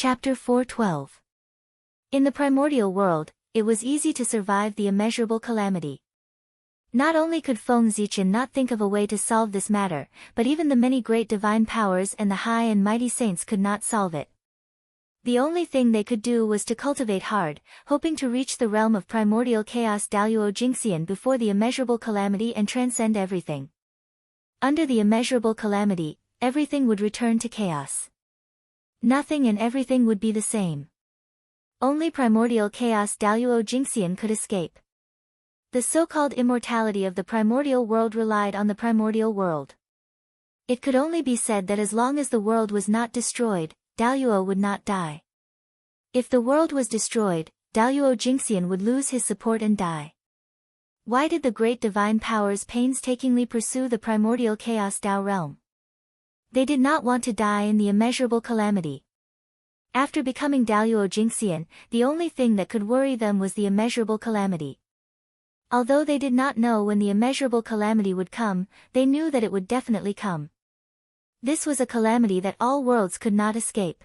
Chapter 4:12. In the primordial world, it was easy to survive the immeasurable calamity. Not only could Feng Zichen not think of a way to solve this matter, but even the many great divine powers and the high and mighty saints could not solve it. The only thing they could do was to cultivate hard, hoping to reach the realm of primordial chaos Daluo Jingxian before the immeasurable calamity and transcend everything. Under the immeasurable calamity, everything would return to chaos. Nothing and everything would be the same. Only primordial chaos Daluo Jingxian could escape. The so-called immortality of the primordial world relied on the primordial world. It could only be said that as long as the world was not destroyed, Daluo would not die. If the world was destroyed, Daluo Jingxian would lose his support and die. Why did the great divine powers painstakingly pursue the primordial chaos Dao realm? They did not want to die in the immeasurable calamity. After becoming Daluo Jingxian, the only thing that could worry them was the immeasurable calamity. Although they did not know when the immeasurable calamity would come, they knew that it would definitely come. This was a calamity that all worlds could not escape.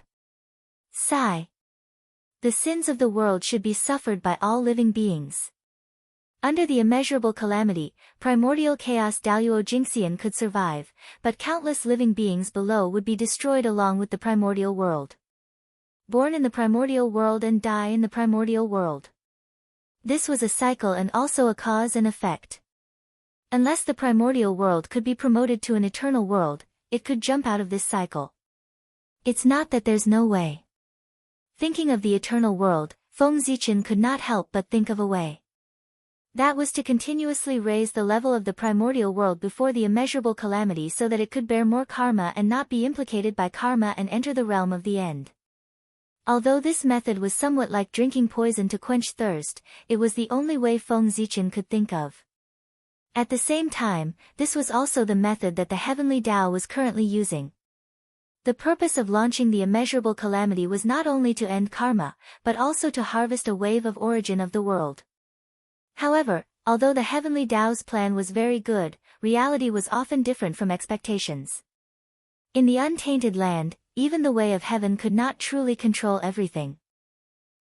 Sigh. The sins of the world should be suffered by all living beings. Under the immeasurable calamity, primordial chaos Daluo Jingxian could survive, but countless living beings below would be destroyed along with the primordial world. Born in the primordial world and die in the primordial world. This was a cycle and also a cause and effect. Unless the primordial world could be promoted to an eternal world, it could jump out of this cycle. It's not that there's no way. Thinking of the eternal world, Feng Zichen could not help but think of a way. That was to continuously raise the level of the primordial world before the immeasurable calamity so that it could bear more karma and not be implicated by karma and enter the realm of the end. Although this method was somewhat like drinking poison to quench thirst, it was the only way Feng Zichen could think of. At the same time, this was also the method that the heavenly Tao was currently using. The purpose of launching the immeasurable calamity was not only to end karma, but also to harvest a wave of origin of the world. However, although the heavenly Tao's plan was very good, reality was often different from expectations. In the untainted land, even the way of heaven could not truly control everything.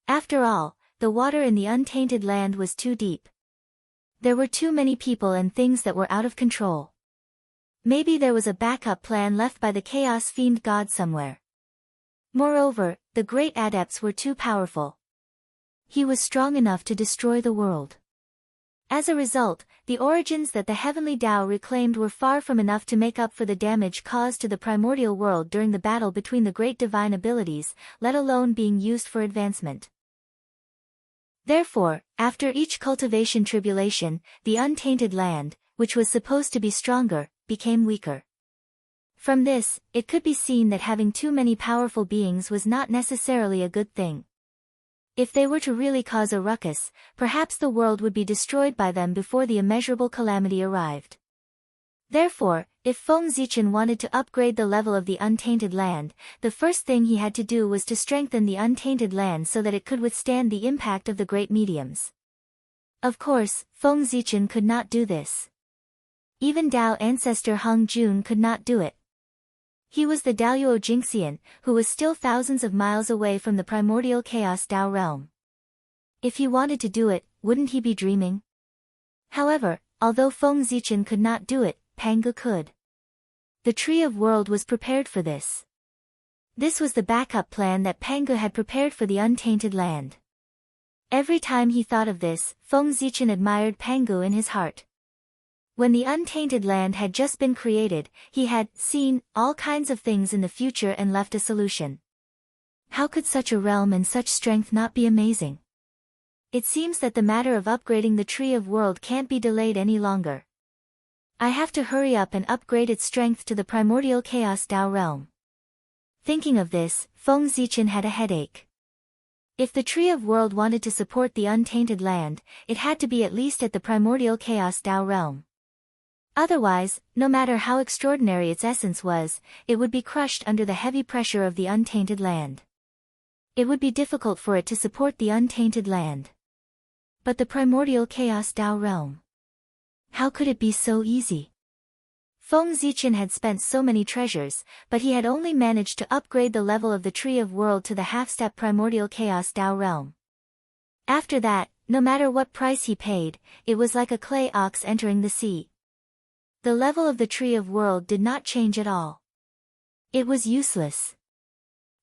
After all, the water in the untainted land was too deep. There were too many people and things that were out of control. Maybe there was a backup plan left by the chaos-fiend god somewhere. Moreover, the great adepts were too powerful. He was strong enough to destroy the world. As a result, the origins that the heavenly Tao reclaimed were far from enough to make up for the damage caused to the primordial world during the battle between the great divine abilities, let alone being used for advancement. Therefore, after each cultivation tribulation, the untainted land, which was supposed to be stronger, became weaker. From this, it could be seen that having too many powerful beings was not necessarily a good thing. If they were to really cause a ruckus, perhaps the world would be destroyed by them before the immeasurable calamity arrived. Therefore, if Feng Zichen wanted to upgrade the level of the untainted land, the first thing he had to do was to strengthen the untainted land so that it could withstand the impact of the great mediums. Of course, Feng Zichen could not do this. Even Dao ancestor Hung Jun could not do it. He was the Daluo Jingxian, who was still thousands of miles away from the primordial chaos Dao realm. If he wanted to do it, wouldn't he be dreaming? However, although Feng Zichen could not do it, Pangu could. The Tree of World was prepared for this. This was the backup plan that Pangu had prepared for the untainted land. Every time he thought of this, Feng Zichen admired Pangu in his heart. When the untainted land had just been created, he had seen all kinds of things in the future and left a solution. How could such a realm and such strength not be amazing? It seems that the matter of upgrading the Tree of World can't be delayed any longer. I have to hurry up and upgrade its strength to the primordial chaos Dao realm. Thinking of this, Feng Zichen had a headache. If the Tree of World wanted to support the untainted land, it had to be at least at the primordial chaos Dao realm. Otherwise, no matter how extraordinary its essence was, it would be crushed under the heavy pressure of the untainted land. It would be difficult for it to support the untainted land. But the primordial chaos Dao realm. How could it be so easy? Feng Zichen had spent so many treasures, but he had only managed to upgrade the level of the Tree of World to the half-step primordial chaos Tao realm. After that, no matter what price he paid, it was like a clay ox entering the sea. The level of the Tree of World did not change at all. It was useless.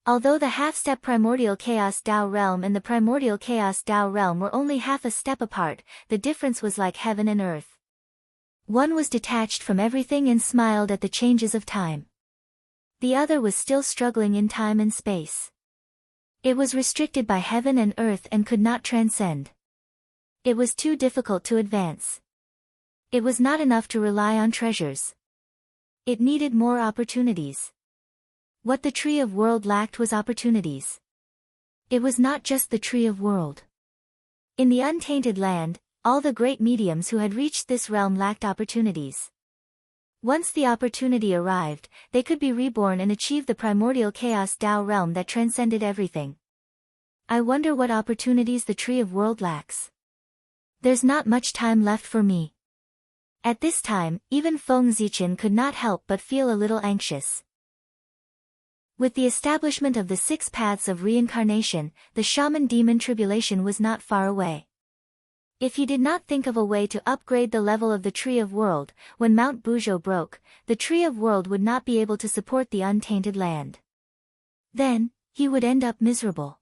Although the half-step primordial chaos Tao realm and the primordial chaos Tao realm were only half a step apart, the difference was like heaven and earth. One was detached from everything and smiled at the changes of time. The other was still struggling in time and space. It was restricted by heaven and earth and could not transcend. It was too difficult to advance. It was not enough to rely on treasures. It needed more opportunities. What the Tree of World lacked was opportunities. It was not just the Tree of World. In the untainted land, all the great mediums who had reached this realm lacked opportunities. Once the opportunity arrived, they could be reborn and achieve the primordial chaos Tao realm that transcended everything. I wonder what opportunities the Tree of World lacks. There's not much time left for me. At this time, even Feng Zichen could not help but feel a little anxious. With the establishment of the 6 paths of reincarnation, the shaman demon tribulation was not far away. If he did not think of a way to upgrade the level of the Tree of World, when Mount Buzhou broke, the Tree of World would not be able to support the untainted land. Then, he would end up miserable.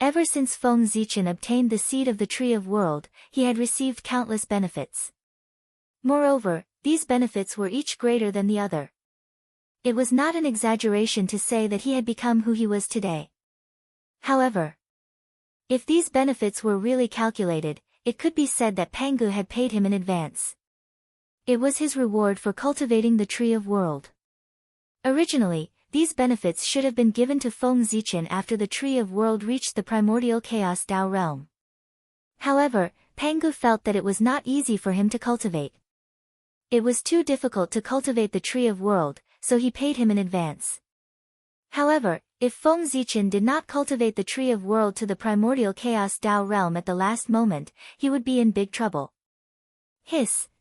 Ever since Feng Zichen obtained the seed of the Tree of World, he had received countless benefits. Moreover, these benefits were each greater than the other. It was not an exaggeration to say that he had become who he was today. However, if these benefits were really calculated, it could be said that Pangu had paid him in advance. It was his reward for cultivating the Tree of World. Originally, these benefits should have been given to Feng Zichen after the Tree of World reached the primordial chaos Tao realm. However, Pangu felt that it was not easy for him to cultivate. It was too difficult to cultivate the Tree of World, so he paid him in advance. However, if Feng Zichen did not cultivate the Tree of World to the primordial chaos Tao realm at the last moment, he would be in big trouble.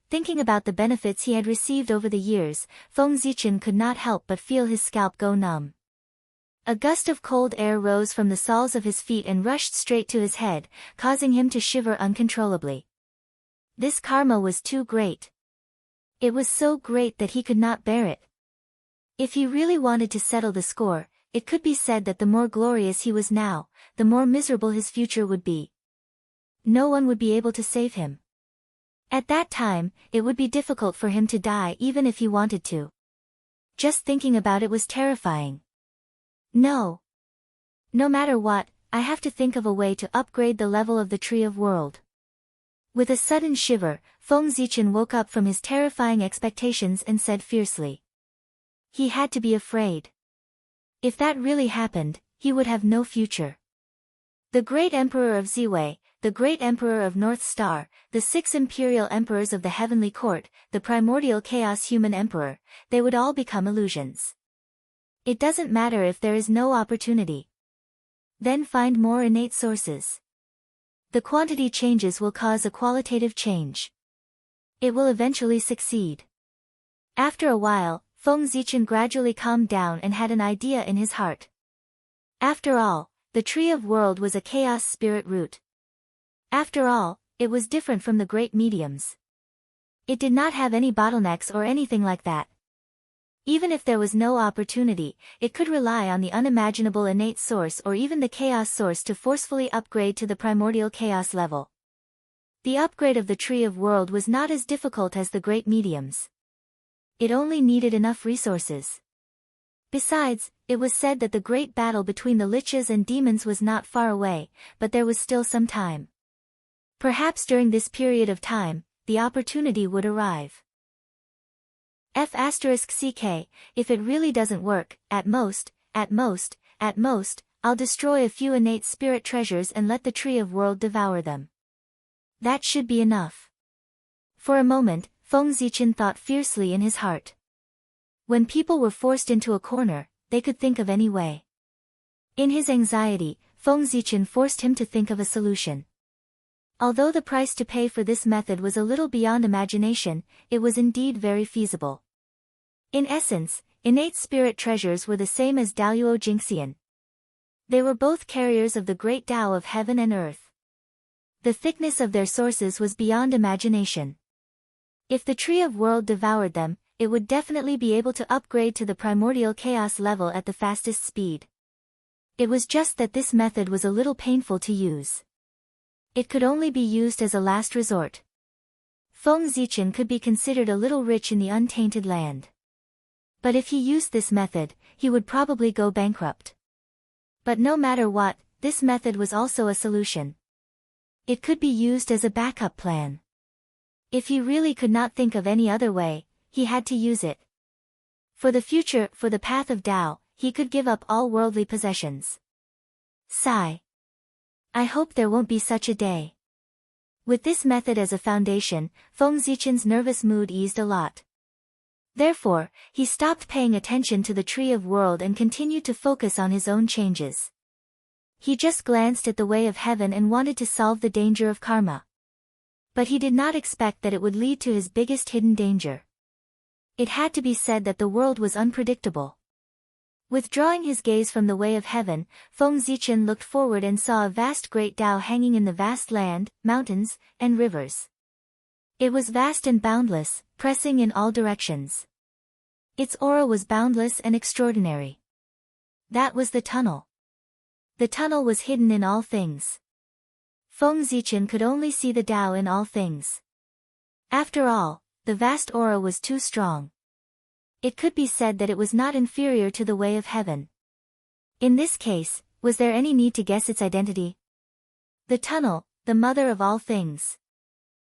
Thinking about the benefits he had received over the years, Feng Zichen could not help but feel his scalp go numb. A gust of cold air rose from the soles of his feet and rushed straight to his head, causing him to shiver uncontrollably. This karma was too great. It was so great that he could not bear it. If he really wanted to settle the score, it could be said that the more glorious he was now, the more miserable his future would be. No one would be able to save him. At that time, it would be difficult for him to die even if he wanted to. Just thinking about it was terrifying. No. No matter what, I have to think of a way to upgrade the level of the Tree of World. With a sudden shiver, Feng Zichen woke up from his terrifying expectations and said fiercely. He had to be afraid. If that really happened, he would have no future. The great emperor of Ziwei, the great emperor of North Star, the 6 imperial emperors of the heavenly court, the primordial chaos human emperor, they would all become illusions. It doesn't matter if there is no opportunity. Then find more innate sources. The quantity changes will cause a qualitative change. It will eventually succeed. After a while, Feng Zichen gradually calmed down and had an idea in his heart. After all, the Tree of World was a chaos spirit root. After all, it was different from the great mediums. It did not have any bottlenecks or anything like that. Even if there was no opportunity, it could rely on the unimaginable innate source or even the chaos source to forcefully upgrade to the primordial chaos level. The upgrade of the Tree of World was not as difficult as the great mediums. It only needed enough resources. Besides, it was said that the great battle between the liches and demons was not far away, but there was still some time. Perhaps during this period of time, the opportunity would arrive. F*CK, if it really doesn't work, at most, I'll destroy a few innate spirit treasures and let the Tree of World devour them. That should be enough. For a moment, Feng Zichen thought fiercely in his heart. When people were forced into a corner, they could think of any way. In his anxiety, Feng Zichen forced him to think of a solution. Although the price to pay for this method was a little beyond imagination, it was indeed very feasible. In essence, innate spirit treasures were the same as Daoyuo Jingxian. They were both carriers of the great Tao of heaven and earth. The thickness of their sources was beyond imagination. If the Tree of World devoured them, it would definitely be able to upgrade to the primordial chaos level at the fastest speed. It was just that this method was a little painful to use. It could only be used as a last resort. Feng Zichen could be considered a little rich in the untainted land. But if he used this method, he would probably go bankrupt. But no matter what, this method was also a solution. It could be used as a backup plan. If he really could not think of any other way, he had to use it. For the future, for the path of Tao, he could give up all worldly possessions. Sigh. I hope there won't be such a day. With this method as a foundation, Feng Zichen's nervous mood eased a lot. Therefore, he stopped paying attention to the Tree of World and continued to focus on his own changes. He just glanced at the way of heaven and wanted to solve the danger of karma. But he did not expect that it would lead to his biggest hidden danger. It had to be said that the world was unpredictable. Withdrawing his gaze from the way of heaven, Feng Zichen looked forward and saw a vast great Tao hanging in the vast land, mountains, and rivers. It was vast and boundless, pressing in all directions. Its aura was boundless and extraordinary. That was the tunnel. The tunnel was hidden in all things. Feng Zichen could only see the Tao in all things. After all, the vast aura was too strong. It could be said that it was not inferior to the way of heaven. In this case, was there any need to guess its identity? The tunnel, the mother of all things.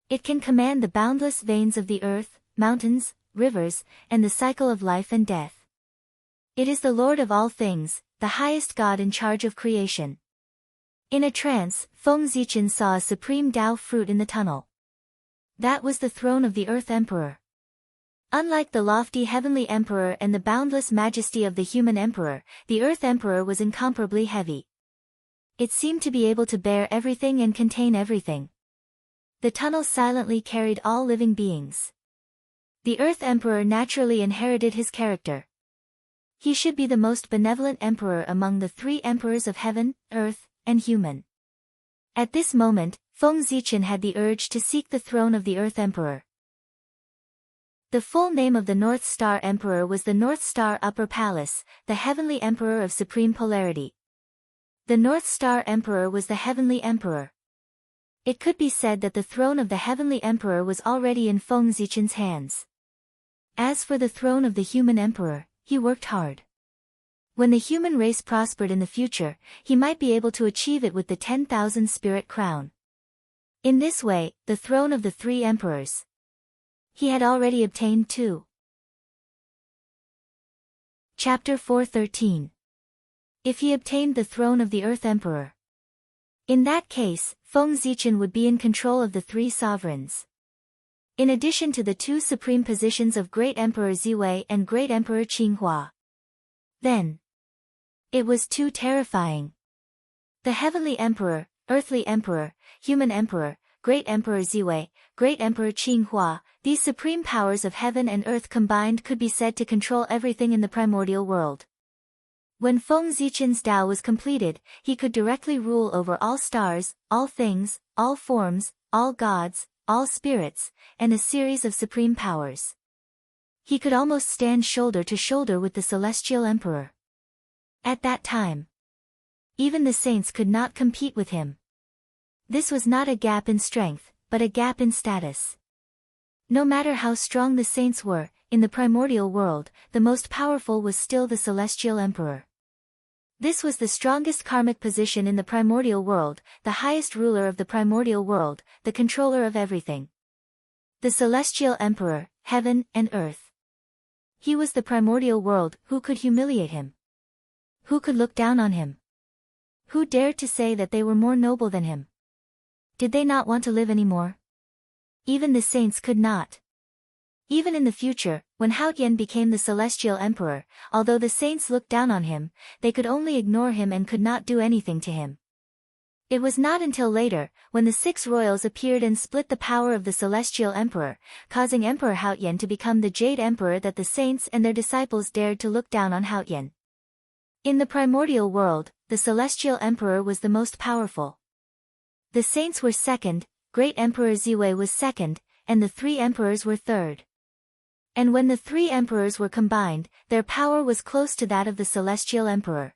It can command the boundless veins of the earth, mountains, rivers, and the cycle of life and death. It is the Lord of all things, the highest God in charge of creation. In a trance, Feng Zichen saw a supreme Tao fruit in the tunnel. That was the throne of the Earth Emperor. Unlike the lofty heavenly emperor and the boundless majesty of the human emperor, the Earth Emperor was incomparably heavy. It seemed to be able to bear everything and contain everything. The tunnel silently carried all living beings. The Earth Emperor naturally inherited his character. He should be the most benevolent emperor among the three emperors of heaven, earth, and human. At this moment, Feng Zichen had the urge to seek the throne of the Earth Emperor. The full name of the North Star Emperor was the North Star Upper Palace, the Heavenly Emperor of Supreme Polarity. The North Star Emperor was the Heavenly Emperor. It could be said that the throne of the Heavenly Emperor was already in Feng Zichen's hands. As for the throne of the human emperor, he worked hard. When the human race prospered in the future, he might be able to achieve it with the 10,000 spirit crown. In this way, the throne of the three emperors. He had already obtained too. Chapter 4:13. If he obtained the throne of the Earth Emperor. In that case, Feng Zichen would be in control of the three sovereigns. In addition to the two supreme positions of Great Emperor Ziwei and Great Emperor Qinghua. Then, it was too terrifying. The Heavenly Emperor, Earthly Emperor, Human Emperor, Great Emperor Ziwei, Great Emperor Qinghua, these supreme powers of heaven and earth combined could be said to control everything in the primordial world. When Feng Zichen's Tao was completed, he could directly rule over all stars, all things, all forms, all gods, all spirits, and a series of supreme powers. He could almost stand shoulder to shoulder with the Celestial Emperor. At that time, even the saints could not compete with him. This was not a gap in strength, but a gap in status. No matter how strong the saints were, in the primordial world, the most powerful was still the Celestial Emperor. This was the strongest karmic position in the primordial world, the highest ruler of the primordial world, the controller of everything. The Celestial Emperor, heaven and earth. He was the primordial world. Who could humiliate him? Who could look down on him? Who dared to say that they were more noble than him? Did they not want to live anymore? Even the saints could not. Even in the future, when Haotian became the Celestial Emperor, although the saints looked down on him, they could only ignore him and could not do anything to him. It was not until later, when the 6 royals appeared and split the power of the Celestial Emperor, causing Emperor Haotian to become the Jade Emperor, that the saints and their disciples dared to look down on Haotian. In the primordial world, the Celestial Emperor was the most powerful. The saints were second, Great Emperor Ziwei was second, and the 3 emperors were third. And when the 3 emperors were combined, their power was close to that of the Celestial Emperor.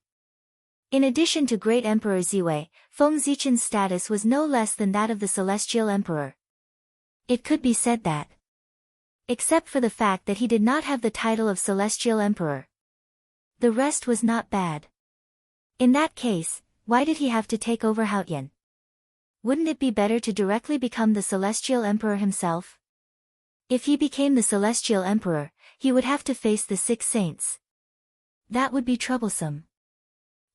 In addition to Great Emperor Ziwei, Feng Zichen's status was no less than that of the Celestial Emperor. It could be said that, except for the fact that he did not have the title of Celestial Emperor, the rest was not bad. In that case, why did he have to take over Haotian? Wouldn't it be better to directly become the Celestial Emperor himself? If he became the Celestial Emperor, he would have to face the 6 saints. That would be troublesome.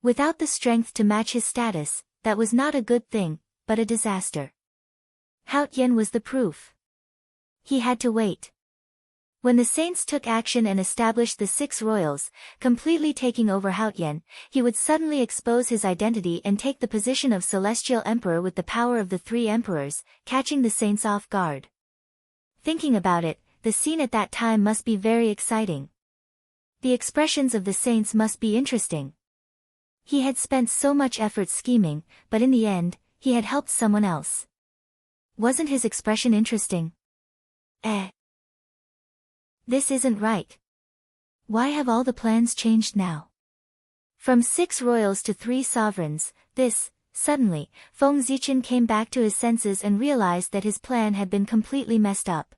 Without the strength to match his status, that was not a good thing, but a disaster. Haotian was the proof. He had to wait. When the saints took action and established the 6 royals, completely taking over Haotian, he would suddenly expose his identity and take the position of Celestial Emperor with the power of the 3 emperors, catching the saints off guard. Thinking about it, the scene at that time must be very exciting. The expressions of the saints must be interesting. He had spent so much effort scheming, but in the end, he had helped someone else. Wasn't his expression interesting? This isn't right. Why have all the plans changed now? From 6 royals to 3 sovereigns, suddenly, Feng Zichen came back to his senses and realized that his plan had been completely messed up.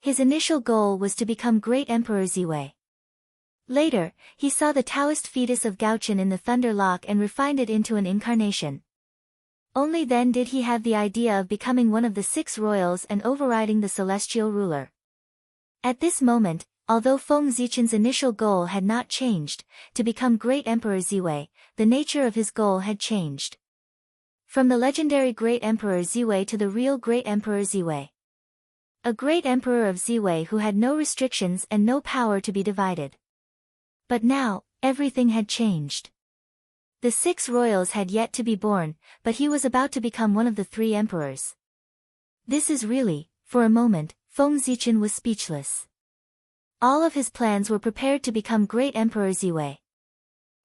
His initial goal was to become Great Emperor Ziwei. Later, he saw the Taoist fetus of Gaochen in the Thunder Lock and refined it into an incarnation. Only then did he have the idea of becoming one of the 6 royals and overriding the celestial ruler. At this moment, although Feng Zichen's initial goal had not changed, to become Great Emperor Ziwei, the nature of his goal had changed. From the legendary Great Emperor Ziwei to the real Great Emperor Ziwei. A Great Emperor of Ziwei who had no restrictions and no power to be divided. But now, everything had changed. The 6 royals had yet to be born, but he was about to become one of the 3 emperors. This is really, for a moment, Feng Zichen was speechless. All of his plans were prepared to become Great Emperor Ziwei.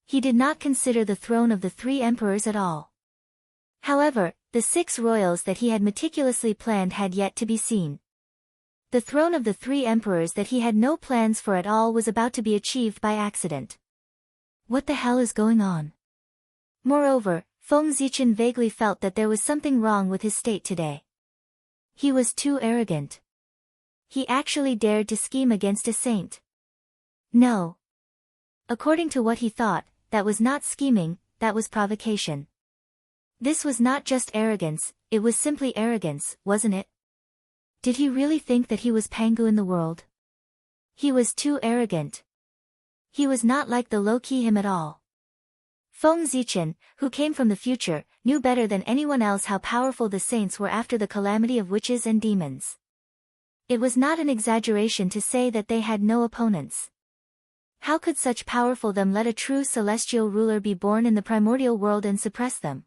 He did not consider the throne of the 3 emperors at all. However, the 6 royals that he had meticulously planned had yet to be seen. The throne of the 3 emperors that he had no plans for at all was about to be achieved by accident. What the hell is going on? Moreover, Feng Zichen vaguely felt that there was something wrong with his state today. He was too arrogant. He actually dared to scheme against a saint. No. According to what he thought, that was not scheming, that was provocation. This was not just arrogance, it was simply arrogance, wasn't it? Did he really think that he was Pangu in the world? He was too arrogant. He was not like the low-key him at all. Feng Zichen, who came from the future, knew better than anyone else how powerful the saints were after the calamity of witches and demons. It was not an exaggeration to say that they had no opponents. How could such powerful them let a true celestial ruler be born in the primordial world and suppress them?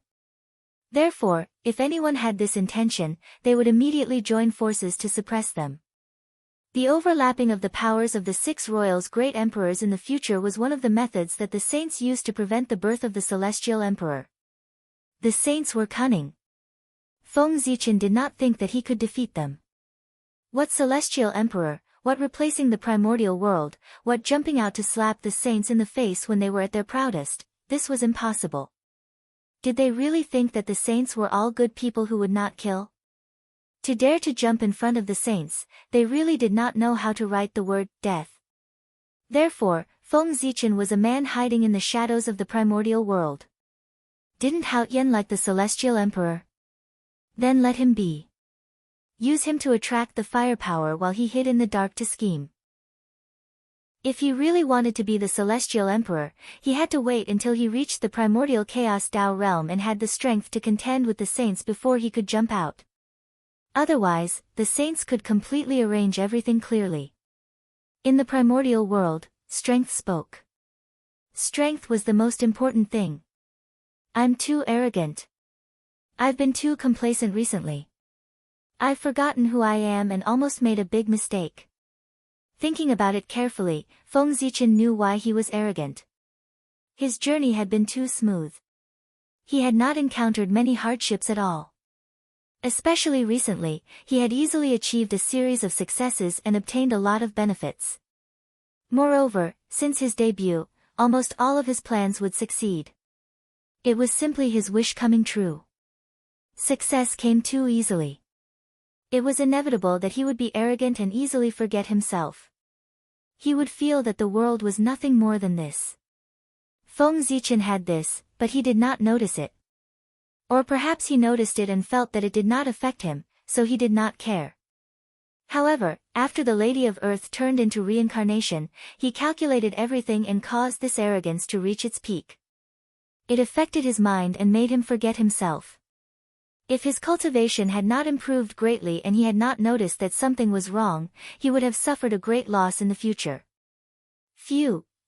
Therefore, if anyone had this intention, they would immediately join forces to suppress them. The overlapping of the powers of the 6 royals great emperors in the future was one of the methods that the saints used to prevent the birth of the celestial emperor. The saints were cunning. Feng Zichen did not think that he could defeat them. What celestial emperor, what replacing the primordial world, what jumping out to slap the saints in the face when they were at their proudest, this was impossible. Did they really think that the saints were all good people who would not kill? To dare to jump in front of the saints, they really did not know how to write the word, death. Therefore, Feng Zichen was a man hiding in the shadows of the primordial world. Didn't Haotian like the celestial emperor? Then let him be. Use him to attract the firepower while he hid in the dark to scheme. If he really wanted to be the celestial emperor, he had to wait until he reached the primordial chaos Tao realm and had the strength to contend with the saints before he could jump out. Otherwise, the saints could completely arrange everything clearly. In the primordial world, strength spoke. Strength was the most important thing. I'm too arrogant. I've been too complacent recently. I've forgotten who I am and almost made a big mistake. Thinking about it carefully, Feng Zichen knew why he was arrogant. His journey had been too smooth. He had not encountered many hardships at all. Especially recently, he had easily achieved a series of successes and obtained a lot of benefits. Moreover, since his debut, almost all of his plans would succeed. It was simply his wish coming true. Success came too easily. It was inevitable that he would be arrogant and easily forget himself. He would feel that the world was nothing more than this. Feng Zichen had this, but he did not notice it. Or perhaps he noticed it and felt that it did not affect him, so he did not care. However, after the Lady of Earth turned into reincarnation, he calculated everything and caused this arrogance to reach its peak. It affected his mind and made him forget himself. If his cultivation had not improved greatly and he had not noticed that something was wrong, he would have suffered a great loss in the future.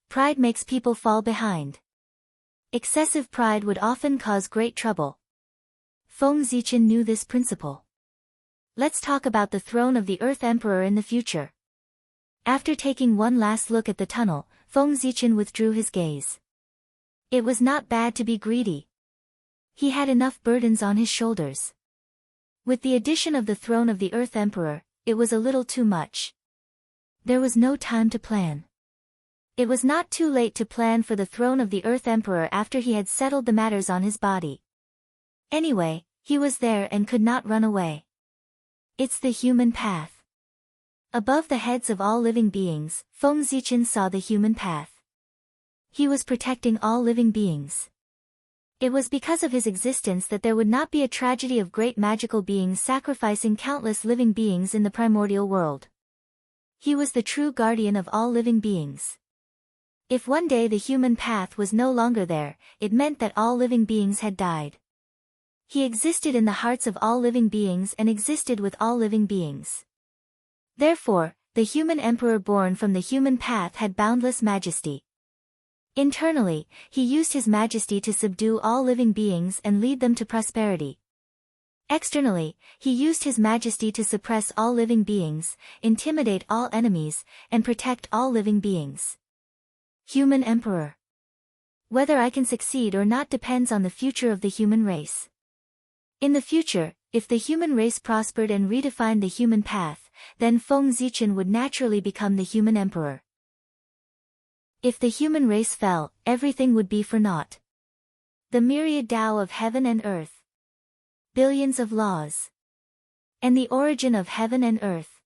Pride makes people fall behind. Excessive pride would often cause great trouble. Feng Zichen knew this principle. Let's talk about the throne of the Earth Emperor in the future. After taking one last look at the tunnel, Feng Zichen withdrew his gaze. It was not bad to be greedy. He had enough burdens on his shoulders. With the addition of the throne of the Earth Emperor, it was a little too much. There was no time to plan. It was not too late to plan for the throne of the Earth Emperor after he had settled the matters on his body. Anyway, he was there and could not run away. It's the human path. Above the heads of all living beings, Feng Zichen saw the human path. He was protecting all living beings. It was because of his existence that there would not be a tragedy of great magical beings sacrificing countless living beings in the primordial world. He was the true guardian of all living beings. If one day the human path was no longer there, it meant that all living beings had died. He existed in the hearts of all living beings and existed with all living beings. Therefore, the human emperor born from the human path had boundless majesty. Internally, he used his majesty to subdue all living beings and lead them to prosperity. Externally, he used his majesty to suppress all living beings, intimidate all enemies, and protect all living beings. Human Emperor. Whether I can succeed or not depends on the future of the human race. In the future, if the human race prospered and redefined the human path, then Feng Zichen would naturally become the human emperor. If the human race fell, everything would be for naught. The myriad Tao of heaven and earth. Billions of laws. And the origin of heaven and earth.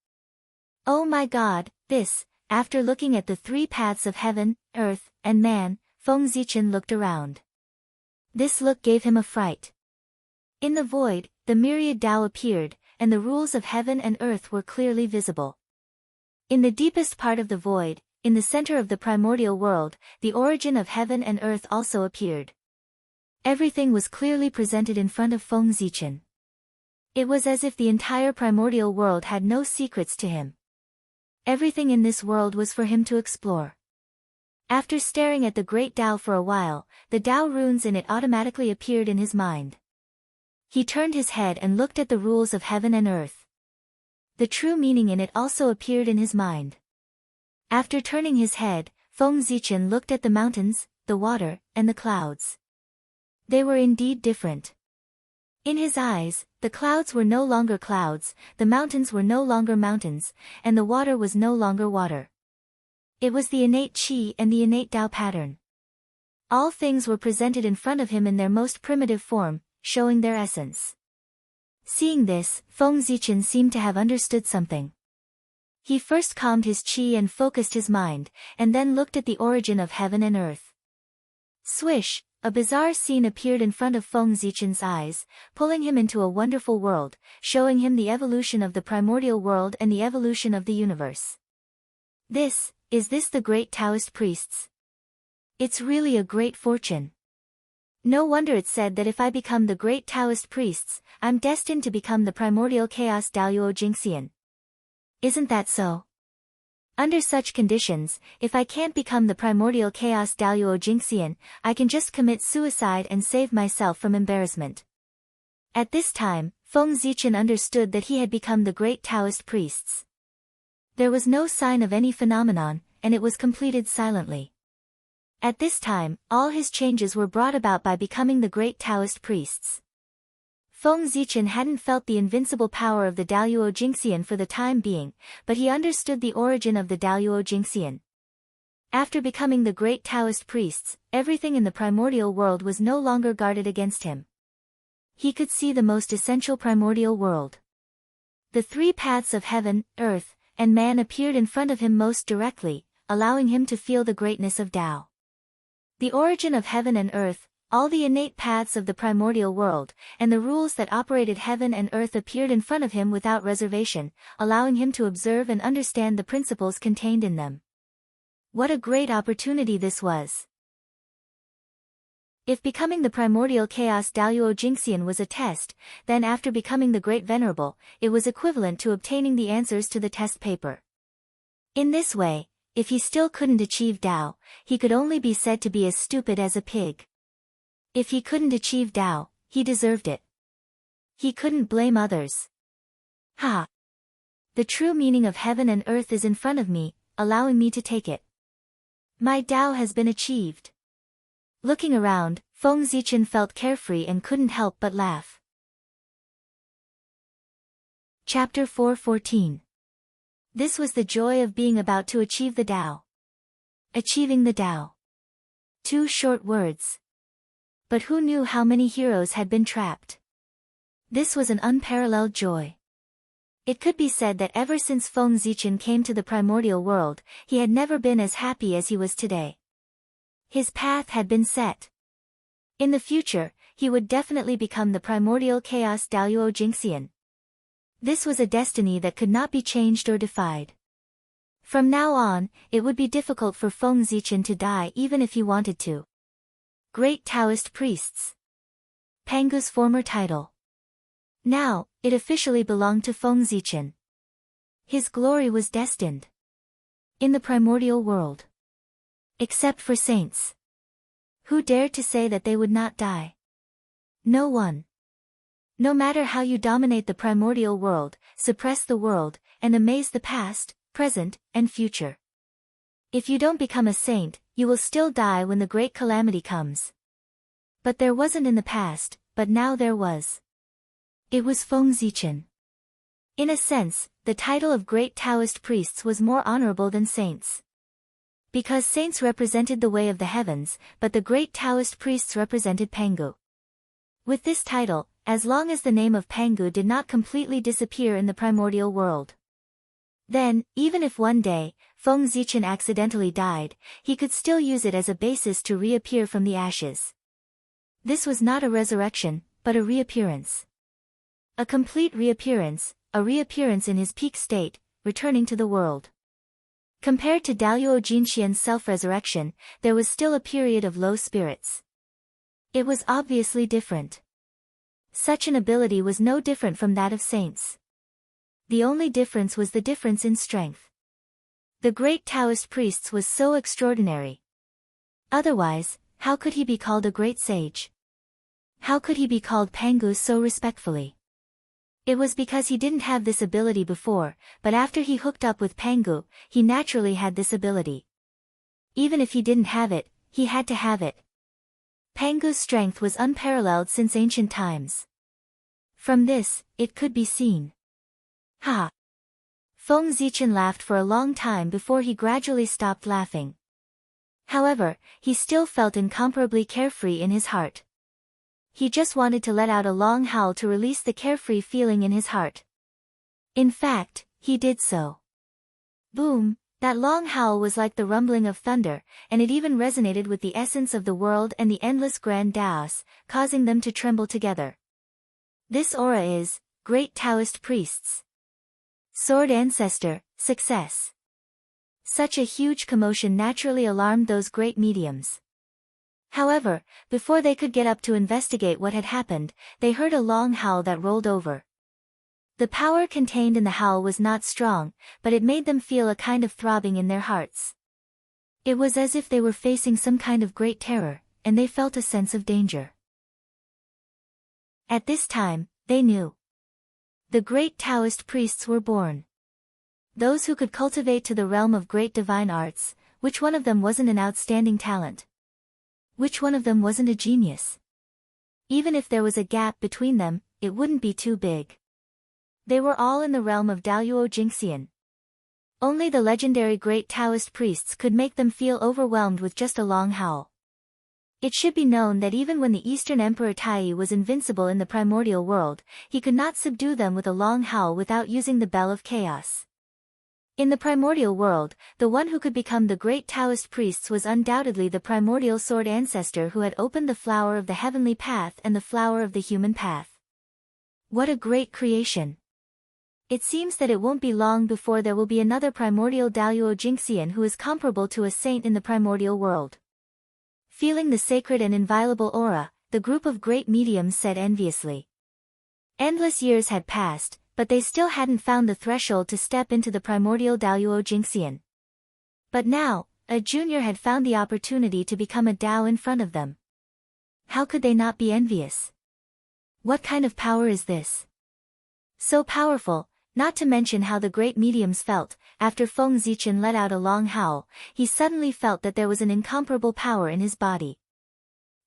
Oh my God, this, after looking at the three paths of heaven, earth, and man, Feng Zichen looked around. This look gave him a fright. In the void, the myriad Tao appeared, and the rules of heaven and earth were clearly visible. In the deepest part of the void, in the center of the primordial world, the origin of heaven and earth also appeared. Everything was clearly presented in front of Feng Zichen. It was as if the entire primordial world had no secrets to him. Everything in this world was for him to explore. After staring at the great Tao for a while, the Tao runes in it automatically appeared in his mind. He turned his head and looked at the rules of heaven and earth. The true meaning in it also appeared in his mind. After turning his head, Feng Zichen looked at the mountains, the water, and the clouds. They were indeed different. In his eyes, the clouds were no longer clouds, the mountains were no longer mountains, and the water was no longer water. It was the innate Qi and the innate Tao pattern. All things were presented in front of him in their most primitive form, showing their essence. Seeing this, Feng Zichen seemed to have understood something. He first calmed his Qi and focused his mind, and then looked at the origin of heaven and earth. Swish! A bizarre scene appeared in front of Feng Zichen's eyes, pulling him into a wonderful world, showing him the evolution of the primordial world and the evolution of the universe. Is this the great Taoist priests? It's really a great fortune. No wonder it's said that if I become the great Taoist priests, I'm destined to become the primordial chaos Daoyuo Jingxian. Isn't that so? Under such conditions, if I can't become the primordial chaos Daoyuo Jingxian, I can just commit suicide and save myself from embarrassment. At this time, Feng Zichen understood that he had become the great Taoist priests. There was no sign of any phenomenon, and it was completed silently. At this time, all his changes were brought about by becoming the great Taoist priests. Feng Zichen hadn't felt the invincible power of the Daluo Jingxian for the time being, but he understood the origin of the Daluo Jingxian. After becoming the great Taoist priests, everything in the primordial world was no longer guarded against him. He could see the most essential primordial world. The three paths of heaven, earth, and man appeared in front of him most directly, allowing him to feel the greatness of Tao. The origin of heaven and earth, all the innate paths of the primordial world, and the rules that operated heaven and earth appeared in front of him without reservation, allowing him to observe and understand the principles contained in them. What a great opportunity this was! If becoming the primordial chaos Daluo Jingxian was a test, then after becoming the Great Venerable, it was equivalent to obtaining the answers to the test paper. In this way, if he still couldn't achieve Tao, he could only be said to be as stupid as a pig. If he couldn't achieve Tao, he deserved it. He couldn't blame others. Ha! The true meaning of heaven and earth is in front of me, allowing me to take it. My Tao has been achieved. Looking around, Feng Zichen felt carefree and couldn't help but laugh. Chapter 4:14. This was the joy of being about to achieve the Tao. Achieving the Tao. 2 short words. But who knew how many heroes had been trapped? This was an unparalleled joy. It could be said that ever since Feng Zichen came to the primordial world, he had never been as happy as he was today. His path had been set. In the future, he would definitely become the primordial chaos Daluo Jingxian. This was a destiny that could not be changed or defied. From now on, it would be difficult for Feng Zichen to die even if he wanted to. Great Taoist Priests. Pangu's former title. Now, it officially belonged to Feng Zichen. His glory was destined. In the primordial world. Except for saints. Who dared to say that they would not die? No one. No matter how you dominate the primordial world, suppress the world, and amaze the past, present, and future. If you don't become a saint, you will still die when the great calamity comes. But there wasn't in the past, but now there was. It was Feng Zichen. In a sense, the title of great Taoist priests was more honorable than saints. Because saints represented the way of the heavens, but the great Taoist priests represented Pangu. With this title, as long as the name of Pangu did not completely disappear in the primordial world. Then, even if one day, Feng Zichen accidentally died, he could still use it as a basis to reappear from the ashes. This was not a resurrection, but a reappearance. A complete reappearance, a reappearance in his peak state, returning to the world. Compared to Daluo Jingxian's self-resurrection, there was still a period of low spirits. It was obviously different. Such an ability was no different from that of saints. The only difference was the difference in strength. The great Taoist priests was so extraordinary. Otherwise, how could he be called a great sage? How could he be called Pangu so respectfully? It was because he didn't have this ability before, but after he hooked up with Pangu, he naturally had this ability. Even if he didn't have it, he had to have it. Pangu's strength was unparalleled since ancient times. From this, it could be seen. Ha! Feng Zichen laughed for a long time before he gradually stopped laughing. However, he still felt incomparably carefree in his heart. He just wanted to let out a long howl to release the carefree feeling in his heart. In fact, he did so. Boom! That long howl was like the rumbling of thunder, and it even resonated with the essence of the world and the endless grand Taos, causing them to tremble together. This aura is, great Taoist priests. Sword Ancestor, success. Such a huge commotion naturally alarmed those great mediums. However, before they could get up to investigate what had happened, they heard a long howl that rolled over. The power contained in the howl was not strong, but it made them feel a kind of throbbing in their hearts. It was as if they were facing some kind of great terror, and they felt a sense of danger. At this time, they knew. The great Taoist priests were born. Those who could cultivate to the realm of great divine arts. Which one of them wasn't an outstanding talent? Which one of them wasn't a genius? Even if there was a gap between them, it wouldn't be too big. They were all in the realm of Daluo Jingxian. Only the legendary great Taoist priests could make them feel overwhelmed with just a long howl. It should be known that even when the Eastern Emperor Tai was invincible in the primordial world, he could not subdue them with a long howl without using the Bell of Chaos. In the primordial world, the one who could become the great Taoist priests was undoubtedly the primordial sword ancestor who had opened the flower of the heavenly path and the flower of the human path. What a great creation! It seems that it won't be long before there will be another primordial Daluo Jingxian who is comparable to a saint in the primordial world. Feeling the sacred and inviolable aura, the group of great mediums said enviously. Endless years had passed, but they still hadn't found the threshold to step into the primordial Daluo Jingxian. But now, a junior had found the opportunity to become a Dao in front of them. How could they not be envious? What kind of power is this? So powerful, not to mention how the great mediums felt. After Feng Zichen let out a long howl, he suddenly felt that there was an incomparable power in his body.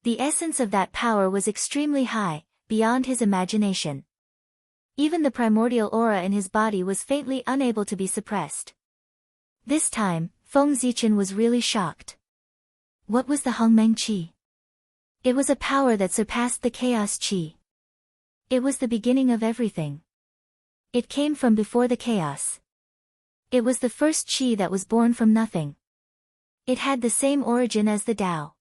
The essence of that power was extremely high, beyond his imagination. Even the primordial aura in his body was faintly unable to be suppressed. This time, Feng Zichen was really shocked. What was the Hongmeng Qi? It was a power that surpassed the Chaos Qi. It was the beginning of everything. It came from before the chaos. It was the first Qi that was born from nothing. It had the same origin as the Tao.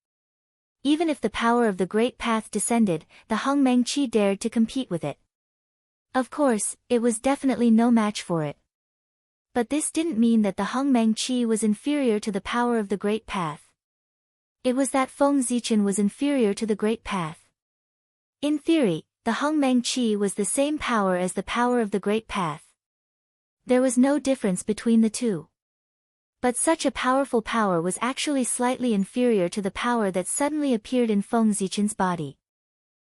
Even if the power of the Great Path descended, the Hongmeng Qi dared to compete with it. Of course, it was definitely no match for it. But this didn't mean that the Hongmeng Qi was inferior to the power of the Great Path. It was that Feng Zichen was inferior to the Great Path. In theory, the Hongmeng Qi was the same power as the power of the Great Path. There was no difference between the two. But such a powerful power was actually slightly inferior to the power that suddenly appeared in Feng Zichen's body.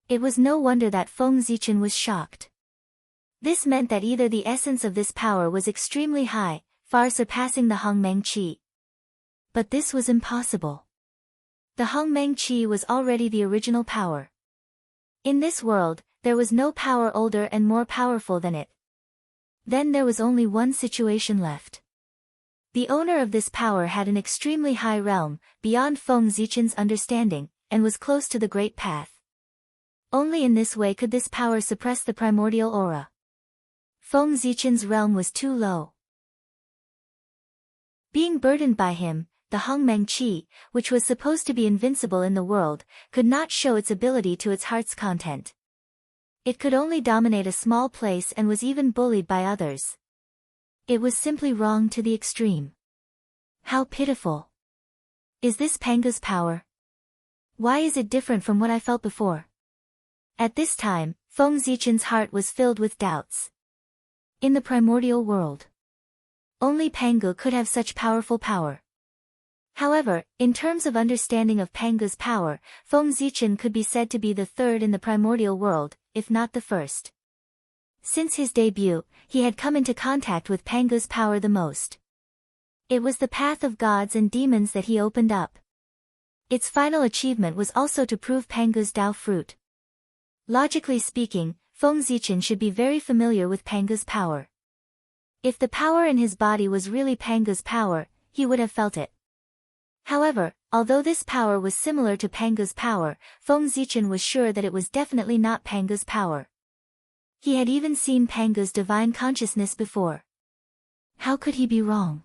It was no wonder that Feng Zichen was shocked. This meant that either the essence of this power was extremely high, far surpassing the Hongmeng Qi. But this was impossible. The Hongmeng Qi was already the original power. In this world, there was no power older and more powerful than it. Then there was only one situation left. The owner of this power had an extremely high realm, beyond Feng Zichen's understanding, and was close to the Great Path. Only in this way could this power suppress the primordial aura. Feng Zichen's realm was too low. Being burdened by him, the Hongmeng Qi, which was supposed to be invincible in the world, could not show its ability to its heart's content. It could only dominate a small place and was even bullied by others. It was simply wrong to the extreme. How pitiful. Is this Panga's power? Why is it different from what I felt before? At this time, Feng Zichen's heart was filled with doubts. In the primordial world, only Pangu could have such powerful power. However, in terms of understanding of Panga's power, Feng Zichen could be said to be the third in the primordial world, if not the first. Since his debut, he had come into contact with Panga's power the most. It was the path of gods and demons that he opened up. Its final achievement was also to prove Panga's Tao fruit. Logically speaking, Feng Zichen should be very familiar with Panga's power. If the power in his body was really Panga's power, he would have felt it. However, although this power was similar to Panga's power, Feng Zichen was sure that it was definitely not Panga's power. He had even seen Panga's divine consciousness before. How could he be wrong?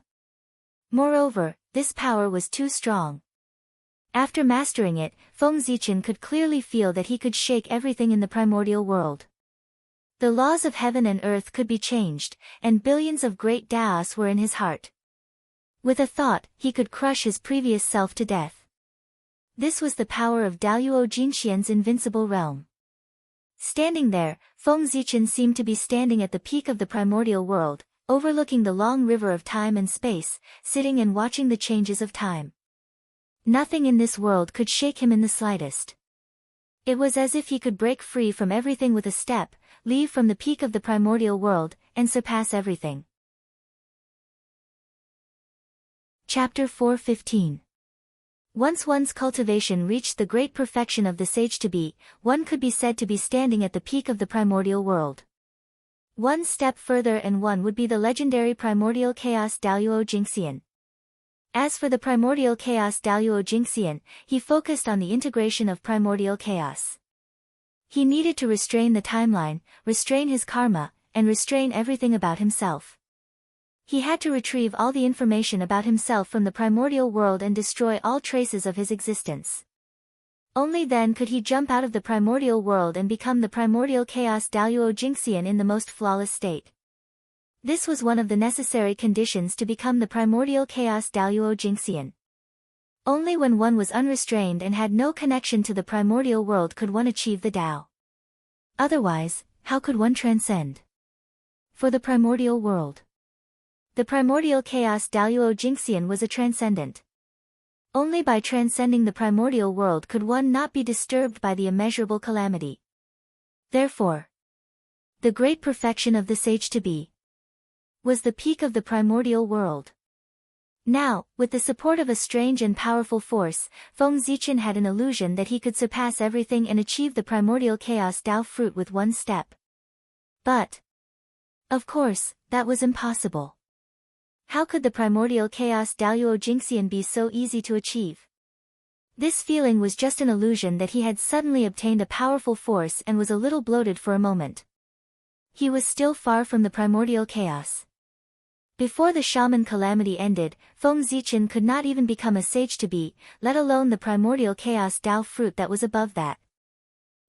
Moreover, this power was too strong. After mastering it, Feng Zichen could clearly feel that he could shake everything in the primordial world. The laws of heaven and earth could be changed, and billions of great Daos were in his heart. With a thought, he could crush his previous self to death. This was the power of Daluo Jinxian's invincible realm. Standing there, Feng Zichen seemed to be standing at the peak of the primordial world, overlooking the long river of time and space, sitting and watching the changes of time. Nothing in this world could shake him in the slightest. It was as if he could break free from everything with a step, leave from the peak of the primordial world, and surpass everything. Chapter 4:15. Once one's cultivation reached the great perfection of the sage-to-be, one could be said to be standing at the peak of the primordial world. One step further and one would be the legendary primordial chaos Daoyuo Jingxian. As for the primordial chaos Daoyuo Jingxian, he focused on the integration of primordial chaos. He needed to restrain the timeline, restrain his karma, and restrain everything about himself. He had to retrieve all the information about himself from the primordial world and destroy all traces of his existence. Only then could he jump out of the primordial world and become the primordial chaos Daoyuo Jingxian in the most flawless state. This was one of the necessary conditions to become the primordial chaos Daoyuo Jingxian. Only when one was unrestrained and had no connection to the primordial world could one achieve the Tao. Otherwise, how could one transcend? For the primordial world. The primordial chaos Daoyuo Jingxian was a transcendent. Only by transcending the primordial world could one not be disturbed by the immeasurable calamity. Therefore, the great perfection of the sage-to-be was the peak of the primordial world. Now, with the support of a strange and powerful force, Feng Zichen had an illusion that he could surpass everything and achieve the primordial chaos Tao fruit with one step. But, of course, that was impossible. How could the primordial chaos Daoyuo Jingxian be so easy to achieve? This feeling was just an illusion that he had suddenly obtained a powerful force and was a little bloated for a moment. He was still far from the primordial chaos. Before the shaman calamity ended, Feng Zichen could not even become a sage-to-be, let alone the primordial chaos Tao fruit that was above that.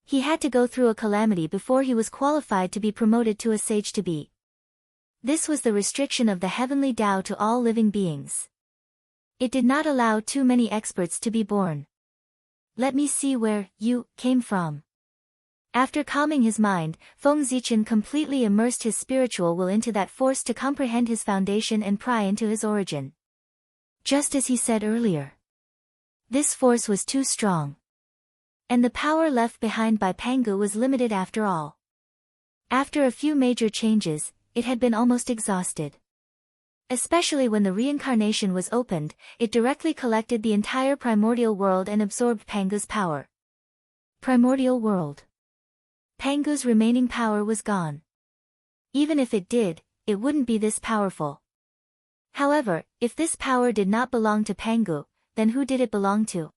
He had to go through a calamity before he was qualified to be promoted to a sage-to-be. This was the restriction of the heavenly Tao to all living beings. It did not allow too many experts to be born. Let me see where you came from. After calming his mind, Feng Zichen completely immersed his spiritual will into that force to comprehend his foundation and pry into his origin. Just as he said earlier, this force was too strong. And the power left behind by Pangu was limited after all. After a few major changes, it had been almost exhausted. Especially when the reincarnation was opened, it directly collected the entire primordial world and absorbed Pangu's power. Primordial world. Pangu's remaining power was gone. Even if it did, it wouldn't be this powerful. However, if this power did not belong to Pangu, then who did it belong to?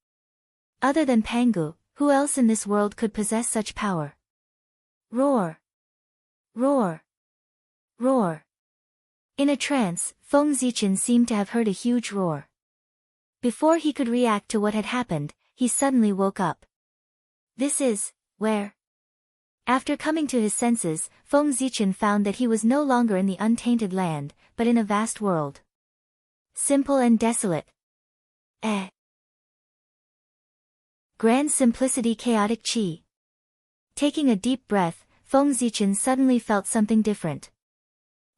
Other than Pangu, who else in this world could possess such power? Roar! Roar! Roar! In a trance, Feng Zichen seemed to have heard a huge roar. Before he could react to what had happened, he suddenly woke up. This is, where? After coming to his senses, Feng Zichen found that he was no longer in the untainted land, but in a vast world. Simple and desolate. Grand simplicity chaotic chi. Taking a deep breath, Feng Zichen suddenly felt something different.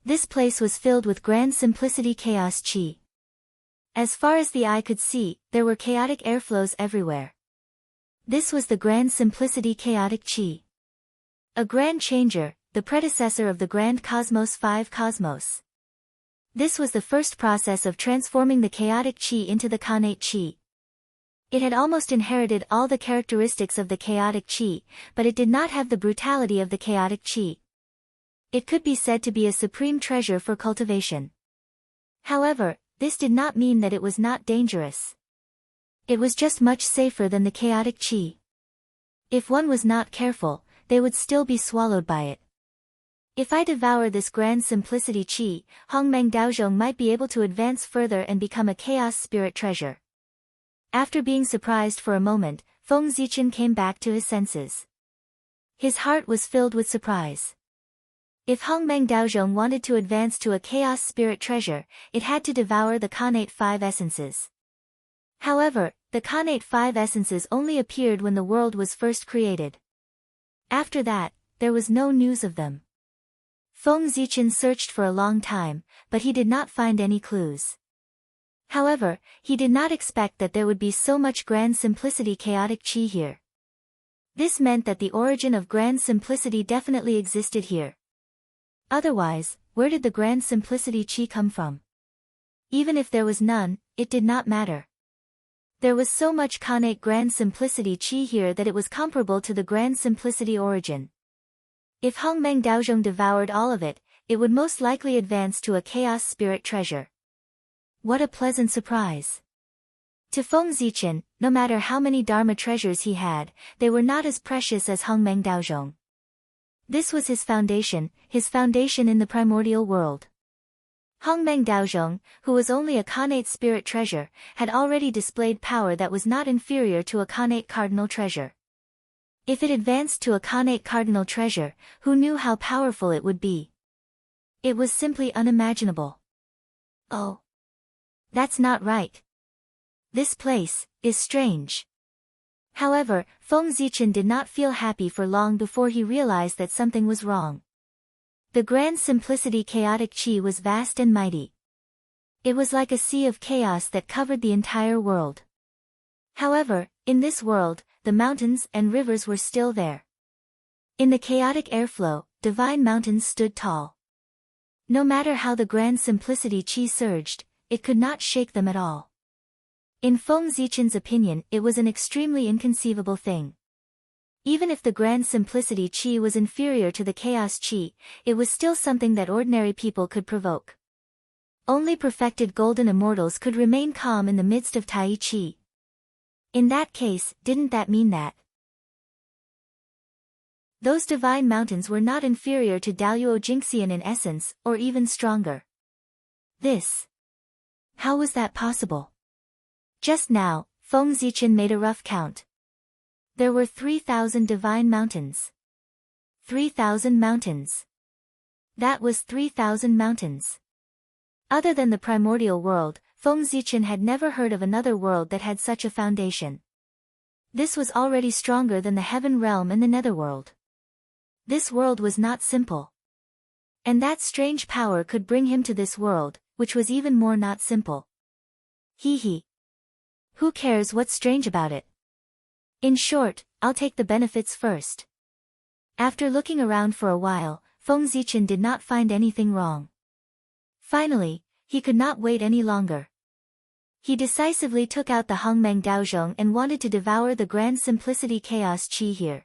This place was filled with grand simplicity chaos chi. As far as the eye could see, there were chaotic airflows everywhere. This was the grand simplicity chaotic chi. A grand changer, the predecessor of the grand cosmos 5 cosmos. This was the first process of transforming the chaotic chi into the khanate chi. It had almost inherited all the characteristics of the chaotic chi, but it did not have the brutality of the chaotic chi. It could be said to be a supreme treasure for cultivation. However, this did not mean that it was not dangerous. It was just much safer than the chaotic chi. If one was not careful, they would still be swallowed by it. If I devour this grand simplicity chi, Hongmeng Daozhong might be able to advance further and become a chaos spirit treasure. After being surprised for a moment, Feng Zichen came back to his senses. His heart was filled with surprise. If Hongmeng Daozhong wanted to advance to a chaos spirit treasure, it had to devour the khanate 5 essences. However, the khanate 5 essences only appeared when the world was first created. After that, there was no news of them. Feng Zichen searched for a long time, but he did not find any clues. However, he did not expect that there would be so much grand simplicity chaotic chi here. This meant that the origin of grand simplicity definitely existed here. Otherwise, where did the grand simplicity chi come from? Even if there was none, it did not matter. There was so much connate grand simplicity chi here that it was comparable to the grand simplicity origin. If Hongmeng Daozhong devoured all of it, it would most likely advance to a chaos spirit treasure. What a pleasant surprise! To Feng Zichen, no matter how many Dharma treasures he had, they were not as precious as Hongmeng Daozhong. This was his foundation in the primordial world. Hongmeng Daozhong, who was only a connate spirit treasure, had already displayed power that was not inferior to a connate cardinal treasure. If it advanced to a connate cardinal treasure, who knew how powerful it would be? It was simply unimaginable. Oh. That's not right. This place is strange. However, Feng Zichen did not feel happy for long before he realized that something was wrong. The grand simplicity chaotic chi was vast and mighty. It was like a sea of chaos that covered the entire world. However, in this world, the mountains and rivers were still there. In the chaotic airflow, divine mountains stood tall. No matter how the grand simplicity chi surged, it could not shake them at all. In Feng Zichen's opinion, it was an extremely inconceivable thing. Even if the grand simplicity chi was inferior to the chaos chi, it was still something that ordinary people could provoke. Only perfected golden immortals could remain calm in the midst of Tai Chi. In that case, didn't that mean that those divine mountains were not inferior to Daluo Jingxian in essence, or even stronger? How was that possible? Just now, Feng Zichen made a rough count. There were 3,000 divine mountains. 3,000 mountains. That was 3,000 mountains. Other than the primordial world, Feng Zichen had never heard of another world that had such a foundation. This was already stronger than the heaven realm and the netherworld. This world was not simple. And that strange power could bring him to this world, which was even more not simple. Hee. Who cares what's strange about it? In short, I'll take the benefits first. After looking around for a while, Feng Zichen did not find anything wrong. Finally, he could not wait any longer. He decisively took out the Hongmeng Daozhong and wanted to devour the grand simplicity chaos chi here.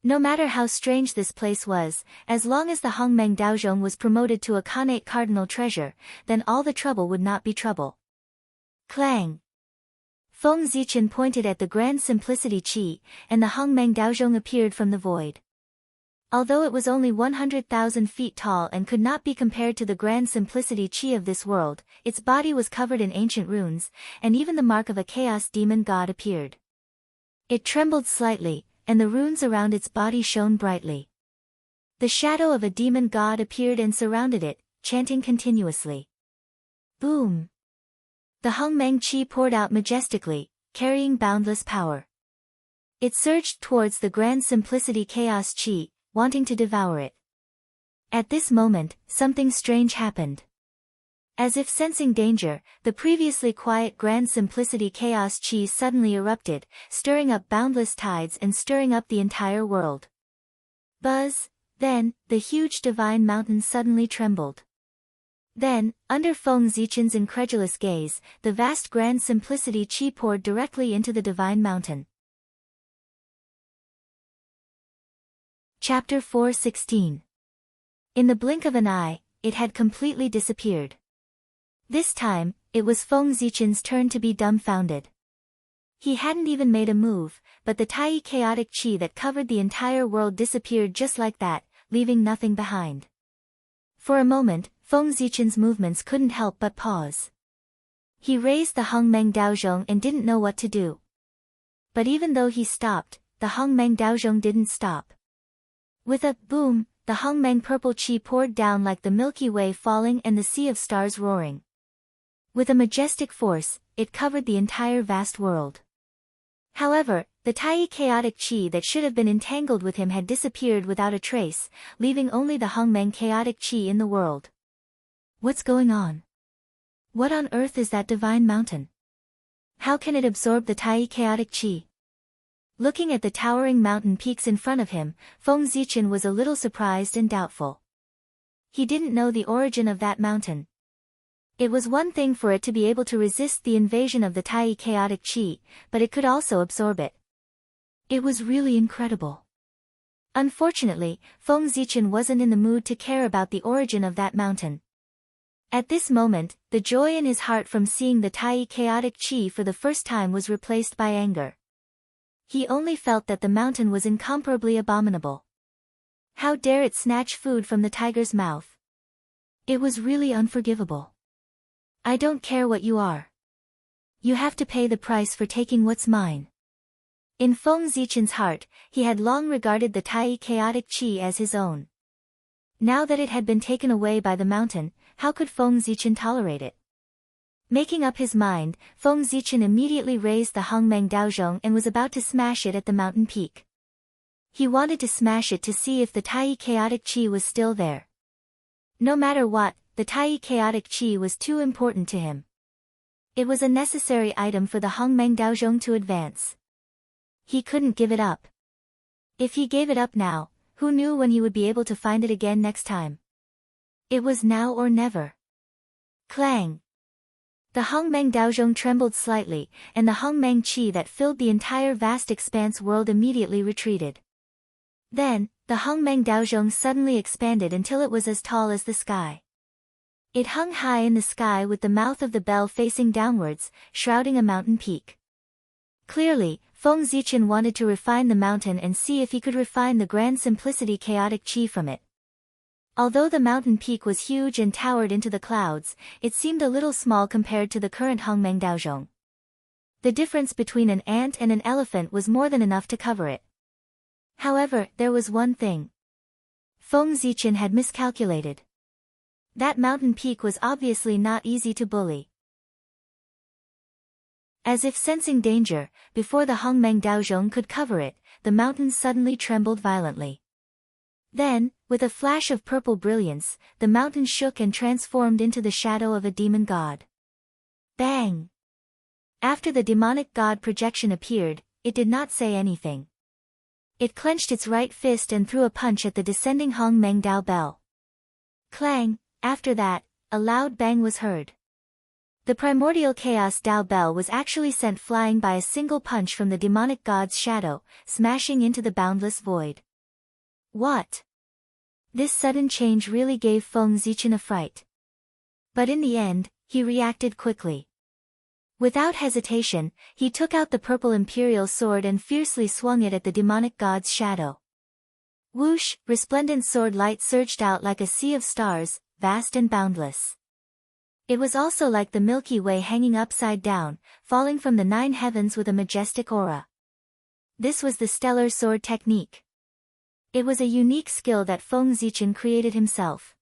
No matter how strange this place was, as long as the Hongmeng Daozhong was promoted to a connate cardinal treasure, then all the trouble would not be trouble. Clang! Feng Zichen pointed at the grand simplicity chi, and the Hongmeng Daozhong appeared from the void. Although it was only 100,000 feet tall and could not be compared to the grand simplicity chi of this world, its body was covered in ancient runes, and even the mark of a chaos demon god appeared. It trembled slightly, and the runes around its body shone brightly. The shadow of a demon god appeared and surrounded it, chanting continuously. Boom! The Hongmeng chi poured out majestically, carrying boundless power. It surged towards the grand simplicity chaos chi, wanting to devour it. At this moment, something strange happened. As if sensing danger, the previously quiet grand simplicity chaos chi suddenly erupted, stirring up boundless tides and stirring up the entire world. Buzz! Then, the huge divine mountain suddenly trembled. Then, under Feng Zichen's incredulous gaze, the vast grand simplicity chi poured directly into the divine mountain. Chapter 4:16. In the blink of an eye, it had completely disappeared. This time, it was Feng Zichen's turn to be dumbfounded. He hadn't even made a move, but the Tai chaotic chi that covered the entire world disappeared just like that, leaving nothing behind. For a moment, Feng Zichen's movements couldn't help but pause. He raised the Hongmeng Daozhong and didn't know what to do. But even though he stopped, the Hongmeng Daozhong didn't stop. With a boom, the Hongmeng purple chi poured down like the Milky Way falling and the sea of stars roaring. With a majestic force, it covered the entire vast world. However, the Tai chaotic chi that should have been entangled with him had disappeared without a trace, leaving only the Hongmeng chaotic chi in the world. What's going on? What on earth is that divine mountain? How can it absorb the Tai chaotic chi? Looking at the towering mountain peaks in front of him, Feng Zichen was a little surprised and doubtful. He didn't know the origin of that mountain. It was one thing for it to be able to resist the invasion of the Tai chaotic qi, but it could also absorb it. It was really incredible. Unfortunately, Feng Zichen wasn't in the mood to care about the origin of that mountain. At this moment, the joy in his heart from seeing the Tai chaotic qi for the first time was replaced by anger. He only felt that the mountain was incomparably abominable. How dare it snatch food from the tiger's mouth? It was really unforgivable. I don't care what you are. You have to pay the price for taking what's mine. In Feng Zichen's heart, he had long regarded the Tai chaotic qi as his own. Now that it had been taken away by the mountain, how could Feng Zichen tolerate it? Making up his mind, Feng Zichen immediately raised the Hongmeng Daozhong and was about to smash it at the mountain peak. He wanted to smash it to see if the Tai chaotic qi was still there. No matter what, the Tai chaotic qi was too important to him. It was a necessary item for the Hongmeng Daozhong to advance. He couldn't give it up. If he gave it up now, who knew when he would be able to find it again next time? It was now or never. Clang! The Hongmeng Daozhong trembled slightly, and the Hongmeng qi that filled the entire vast expanse world immediately retreated. Then, the Hongmeng Daozhong suddenly expanded until it was as tall as the sky. It hung high in the sky with the mouth of the bell facing downwards, shrouding a mountain peak. Clearly, Feng Zichen wanted to refine the mountain and see if he could refine the grand simplicity chaotic qi from it. Although the mountain peak was huge and towered into the clouds, it seemed a little small compared to the current Hongmeng Daozhong. The difference between an ant and an elephant was more than enough to cover it. However, there was one thing. Feng Zichen had miscalculated. That mountain peak was obviously not easy to bully. As if sensing danger, before the Hongmeng Daozhong could cover it, the mountain suddenly trembled violently. Then, with a flash of purple brilliance, the mountain shook and transformed into the shadow of a demon god. Bang! After the demonic god projection appeared, it did not say anything. It clenched its right fist and threw a punch at the descending Hongmeng Dao bell. Clang! After that, a loud bang was heard. The primordial chaos Dao bell was actually sent flying by a single punch from the demonic god's shadow, smashing into the boundless void. What? This sudden change really gave Feng Zichen a fright. But in the end, he reacted quickly. Without hesitation, he took out the purple imperial sword and fiercely swung it at the demonic god's shadow. Whoosh! Resplendent sword light surged out like a sea of stars, vast and boundless. It was also like the Milky Way hanging upside down, falling from the 9 heavens with a majestic aura. This was the stellar sword technique. It was a unique skill that Feng Zichen created himself.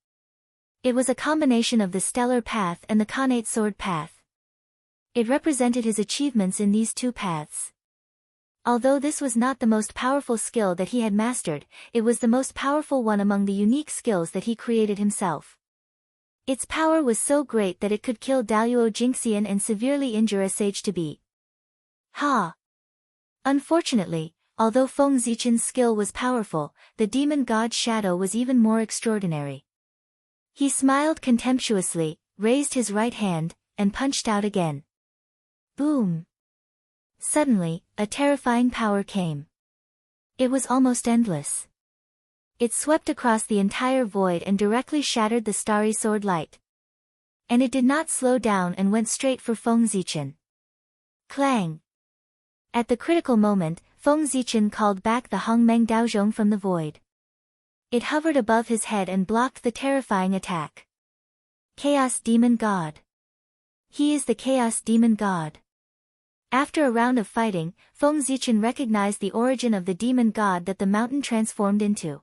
It was a combination of the stellar path and the connate sword path. It represented his achievements in these two paths. Although this was not the most powerful skill that he had mastered, it was the most powerful one among the unique skills that he created himself. Its power was so great that it could kill Daluo Jingxian and severely injure a sage to be. Ha! Unfortunately, although Feng Zichen's skill was powerful, the demon god's shadow was even more extraordinary. He smiled contemptuously, raised his right hand, and punched out again. Boom! Suddenly, a terrifying power came. It was almost endless. It swept across the entire void and directly shattered the starry sword light. And it did not slow down and went straight for Feng Zichen. Clang! At the critical moment, Feng Zichen called back the Hongmeng Daozhong from the void. It hovered above his head and blocked the terrifying attack. Chaos Demon God. He is the Chaos Demon God. After a round of fighting, Feng Zichen recognized the origin of the demon god that the mountain transformed into.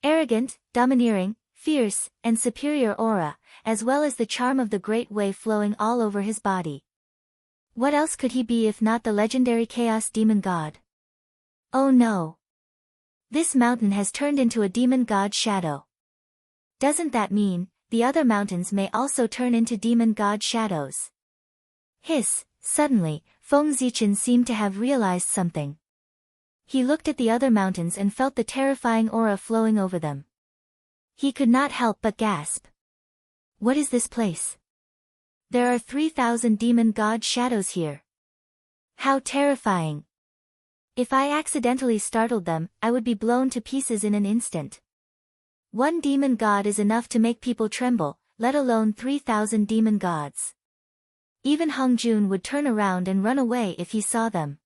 Arrogant, domineering, fierce, and superior aura, as well as the charm of the great way flowing all over his body. What else could he be if not the legendary Chaos Demon God? Oh no! This mountain has turned into a demon god shadow. Doesn't that mean the other mountains may also turn into demon god shadows? Hiss! Suddenly, Feng Zichen seemed to have realized something. He looked at the other mountains and felt the terrifying aura flowing over them. He could not help but gasp. What is this place? There are 3,000 demon god shadows here. How terrifying. If I accidentally startled them, I would be blown to pieces in an instant. One demon god is enough to make people tremble, let alone 3,000 demon gods. Even Hongjun would turn around and run away if he saw them.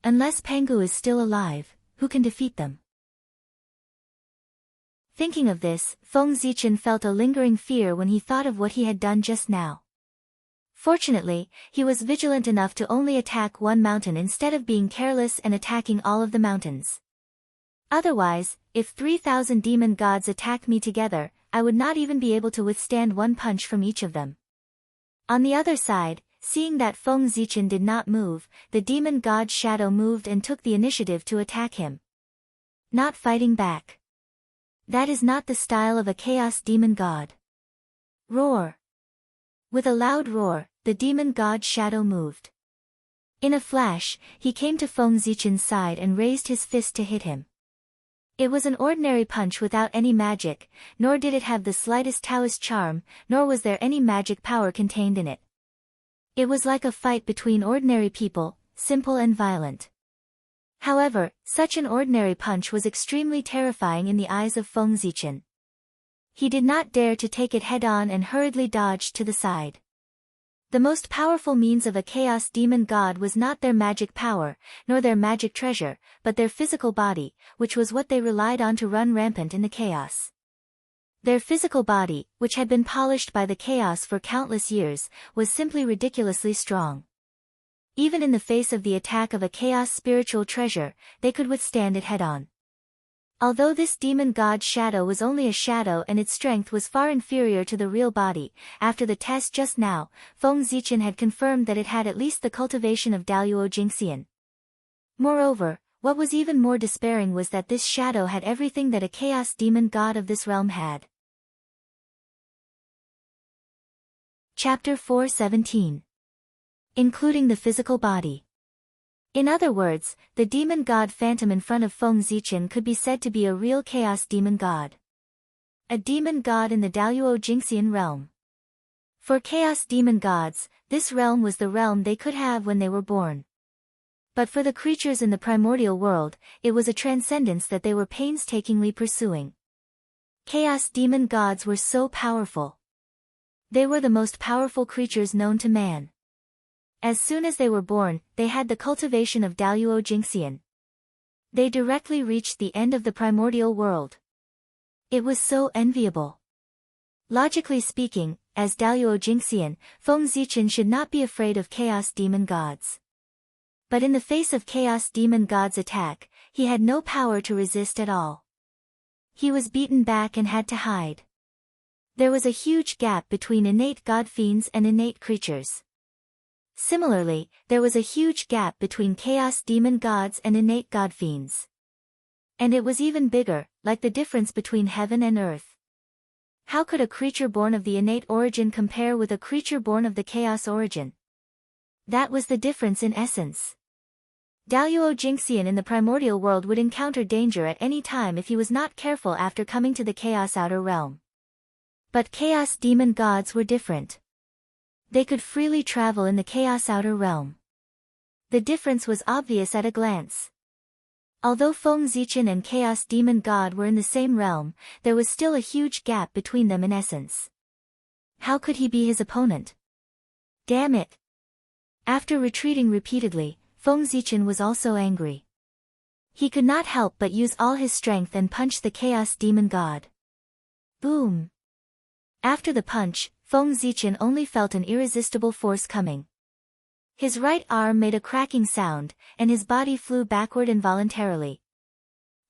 Unless Pangu is still alive, who can defeat them? Thinking of this, Feng Zichen felt a lingering fear when he thought of what he had done just now. Fortunately, he was vigilant enough to only attack one mountain instead of being careless and attacking all of the mountains. Otherwise, if 3,000 demon gods attack me together, I would not even be able to withstand one punch from each of them. On the other side, seeing that Feng Zichen did not move, the demon god Shadow moved and took the initiative to attack him. Not fighting back. That is not the style of a chaos demon god. Roar. With a loud roar, the demon god Shadow moved. In a flash, he came to Feng Zichen's side and raised his fist to hit him. It was an ordinary punch without any magic, nor did it have the slightest Taoist charm, nor was there any magic power contained in it. It was like a fight between ordinary people, simple and violent. However, such an ordinary punch was extremely terrifying in the eyes of Feng Zichen. He did not dare to take it head-on and hurriedly dodged to the side. The most powerful means of a chaos demon god was not their magic power, nor their magic treasure, but their physical body, which was what they relied on to run rampant in the chaos. Their physical body, which had been polished by the chaos for countless years, was simply ridiculously strong. Even in the face of the attack of a chaos spiritual treasure, they could withstand it head-on. Although this demon god Shadow was only a shadow and its strength was far inferior to the real body, after the test just now, Feng Zichen had confirmed that it had at least the cultivation of Daluo Jingxian. Moreover, what was even more despairing was that this shadow had everything that a chaos demon god of this realm had. Chapter 4:17. Including the physical body. In other words, the demon god phantom in front of Feng Zichen could be said to be a real chaos demon god. A demon god in the Daluo Jingxian realm. For chaos demon gods, this realm was the realm they could have when they were born. But for the creatures in the primordial world, it was a transcendence that they were painstakingly pursuing. Chaos demon gods were so powerful. They were the most powerful creatures known to man. As soon as they were born, they had the cultivation of Daluo Jingxian. They directly reached the end of the primordial world. It was so enviable. Logically speaking, as Daluo Jingxian, Feng Zichen should not be afraid of chaos demon gods. But in the face of chaos demon gods' attack, he had no power to resist at all. He was beaten back and had to hide. There was a huge gap between innate god fiends and innate creatures. Similarly, there was a huge gap between chaos demon gods and innate god fiends. And it was even bigger, like the difference between heaven and earth. How could a creature born of the innate origin compare with a creature born of the chaos origin? That was the difference in essence. Daluo Jingxian in the primordial world would encounter danger at any time if he was not careful after coming to the chaos outer realm. But chaos demon gods were different. They could freely travel in the chaos outer realm. The difference was obvious at a glance. Although Feng Zichen and chaos demon god were in the same realm, there was still a huge gap between them in essence. How could he be his opponent? Damn it! After retreating repeatedly, Feng Zichen was also angry. He could not help but use all his strength and punch the chaos demon god. Boom! After the punch, Feng Zichen only felt an irresistible force coming. His right arm made a cracking sound, and his body flew backward involuntarily.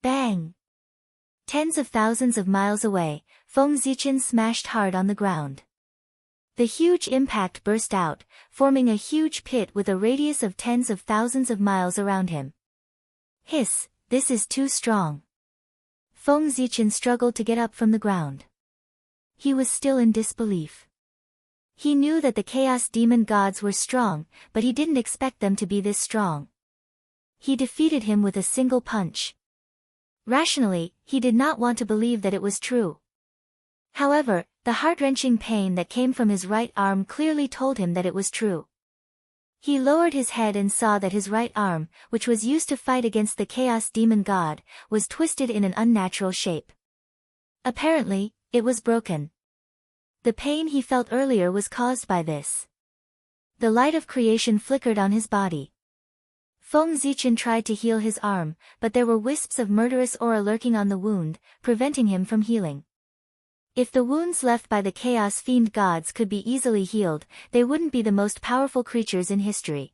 Bang! Tens of thousands of miles away, Feng Zichen smashed hard on the ground. The huge impact burst out, forming a huge pit with a radius of tens of thousands of miles around him. Hiss, this is too strong. Feng Zichen struggled to get up from the ground. He was still in disbelief. He knew that the chaos demon gods were strong, but he didn't expect them to be this strong. He defeated him with a single punch. Rationally, he did not want to believe that it was true. However, the heart-wrenching pain that came from his right arm clearly told him that it was true. He lowered his head and saw that his right arm, which was used to fight against the Chaos Demon God, was twisted in an unnatural shape. Apparently, it was broken. The pain he felt earlier was caused by this. The light of creation flickered on his body. Feng Zichen tried to heal his arm, but there were wisps of murderous aura lurking on the wound, preventing him from healing. If the wounds left by the Chaos Fiend gods could be easily healed, they wouldn't be the most powerful creatures in history.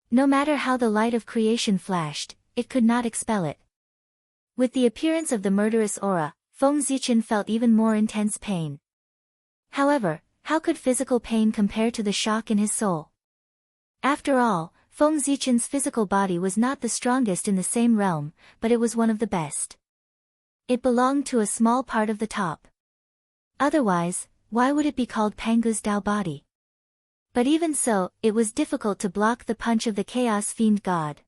No matter how the light of creation flashed, it could not expel it. With the appearance of the murderous aura, Feng Zichen felt even more intense pain. However, how could physical pain compare to the shock in his soul? After all, Feng Zichen's physical body was not the strongest in the same realm, but it was one of the best. It belonged to a small part of the top. Otherwise, why would it be called Pangu's Dao body? But even so, it was difficult to block the punch of the Chaos Fiend God.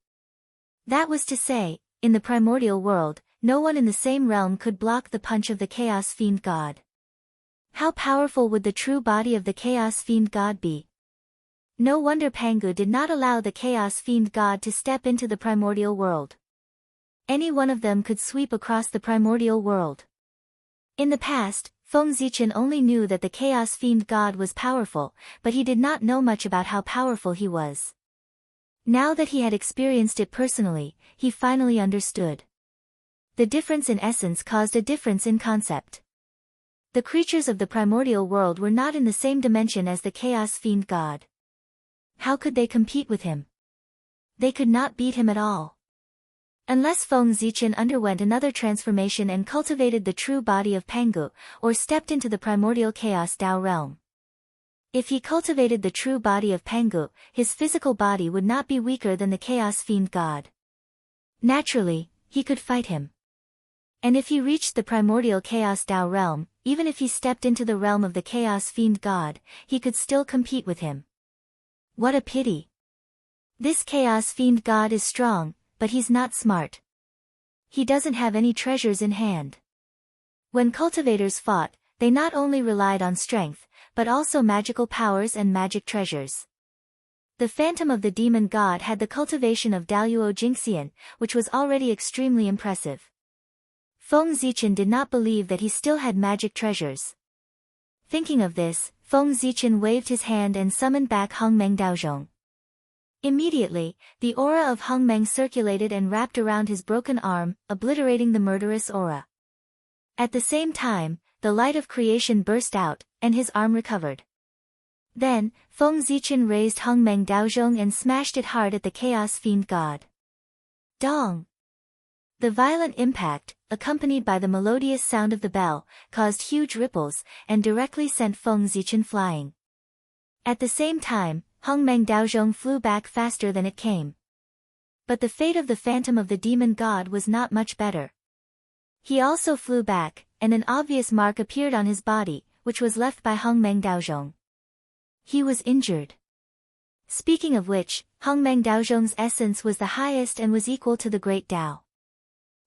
That was to say, in the primordial world, no one in the same realm could block the punch of the Chaos Fiend God. How powerful would the true body of the Chaos Fiend God be? No wonder Pangu did not allow the Chaos Fiend God to step into the primordial world. Any one of them could sweep across the primordial world. In the past, Feng Zichen only knew that the Chaos Fiend God was powerful, but he did not know much about how powerful he was. Now that he had experienced it personally, he finally understood. The difference in essence caused a difference in concept. The creatures of the primordial world were not in the same dimension as the Chaos Fiend God. How could they compete with him? They could not beat him at all. Unless Feng Zichen underwent another transformation and cultivated the true body of Pangu, or stepped into the primordial Chaos Dao realm. If he cultivated the true body of Pangu, his physical body would not be weaker than the Chaos Fiend God. Naturally, he could fight him. And if he reached the primordial Chaos Dao realm, even if he stepped into the realm of the Chaos Fiend God, he could still compete with him. What a pity. This Chaos Fiend God is strong, but he's not smart. He doesn't have any treasures in hand. When cultivators fought, they not only relied on strength, but also magical powers and magic treasures. The Phantom of the Demon God had the cultivation of Daluo Jingxian, which was already extremely impressive. Feng Zichen did not believe that he still had magic treasures. Thinking of this, Feng Zichen waved his hand and summoned back Hongmeng Daozhong. Immediately, the aura of Hongmeng circulated and wrapped around his broken arm, obliterating the murderous aura. At the same time, the light of creation burst out, and his arm recovered. Then, Feng Zichen raised Hongmeng Daozhong and smashed it hard at the Chaos Fiend God. Dong! The violent impact, accompanied by the melodious sound of the bell, caused huge ripples, and directly sent Feng Zichen flying. At the same time, Hongmeng Daozhong flew back faster than it came. But the fate of the Phantom of the Demon God was not much better. He also flew back, and an obvious mark appeared on his body, which was left by Hongmeng Daozhong. He was injured. Speaking of which, Hongmeng Daozhong's essence was the highest and was equal to the Great Tao.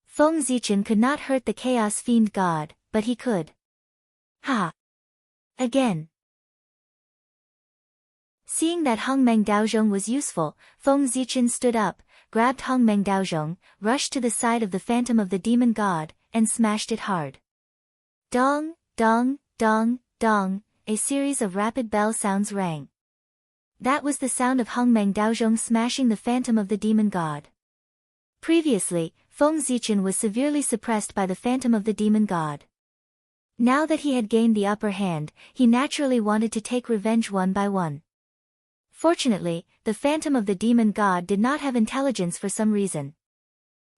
Feng Zichen could not hurt the Chaos Fiend God, but he could. Ha! Again. Seeing that Hongmeng Daozhong was useful, Feng Zichen stood up, grabbed Hongmeng Daozhong, rushed to the side of the Phantom of the Demon God, and smashed it hard. Dong, dong, dong, dong, a series of rapid bell sounds rang. That was the sound of Hongmeng Daozhong smashing the Phantom of the Demon God. Previously, Feng Zichen was severely suppressed by the Phantom of the Demon God. Now that he had gained the upper hand, he naturally wanted to take revenge one by one. Fortunately, the Phantom of the Demon God did not have intelligence for some reason.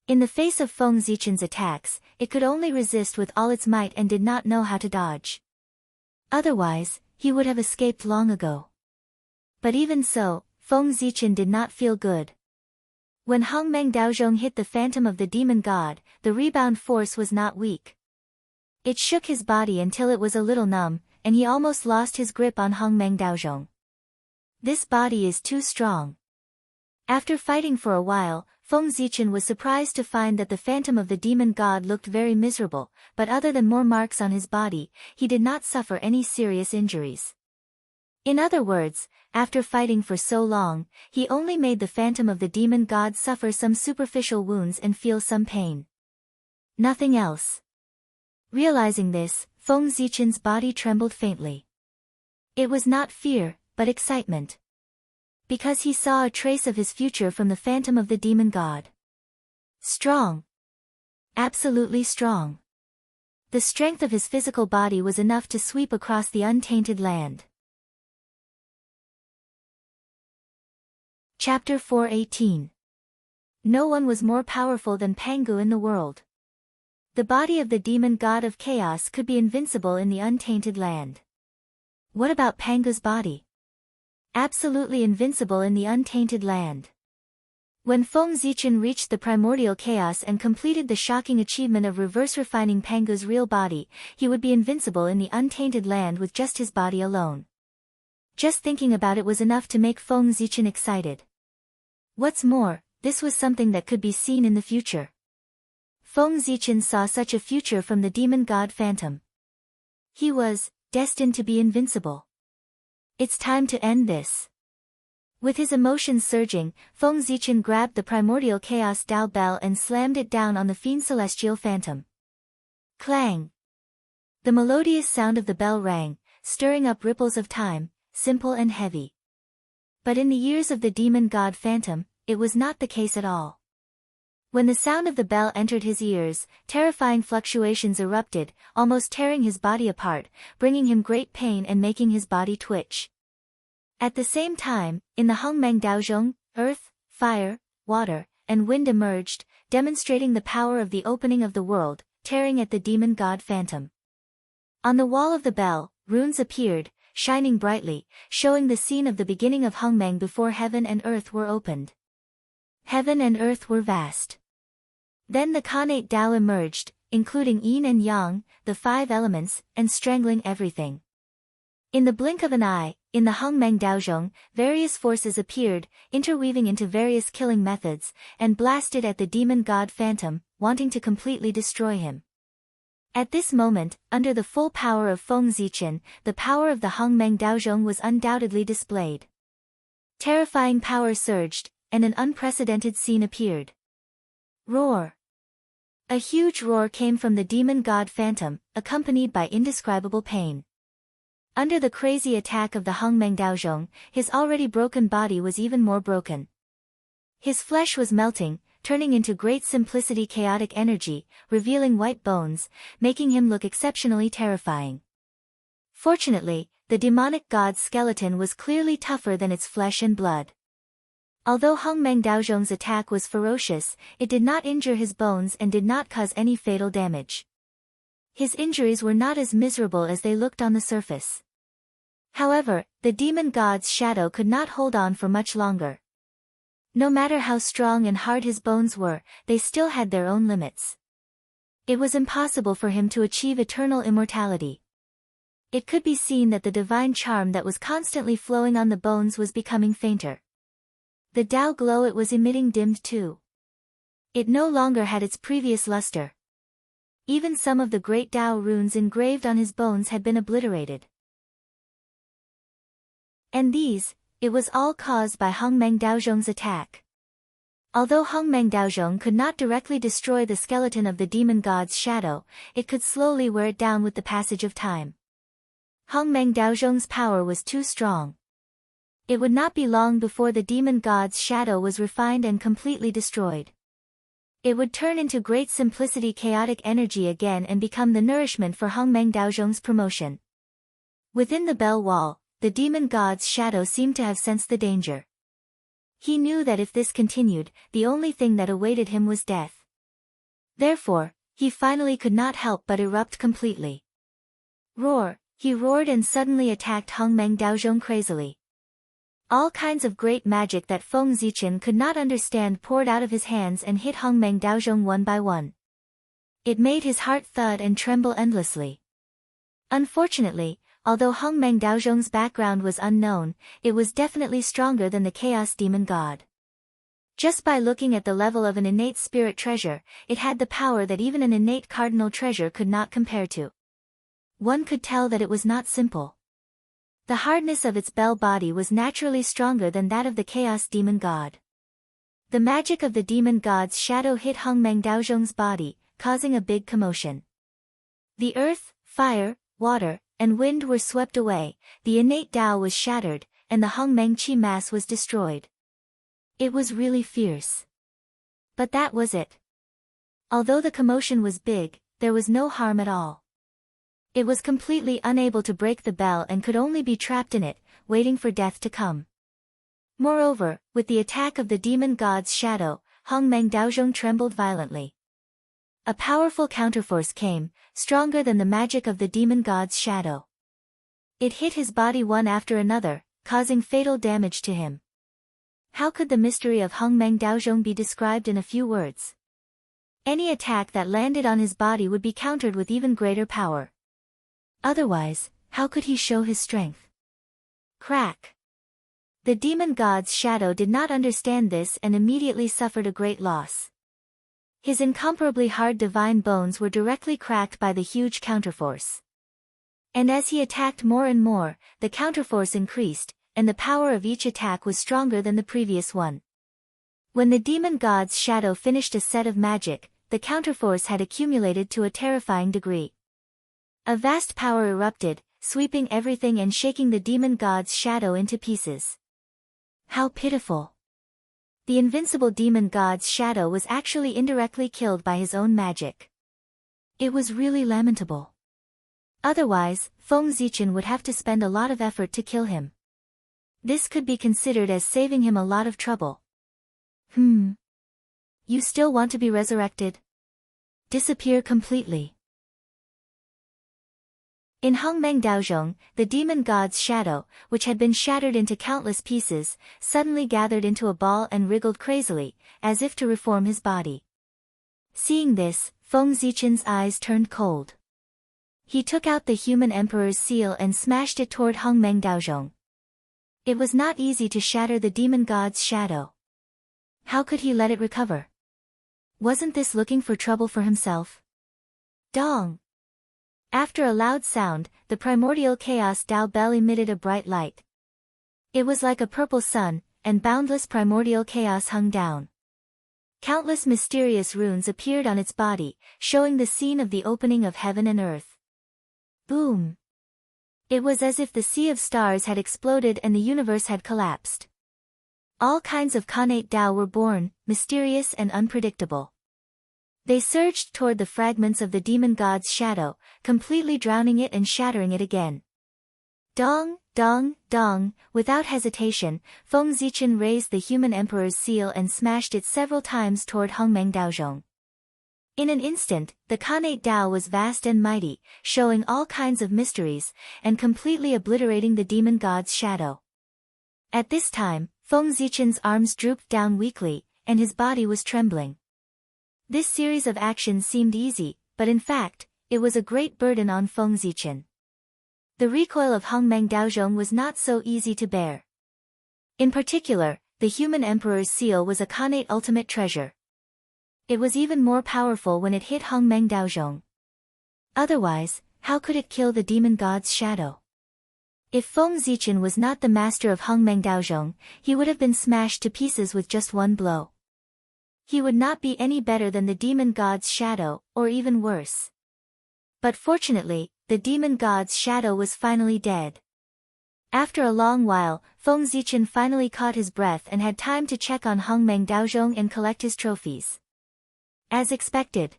In the face of Feng Zichen's attacks, it could only resist with all its might and did not know how to dodge. Otherwise, he would have escaped long ago. But even so, Feng Zichen did not feel good. When Hongmeng Daozhong hit the Phantom of the Demon God, the rebound force was not weak. It shook his body until it was a little numb, and he almost lost his grip on Hongmeng Daozhong. This body is too strong. After fighting for a while, Feng Zichen was surprised to find that the phantom of the demon god looked very miserable, but other than more marks on his body, he did not suffer any serious injuries. In other words, after fighting for so long, he only made the phantom of the demon god suffer some superficial wounds and feel some pain. Nothing else. Realizing this, Feng Zichen's body trembled faintly. It was not fear, but excitement. Because he saw a trace of his future from the phantom of the demon god. Strong. Absolutely strong. The strength of his physical body was enough to sweep across the untainted land. Chapter 4:18. No one was more powerful than Pangu in the world. The body of the demon god of chaos could be invincible in the untainted land. What about Pangu's body? Absolutely invincible in the untainted land. When Feng Zichen reached the primordial chaos and completed the shocking achievement of reverse refining Pangu's real body, he would be invincible in the untainted land with just his body alone. Just thinking about it was enough to make Feng Zichen excited. What's more, this was something that could be seen in the future. Feng Zichen saw such a future from the demon god phantom. He was destined to be invincible. It's time to end this. With his emotions surging, Feng Zichen grabbed the primordial chaos Dao bell and slammed it down on the fiend celestial phantom. Clang! The melodious sound of the bell rang, stirring up ripples of time, simple and heavy. But in the ears of the demon god phantom, it was not the case at all. When the sound of the bell entered his ears, terrifying fluctuations erupted, almost tearing his body apart, bringing him great pain and making his body twitch. At the same time, in the Hongmeng Daozhong, earth, fire, water, and wind emerged, demonstrating the power of the opening of the world, tearing at the demon god phantom. On the wall of the bell, runes appeared, shining brightly, showing the scene of the beginning of Hongmeng before heaven and earth were opened. Heaven and earth were vast. Then the Khanate Dao emerged, including yin and yang, the 5 elements, and strangling everything. In the blink of an eye, in the Hongmeng Daozhong, various forces appeared, interweaving into various killing methods, and blasted at the demon god phantom, wanting to completely destroy him. At this moment, under the full power of Feng Zichen, the power of the Hongmeng Daozhong was undoubtedly displayed. Terrifying power surged, and an unprecedented scene appeared. Roar! A huge roar came from the demon god phantom, accompanied by indescribable pain. Under the crazy attack of the Hongmeng Daozhong, his already broken body was even more broken. His flesh was melting, turning into great simplicity chaotic energy, revealing white bones, making him look exceptionally terrifying. Fortunately, the demonic god's skeleton was clearly tougher than its flesh and blood. Although Hongmeng Daozhong's attack was ferocious, it did not injure his bones and did not cause any fatal damage. His injuries were not as miserable as they looked on the surface. However, the demon god's shadow could not hold on for much longer. No matter how strong and hard his bones were, they still had their own limits. It was impossible for him to achieve eternal immortality. It could be seen that the divine charm that was constantly flowing on the bones was becoming fainter. The Dao glow it was emitting dimmed too. It no longer had its previous luster. Even some of the great Dao runes engraved on his bones had been obliterated. And these, it was all caused by Hongmeng Daozhong's attack. Although Hongmeng Daozhong could not directly destroy the skeleton of the demon god's shadow, it could slowly wear it down with the passage of time. Hongmeng Daozhong's power was too strong. It would not be long before the demon god's shadow was refined and completely destroyed. It would turn into great simplicity chaotic energy again and become the nourishment for Hongmeng Daozhong's promotion. Within the bell wall, the demon god's shadow seemed to have sensed the danger. He knew that if this continued, the only thing that awaited him was death. Therefore, he finally could not help but erupt completely. Roar! He roared and suddenly attacked Hongmeng Daozhong crazily. All kinds of great magic that Feng Zichen could not understand poured out of his hands and hit Hongmeng Daozhong one by one. It made his heart thud and tremble endlessly. Unfortunately, although Hongmeng Daozhong's background was unknown, it was definitely stronger than the Chaos Demon God. Just by looking at the level of an innate spirit treasure, it had the power that even an innate cardinal treasure could not compare to. One could tell that it was not simple. The hardness of its bell body was naturally stronger than that of the chaos demon god. The magic of the demon god's shadow hit Hongmeng Daozhong's body, causing a big commotion. The earth, fire, water, and wind were swept away, the innate Tao was shattered, and the Hongmeng Qi mass was destroyed. It was really fierce. But that was it. Although the commotion was big, there was no harm at all. It was completely unable to break the bell and could only be trapped in it, waiting for death to come. Moreover, with the attack of the demon god's shadow, Hongmeng Daozhong trembled violently. A powerful counterforce came, stronger than the magic of the demon god's shadow. It hit his body one after another, causing fatal damage to him. How could the mystery of Hongmeng Daozhong be described in a few words? Any attack that landed on his body would be countered with even greater power. Otherwise, how could he show his strength? Crack! The demon god's shadow did not understand this and immediately suffered a great loss. His incomparably hard divine bones were directly cracked by the huge counterforce. And as he attacked more and more, the counterforce increased, and the power of each attack was stronger than the previous one. When the demon god's shadow finished a set of magic, the counterforce had accumulated to a terrifying degree. A vast power erupted, sweeping everything and shaking the demon god's shadow into pieces. How pitiful! The invincible demon god's shadow was actually indirectly killed by his own magic. It was really lamentable. Otherwise, Feng Zichen would have to spend a lot of effort to kill him. This could be considered as saving him a lot of trouble. You still want to be resurrected? Disappear completely. In Hongmeng Daozhong, the demon god's shadow, which had been shattered into countless pieces, suddenly gathered into a ball and wriggled crazily, as if to reform his body. Seeing this, Feng Zichen's eyes turned cold. He took out the human emperor's seal and smashed it toward Hongmeng Daozhong. It was not easy to shatter the demon god's shadow. How could he let it recover? Wasn't this looking for trouble for himself? Dong! After a loud sound, the primordial chaos Tao bell emitted a bright light. It was like a purple sun, and boundless primordial chaos hung down. Countless mysterious runes appeared on its body, showing the scene of the opening of heaven and earth. Boom! It was as if the sea of stars had exploded and the universe had collapsed. All kinds of Khanate Tao were born, mysterious and unpredictable. They surged toward the fragments of the demon god's shadow, completely drowning it and shattering it again. Dong, dong, dong, without hesitation, Feng Zichen raised the human emperor's seal and smashed it several times toward Hongmeng Daozhong. In an instant, the Khanate Tao was vast and mighty, showing all kinds of mysteries, and completely obliterating the demon god's shadow. At this time, Feng Zichen's arms drooped down weakly, and his body was trembling. This series of actions seemed easy, but in fact, it was a great burden on Feng Zichen. The recoil of Hongmeng Daozhong was not so easy to bear. In particular, the human emperor's seal was a Khanate ultimate treasure. It was even more powerful when it hit Hongmeng Daozhong. Otherwise, how could it kill the demon god's shadow? If Feng Zichen was not the master of Hongmeng Daozhong, he would have been smashed to pieces with just one blow. He would not be any better than the demon god's shadow, or even worse. But fortunately, the demon god's shadow was finally dead. After a long while, Feng Zichen finally caught his breath and had time to check on Hongmeng Daozhong and collect his trophies. As expected.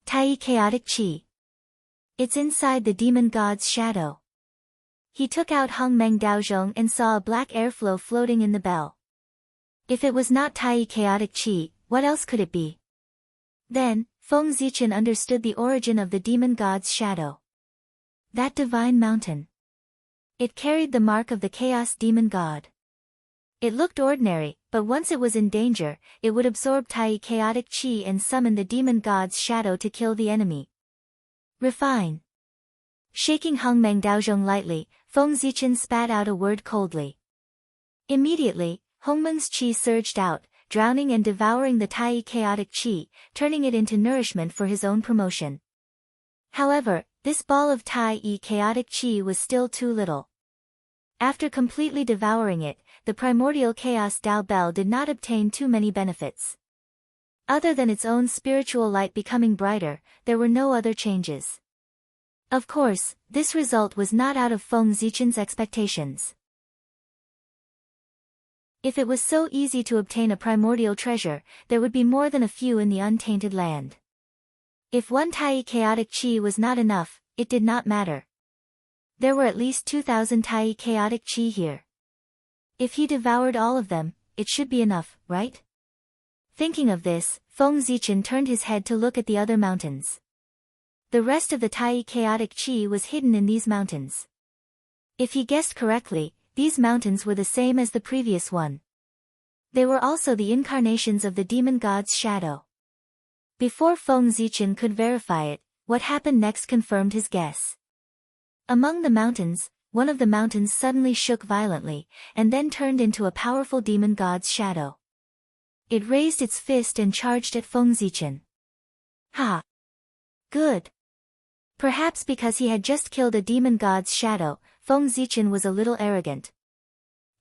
Tai Chaotic Qi. It's inside the demon god's shadow. He took out Hongmeng Daozhong and saw a black airflow floating in the bell. If it was not Tai Chaotic Qi, what else could it be? Then, Feng Zichen understood the origin of the demon god's shadow. That divine mountain. It carried the mark of the chaos demon god. It looked ordinary, but once it was in danger, it would absorb Tai Chaotic Qi and summon the demon god's shadow to kill the enemy. Refine. Shaking Hongmeng Daozhong lightly, Feng Zichen spat out a word coldly. Immediately, Hongmeng's qi surged out, drowning and devouring the Tai chaotic chi, turning it into nourishment for his own promotion. However, this ball of Tai chaotic chi was still too little. After completely devouring it, the primordial chaos Dao Bell did not obtain too many benefits. Other than its own spiritual light becoming brighter, there were no other changes. Of course, this result was not out of Feng Zichen's expectations. If it was so easy to obtain a primordial treasure, there would be more than a few in the untainted land. If one Tai chaotic chi was not enough, it did not matter. There were at least 2,000 Tai chaotic chi here. If he devoured all of them, it should be enough, right? Thinking of this, Feng Zichen turned his head to look at the other mountains. The rest of the Tai chaotic chi was hidden in these mountains. If he guessed correctly, these mountains were the same as the previous one. They were also the incarnations of the demon god's shadow. Before Feng Zichen could verify it, what happened next confirmed his guess. Among the mountains, one of the mountains suddenly shook violently, and then turned into a powerful demon god's shadow. It raised its fist and charged at Feng Zichen. Ha! Good! Perhaps because he had just killed a demon god's shadow, Feng Zichen was a little arrogant.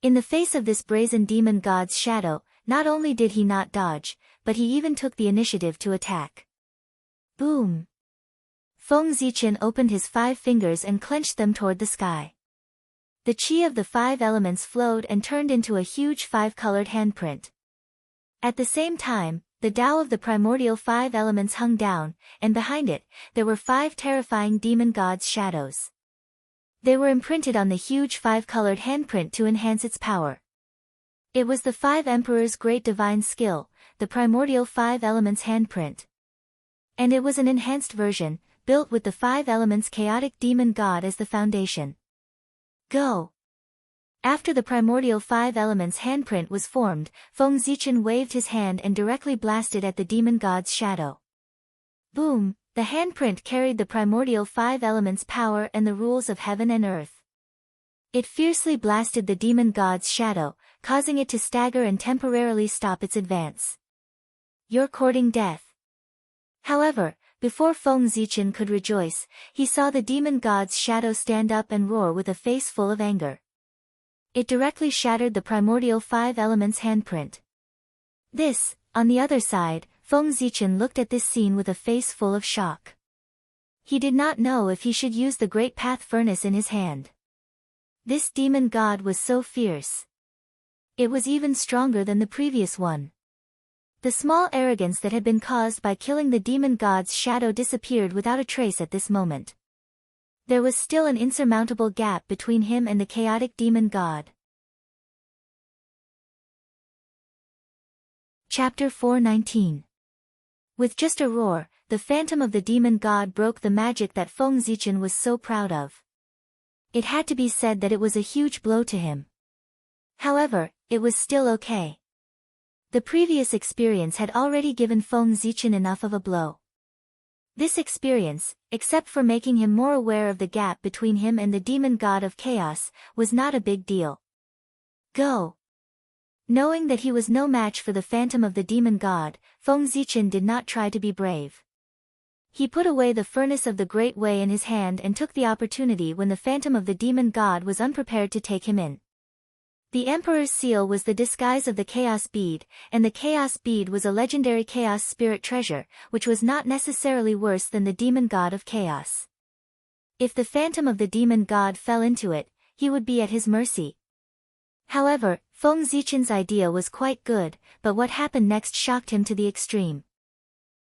In the face of this brazen demon god's shadow, not only did he not dodge, but he even took the initiative to attack. Boom! Feng Zichen opened his 5 fingers and clenched them toward the sky. The chi of the 5 elements flowed and turned into a huge 5-colored handprint. At the same time, the Tao of the primordial 5 elements hung down, and behind it, there were 5 terrifying demon gods' shadows. They were imprinted on the huge 5-colored handprint to enhance its power. It was the 5 emperors' great divine skill, the primordial 5 elements handprint. And it was an enhanced version, built with the 5 elements chaotic demon god as the foundation. Go! After the primordial 5 elements handprint was formed, Feng Zichen waved his hand and directly blasted at the demon god's shadow. Boom! The handprint carried the primordial 5 elements power and the rules of heaven and earth. It fiercely blasted the demon god's shadow, causing it to stagger and temporarily stop its advance. You're courting death. However, before Feng Zichen could rejoice, he saw the demon god's shadow stand up and roar with a face full of anger. It directly shattered the primordial 5 elements handprint. This, on the other side, Feng Zichen looked at this scene with a face full of shock. He did not know if he should use the great path furnace in his hand. This demon god was so fierce. It was even stronger than the previous one. The small arrogance that had been caused by killing the demon god's shadow disappeared without a trace at this moment. There was still an insurmountable gap between him and the chaotic demon god. Chapter 419. With just a roar, the phantom of the demon god broke the magic that Feng Zichen was so proud of. It had to be said that it was a huge blow to him. However, it was still okay. The previous experience had already given Feng Zichen enough of a blow. This experience, except for making him more aware of the gap between him and the demon god of chaos, was not a big deal. Go! Knowing that he was no match for the phantom of the demon god, Feng Zichen did not try to be brave. He put away the furnace of the Great Way in his hand and took the opportunity when the phantom of the demon god was unprepared to take him in. The Emperor's seal was the disguise of the Chaos Bead, and the Chaos Bead was a legendary Chaos Spirit treasure, which was not necessarily worse than the demon god of chaos. If the phantom of the demon god fell into it, he would be at his mercy. However, Feng Zichen's idea was quite good, but what happened next shocked him to the extreme.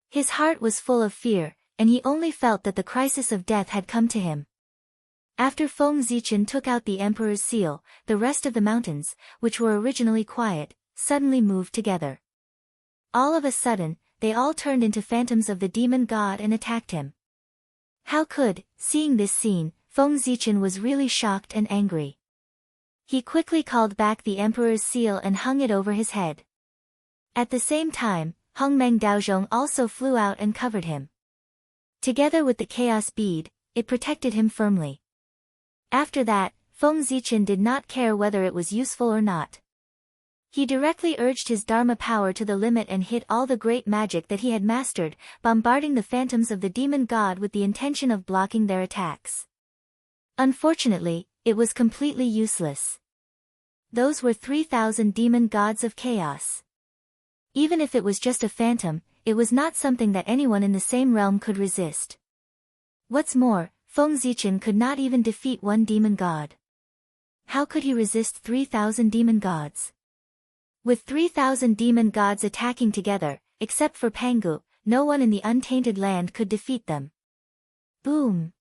His heart was full of fear, and he only felt that the crisis of death had come to him. After Feng Zichen took out the Emperor's seal, the rest of the mountains, which were originally quiet, suddenly moved together. All of a sudden, they all turned into phantoms of the demon god and attacked him. Seeing this scene, Feng Zichen was really shocked and angry. He quickly called back the Emperor's seal and hung it over his head. At the same time, Hongmeng Daozhong also flew out and covered him. Together with the Chaos Bead, it protected him firmly. After that, Feng Zichen did not care whether it was useful or not. He directly urged his Dharma power to the limit and hit all the great magic that he had mastered, bombarding the phantoms of the demon god with the intention of blocking their attacks. Unfortunately, it was completely useless. Those were 3,000 demon gods of chaos. Even if it was just a phantom, it was not something that anyone in the same realm could resist. What's more, Feng Zichen could not even defeat one demon god. How could he resist 3,000 demon gods? With 3,000 demon gods attacking together, except for Pangu, no one in the untainted land could defeat them. Boom!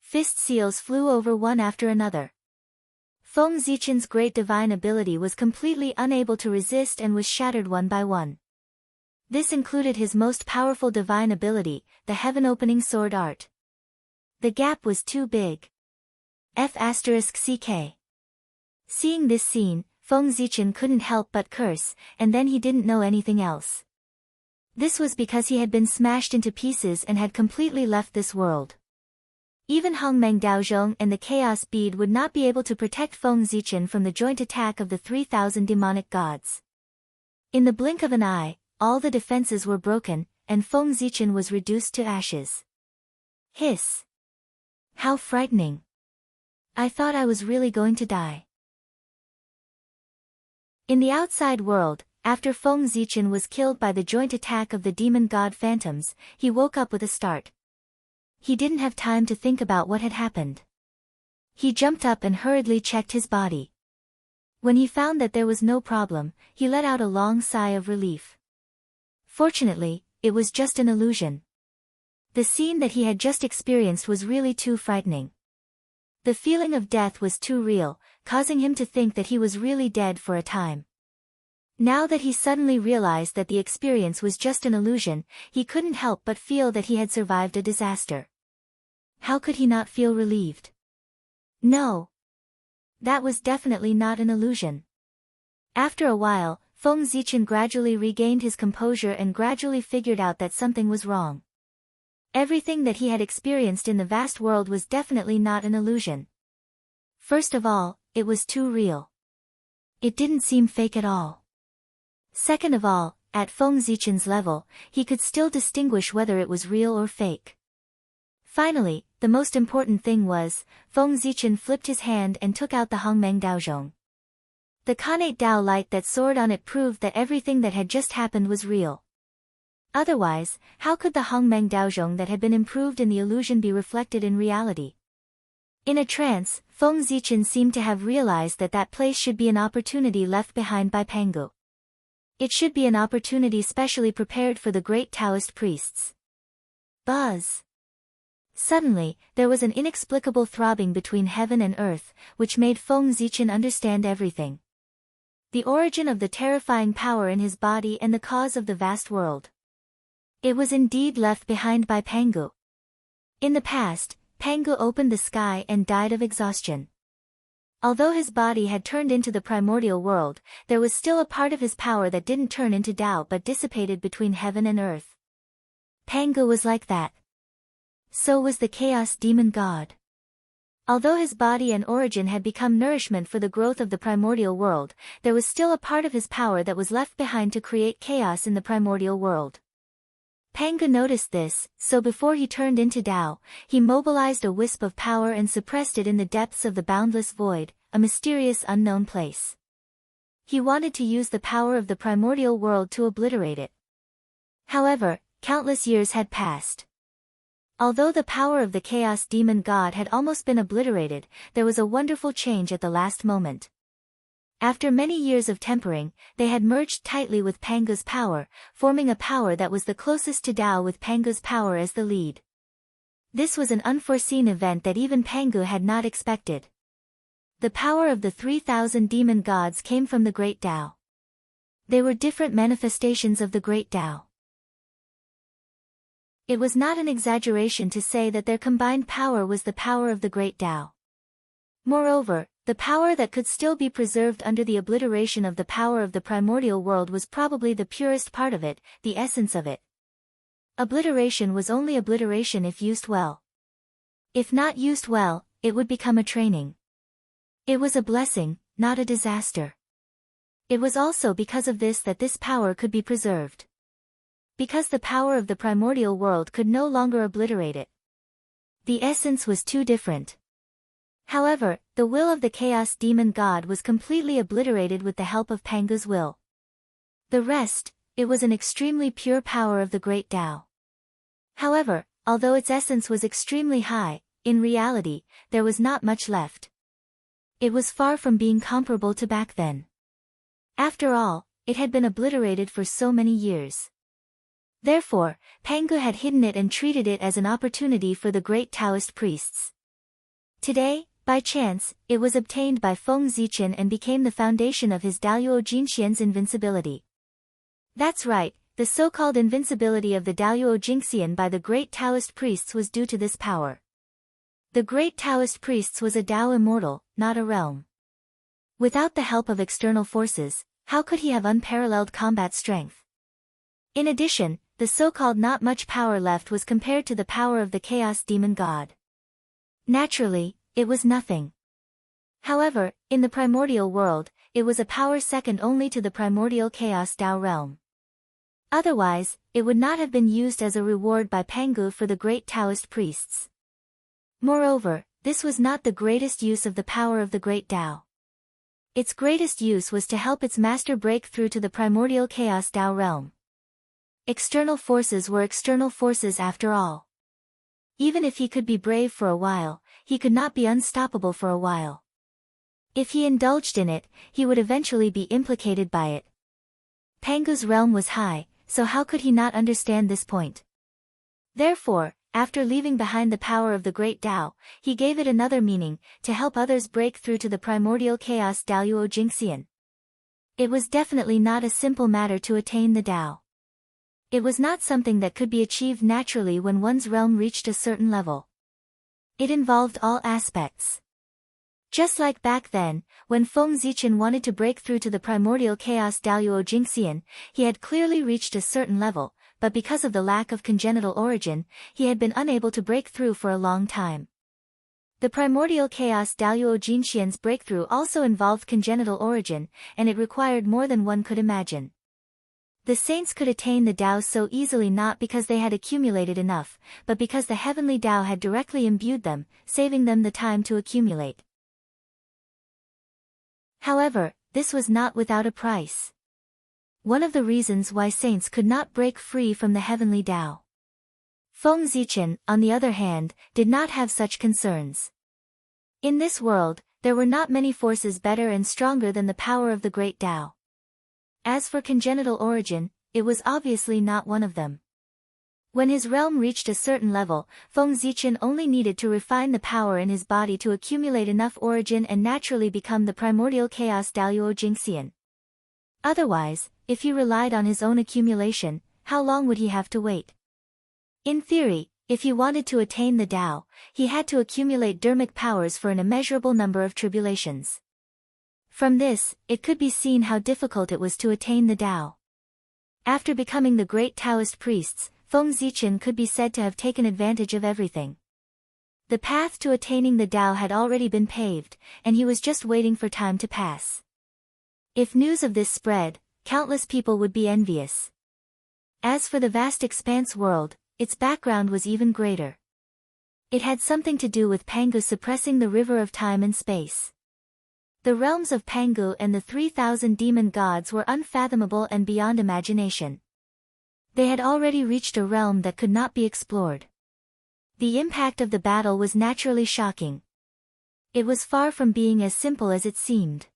Fist seals flew over one after another. Feng Zichen's great divine ability was completely unable to resist and was shattered one by one. This included his most powerful divine ability, the heaven-opening sword art. The gap was too big. F***ck. Seeing this scene, Feng Zichen couldn't help but curse, and then he didn't know anything else. This was because he had been smashed into pieces and had completely left this world. Even Hongmeng Daozhong and the Chaos Bead would not be able to protect Feng Zichen from the joint attack of the 3,000 demonic gods. In the blink of an eye, all the defenses were broken, and Feng Zichen was reduced to ashes. Hiss! How frightening! I thought I was really going to die. In the outside world, after Feng Zichen was killed by the joint attack of the demon god phantoms, he woke up with a start. He didn't have time to think about what had happened. He jumped up and hurriedly checked his body. When he found that there was no problem, he let out a long sigh of relief. Fortunately, it was just an illusion. The scene that he had just experienced was really too frightening. The feeling of death was too real, causing him to think that he was really dead for a time. Now that he suddenly realized that the experience was just an illusion, he couldn't help but feel that he had survived a disaster. How could he not feel relieved? No. That was definitely not an illusion. After a while, Feng Zichen gradually regained his composure and gradually figured out that something was wrong. Everything that he had experienced in the vast world was definitely not an illusion. First of all, it was too real. It didn't seem fake at all. Second of all, at Feng Zichen's level, he could still distinguish whether it was real or fake. Finally, the most important thing was, Feng Zichen flipped his hand and took out the Hongmeng Daozhong. The Khanate Dao light that soared on it proved that everything that had just happened was real. Otherwise, how could the Hongmeng Daozhong that had been improved in the illusion be reflected in reality? In a trance, Feng Zichen seemed to have realized that that place should be an opportunity left behind by Pangu. It should be an opportunity specially prepared for the great Taoist priests. Buzz! Suddenly, there was an inexplicable throbbing between heaven and earth, which made Feng Zichen understand everything. The origin of the terrifying power in his body and the cause of the vast world. It was indeed left behind by Pangu. In the past, Pangu opened the sky and died of exhaustion. Although his body had turned into the primordial world, there was still a part of his power that didn't turn into Tao but dissipated between heaven and earth. Pangu was like that. So was the chaos demon god. Although his body and origin had become nourishment for the growth of the primordial world, there was still a part of his power that was left behind to create chaos in the primordial world. Pangu noticed this, so before he turned into Tao, he mobilized a wisp of power and suppressed it in the depths of the boundless void, a mysterious unknown place. He wanted to use the power of the primordial world to obliterate it. However, countless years had passed. Although the power of the chaos demon god had almost been obliterated, there was a wonderful change at the last moment. After many years of tempering, they had merged tightly with Pangu's power, forming a power that was the closest to Tao with Pangu's power as the lead. This was an unforeseen event that even Pangu had not expected. The power of the 3,000 demon gods came from the great Tao. They were different manifestations of the great Tao. It was not an exaggeration to say that their combined power was the power of the great Tao. Moreover, the power that could still be preserved under the obliteration of the power of the primordial world was probably the purest part of it, the essence of it. Obliteration was only obliteration if used well. If not used well, it would become a training. It was a blessing, not a disaster. It was also because of this that this power could be preserved. Because the power of the primordial world could no longer obliterate it. The essence was too different. However, the will of the chaos demon god was completely obliterated with the help of Pangu's will. The rest, it was an extremely pure power of the great Tao. However, although its essence was extremely high, in reality, there was not much left. It was far from being comparable to back then. After all, it had been obliterated for so many years. Therefore, Pangu had hidden it and treated it as an opportunity for the great Taoist priests. Today, by chance, it was obtained by Feng Zichen and became the foundation of his Daoyuo Jingxian's invincibility. That's right, the so-called invincibility of the Daoyuo Jingxian by the great Taoist priests was due to this power. The great Taoist priests was a Dao immortal, not a realm. Without the help of external forces, how could he have unparalleled combat strength? In addition, the so-called not much power left was compared to the power of the chaos demon god. Naturally, it was nothing. However, in the primordial world, it was a power second only to the primordial chaos Dao realm. Otherwise, it would not have been used as a reward by Pangu for the great Taoist priests. Moreover, this was not the greatest use of the power of the great Dao. Its greatest use was to help its master break through to the primordial chaos Dao realm. External forces were external forces after all. Even if he could be brave for a while, he could not be unstoppable for a while. If he indulged in it, he would eventually be implicated by it. Pangu's realm was high, so how could he not understand this point? Therefore, after leaving behind the power of the great Dao, he gave it another meaning, to help others break through to the primordial chaos Daoyuo Jingxian. It was definitely not a simple matter to attain the Dao. It was not something that could be achieved naturally when one's realm reached a certain level. It involved all aspects. Just like back then, when Feng Zichen wanted to break through to the primordial chaos Daoyuo Jingxian, he had clearly reached a certain level, but because of the lack of congenital origin, he had been unable to break through for a long time. The primordial chaos Daoyuo Jingxian's breakthrough also involved congenital origin, and it required more than one could imagine. The saints could attain the Dao so easily not because they had accumulated enough, but because the heavenly Dao had directly imbued them, saving them the time to accumulate. However, this was not without a price. One of the reasons why saints could not break free from the heavenly Dao. Feng Zichen, on the other hand, did not have such concerns. In this world, there were not many forces better and stronger than the power of the great Dao. As for congenital origin, it was obviously not one of them. When his realm reached a certain level, Feng Zichen only needed to refine the power in his body to accumulate enough origin and naturally become the primordial chaos Daoyuo Jingxian. Otherwise, if he relied on his own accumulation, how long would he have to wait? In theory, if he wanted to attain the Dao, he had to accumulate dermic powers for an immeasurable number of tribulations. From this, it could be seen how difficult it was to attain the Dao. After becoming the great Taoist priests, Feng Zichen could be said to have taken advantage of everything. The path to attaining the Dao had already been paved, and he was just waiting for time to pass. If news of this spread, countless people would be envious. As for the vast expanse world, its background was even greater. It had something to do with Pangu suppressing the river of time and space. The realms of Pangu and the 3,000 demon gods were unfathomable and beyond imagination. They had already reached a realm that could not be explored. The impact of the battle was naturally shocking. It was far from being as simple as it seemed.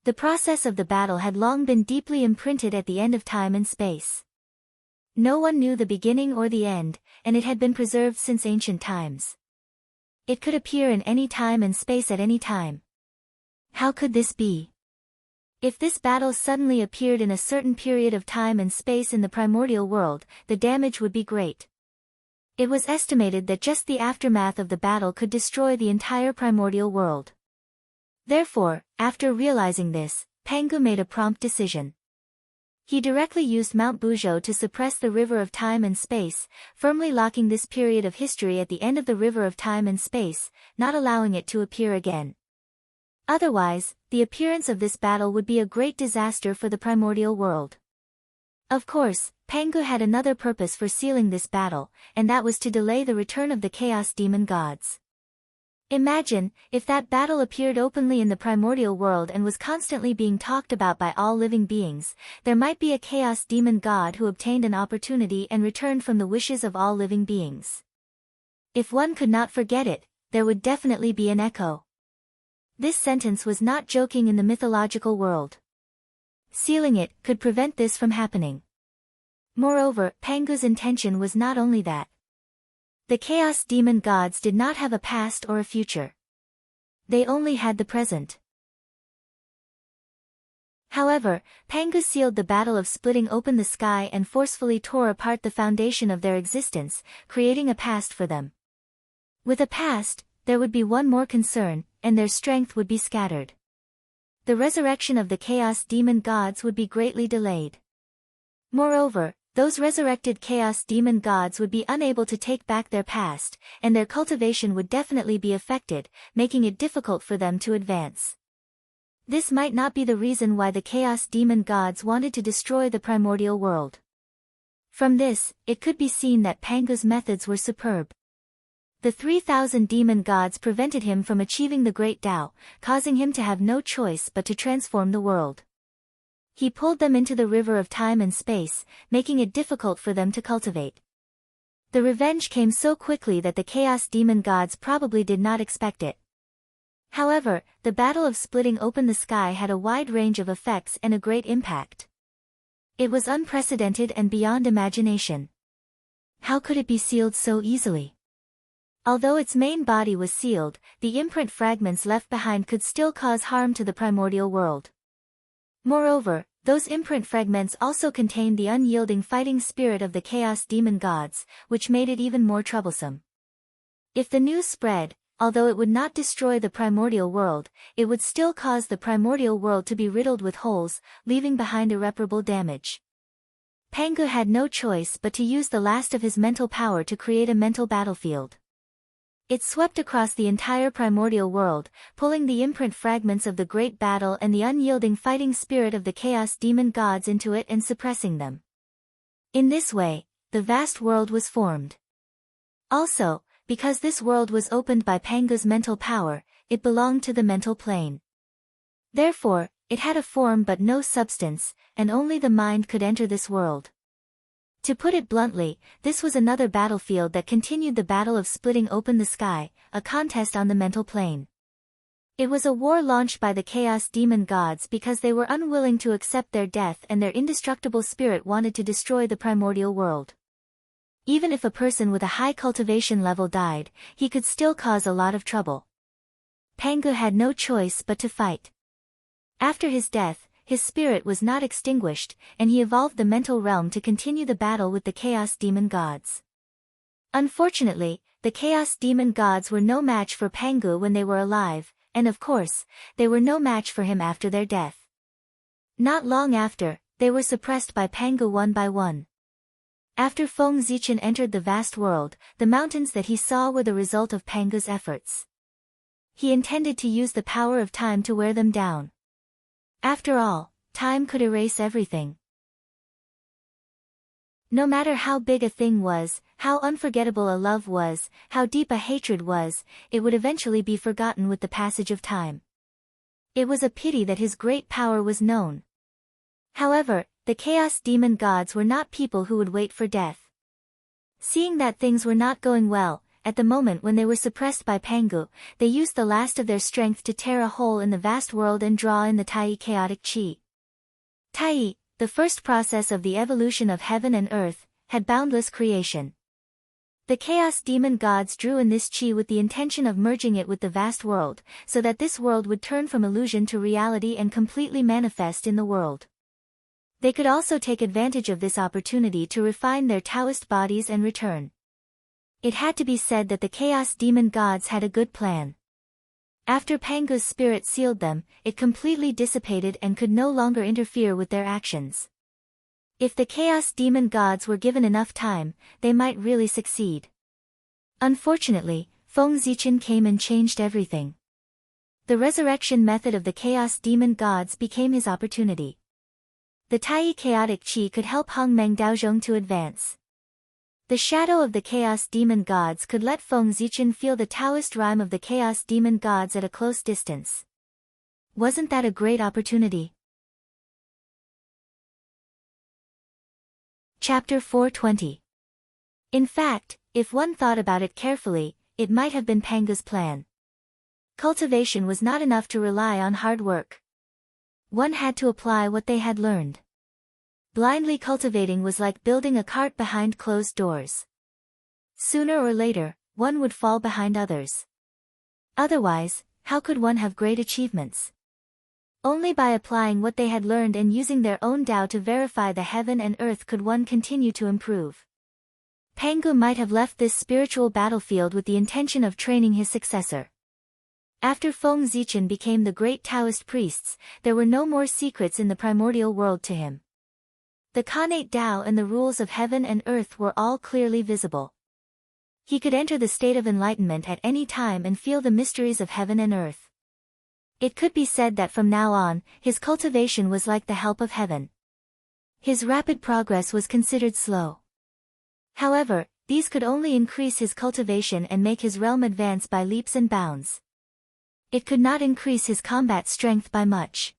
The process of the battle had long been deeply imprinted at the end of time and space. No one knew the beginning or the end, and it had been preserved since ancient times. It could appear in any time and space at any time. How could this be? If this battle suddenly appeared in a certain period of time and space in the primordial world, the damage would be great. It was estimated that just the aftermath of the battle could destroy the entire primordial world. Therefore, after realizing this, Pangu made a prompt decision. He directly used Mount Buzhou to suppress the river of time and space, firmly locking this period of history at the end of the river of time and space, not allowing it to appear again. Otherwise, the appearance of this battle would be a great disaster for the primordial world. Of course, Pangu had another purpose for sealing this battle, and that was to delay the return of the Chaos Demon Gods. Imagine, if that battle appeared openly in the primordial world and was constantly being talked about by all living beings, there might be a Chaos Demon God who obtained an opportunity and returned from the wishes of all living beings. If one could not forget it, there would definitely be an echo. This sentence was not joking in the mythological world. Sealing it could prevent this from happening. Moreover, Pangu's intention was not only that. The Chaos Demon Gods did not have a past or a future. They only had the present. However, Pangu sealed the battle of splitting open the sky and forcefully tore apart the foundation of their existence, creating a past for them. With a past, there would be one more concern, and their strength would be scattered. The resurrection of the Chaos Demon Gods would be greatly delayed. Moreover, those resurrected Chaos Demon Gods would be unable to take back their past, and their cultivation would definitely be affected, making it difficult for them to advance. This might not be the reason why the Chaos Demon Gods wanted to destroy the primordial world. From this, it could be seen that Pangu's methods were superb. The 3,000 demon gods prevented him from achieving the great Tao, causing him to have no choice but to transform the world. He pulled them into the river of time and space, making it difficult for them to cultivate. The revenge came so quickly that the Chaos Demon Gods probably did not expect it. However, the battle of splitting open the sky had a wide range of effects and a great impact. It was unprecedented and beyond imagination. How could it be sealed so easily? Although its main body was sealed, the imprint fragments left behind could still cause harm to the primordial world. Moreover, those imprint fragments also contained the unyielding fighting spirit of the Chaos Demon Gods, which made it even more troublesome. If the news spread, although it would not destroy the primordial world, it would still cause the primordial world to be riddled with holes, leaving behind irreparable damage. Pangu had no choice but to use the last of his mental power to create a mental battlefield. It swept across the entire primordial world, pulling the imprint fragments of the great battle and the unyielding fighting spirit of the Chaos Demon Gods into it and suppressing them. In this way, the vast world was formed. Also, because this world was opened by Pangu's mental power, it belonged to the mental plane. Therefore, it had a form but no substance, and only the mind could enter this world. To put it bluntly, this was another battlefield that continued the battle of splitting open the sky, a contest on the mental plane. It was a war launched by the Chaos Demon Gods because they were unwilling to accept their death and their indestructible spirit wanted to destroy the primordial world. Even if a person with a high cultivation level died, he could still cause a lot of trouble. Pangu had no choice but to fight. After his death, his spirit was not extinguished, and he evolved the mental realm to continue the battle with the Chaos Demon Gods. Unfortunately, the Chaos Demon Gods were no match for Pangu when they were alive, and of course, they were no match for him after their death. Not long after, they were suppressed by Pangu one by one. After Feng Zichen entered the vast world, the mountains that he saw were the result of Pangu's efforts. He intended to use the power of time to wear them down. After all, time could erase everything. No matter how big a thing was, how unforgettable a love was, how deep a hatred was, it would eventually be forgotten with the passage of time. It was a pity that his great power was known. However, the Chaos Demon Gods were not people who would wait for death. Seeing that things were not going well, at the moment when they were suppressed by Pangu, they used the last of their strength to tear a hole in the vast world and draw in the Tai chaotic chi. Tai, the first process of the evolution of heaven and earth, had boundless creation. The Chaos Demon Gods drew in this chi with the intention of merging it with the vast world, so that this world would turn from illusion to reality and completely manifest in the world. They could also take advantage of this opportunity to refine their Taoist bodies and return. It had to be said that the Chaos Demon Gods had a good plan. After Pangu's spirit sealed them, it completely dissipated and could no longer interfere with their actions. If the Chaos Demon Gods were given enough time, they might really succeed. Unfortunately, Feng Zichen came and changed everything. The resurrection method of the chaos demon gods became his opportunity. The Tai chaotic chi could help Hung Meng Daozhong to advance. The shadow of the chaos demon gods could let Feng Zichen feel the Taoist rhyme of the chaos demon gods at a close distance. Wasn't that a great opportunity? Chapter 420. In fact, if one thought about it carefully, it might have been Pangu's plan. Cultivation was not enough to rely on hard work. One had to apply what they had learned. Blindly cultivating was like building a cart behind closed doors. Sooner or later, one would fall behind others. Otherwise, how could one have great achievements? Only by applying what they had learned and using their own Tao to verify the heaven and earth could one continue to improve. Pangu might have left this spiritual battlefield with the intention of training his successor. After Feng Zichen became the great Taoist priests, there were no more secrets in the primordial world to him. The Khanate Tao and the rules of heaven and earth were all clearly visible. He could enter the state of enlightenment at any time and feel the mysteries of heaven and earth. It could be said that from now on, his cultivation was like the help of heaven. His rapid progress was considered slow. However, these could only increase his cultivation and make his realm advance by leaps and bounds. It could not increase his combat strength by much.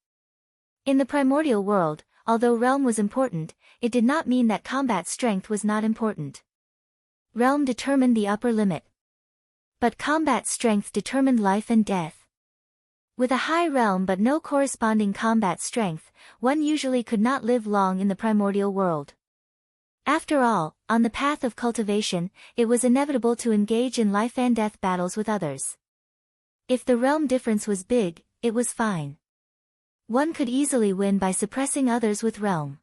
In the primordial world, although realm was important, it did not mean that combat strength was not important. Realm determined the upper limit. But combat strength determined life and death. With a high realm but no corresponding combat strength, one usually could not live long in the primordial world. After all, on the path of cultivation, it was inevitable to engage in life and death battles with others. If the realm difference was big, it was fine. One could easily win by suppressing others with realm.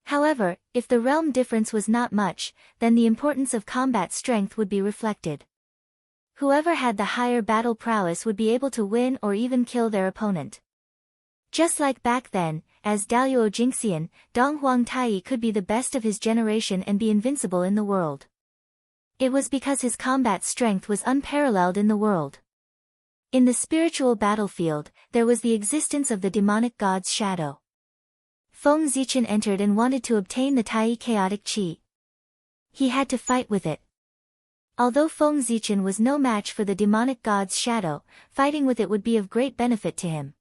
However, if the realm difference was not much, then the importance of combat strength would be reflected. Whoever had the higher battle prowess would be able to win or even kill their opponent. Just like back then, as Daluo Jingxian, Dong Huang Tai could be the best of his generation and be invincible in the world. It was because his combat strength was unparalleled in the world. In the spiritual battlefield, there was the existence of the demonic god's shadow. Feng Zichen entered and wanted to obtain the Tai chaotic chi. He had to fight with it. Although Feng Zichen was no match for the demonic god's shadow, fighting with it would be of great benefit to him.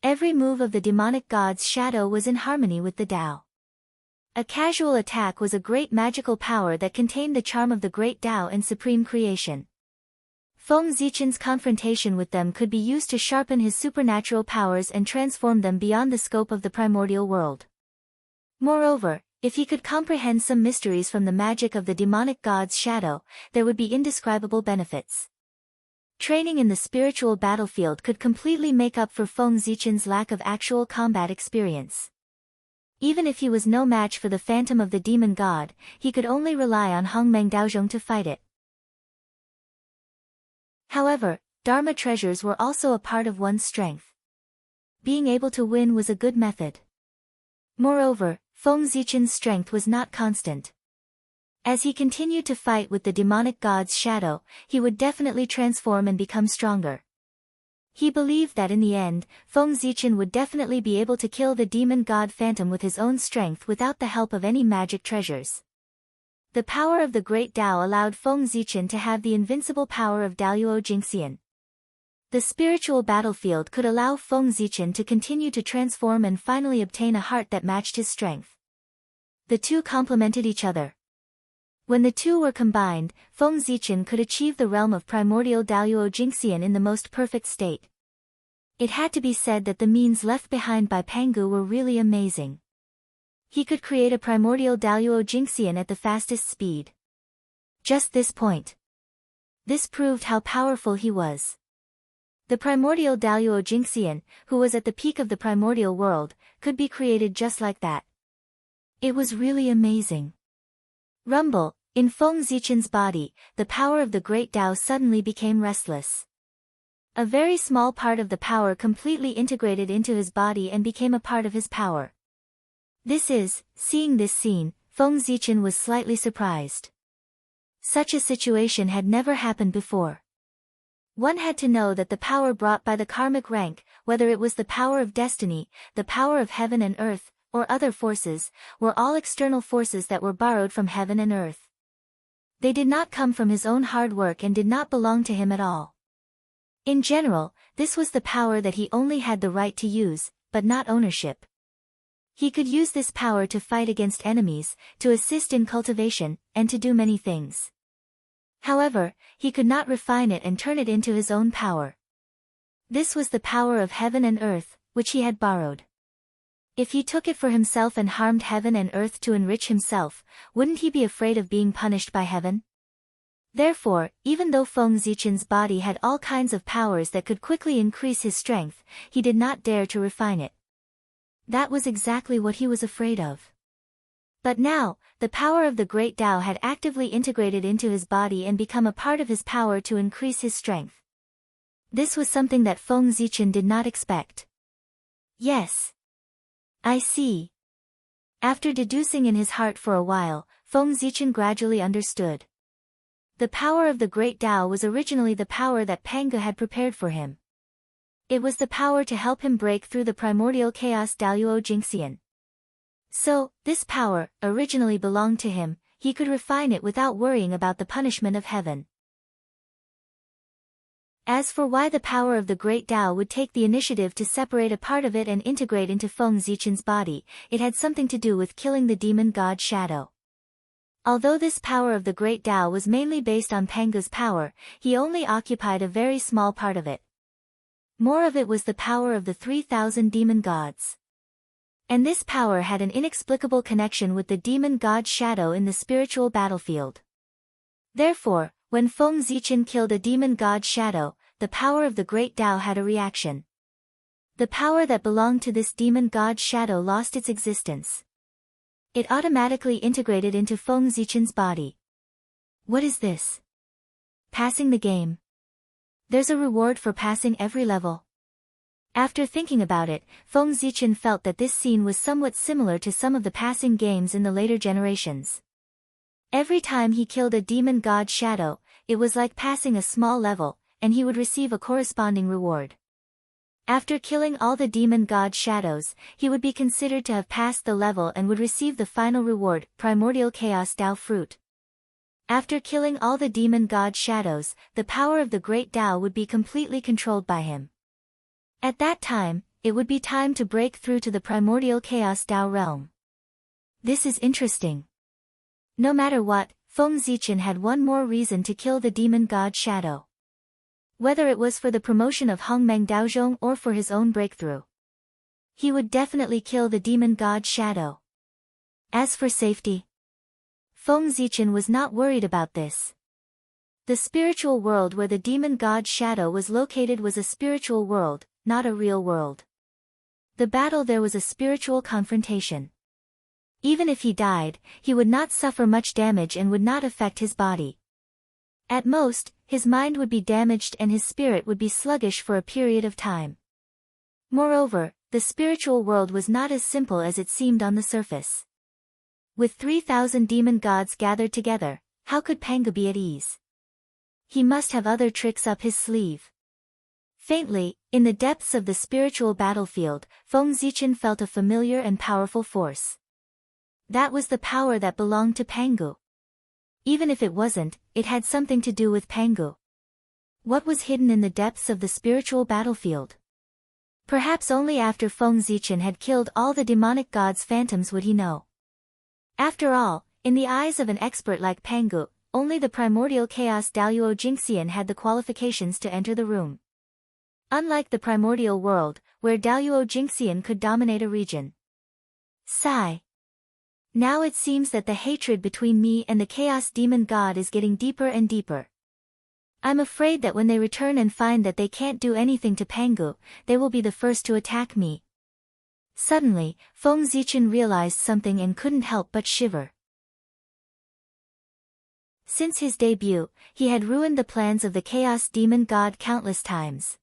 Every move of the demonic god's shadow was in harmony with the Tao. A casual attack was a great magical power that contained the charm of the great Tao and supreme creation. Feng Zichen's confrontation with them could be used to sharpen his supernatural powers and transform them beyond the scope of the primordial world. Moreover, if he could comprehend some mysteries from the magic of the demonic god's shadow, there would be indescribable benefits. Training in the spiritual battlefield could completely make up for Feng Zichen's lack of actual combat experience. Even if he was no match for the phantom of the demon god, he could only rely on Hung Meng Daozhong to fight it. However, Dharma treasures were also a part of one's strength. Being able to win was a good method. Moreover, Feng Zichen's strength was not constant. As he continued to fight with the demonic god's shadow, he would definitely transform and become stronger. He believed that in the end, Feng Zichen would definitely be able to kill the demon god phantom with his own strength without the help of any magic treasures. The power of the great Tao allowed Feng Zichen to have the invincible power of Daluo Jingxian. The spiritual battlefield could allow Feng Zichen to continue to transform and finally obtain a heart that matched his strength. The two complemented each other. When the two were combined, Feng Zichen could achieve the realm of primordial Daluo Jingxian in the most perfect state. It had to be said that the means left behind by Pangu were really amazing. He could create a primordial Daluo Jingxian at the fastest speed. Just this point. This proved how powerful he was. The primordial Daluo Jingxian, who was at the peak of the primordial world, could be created just like that. It was really amazing. Rumble, in Feng Zichen's body, the power of the great Tao suddenly became restless. A very small part of the power completely integrated into his body and became a part of his power. Seeing this scene, Feng Zichen was slightly surprised. Such a situation had never happened before. One had to know that the power brought by the karmic rank, whether it was the power of destiny, the power of heaven and earth, or other forces, were all external forces that were borrowed from heaven and earth. They did not come from his own hard work and did not belong to him at all. In general, this was the power that he only had the right to use, but not ownership. He could use this power to fight against enemies, to assist in cultivation, and to do many things. However, he could not refine it and turn it into his own power. This was the power of heaven and earth, which he had borrowed. If he took it for himself and harmed heaven and earth to enrich himself, wouldn't he be afraid of being punished by heaven? Therefore, even though Feng Zichen's body had all kinds of powers that could quickly increase his strength, he did not dare to refine it. That was exactly what he was afraid of. But now, the power of the great Tao had actively integrated into his body and become a part of his power to increase his strength. This was something that Feng Zichen did not expect. Yes. I see. After deducing in his heart for a while, Feng Zichen gradually understood. The power of the great Tao was originally the power that Pangu had prepared for him. It was the power to help him break through the primordial chaos Daluo Jingxian. So, this power, originally belonged to him, he could refine it without worrying about the punishment of heaven. As for why the power of the great Tao would take the initiative to separate a part of it and integrate into Feng Zichen's body, it had something to do with killing the demon god Shadow. Although this power of the great Tao was mainly based on Pangu's power, he only occupied a very small part of it. More of it was the power of the 3,000 demon gods. And this power had an inexplicable connection with the demon god Shadow in the spiritual battlefield. Therefore, when Feng Zichen killed a demon god Shadow, the power of the great Tao had a reaction. The power that belonged to this demon god Shadow lost its existence. It automatically integrated into Feng Zichen's body. What is this? Passing the game. There's a reward for passing every level. After thinking about it, Feng Zichen felt that this scene was somewhat similar to some of the passing games in the later generations. Every time he killed a demon god Shadow, it was like passing a small level, and he would receive a corresponding reward. After killing all the demon god Shadows, he would be considered to have passed the level and would receive the final reward, Primordial Chaos Tao Fruit. After killing all the demon god Shadows, the power of the great Tao would be completely controlled by him. At that time, it would be time to break through to the primordial chaos Tao realm. This is interesting. No matter what, Feng Zichen had one more reason to kill the demon god Shadow. Whether it was for the promotion of Hongmeng Daozhong or for his own breakthrough. He would definitely kill the demon god Shadow. As for safety, Feng Zichen was not worried about this. The spiritual world where the demon god Shadow was located was a spiritual world, not a real world. The battle there was a spiritual confrontation. Even if he died, he would not suffer much damage and would not affect his body. At most, his mind would be damaged and his spirit would be sluggish for a period of time. Moreover, the spiritual world was not as simple as it seemed on the surface. With 3,000 demon gods gathered together, how could Pangu be at ease? He must have other tricks up his sleeve. Faintly, in the depths of the spiritual battlefield, Feng Zichen felt a familiar and powerful force. That was the power that belonged to Pangu. Even if it wasn't, it had something to do with Pangu. What was hidden in the depths of the spiritual battlefield? Perhaps only after Feng Zichen had killed all the demonic gods' phantoms would he know. After all, in the eyes of an expert like Pangu, only the primordial chaos Daluo Jingxian had the qualifications to enter the room. Unlike the primordial world, where Daluo Jingxian could dominate a region. Sigh. Now it seems that the hatred between me and the chaos demon god is getting deeper and deeper. I'm afraid that when they return and find that they can't do anything to Pangu, they will be the first to attack me. Suddenly, Feng Zichen realized something and couldn't help but shiver. Since his debut, he had ruined the plans of the chaos demon god countless times.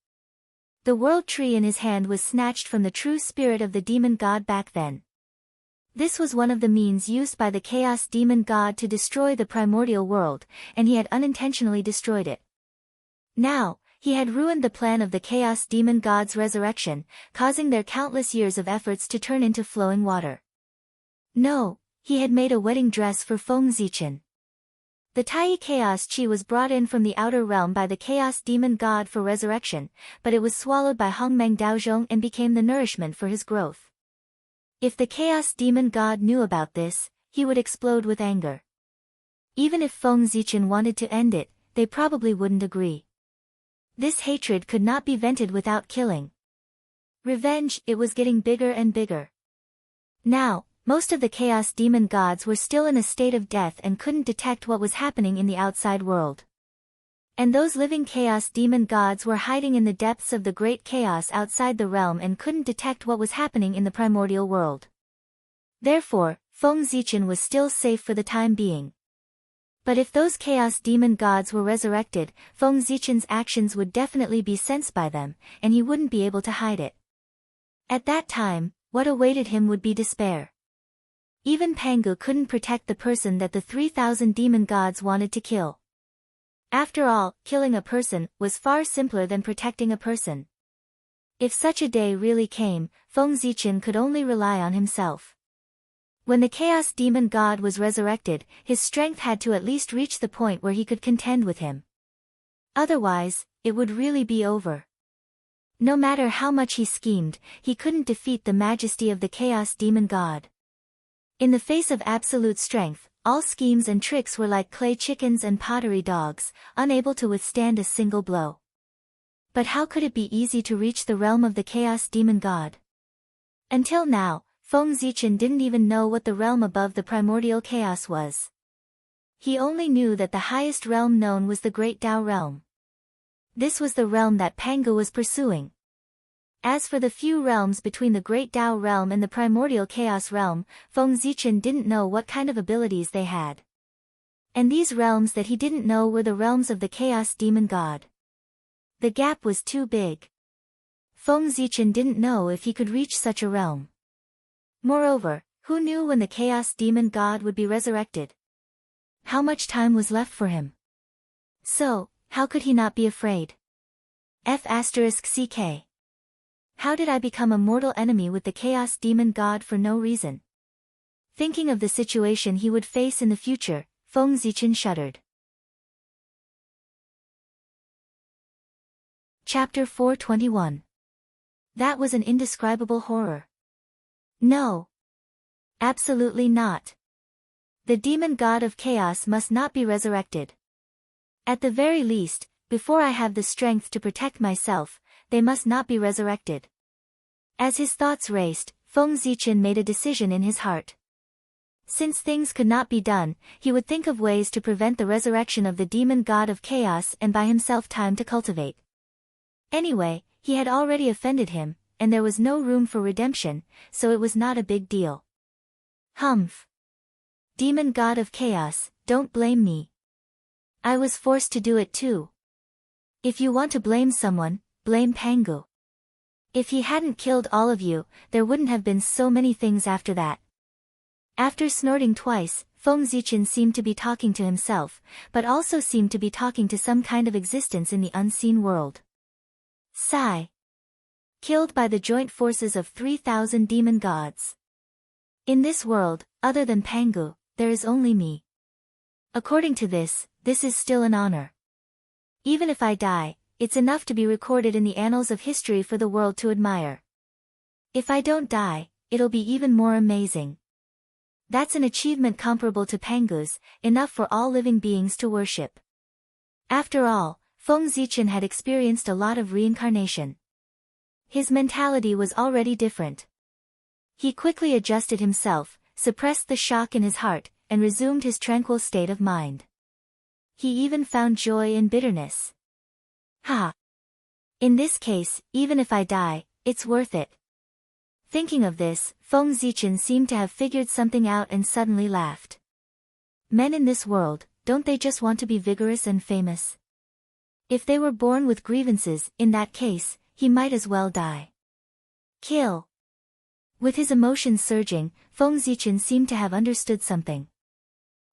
The world tree in his hand was snatched from the true spirit of the demon god back then. This was one of the means used by the chaos demon god to destroy the primordial world, and he had unintentionally destroyed it. Now, He had ruined the plan of the Chaos Demon God's resurrection, causing their countless years of efforts to turn into flowing water. No, he had made a wedding dress for Feng Zichen. The Tai Chaos Chi was brought in from the outer realm by the Chaos Demon God for resurrection, but it was swallowed by Hongmeng Daozhong and became the nourishment for his growth. If the Chaos Demon God knew about this, he would explode with anger. Even if Feng Zichen wanted to end it, they probably wouldn't agree. This hatred could not be vented without killing. Revenge, it was getting bigger and bigger. Now, most of the Chaos Demon Gods were still in a state of death and couldn't detect what was happening in the outside world. And those living Chaos Demon Gods were hiding in the depths of the great chaos outside the realm and couldn't detect what was happening in the primordial world. Therefore, Feng Zichen was still safe for the time being. But if those Chaos Demon Gods were resurrected, Feng Zichen's actions would definitely be sensed by them, and he wouldn't be able to hide it. At that time, what awaited him would be despair. Even Pangu couldn't protect the person that the 3,000 demon gods wanted to kill. After all, killing a person was far simpler than protecting a person. If such a day really came, Feng Zichen could only rely on himself. When the Chaos Demon God was resurrected, his strength had to at least reach the point where he could contend with him. Otherwise, it would really be over. No matter how much he schemed, he couldn't defeat the majesty of the Chaos Demon God. In the face of absolute strength, all schemes and tricks were like clay chickens and pottery dogs, unable to withstand a single blow. But how could it be easy to reach the realm of the Chaos Demon God? Until now, Feng Zichen didn't even know what the realm above the primordial chaos was. He only knew that the highest realm known was the Great Tao realm. This was the realm that Pangu was pursuing. As for the few realms between the Great Tao realm and the primordial chaos realm, Feng Zichen didn't know what kind of abilities they had. And these realms that he didn't know were the realms of the Chaos Demon God. The gap was too big. Feng Zichen didn't know if he could reach such a realm. Moreover, who knew when the Chaos Demon God would be resurrected? How much time was left for him? So, how could he not be afraid? F***ck. How did I become a mortal enemy with the Chaos Demon God for no reason? Thinking of the situation he would face in the future, Feng Zichen shuddered. Chapter 421. That was an indescribable horror. No. Absolutely not. The demon god of chaos must not be resurrected. At the very least, before I have the strength to protect myself, they must not be resurrected. As his thoughts raced, Feng Zichen made a decision in his heart. Since things could not be done, he would think of ways to prevent the resurrection of the demon god of chaos and buy himself time to cultivate. Anyway, he had already offended him, and there was no room for redemption, so it was not a big deal. Humph. Demon god of chaos, don't blame me. I was forced to do it too. If you want to blame someone, blame Pangu. If he hadn't killed all of you, there wouldn't have been so many things after that. After snorting twice, Feng Zichen seemed to be talking to himself, but also seemed to be talking to some kind of existence in the unseen world. Sigh. Killed by the joint forces of 3,000 demon gods. In this world, other than Pangu, there is only me. According to this is still an honor. Even if I die, it's enough to be recorded in the annals of history for the world to admire. If I don't die, it'll be even more amazing. That's an achievement comparable to Pangu's, enough for all living beings to worship. After all, Feng Zichen had experienced a lot of reincarnation. His mentality was already different. He quickly adjusted himself, suppressed the shock in his heart, and resumed his tranquil state of mind. He even found joy in bitterness. Ha! In this case, even if I die, it's worth it. Thinking of this, Feng Zichen seemed to have figured something out and suddenly laughed. Men in this world, don't they just want to be vigorous and famous? If they were born with grievances, in that case, he might as well die. Kill. With his emotions surging, Feng Zichen seemed to have understood something.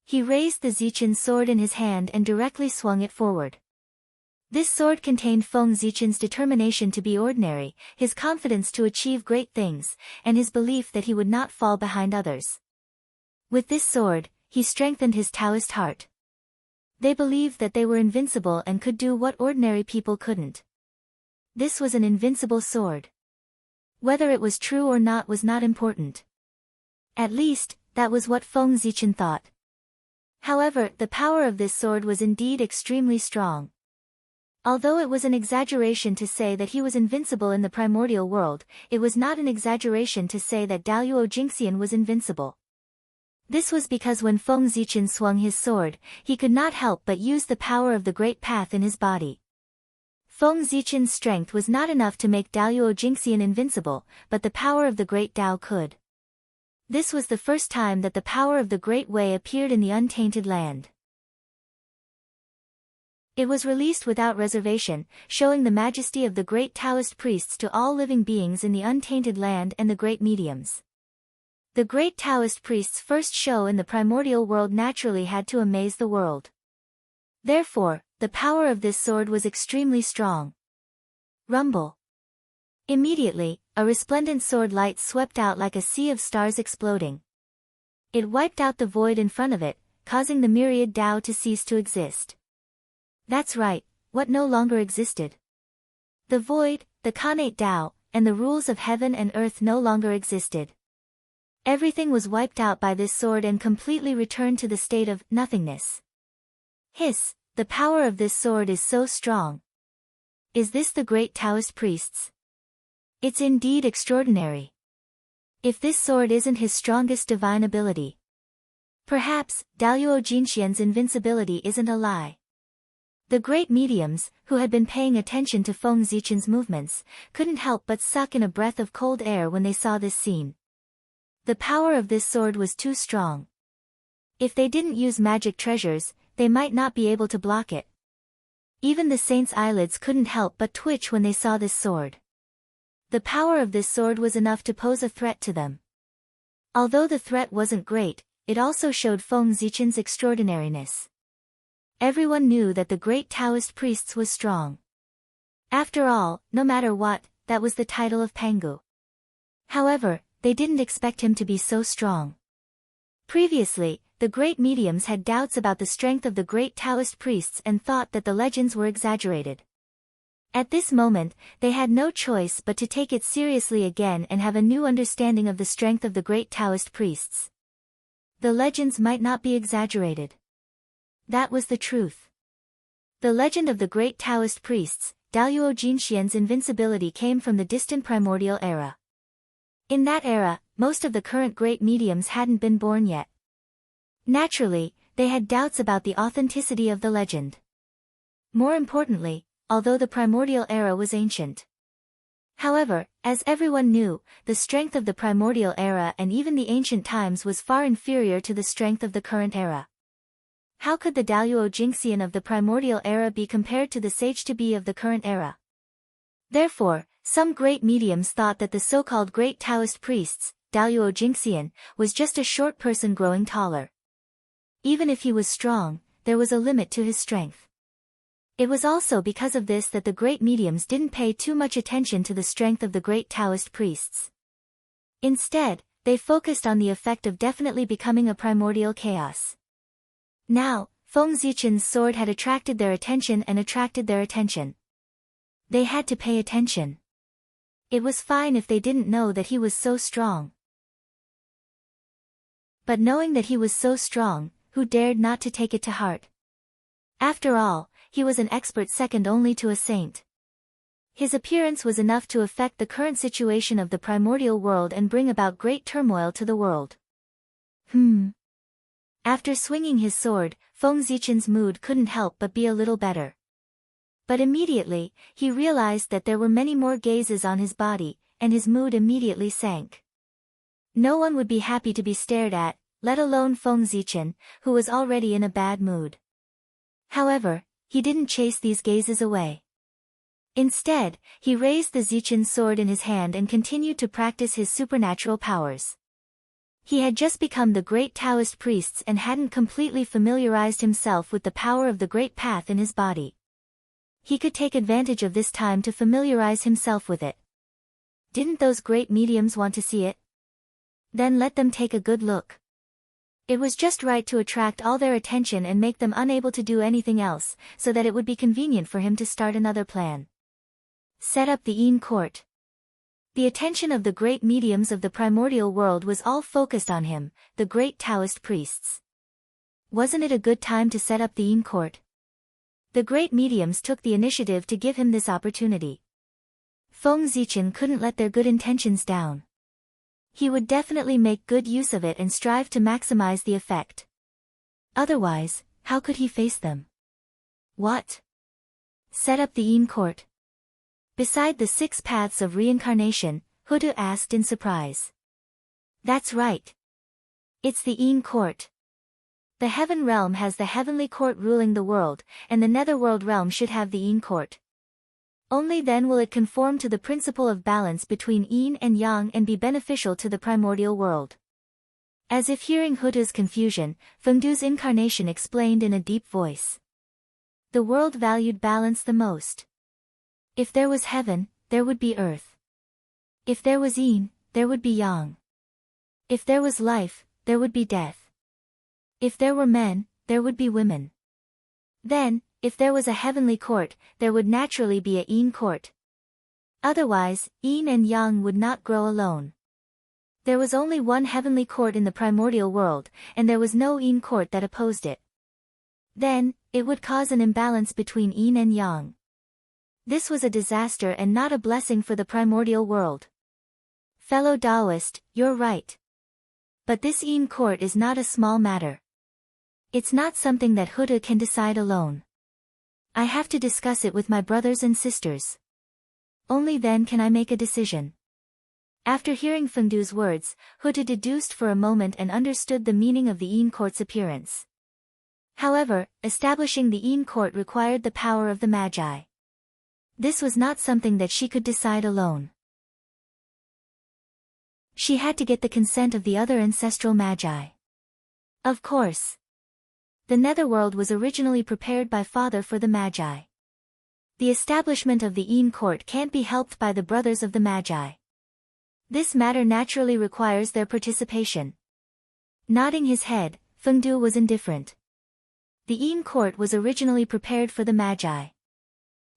He raised the Zichen sword in his hand and directly swung it forward. This sword contained Feng Zichen's determination to be ordinary, his confidence to achieve great things, and his belief that he would not fall behind others. With this sword, he strengthened his Taoist heart. They believed that they were invincible and could do what ordinary people couldn't. This was an invincible sword. Whether it was true or not was not important. At least, that was what Feng Zichen thought. However, the power of this sword was indeed extremely strong. Although it was an exaggeration to say that he was invincible in the primordial world, it was not an exaggeration to say that Daluo Jingxian was invincible. This was because when Feng Zichen swung his sword, he could not help but use the power of the great path in his body. Feng Zichen's strength was not enough to make Daluo Jingxian invincible, but the power of the great Tao could. This was the first time that the power of the Great Way appeared in the untainted land. It was released without reservation, showing the majesty of the great Taoist priests to all living beings in the untainted land and the great mediums. The great Taoist priests' first show in the primordial world naturally had to amaze the world. Therefore, the power of this sword was extremely strong. Rumble. Immediately, a resplendent sword light swept out like a sea of stars exploding. It wiped out the void in front of it, causing the myriad Tao to cease to exist. That's right, what no longer existed. The void, the connate Tao, and the rules of heaven and earth no longer existed. Everything was wiped out by this sword and completely returned to the state of nothingness. Hiss, the power of this sword is so strong. Is this the great Taoist priests? It's indeed extraordinary. If this sword isn't his strongest divine ability. Perhaps, Daluo Jingxian's invincibility isn't a lie. The great mediums, who had been paying attention to Feng Zichen's movements, couldn't help but suck in a breath of cold air when they saw this scene. The power of this sword was too strong. If they didn't use magic treasures, they might not be able to block it. Even the saints' eyelids couldn't help but twitch when they saw this sword. The power of this sword was enough to pose a threat to them. Although the threat wasn't great, it also showed Feng Zichen's extraordinariness. Everyone knew that the great Taoist priests was strong. After all, no matter what, that was the title of Pangu. However, they didn't expect him to be so strong. Previously, the great mediums had doubts about the strength of the great Taoist priests and thought that the legends were exaggerated. At this moment, they had no choice but to take it seriously again and have a new understanding of the strength of the great Taoist priests. The legends might not be exaggerated. That was the truth. The legend of the great Taoist priests, Daluo Jingxian's invincibility came from the distant primordial era. In that era, most of the current great mediums hadn't been born yet. Naturally, they had doubts about the authenticity of the legend. More importantly, although the primordial era was ancient. However, as everyone knew, the strength of the primordial era and even the ancient times was far inferior to the strength of the current era. How could the Daluo Jingxian of the primordial era be compared to the sage to be of the current era? Therefore, some great mediums thought that the so-called great Taoist priests, Daluo Jingxian, was just a short person growing taller. Even if he was strong, there was a limit to his strength. It was also because of this that the great mediums didn't pay too much attention to the strength of the great Taoist priests. Instead, they focused on the effect of definitely becoming a primordial chaos. Now, Feng Zichen's sword had attracted their attention and attracted their attention. They had to pay attention. It was fine if they didn't know that he was so strong. But knowing that he was so strong, who dared not to take it to heart? After all, he was an expert second only to a saint. His appearance was enough to affect the current situation of the primordial world and bring about great turmoil to the world. After swinging his sword, Feng Zichen's mood couldn't help but be a little better. But immediately, he realized that there were many more gazes on his body, and his mood immediately sank. No one would be happy to be stared at, let alone Feng Zichen, who was already in a bad mood. However, he didn't chase these gazes away. Instead, he raised the Zichen sword in his hand and continued to practice his supernatural powers. He had just become the great Taoist priests and hadn't completely familiarized himself with the power of the great path in his body. He could take advantage of this time to familiarize himself with it. Didn't those great mediums want to see it? Then let them take a good look. It was just right to attract all their attention and make them unable to do anything else, so that it would be convenient for him to start another plan. Set up the Een court. The attention of the great mediums of the primordial world was all focused on him, the great Taoist priests. Wasn't it a good time to set up the Een court? The great mediums took the initiative to give him this opportunity. Feng Zichen couldn't let their good intentions down. He would definitely make good use of it and strive to maximize the effect. Otherwise, how could he face them? What? Set up the Een court. Beside the 6 paths of reincarnation, Hudu asked in surprise. That's right. It's the Een court. The heaven realm has the heavenly court ruling the world, and the netherworld realm should have the Een court. Only then will it conform to the principle of balance between yin and yang and be beneficial to the primordial world. As if hearing Huda's confusion, Fengdu's incarnation explained in a deep voice. The world valued balance the most. If there was heaven, there would be earth. If there was yin, there would be yang. If there was life, there would be death. If there were men, there would be women. Then, if there was a heavenly court, there would naturally be a Een court. Otherwise, yin and yang would not grow alone. There was only one heavenly court in the primordial world, and there was no Een court that opposed it. Then, it would cause an imbalance between yin and yang. This was a disaster and not a blessing for the primordial world. Fellow Taoist, you're right. But this Een court is not a small matter. It's not something that Huda can decide alone. I have to discuss it with my brothers and sisters. Only then can I make a decision. After hearing Fengdu's words, Huda deduced for a moment and understood the meaning of the Een court's appearance. However, establishing the Een court required the power of the Magi. This was not something that she could decide alone. She had to get the consent of the other ancestral Magi. Of course. The netherworld was originally prepared by Father for the Magi. The establishment of the Een court can't be helped by the brothers of the Magi. This matter naturally requires their participation. Nodding his head, Fengdu was indifferent. The Een court was originally prepared for the Magi.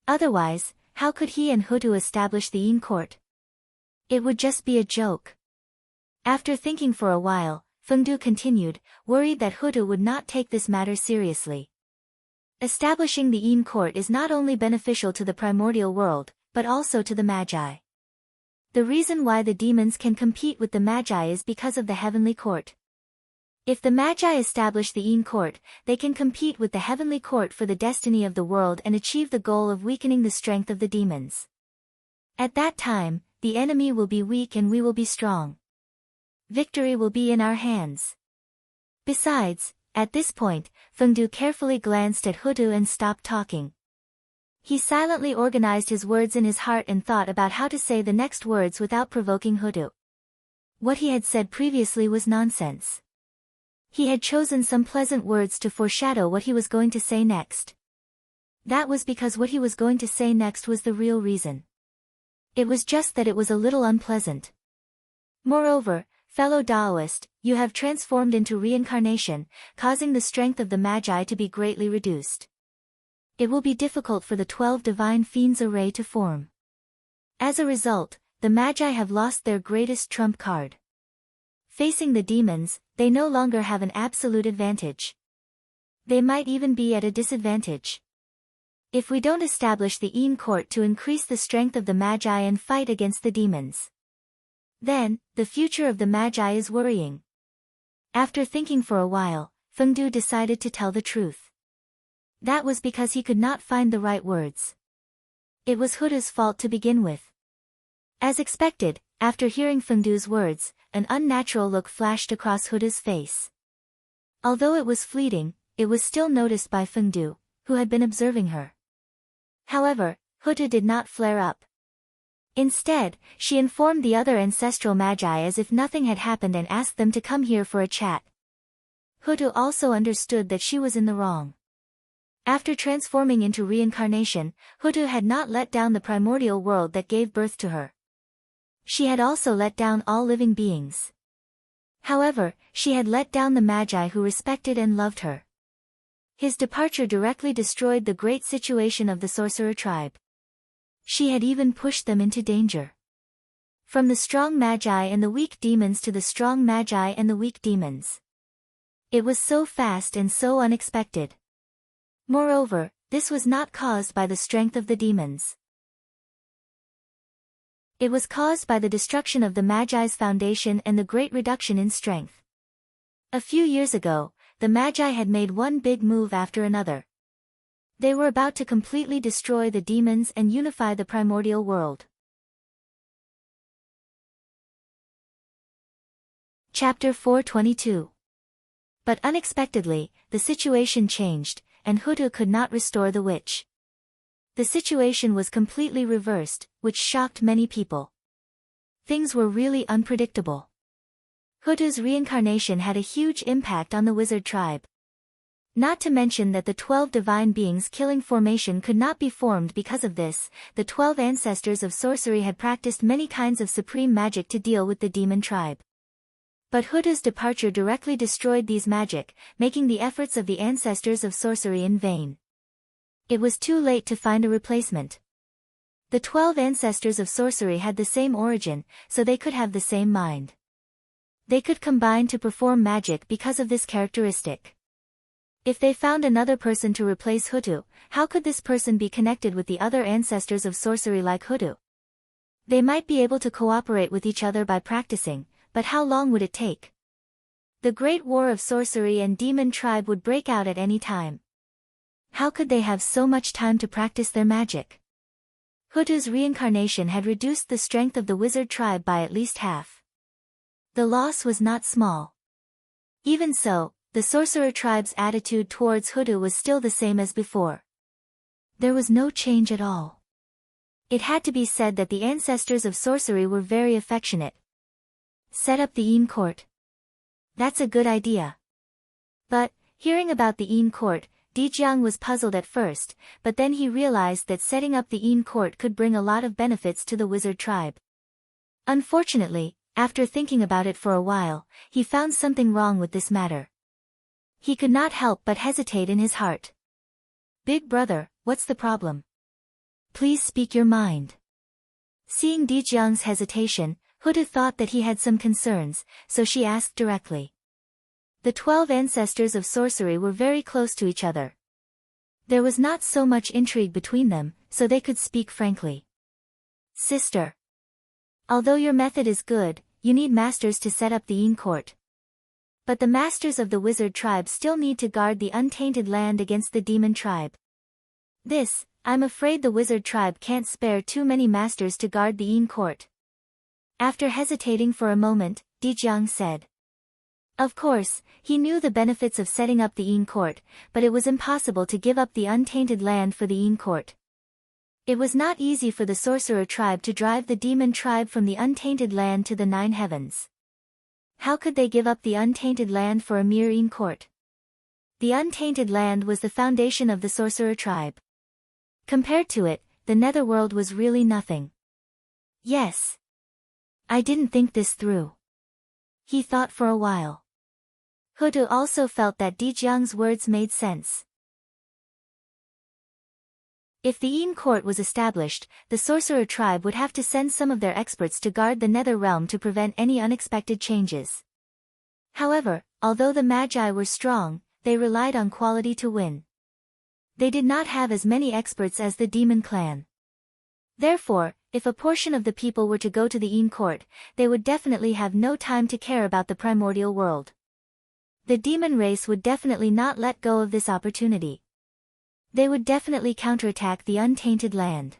Otherwise, how could he and Hudu establish the Een court? It would just be a joke. After thinking for a while, Fengdu continued, worried that Hudu would not take this matter seriously. Establishing the Een court is not only beneficial to the primordial world, but also to the Magi. The reason why the demons can compete with the Magi is because of the heavenly court. If the Magi establish the Een court, they can compete with the heavenly court for the destiny of the world and achieve the goal of weakening the strength of the demons. At that time, the enemy will be weak and we will be strong. Victory will be in our hands. Besides, at this point, Fengdu carefully glanced at Hudu and stopped talking. He silently organized his words in his heart and thought about how to say the next words without provoking Hudu. What he had said previously was nonsense. He had chosen some pleasant words to foreshadow what he was going to say next. That was because what he was going to say next was the real reason. It was just that it was a little unpleasant. Moreover, fellow Taoist, you have transformed into reincarnation, causing the strength of the Magi to be greatly reduced. It will be difficult for the 12 divine fiends array to form. As a result, the Magi have lost their greatest trump card. Facing the demons, they no longer have an absolute advantage. They might even be at a disadvantage. If we don't establish the Een court to increase the strength of the Magi and fight against the demons, then, the future of the Magi is worrying. After thinking for a while, Fengdu decided to tell the truth. That was because he could not find the right words. It was Huda's fault to begin with. As expected, after hearing Fengdu's words, an unnatural look flashed across Huda's face. Although it was fleeting, it was still noticed by Fengdu, who had been observing her. However, Huda did not flare up. Instead, she informed the other ancestral Magi as if nothing had happened and asked them to come here for a chat. Hudu also understood that she was in the wrong. After transforming into reincarnation, Hutu had not let down the primordial world that gave birth to her. She had also let down all living beings. However, she had let down the Magi who respected and loved her. His departure directly destroyed the great situation of the sorcerer tribe. She had even pushed them into danger. From the strong Magi and the weak demons to the strong Magi and the weak demons. It was so fast and so unexpected. Moreover, this was not caused by the strength of the demons. It was caused by the destruction of the Magi's foundation and the great reduction in strength. A few years ago, the Magi had made one big move after another. They were about to completely destroy the demons and unify the primordial world. Chapter 422. But unexpectedly, the situation changed, and Hutu could not restore the witch. The situation was completely reversed, which shocked many people. Things were really unpredictable. Hutu's reincarnation had a huge impact on the wizard tribe. Not to mention that the 12 divine beings killing formation could not be formed because of this. The 12 ancestors of sorcery had practiced many kinds of supreme magic to deal with the demon tribe. But Hutu's departure directly destroyed these magic, making the efforts of the ancestors of sorcery in vain. It was too late to find a replacement. The 12 ancestors of sorcery had the same origin, so they could have the same mind. They could combine to perform magic because of this characteristic. If they found another person to replace Hutu, how could this person be connected with the other ancestors of sorcery like Hutu? They might be able to cooperate with each other by practicing, but how long would it take? The great war of sorcery and demon tribe would break out at any time. How could they have so much time to practice their magic? Hutu's reincarnation had reduced the strength of the wizard tribe by at least half. The loss was not small. Even so, the sorcerer tribe's attitude towards Hutu was still the same as before. There was no change at all. It had to be said that the ancestors of sorcery were very affectionate. Set up the Yin court. That's a good idea. But, hearing about the Yin court, Dijiang was puzzled at first, but then he realized that setting up the Yin court could bring a lot of benefits to the wizard tribe. Unfortunately, after thinking about it for a while, he found something wrong with this matter. He could not help but hesitate in his heart. Big brother, what's the problem? Please speak your mind. Seeing Dijiang's hesitation, Hutu thought that he had some concerns, so she asked directly. The 12 ancestors of sorcery were very close to each other. There was not so much intrigue between them, so they could speak frankly. Sister. Although your method is good, you need masters to set up the Yin court. But the masters of the wizard tribe still need to guard the untainted land against the demon tribe. This, I'm afraid the wizard tribe can't spare too many masters to guard the Yin court. After hesitating for a moment, Dijiang said. Of course, he knew the benefits of setting up the Yin court, but it was impossible to give up the untainted land for the Yin court. It was not easy for the sorcerer tribe to drive the demon tribe from the untainted land to the 9 heavens. How could they give up the untainted land for a mere Yin court? The untainted land was the foundation of the sorcerer tribe. Compared to it, the netherworld was really nothing. Yes. I didn't think this through. He thought for a while. Hutu also felt that Dijiang's words made sense. If the Yin court was established, the sorcerer tribe would have to send some of their experts to guard the nether realm to prevent any unexpected changes. However, although the Magi were strong, they relied on quality to win. They did not have as many experts as the demon clan. Therefore, if a portion of the people were to go to the Yin court, they would definitely have no time to care about the primordial world. The demon race would definitely not let go of this opportunity. They would definitely counterattack the untainted land.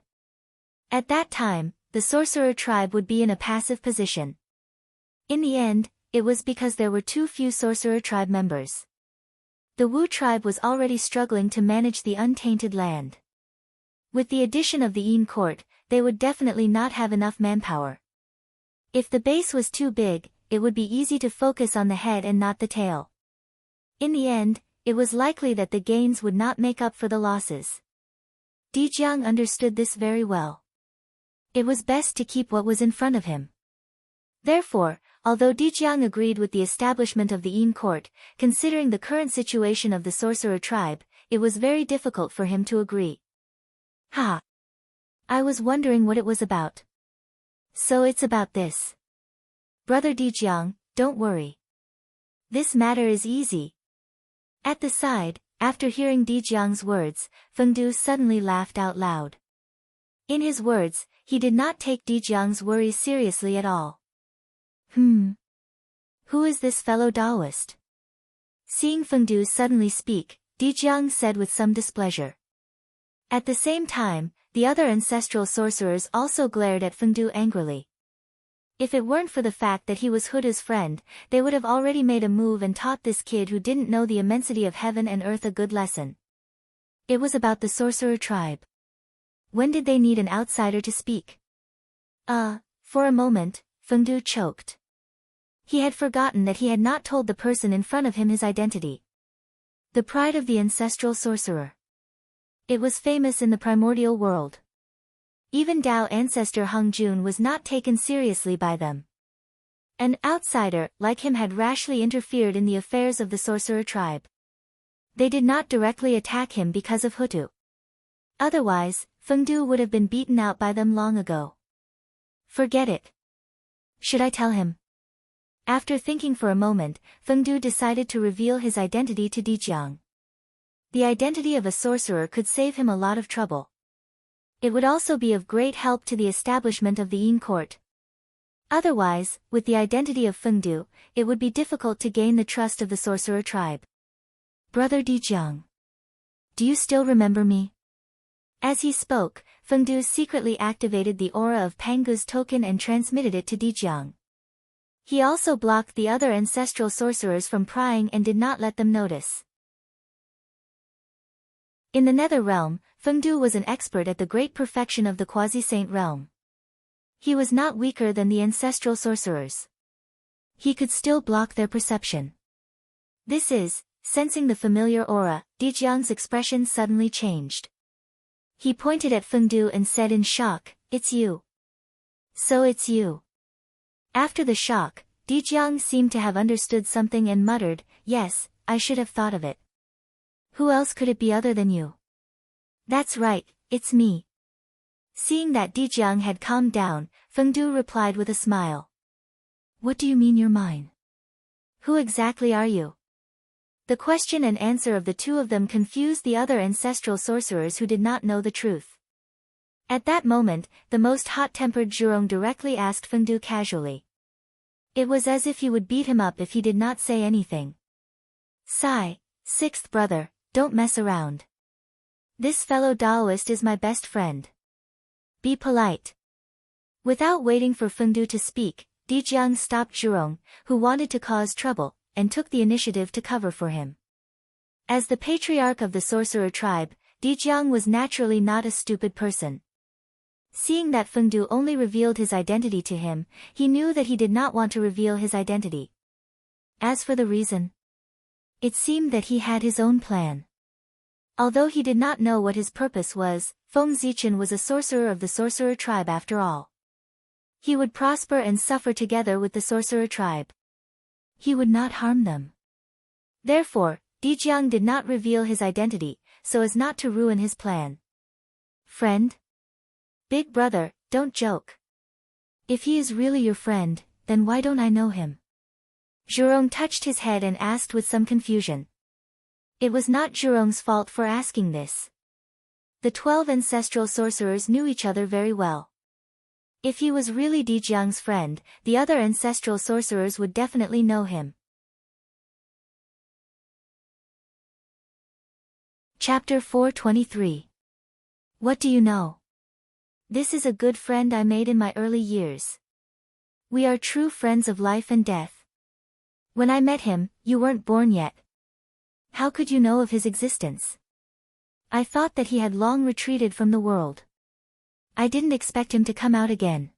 At that time, the sorcerer tribe would be in a passive position. In the end, it was because there were too few sorcerer tribe members. The Wu tribe was already struggling to manage the untainted land. With the addition of the Yin court, they would definitely not have enough manpower. If the base was too big, it would be easy to focus on the head and not the tail. In the end, it was likely that the gains would not make up for the losses. Dijiang understood this very well. It was best to keep what was in front of him. Therefore, although Dijiang agreed with the establishment of the Yin court, considering the current situation of the sorcerer tribe, it was very difficult for him to agree. Ha! I was wondering what it was about. So it's about this. Brother Dijiang, don't worry. This matter is easy. At the side, after hearing Dijiang's words, Fengdu suddenly laughed out loud. In his words, he did not take Dijiang's worries seriously at all. Who is this fellow Taoist? Seeing Fengdu suddenly speak, Dijiang said with some displeasure. At the same time, the other ancestral sorcerers also glared at Fengdu angrily. If it weren't for the fact that he was Huda's friend, they would have already made a move and taught this kid who didn't know the immensity of heaven and earth a good lesson. It was about the sorcerer tribe. When did they need an outsider to speak? For a moment, Fengdu choked. He had forgotten that he had not told the person in front of him his identity. The pride of the ancestral sorcerer. It was famous in the primordial world. Even Tao ancestor Hung Jun was not taken seriously by them. An outsider like him had rashly interfered in the affairs of the sorcerer tribe. They did not directly attack him because of Hutu. Otherwise, Fengdu would have been beaten out by them long ago. Forget it. Should I tell him? After thinking for a moment, Fengdu decided to reveal his identity to Dijiang. The identity of a sorcerer could save him a lot of trouble. It would also be of great help to the establishment of the Yin court. Otherwise, with the identity of Fengdu, it would be difficult to gain the trust of the sorcerer tribe. Brother Dijiang. Do you still remember me? As he spoke, Fengdu secretly activated the aura of Pangu's token and transmitted it to Dijiang. He also blocked the other ancestral sorcerers from prying and did not let them notice. In the Nether Realm, Fengdu was an expert at the great perfection of the quasi-saint realm. He was not weaker than the ancestral sorcerers. He could still block their perception. This is, sensing the familiar aura, Dijiang's expression suddenly changed. He pointed at Fengdu and said in shock, "It's you." So it's you. After the shock, Dijiang seemed to have understood something and muttered, "Yes, I should have thought of it. Who else could it be other than you?" "That's right, it's me." Seeing that Dijiang had calmed down, Fengdu replied with a smile. "What do you mean you're mine? Who exactly are you?" The question and answer of the two of them confused the other ancestral sorcerers who did not know the truth. At that moment, the most hot-tempered Zhurong directly asked Fengdu casually. It was as if he would beat him up if he did not say anything. "Sigh, sixth brother, don't mess around. This fellow Taoist is my best friend. Be polite." Without waiting for Fengdu to speak, Dijiang stopped Zhurong, who wanted to cause trouble, and took the initiative to cover for him. As the patriarch of the sorcerer tribe, Dijiang was naturally not a stupid person. Seeing that Fengdu only revealed his identity to him, he knew that he did not want to reveal his identity. As for the reason, it seemed that he had his own plan. Although he did not know what his purpose was, Feng Zichen was a sorcerer of the sorcerer tribe after all. He would prosper and suffer together with the sorcerer tribe. He would not harm them. Therefore, Dijiang did not reveal his identity, so as not to ruin his plan. "Friend? Big brother, don't joke. If he is really your friend, then why don't I know him?" Zhurong touched his head and asked with some confusion. It was not Zhurong's fault for asking this. The 12 ancestral sorcerers knew each other very well. If he was really Dijiang's friend, the other ancestral sorcerers would definitely know him. Chapter 423. What do you know? This is a good friend I made in my early years. We are true friends of life and death. When I met him, you weren't born yet. How could you know of his existence? I thought that he had long retreated from the world. I didn't expect him to come out again.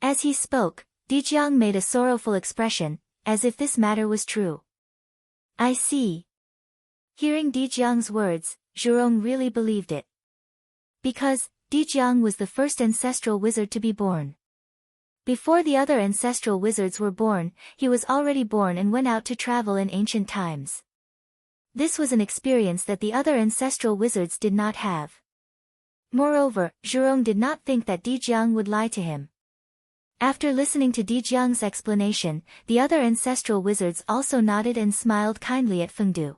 As he spoke, Dijiang made a sorrowful expression, as if this matter was true. I see. Hearing Di Jiang's words, Zhurong really believed it. Because, Di Jiang was the first ancestral wizard to be born. Before the other ancestral wizards were born, he was already born and went out to travel in ancient times. This was an experience that the other ancestral wizards did not have. Moreover, Zhurong did not think that Di Jiang would lie to him. After listening to Di Jiang's explanation, the other ancestral wizards also nodded and smiled kindly at Fengdu.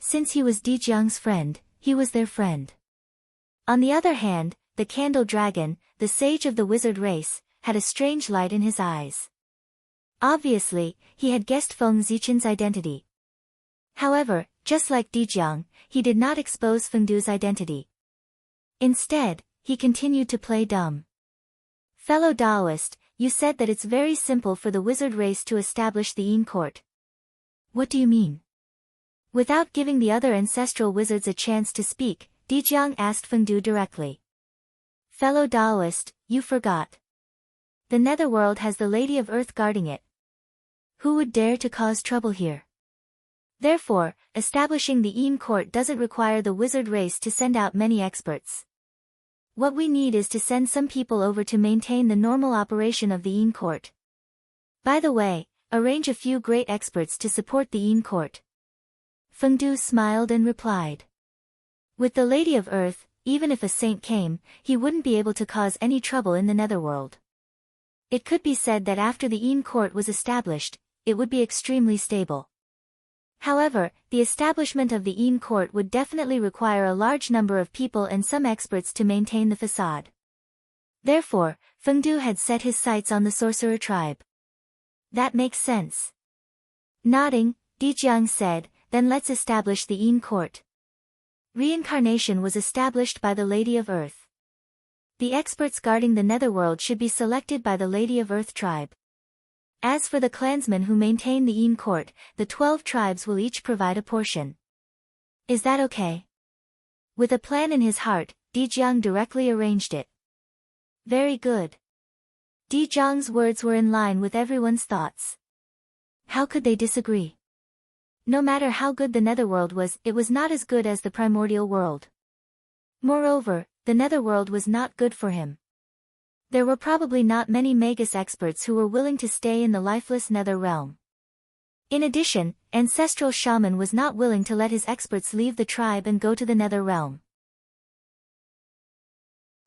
Since he was Di Jiang's friend, he was their friend. On the other hand, the Candle Dragon, the sage of the wizard race, had a strange light in his eyes. Obviously, he had guessed Feng Zichen's identity. However, just like Di Jiang, he did not expose Fengdu's identity. Instead, he continued to play dumb. Fellow Taoist, you said that it's very simple for the wizard race to establish the Yin court. What do you mean? Without giving the other ancestral wizards a chance to speak, Di Jiang asked Fengdu directly. Fellow Taoist, you forgot. The netherworld has the Lady of Earth guarding it. Who would dare to cause trouble here? Therefore, establishing the Yin court doesn't require the wizard race to send out many experts. What we need is to send some people over to maintain the normal operation of the Yin court. By the way, arrange a few great experts to support the Yin court. Fengdu smiled and replied. With the Lady of Earth, even if a saint came, he wouldn't be able to cause any trouble in the netherworld. It could be said that after the Yin court was established, it would be extremely stable. However, the establishment of the Yin court would definitely require a large number of people and some experts to maintain the facade. Therefore, Fengdu had set his sights on the sorcerer tribe. That makes sense. Nodding, Di Jiang said, then let's establish the Yin court. Reincarnation was established by the Lady of Earth. The experts guarding the netherworld should be selected by the Lady of Earth tribe. As for the clansmen who maintain the Yin court, the 12 tribes will each provide a portion. Is that okay? With a plan in his heart, Di Jiang directly arranged it. Very good. Di Jiang's words were in line with everyone's thoughts. How could they disagree? No matter how good the netherworld was, it was not as good as the primordial world. Moreover, the netherworld was not good for him. There were probably not many Magus experts who were willing to stay in the lifeless nether realm. In addition, Ancestral Shaman was not willing to let his experts leave the tribe and go to the nether realm.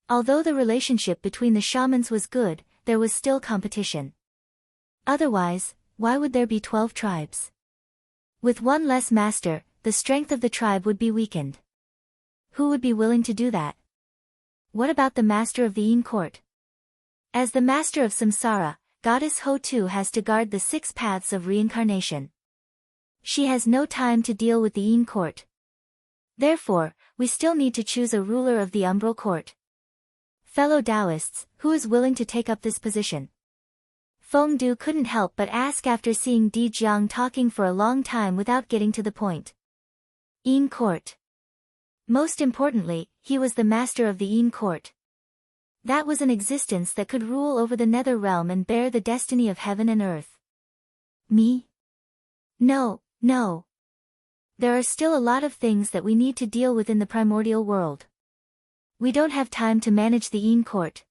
Although the relationship between the shamans was good, there was still competition. Otherwise, why would there be 12 tribes? With one less master, the strength of the tribe would be weakened. Who would be willing to do that? What about the master of the Yin court? As the master of Samsara, Goddess Ho Tu has to guard the 6 paths of reincarnation. She has no time to deal with the Yin court. Therefore, we still need to choose a ruler of the umbral court. Fellow Taoists, who is willing to take up this position? Fengdu couldn't help but ask after seeing Di Jiang talking for a long time without getting to the point. Yin court. Most importantly, he was the master of the Yin court. That was an existence that could rule over the nether realm and bear the destiny of heaven and earth. Me? No. There are still a lot of things that we need to deal with in the primordial world. We don't have time to manage the Yin court.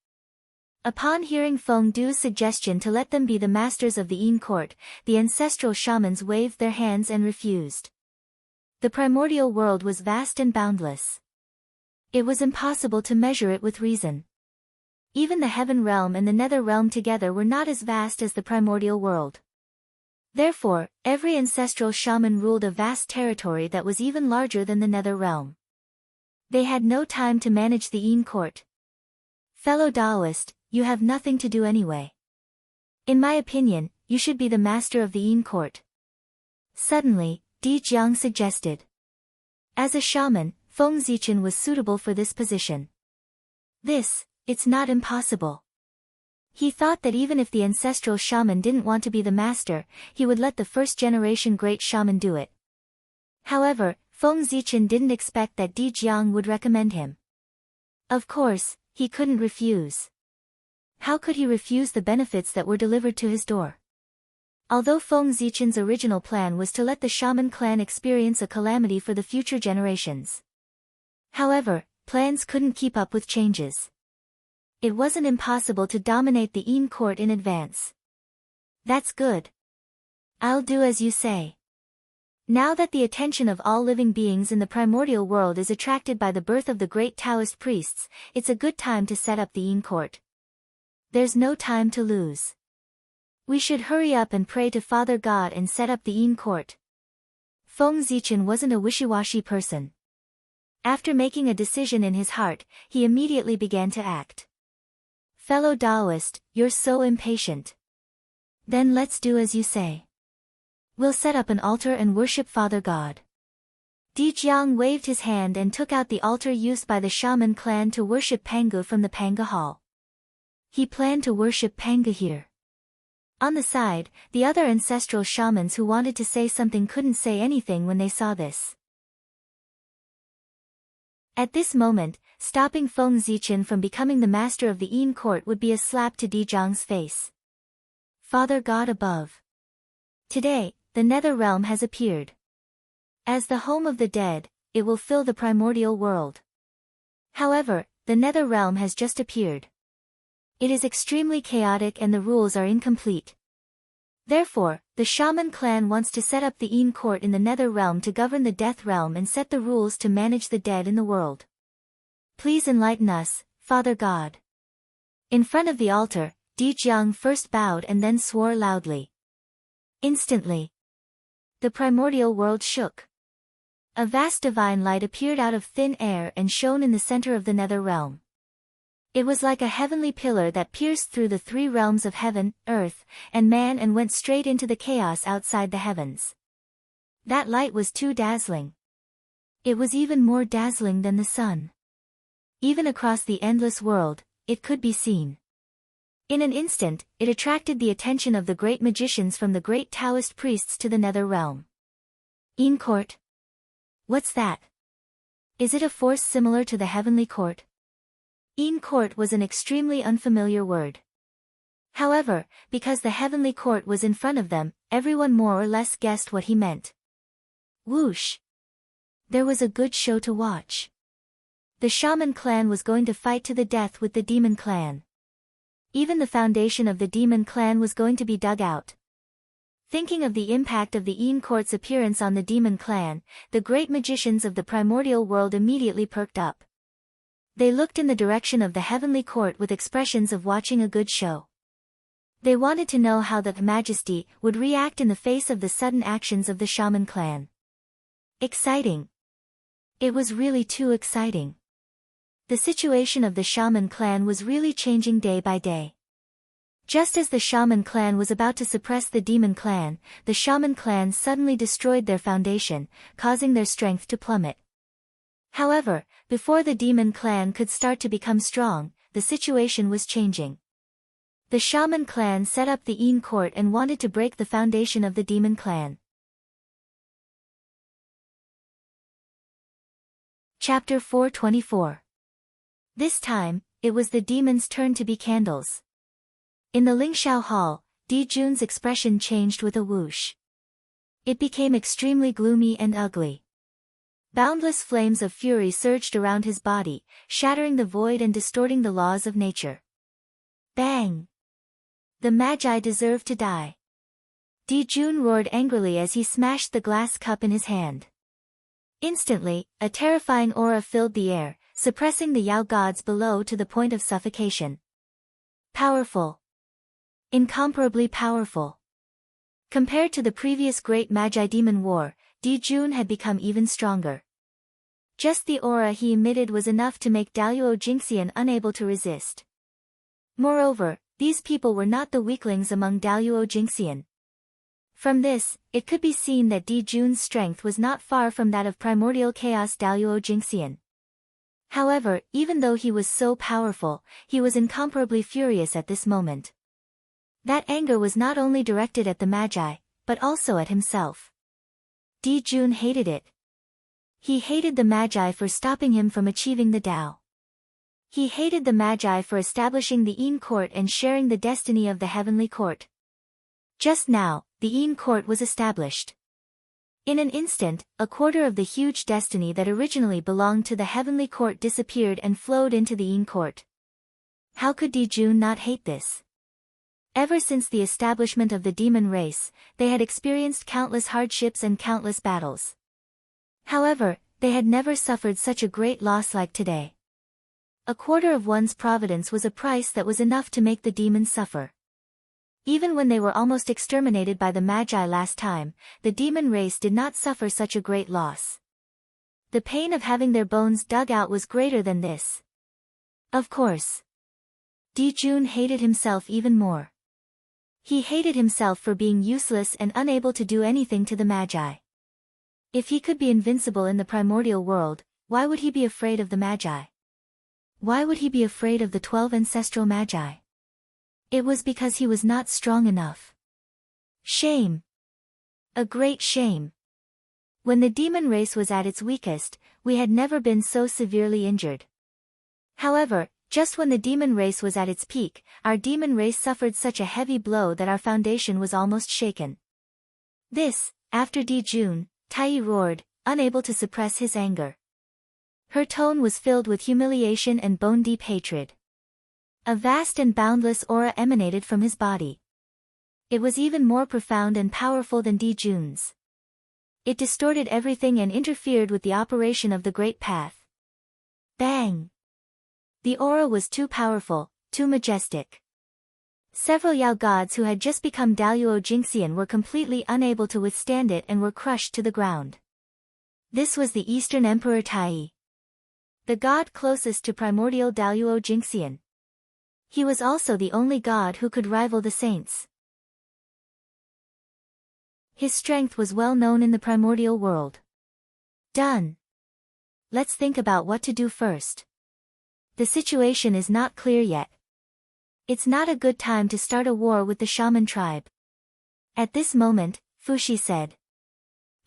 Upon hearing Fengdu's suggestion to let them be the masters of the Yin court, the ancestral shamans waved their hands and refused. The primordial world was vast and boundless. It was impossible to measure it with reason. Even the heaven realm and the nether realm together were not as vast as the primordial world. Therefore, every ancestral shaman ruled a vast territory that was even larger than the nether realm. They had no time to manage the Yin court. Fellow Taoist, you have nothing to do anyway. In my opinion, you should be the master of the Yin court. Suddenly, Di Jiang suggested. As a shaman, Feng Zichen was suitable for this position. It's not impossible. He thought that even if the ancestral shaman didn't want to be the master, he would let the first-generation great shaman do it. However, Feng Zichen didn't expect that Di Jiang would recommend him. Of course, he couldn't refuse. How could he refuse the benefits that were delivered to his door? Although Feng Zichen's original plan was to let the shaman clan experience a calamity for the future generations. However, plans couldn't keep up with changes. It wasn't impossible to dominate the Yin court in advance. That's good. I'll do as you say. Now that the attention of all living beings in the primordial world is attracted by the birth of the great Taoist priests, it's a good time to set up the Yin court. There's no time to lose. We should hurry up and pray to Father God and set up the Yin court. Feng Zichen wasn't a wishy-washy person. After making a decision in his heart, he immediately began to act. Fellow Taoist, you're so impatient. Then let's do as you say. We'll set up an altar and worship Father God. Di Jiang waved his hand and took out the altar used by the shaman clan to worship Pangu from the Panga Hall. He planned to worship Panga here. On the side, the other ancestral shamans who wanted to say something couldn't say anything when they saw this. At this moment, stopping Feng Zichen from becoming the master of the Yin court would be a slap to Di Jiang's face. Father God above. Today, the Nether Realm has appeared. As the home of the dead, it will fill the primordial world. However, the Nether Realm has just appeared. It is extremely chaotic and the rules are incomplete. Therefore, the shaman clan wants to set up the Yin court in the Nether Realm to govern the Death Realm and set the rules to manage the dead in the world. Please enlighten us, Father God. In front of the altar, Di Jiang first bowed and then swore loudly. Instantly, the primordial world shook. A vast divine light appeared out of thin air and shone in the center of the Nether Realm. It was like a heavenly pillar that pierced through the three realms of heaven, earth, and man and went straight into the chaos outside the heavens. That light was too dazzling. It was even more dazzling than the sun. Even across the endless world, it could be seen. In an instant, it attracted the attention of the great magicians from the great Taoist priests to the Nether Realm. Yin court? What's that? Is it a force similar to the heavenly court? Yin court was an extremely unfamiliar word. However, because the heavenly court was in front of them, everyone more or less guessed what he meant. Whoosh! There was a good show to watch. The shaman clan was going to fight to the death with the demon clan. Even the foundation of the demon clan was going to be dug out. Thinking of the impact of the Yin court's appearance on the demon clan, the great magicians of the primordial world immediately perked up. They looked in the direction of the heavenly court with expressions of watching a good show. They wanted to know how the Majesty would react in the face of the sudden actions of the shaman clan. Exciting. It was really too exciting. The situation of the shaman clan was really changing day by day. Just as the shaman clan was about to suppress the demon clan, the shaman clan suddenly destroyed their foundation, causing their strength to plummet. However, before the demon clan could start to become strong, the situation was changing. The shaman clan set up the Yin court and wanted to break the foundation of the demon clan. Chapter 424. This time, it was the demons' turn to be candles. In the Lingxiao Hall, Di Jun's expression changed with a whoosh. It became extremely gloomy and ugly. Boundless flames of fury surged around his body, shattering the void and distorting the laws of nature. Bang! The Magi deserve to die. Di Jun roared angrily as he smashed the glass cup in his hand. Instantly, a terrifying aura filled the air, suppressing the Yao gods below to the point of suffocation. Powerful. Incomparably powerful. Compared to the previous great Magi-Demon War, Di Jun had become even stronger. Just the aura he emitted was enough to make Daluo Jingxian unable to resist. Moreover, these people were not the weaklings among Daluo Jingxian. From this, it could be seen that Di Jun's strength was not far from that of primordial chaos Daluo Jingxian. However, even though he was so powerful, he was incomparably furious at this moment. That anger was not only directed at the Magi, but also at himself. Di Jun hated it. He hated the Magi for stopping him from achieving the Tao. He hated the Magi for establishing the Yin court and sharing the destiny of the heavenly court. Just now, the Yin court was established. In an instant, a quarter of the huge destiny that originally belonged to the heavenly court disappeared and flowed into the Yin court. How could Dijun not hate this? Ever since the establishment of the demon race, they had experienced countless hardships and countless battles. However, they had never suffered such a great loss like today. A quarter of one's providence was a price that was enough to make the demons suffer. Even when they were almost exterminated by the Magi last time, the demon race did not suffer such a great loss. The pain of having their bones dug out was greater than this. Of course. Dijun hated himself even more. He hated himself for being useless and unable to do anything to the Magi. If he could be invincible in the primordial world, why would he be afraid of the Magi? Why would he be afraid of the 12 ancestral Magi? It was because he was not strong enough. Shame. A great shame. When the demon race was at its weakest, we had never been so severely injured. However, just when the demon race was at its peak, our demon race suffered such a heavy blow that our foundation was almost shaken. This, after Dijun, Tai roared, unable to suppress his anger. Her tone was filled with humiliation and bone-deep hatred. A vast and boundless aura emanated from his body. It was even more profound and powerful than Dijun's. It distorted everything and interfered with the operation of the Great Path. Bang! The aura was too powerful, too majestic. Several Yao gods who had just become Daluo Jingxian were completely unable to withstand it and were crushed to the ground. This was the Eastern Emperor Tai, the god closest to primordial Daluo Jingxian. He was also the only god who could rival the saints. His strength was well known in the primordial world. Done. Let's think about what to do first. The situation is not clear yet. It's not a good time to start a war with the shaman tribe. At this moment, Fushi said.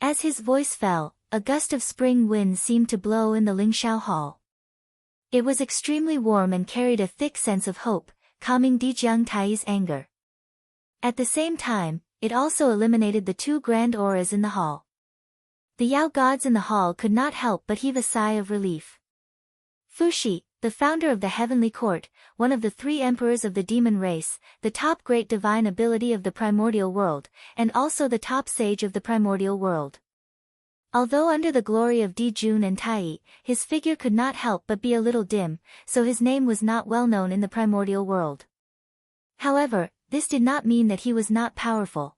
As his voice fell, a gust of spring wind seemed to blow in the Lingxiao Hall. It was extremely warm and carried a thick sense of hope, calming Dijiang Tai's anger. At the same time, it also eliminated the two grand auras in the hall. The Yao gods in the hall could not help but heave a sigh of relief. Fushi, the founder of the heavenly court, one of the 3 emperors of the demon race, the top great divine ability of the primordial world, and also the top sage of the primordial world. Although under the glory of Dijun and Tai, his figure could not help but be a little dim, so his name was not well known in the primordial world. However, this did not mean that he was not powerful.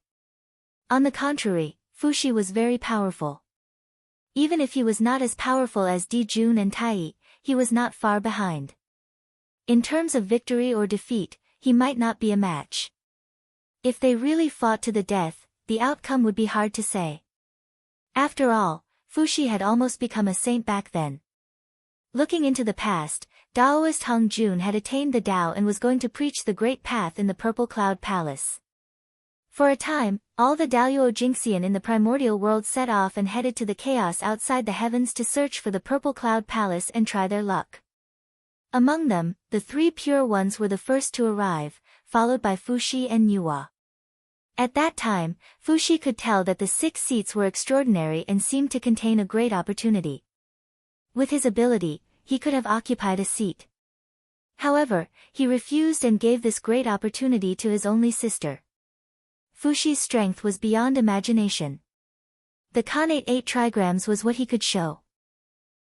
On the contrary, Fushi was very powerful. Even if he was not as powerful as Dijun and Tai, he was not far behind. In terms of victory or defeat, he might not be a match. If they really fought to the death, the outcome would be hard to say. After all, Fushi had almost become a saint back then. Looking into the past, Daoist Hung Jun had attained the Tao and was going to preach the Great Path in the Purple Cloud Palace. For a time, all the Daluo Jingxian in the primordial world set off and headed to the chaos outside the heavens to search for the Purple Cloud Palace and try their luck. Among them, the 3 pure ones were the first to arrive, followed by Fushi and Nuwa. At that time, Fushi could tell that the 6 seats were extraordinary and seemed to contain a great opportunity. With his ability, he could have occupied a seat. However, he refused and gave this great opportunity to his only sister. Fushi's strength was beyond imagination. The Khanate 8 trigrams was what he could show.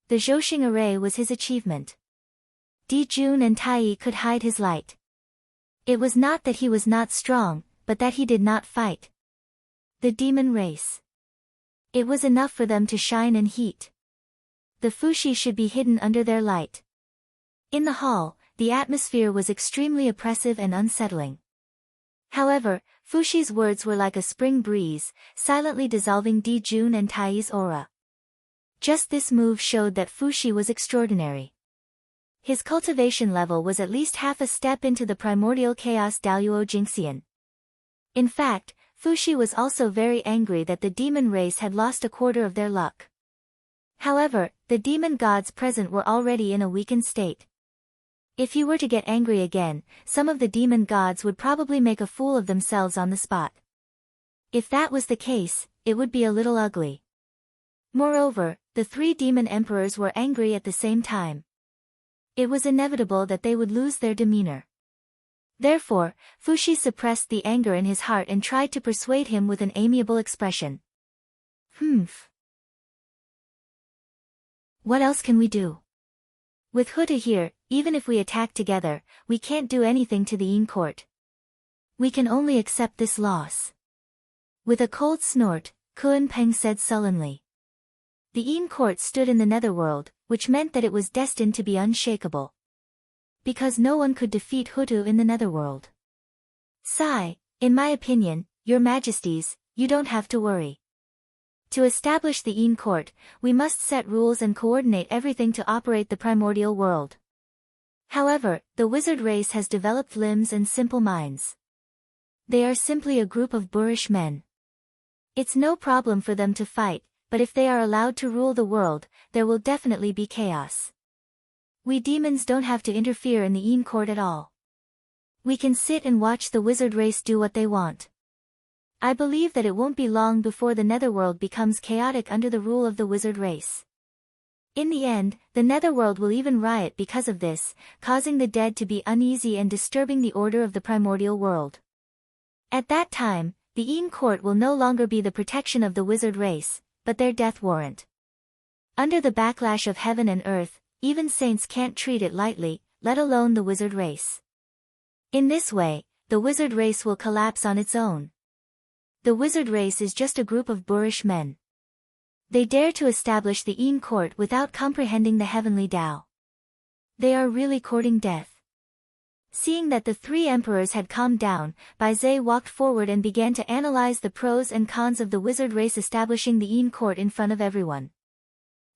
The Zhouxing array was his achievement. Dijun and Tai could hide his light. It was not that he was not strong, but that he did not fight. The demon race. It was enough for them to shine and heat. The Fushi should be hidden under their light. In the hall, the atmosphere was extremely oppressive and unsettling. However, Fushi's words were like a spring breeze, silently dissolving Dijun and Tai's aura. Just this move showed that Fushi was extraordinary. His cultivation level was at least half a step into the primordial chaos Daluo Jingxian. In fact, Fushi was also very angry that the demon race had lost a quarter of their luck. However, the demon gods present were already in a weakened state. If he were to get angry again, some of the demon gods would probably make a fool of themselves on the spot. If that was the case, it would be a little ugly. Moreover, the three demon emperors were angry at the same time. It was inevitable that they would lose their demeanor. Therefore, Fushi suppressed the anger in his heart and tried to persuade him with an amiable expression. What else can we do? With Huta here, even if we attack together, we can't do anything to the Yin court. We can only accept this loss. With a cold snort, Kun Peng said sullenly. The Yin court stood in the netherworld, which meant that it was destined to be unshakable. Because no one could defeat Hutu in the netherworld. Sigh, in my opinion, your majesties, you don't have to worry. To establish the Yin court, we must set rules and coordinate everything to operate the primordial world. However, the wizard race has developed limbs and simple minds. They are simply a group of boorish men. It's no problem for them to fight, but if they are allowed to rule the world, there will definitely be chaos. We demons don't have to interfere in the Yin court at all. We can sit and watch the wizard race do what they want. I believe that it won't be long before the netherworld becomes chaotic under the rule of the wizard race. In the end, the netherworld will even riot because of this, causing the dead to be uneasy and disturbing the order of the primordial world. At that time, the Yin court will no longer be the protection of the wizard race, but their death warrant. Under the backlash of heaven and earth, even saints can't treat it lightly, let alone the wizard race. In this way, the wizard race will collapse on its own. The wizard race is just a group of boorish men. They dare to establish the Yin court without comprehending the heavenly Tao. They are really courting death. Seeing that the three emperors had calmed down, Baizé walked forward and began to analyze the pros and cons of the wizard race establishing the Yin court in front of everyone.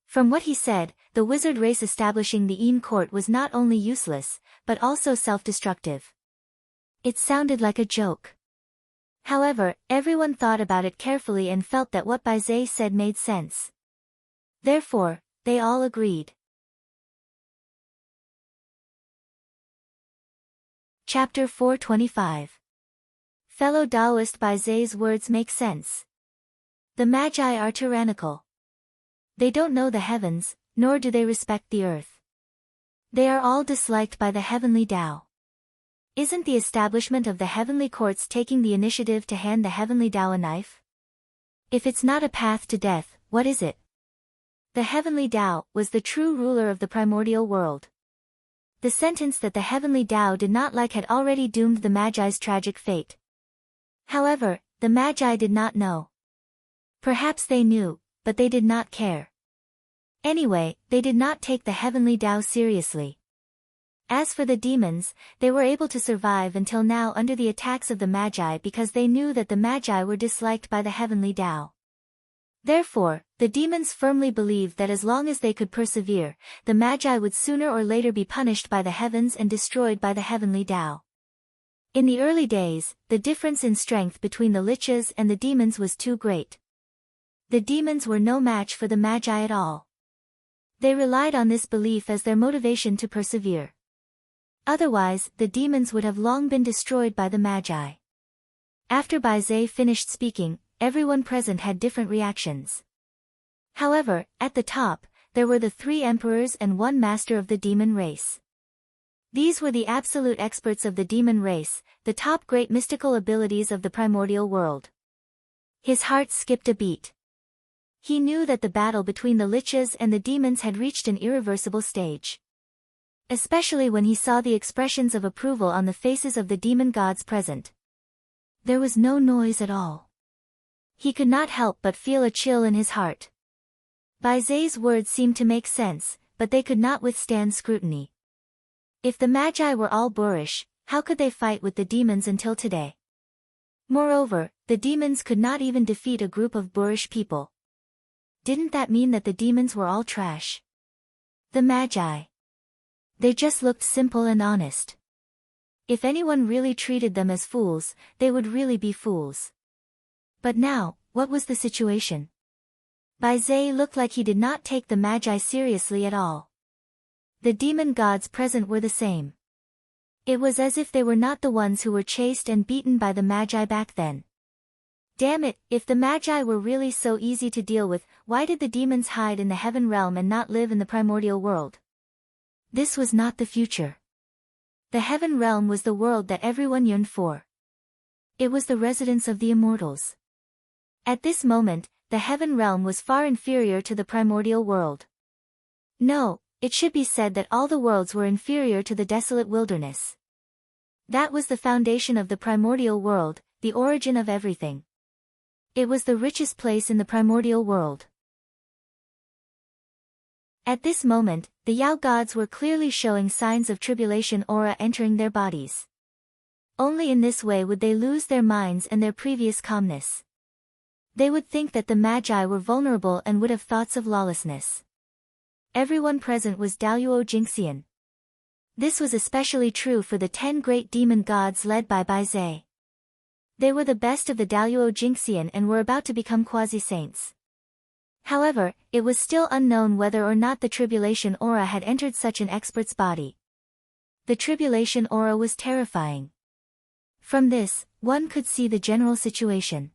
From what he said, the wizard race establishing the Yin court was not only useless, but also self-destructive. It sounded like a joke. However, everyone thought about it carefully and felt that what Baizé said made sense. Therefore, they all agreed. Chapter 425. Fellow Taoist, Baizé's words make sense. The Magi are tyrannical. They don't know the heavens, nor do they respect the earth. They are all disliked by the heavenly Tao. Isn't the establishment of the heavenly courts taking the initiative to hand the heavenly Tao a knife? If it's not a path to death, what is it? The heavenly Tao was the true ruler of the primordial world. The sentence that the heavenly Tao did not like had already doomed the Magi's tragic fate. However, the Magi did not know. Perhaps they knew, but they did not care. Anyway, they did not take the heavenly Tao seriously. As for the demons, they were able to survive until now under the attacks of the Magi because they knew that the Magi were disliked by the heavenly Tao. Therefore, the demons firmly believed that as long as they could persevere, the Magi would sooner or later be punished by the heavens and destroyed by the heavenly Tao. In the early days, the difference in strength between the liches and the demons was too great. The demons were no match for the Magi at all. They relied on this belief as their motivation to persevere. Otherwise, the demons would have long been destroyed by the Magi. After Baizé finished speaking, everyone present had different reactions. However, at the top, there were the three emperors and one master of the demon race. These were the absolute experts of the demon race, the top great mystical abilities of the primordial world. His heart skipped a beat. He knew that the battle between the liches and the demons had reached an irreversible stage. Especially when he saw the expressions of approval on the faces of the demon gods present. There was no noise at all. He could not help but feel a chill in his heart. Baizé's words seemed to make sense, but they could not withstand scrutiny. If the Magi were all boorish, how could they fight with the demons until today? Moreover, the demons could not even defeat a group of boorish people. Didn't that mean that the demons were all trash? The Magi. They just looked simple and honest. If anyone really treated them as fools, they would really be fools. But now, what was the situation? Baizé looked like he did not take the Magi seriously at all. The demon gods present were the same. It was as if they were not the ones who were chased and beaten by the Magi back then. Damn it, if the Magi were really so easy to deal with, why did the demons hide in the heaven realm and not live in the primordial world? This was not the future. The heaven realm was the world that everyone yearned for. It was the residence of the immortals. At this moment, the heaven realm was far inferior to the primordial world. No, it should be said that all the worlds were inferior to the desolate wilderness. That was the foundation of the primordial world, the origin of everything. It was the richest place in the primordial world. At this moment, the Yao gods were clearly showing signs of tribulation aura entering their bodies. Only in this way would they lose their minds and their previous calmness. They would think that the Magi were vulnerable and would have thoughts of lawlessness. Everyone present was Daluo Jingxian. This was especially true for the 10 great demon gods led by Bai Zhe. They were the best of the Daluo Jingxian and were about to become quasi-saints. However, it was still unknown whether or not the tribulation aura had entered such an expert's body. The tribulation aura was terrifying. From this, one could see the general situation.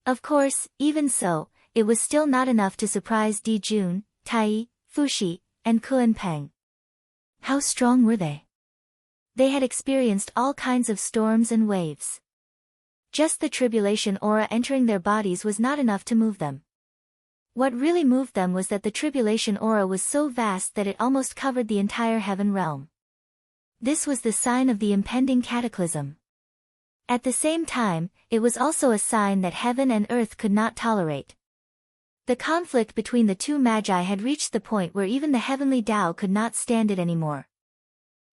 Of course, even so, it was still not enough to surprise Di Jun, Tai, Fushi, and Kuan Peng. How strong were they? They had experienced all kinds of storms and waves. Just the tribulation aura entering their bodies was not enough to move them. What really moved them was that the tribulation aura was so vast that it almost covered the entire heaven realm. This was the sign of the impending cataclysm. At the same time, it was also a sign that heaven and earth could not tolerate. The conflict between the two Magi had reached the point where even the heavenly Tao could not stand it anymore.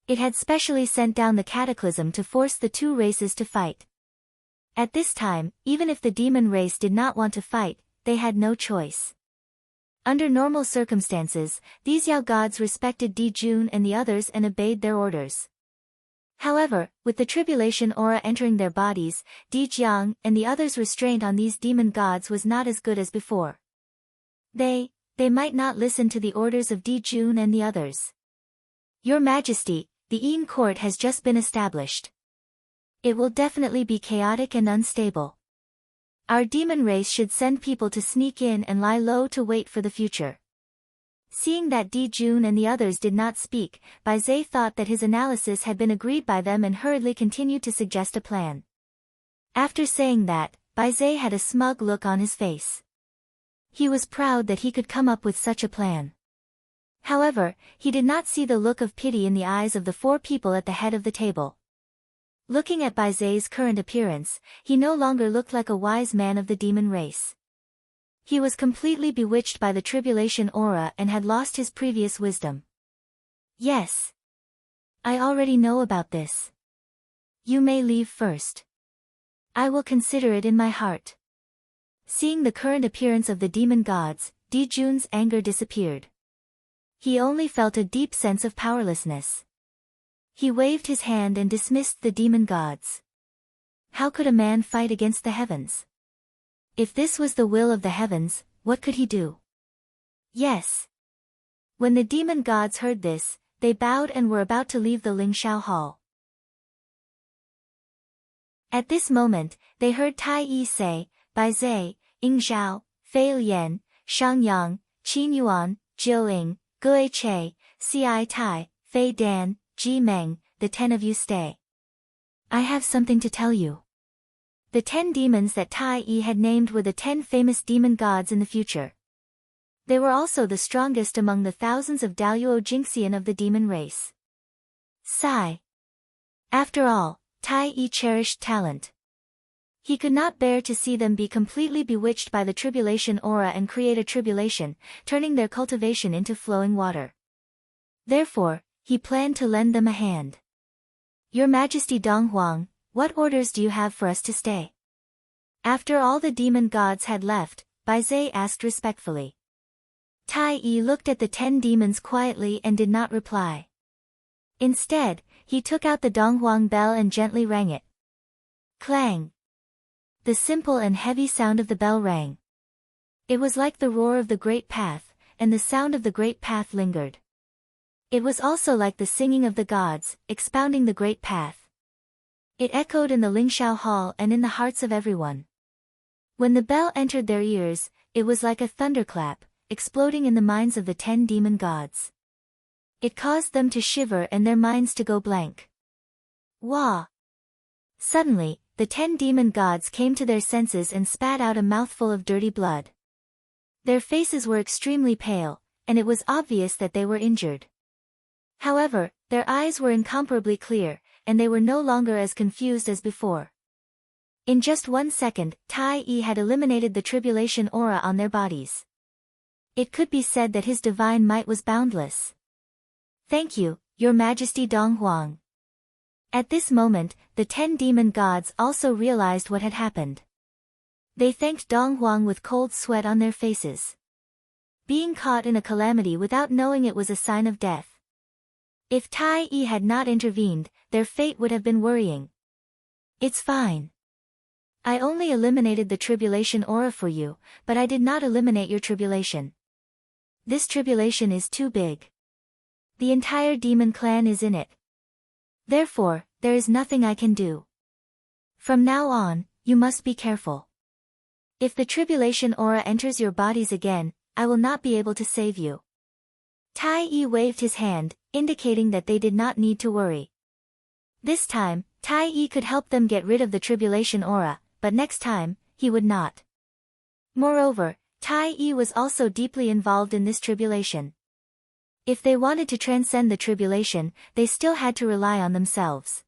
It had specially sent down the cataclysm to force the two races to fight. At this time, even if the demon race did not want to fight, they had no choice. Under normal circumstances, these Yao gods respected Di Jun and the others and obeyed their orders. However, with the tribulation aura entering their bodies, Di Jiang and the others' restraint on these demon gods was not as good as before. They might not listen to the orders of Di Jun and the others. Your Majesty, the Yin court has just been established. It will definitely be chaotic and unstable. Our demon race should send people to sneak in and lie low to wait for the future. Seeing that Di Jun and the others did not speak, Bai Zhe thought that his analysis had been agreed by them and hurriedly continued to suggest a plan. After saying that, Bai Zhe had a smug look on his face. He was proud that he could come up with such a plan. However, he did not see the look of pity in the eyes of the 4 people at the head of the table. Looking at Bai Zhe's current appearance, he no longer looked like a wise man of the demon race. He was completely bewitched by the tribulation aura and had lost his previous wisdom. Yes. I already know about this. You may leave first. I will consider it in my heart. Seeing the current appearance of the demon gods, Di Jun's anger disappeared. He only felt a deep sense of powerlessness. He waved his hand and dismissed the demon gods. How could a man fight against the heavens? If this was the will of the heavens, what could he do? Yes. When the demon gods heard this, they bowed and were about to leave the Lingshao Hall. At this moment, they heard Tai Yi say, Bai Zhe, Ying Zhao, Fei Lian, Shang Yang, Qin Yuan, Jiu Ying, Gui Che, Ci Tai, Fei Dan, Ji Meng, the 10 of you stay. I have something to tell you. The 10 demons that Tai Yi had named were the 10 famous demon gods in the future. They were also the strongest among the thousands of Daluo Jingxian of the demon race. Sigh. After all, Tai Yi cherished talent. He could not bear to see them be completely bewitched by the tribulation aura and create a tribulation, turning their cultivation into flowing water. Therefore, he planned to lend them a hand. Your Majesty Dong Huang, what orders do you have for us to stay? After all the demon gods had left, Bai Zhe asked respectfully. Tai Yi looked at the 10 demons quietly and did not reply. Instead, he took out the Dong Huang bell and gently rang it. Clang! The simple and heavy sound of the bell rang. It was like the roar of the great path, and the sound of the great path lingered. It was also like the singing of the gods, expounding the great path. It echoed in the Lingshao Hall and in the hearts of everyone. When the bell entered their ears, it was like a thunderclap, exploding in the minds of the 10 demon gods. It caused them to shiver and their minds to go blank. Wah! Suddenly, the 10 demon gods came to their senses and spat out a mouthful of dirty blood. Their faces were extremely pale, and it was obvious that they were injured. However, their eyes were incomparably clear, and they were no longer as confused as before. In just 1 second, Tai Yi had eliminated the tribulation aura on their bodies. It could be said that his divine might was boundless. Thank you, Your Majesty Dong Huang. At this moment, the 10 demon gods also realized what had happened. They thanked Dong Huang with cold sweat on their faces. Being caught in a calamity without knowing it was a sign of death. If Tai Yi had not intervened, their fate would have been worrying. It's fine. I only eliminated the tribulation aura for you, but I did not eliminate your tribulation. This tribulation is too big. The entire demon clan is in it. Therefore, there is nothing I can do. From now on, you must be careful. If the tribulation aura enters your bodies again, I will not be able to save you. Tai Yi waved his hand, indicating that they did not need to worry. This time, Tai Yi could help them get rid of the tribulation aura, but next time, he would not. Moreover, Tai Yi was also deeply involved in this tribulation. If they wanted to transcend the tribulation, they still had to rely on themselves.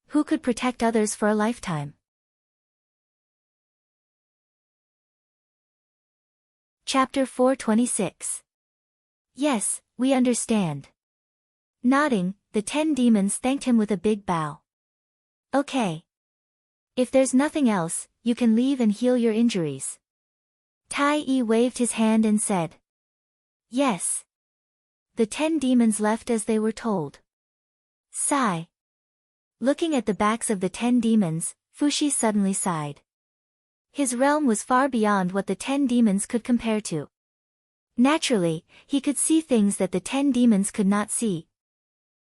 Who could protect others for a lifetime? Chapter 426. Yes, we understand. Nodding, the 10 demons thanked him with a big bow. Okay. If there's nothing else, you can leave and heal your injuries. Tai Yi waved his hand and said. Yes. The 10 demons left as they were told. Sigh. Looking at the backs of the 10 demons, Fushi suddenly sighed. His realm was far beyond what the 10 demons could compare to. Naturally, he could see things that the 10 demons could not see.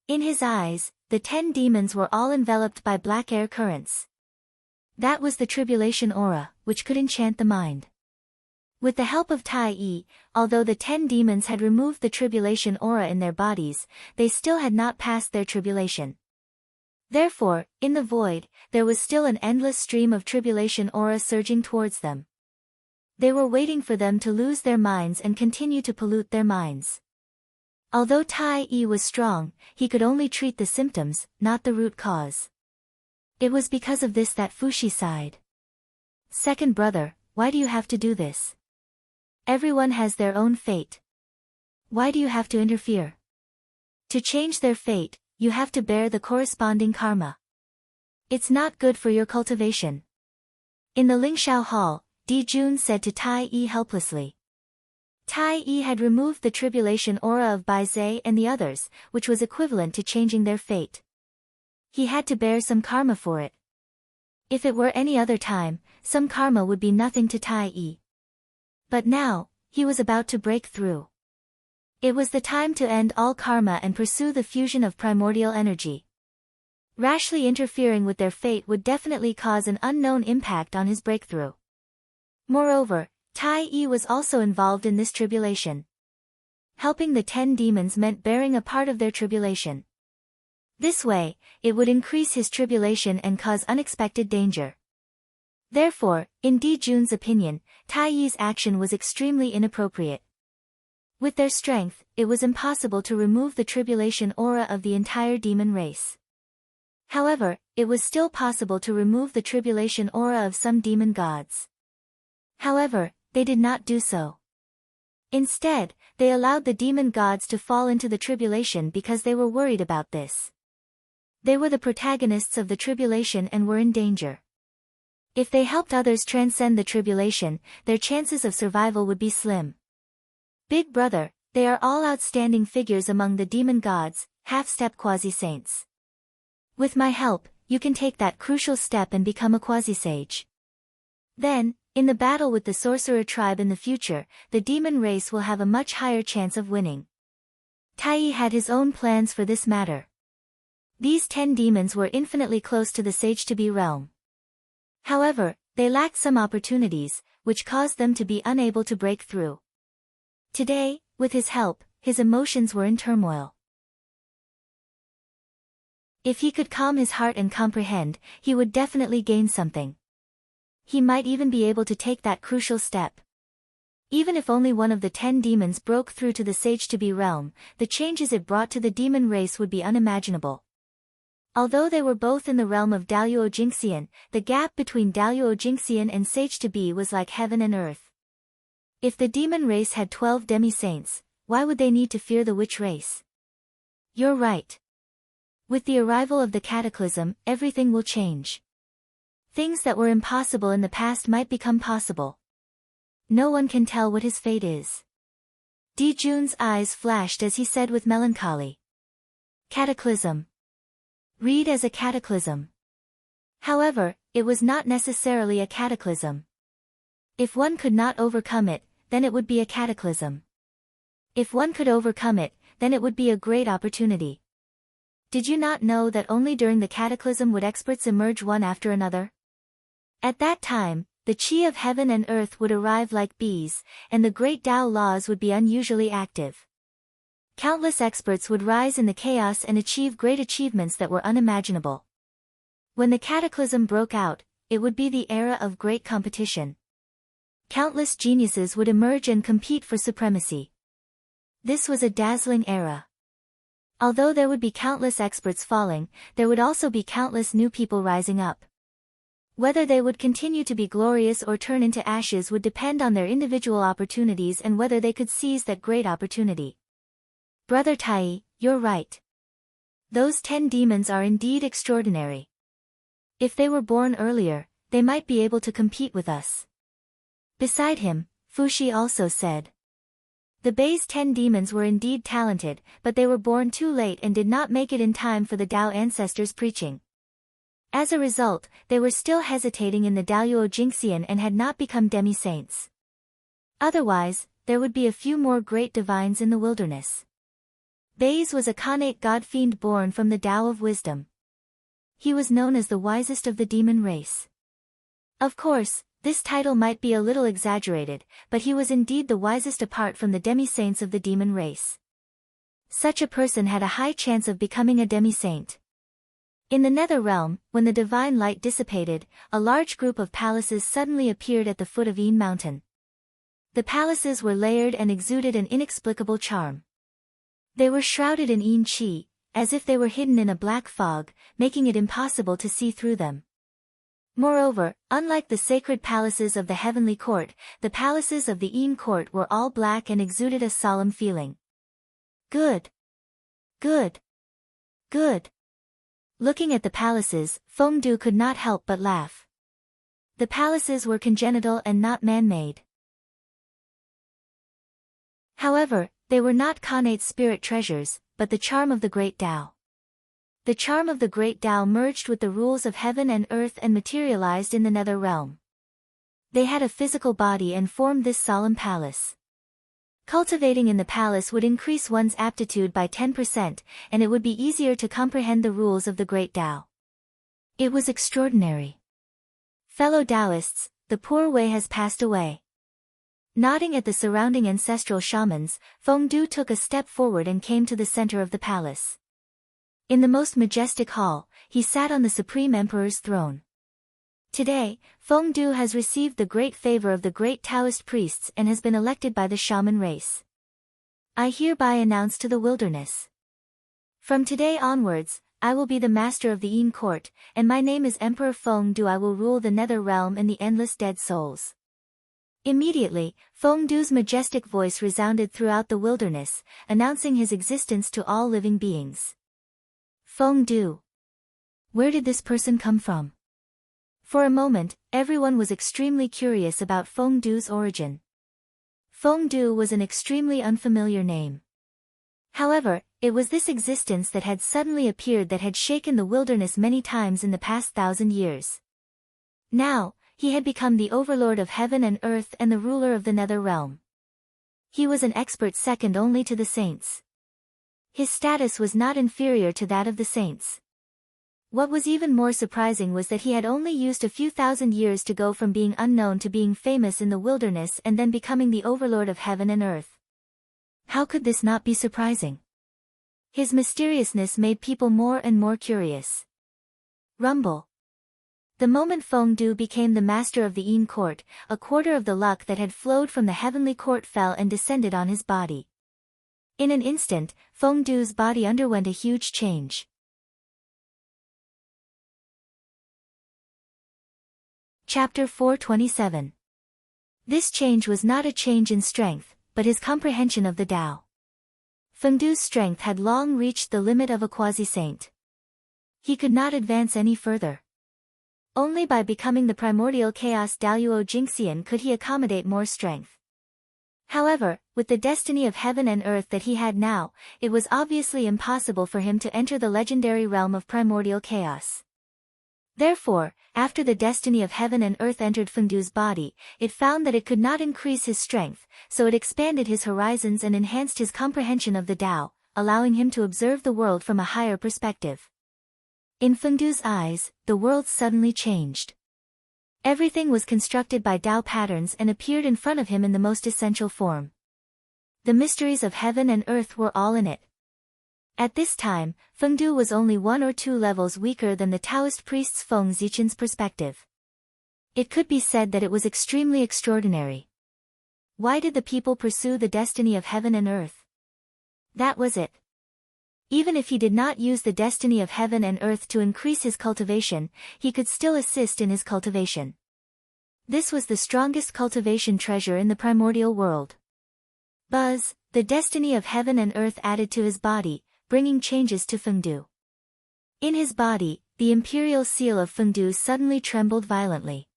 In his eyes, the 10 demons were all enveloped by black air currents. That was the tribulation aura, which could enchant the mind. With the help of Tai Yi, although the 10 demons had removed the tribulation aura in their bodies, they still had not passed their tribulation. Therefore, in the void, there was still an endless stream of tribulation aura surging towards them. They were waiting for them to lose their minds and continue to pollute their minds. Although Tai Yi was strong, he could only treat the symptoms, not the root cause. It was because of this that Fushi sighed. Second brother, why do you have to do this? Everyone has their own fate. Why do you have to interfere? To change their fate, you have to bear the corresponding karma. It's not good for your cultivation. In the Lingxiao Hall, Di Jun said to Tai Yi helplessly. Tai Yi had removed the tribulation aura of Bai Zhe and the others, which was equivalent to changing their fate. He had to bear some karma for it. If it were any other time, some karma would be nothing to Tai Yi. But now, he was about to break through. It was the time to end all karma and pursue the fusion of primordial energy. Rashly interfering with their fate would definitely cause an unknown impact on his breakthrough. Moreover, Tai Yi was also involved in this tribulation. Helping the 10 demons meant bearing a part of their tribulation. This way, it would increase his tribulation and cause unexpected danger. Therefore, in Di Jun's opinion, Tai Yi's action was extremely inappropriate. With their strength, it was impossible to remove the tribulation aura of the entire demon race. However, it was still possible to remove the tribulation aura of some demon gods. However, they did not do so. Instead, they allowed the demon gods to fall into the tribulation because they were worried about this. They were the protagonists of the tribulation and were in danger. If they helped others transcend the tribulation, their chances of survival would be slim. Big brother, they are all outstanding figures among the demon gods, half-step quasi-saints. With my help, you can take that crucial step and become a quasi-sage. Then, in the battle with the sorcerer tribe in the future, the demon race will have a much higher chance of winning. Tai Yi had his own plans for this matter. These 10 demons were infinitely close to the sage-to-be realm. However, They lacked some opportunities, which caused them to be unable to break through. Today, with his help, his emotions were in turmoil. If he could calm his heart and comprehend, he would definitely gain something. He might even be able to take that crucial step. Even if only one of the 10 demons broke through to the Sage-to-be realm, the changes it brought to the demon race would be unimaginable. Although they were both in the realm of Daluo Jinxian, the gap between Daluo Jinxian and Sage-to-be was like heaven and earth. If the demon race had 12 demi-saints, why would they need to fear the witch race? You're right. With the arrival of the cataclysm, everything will change. Things that were impossible in the past might become possible. No one can tell what his fate is. Dijun's eyes flashed as he said with melancholy. Cataclysm. Read as a cataclysm. However, it was not necessarily a cataclysm. If one could not overcome it, then it would be a cataclysm. If one could overcome it, then it would be a great opportunity. Did you not know that only during the cataclysm would experts emerge one after another? At that time, the chi of heaven and earth would arrive like bees, and the great Tao laws would be unusually active. Countless experts would rise in the chaos and achieve great achievements that were unimaginable. When the cataclysm broke out, it would be the era of great competition. Countless geniuses would emerge and compete for supremacy. This was a dazzling era. Although there would be countless experts falling, there would also be countless new people rising up. Whether they would continue to be glorious or turn into ashes would depend on their individual opportunities and whether they could seize that great opportunity. Brother Tai, you're right. Those 10 demons are indeed extraordinary. If they were born earlier, they might be able to compete with us. Beside him, Fushi also said. The Bei's 10 demons were indeed talented, but they were born too late and did not make it in time for the Tao ancestors' preaching. As a result, they were still hesitating in the Daluo Jinxian and had not become demi-saints. Otherwise, there would be a few more great divines in the wilderness. Bei's was a Khanate god-fiend born from the Tao of wisdom. He was known as the wisest of the demon race. Of course, this title might be a little exaggerated, but he was indeed the wisest apart from the demi-saints of the demon race. Such a person had a high chance of becoming a demi-saint. In the nether realm, when the divine light dissipated, a large group of palaces suddenly appeared at the foot of Yin Mountain. The palaces were layered and exuded an inexplicable charm. They were shrouded in Yin Qi, as if they were hidden in a black fog, making it impossible to see through them. Moreover, unlike the sacred palaces of the heavenly court, the palaces of the Yin court were all black and exuded a solemn feeling. Good. Good. Good. Looking at the palaces, Fengdu could not help but laugh. The palaces were congenital and not man-made. However, they were not Khanate spirit treasures, but the charm of the great Tao. The charm of the great Tao merged with the rules of heaven and earth and materialized in the nether realm. They had a physical body and formed this solemn palace. Cultivating in the palace would increase one's aptitude by 10%, and it would be easier to comprehend the rules of the great Tao. It was extraordinary. Fellow Taoists, the poor way has passed away. Nodding at the surrounding ancestral shamans, Fengdu took a step forward and came to the center of the palace. In the most majestic hall, he sat on the Supreme Emperor's throne. Today, Fengdu has received the great favor of the great Taoist priests and has been elected by the shaman race. I hereby announce to the wilderness. From today onwards, I will be the master of the Yin court, and my name is Emperor Fengdu. I will rule the nether realm and the endless dead souls. Immediately, Fengdu's majestic voice resounded throughout the wilderness, announcing his existence to all living beings. Fengdu. Where did this person come from? For a moment, everyone was extremely curious about Fengdu's origin. Fengdu was an extremely unfamiliar name. However, it was this existence that had suddenly appeared that had shaken the wilderness many times in the past 1,000 years. Now, he had become the overlord of heaven and earth and the ruler of the nether realm. He was an expert second only to the saints. His status was not inferior to that of the saints. What was even more surprising was that he had only used a few thousand years to go from being unknown to being famous in the wilderness and then becoming the overlord of heaven and earth. How could this not be surprising? His mysteriousness made people more and more curious. Rumble. The moment Feng Du became the master of the Yin court, a quarter of the luck that had flowed from the heavenly court fell and descended on his body. In an instant, Feng Du's body underwent a huge change. Chapter 427. This change was not a change in strength, but his comprehension of the Tao. Feng Du's strength had long reached the limit of a quasi-saint. He could not advance any further. Only by becoming the primordial chaos Daluo Jingxian could he accommodate more strength. However, with the destiny of heaven and earth that he had now, it was obviously impossible for him to enter the legendary realm of primordial chaos. Therefore, after the destiny of heaven and earth entered Feng Du's body, it found that it could not increase his strength, so it expanded his horizons and enhanced his comprehension of the Tao, allowing him to observe the world from a higher perspective. In Feng Du's eyes, the world suddenly changed. Everything was constructed by Tao patterns and appeared in front of him in the most essential form. The mysteries of heaven and earth were all in it. At this time, Feng Du was only 1 or 2 levels weaker than the Taoist priest's Feng Zichen's perspective. It could be said that it was extremely extraordinary. Why did the people pursue the destiny of heaven and earth? That was it. Even if he did not use the destiny of heaven and earth to increase his cultivation, he could still assist in his cultivation. This was the strongest cultivation treasure in the primordial world. Buzz, the destiny of heaven and earth added to his body, bringing changes to Feng Du. In his body, the imperial seal of Feng Du suddenly trembled violently.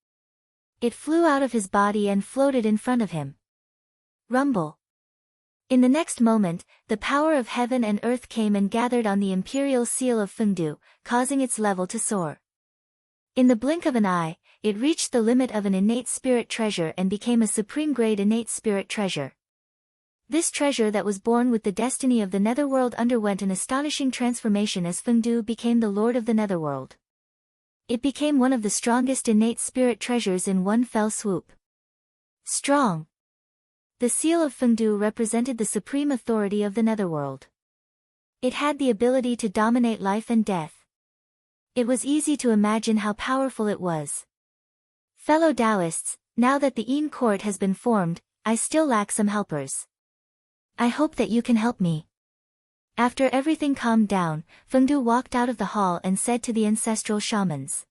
It flew out of his body and floated in front of him. Rumble. In the next moment, the power of heaven and earth came and gathered on the imperial seal of Feng Du, causing its level to soar. In the blink of an eye, it reached the limit of an innate spirit treasure and became a supreme-grade innate spirit treasure. This treasure that was born with the destiny of the netherworld underwent an astonishing transformation as Feng Du became the lord of the netherworld. It became one of the strongest innate spirit treasures in one fell swoop. Strong. The seal of Feng Du represented the supreme authority of the netherworld. It had the ability to dominate life and death. It was easy to imagine how powerful it was. Fellow Taoists, now that the Yin court has been formed, I still lack some helpers. I hope that you can help me. After everything calmed down, Feng Du walked out of the hall and said to the ancestral shamans.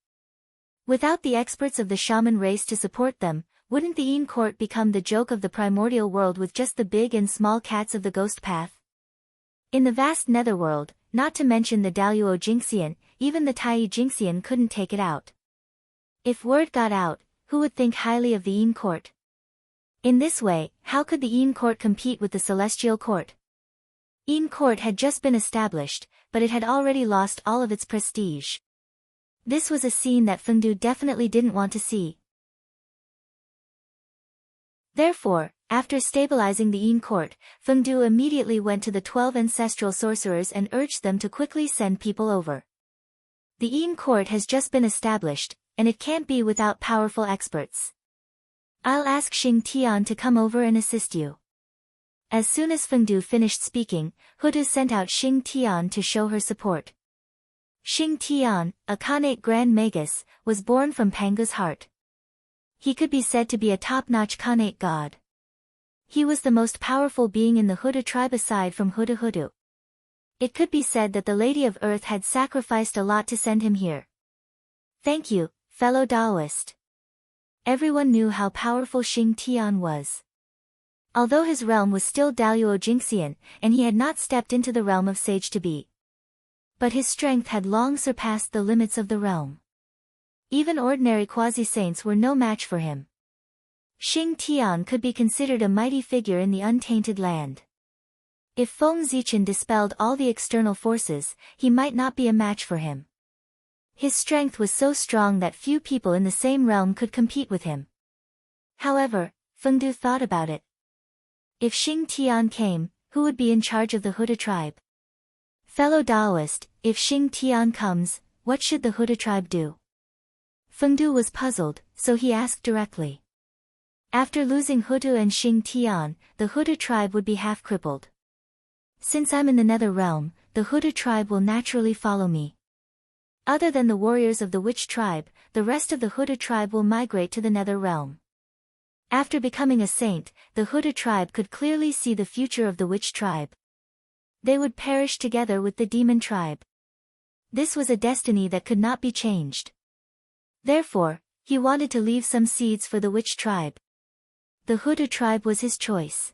Without the experts of the shaman race to support them, wouldn't the Yin court become the joke of the primordial world with just the big and small cats of the ghost path? In the vast netherworld, not to mention the Daluo Jingxian, even the Tai Jingxian couldn't take it out. If word got out, who would think highly of the Yin court? In this way, how could the Yin court compete with the celestial court? Yin court had just been established, but it had already lost all of its prestige. This was a scene that Feng Du definitely didn't want to see. Therefore, after stabilizing the Yin court, Feng Du immediately went to the 12 ancestral sorcerers and urged them to quickly send people over. The Yin court has just been established, and it can't be without powerful experts. I'll ask Xing Tian to come over and assist you. As soon as Feng Du finished speaking, Hutu sent out Xing Tian to show her support. Xing Tian, a Khanate Grand Magus, was born from Panga's heart. He could be said to be a top-notch Khanate god. He was the most powerful being in the Hutu tribe aside from Hutu Hutu. It could be said that the Lady of Earth had sacrificed a lot to send him here. Thank you, fellow Taoist. Everyone knew how powerful Xing Tian was. Although his realm was still Daluo Jingxian, and he had not stepped into the realm of Sage to be. But his strength had long surpassed the limits of the realm. Even ordinary quasi-saints were no match for him. Xing Tian could be considered a mighty figure in the untainted land. If Feng Zichen dispelled all the external forces, he might not be a match for him. His strength was so strong that few people in the same realm could compete with him. However, Feng Du thought about it. If Xing Tian came, who would be in charge of the Hutu tribe? Fellow Taoist, if Xing Tian comes, What should the Huda tribe do? Fengdu was puzzled, so he asked directly. After losing Hutu and Xing Tian, the Huda tribe would be half-crippled. Since I'm in the Nether Realm, the Huda tribe will naturally follow me. Other than the warriors of the Witch tribe, the rest of the Huda tribe will migrate to the Nether Realm. After becoming a saint, the Huda tribe could clearly see the future of the Witch tribe. They would perish together with the Demon tribe. This was a destiny that could not be changed. Therefore, he wanted to leave some seeds for the Witch tribe. The Huda tribe was his choice.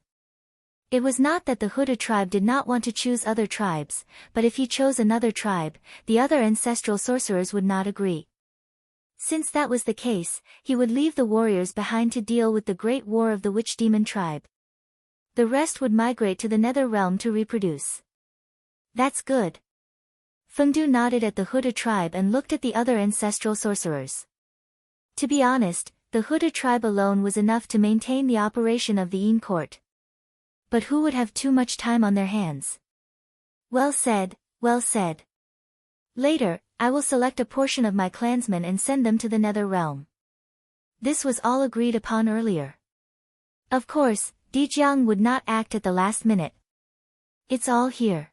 It was not that the Huda tribe did not want to choose other tribes, but if he chose another tribe, the other ancestral sorcerers would not agree. Since that was the case, he would leave the warriors behind to deal with the great war of the Witch Demon tribe. The rest would migrate to the Nether Realm to reproduce. That's good. Fengdu nodded at the Huda tribe and looked at the other ancestral sorcerers. To be honest, the Huda tribe alone was enough to maintain the operation of the Yin court. But who would have too much time on their hands? Well said, well said. Later, I will select a portion of my clansmen and send them to the Nether Realm. This was all agreed upon earlier. Of course, Dijiang would not act at the last minute. It's all here.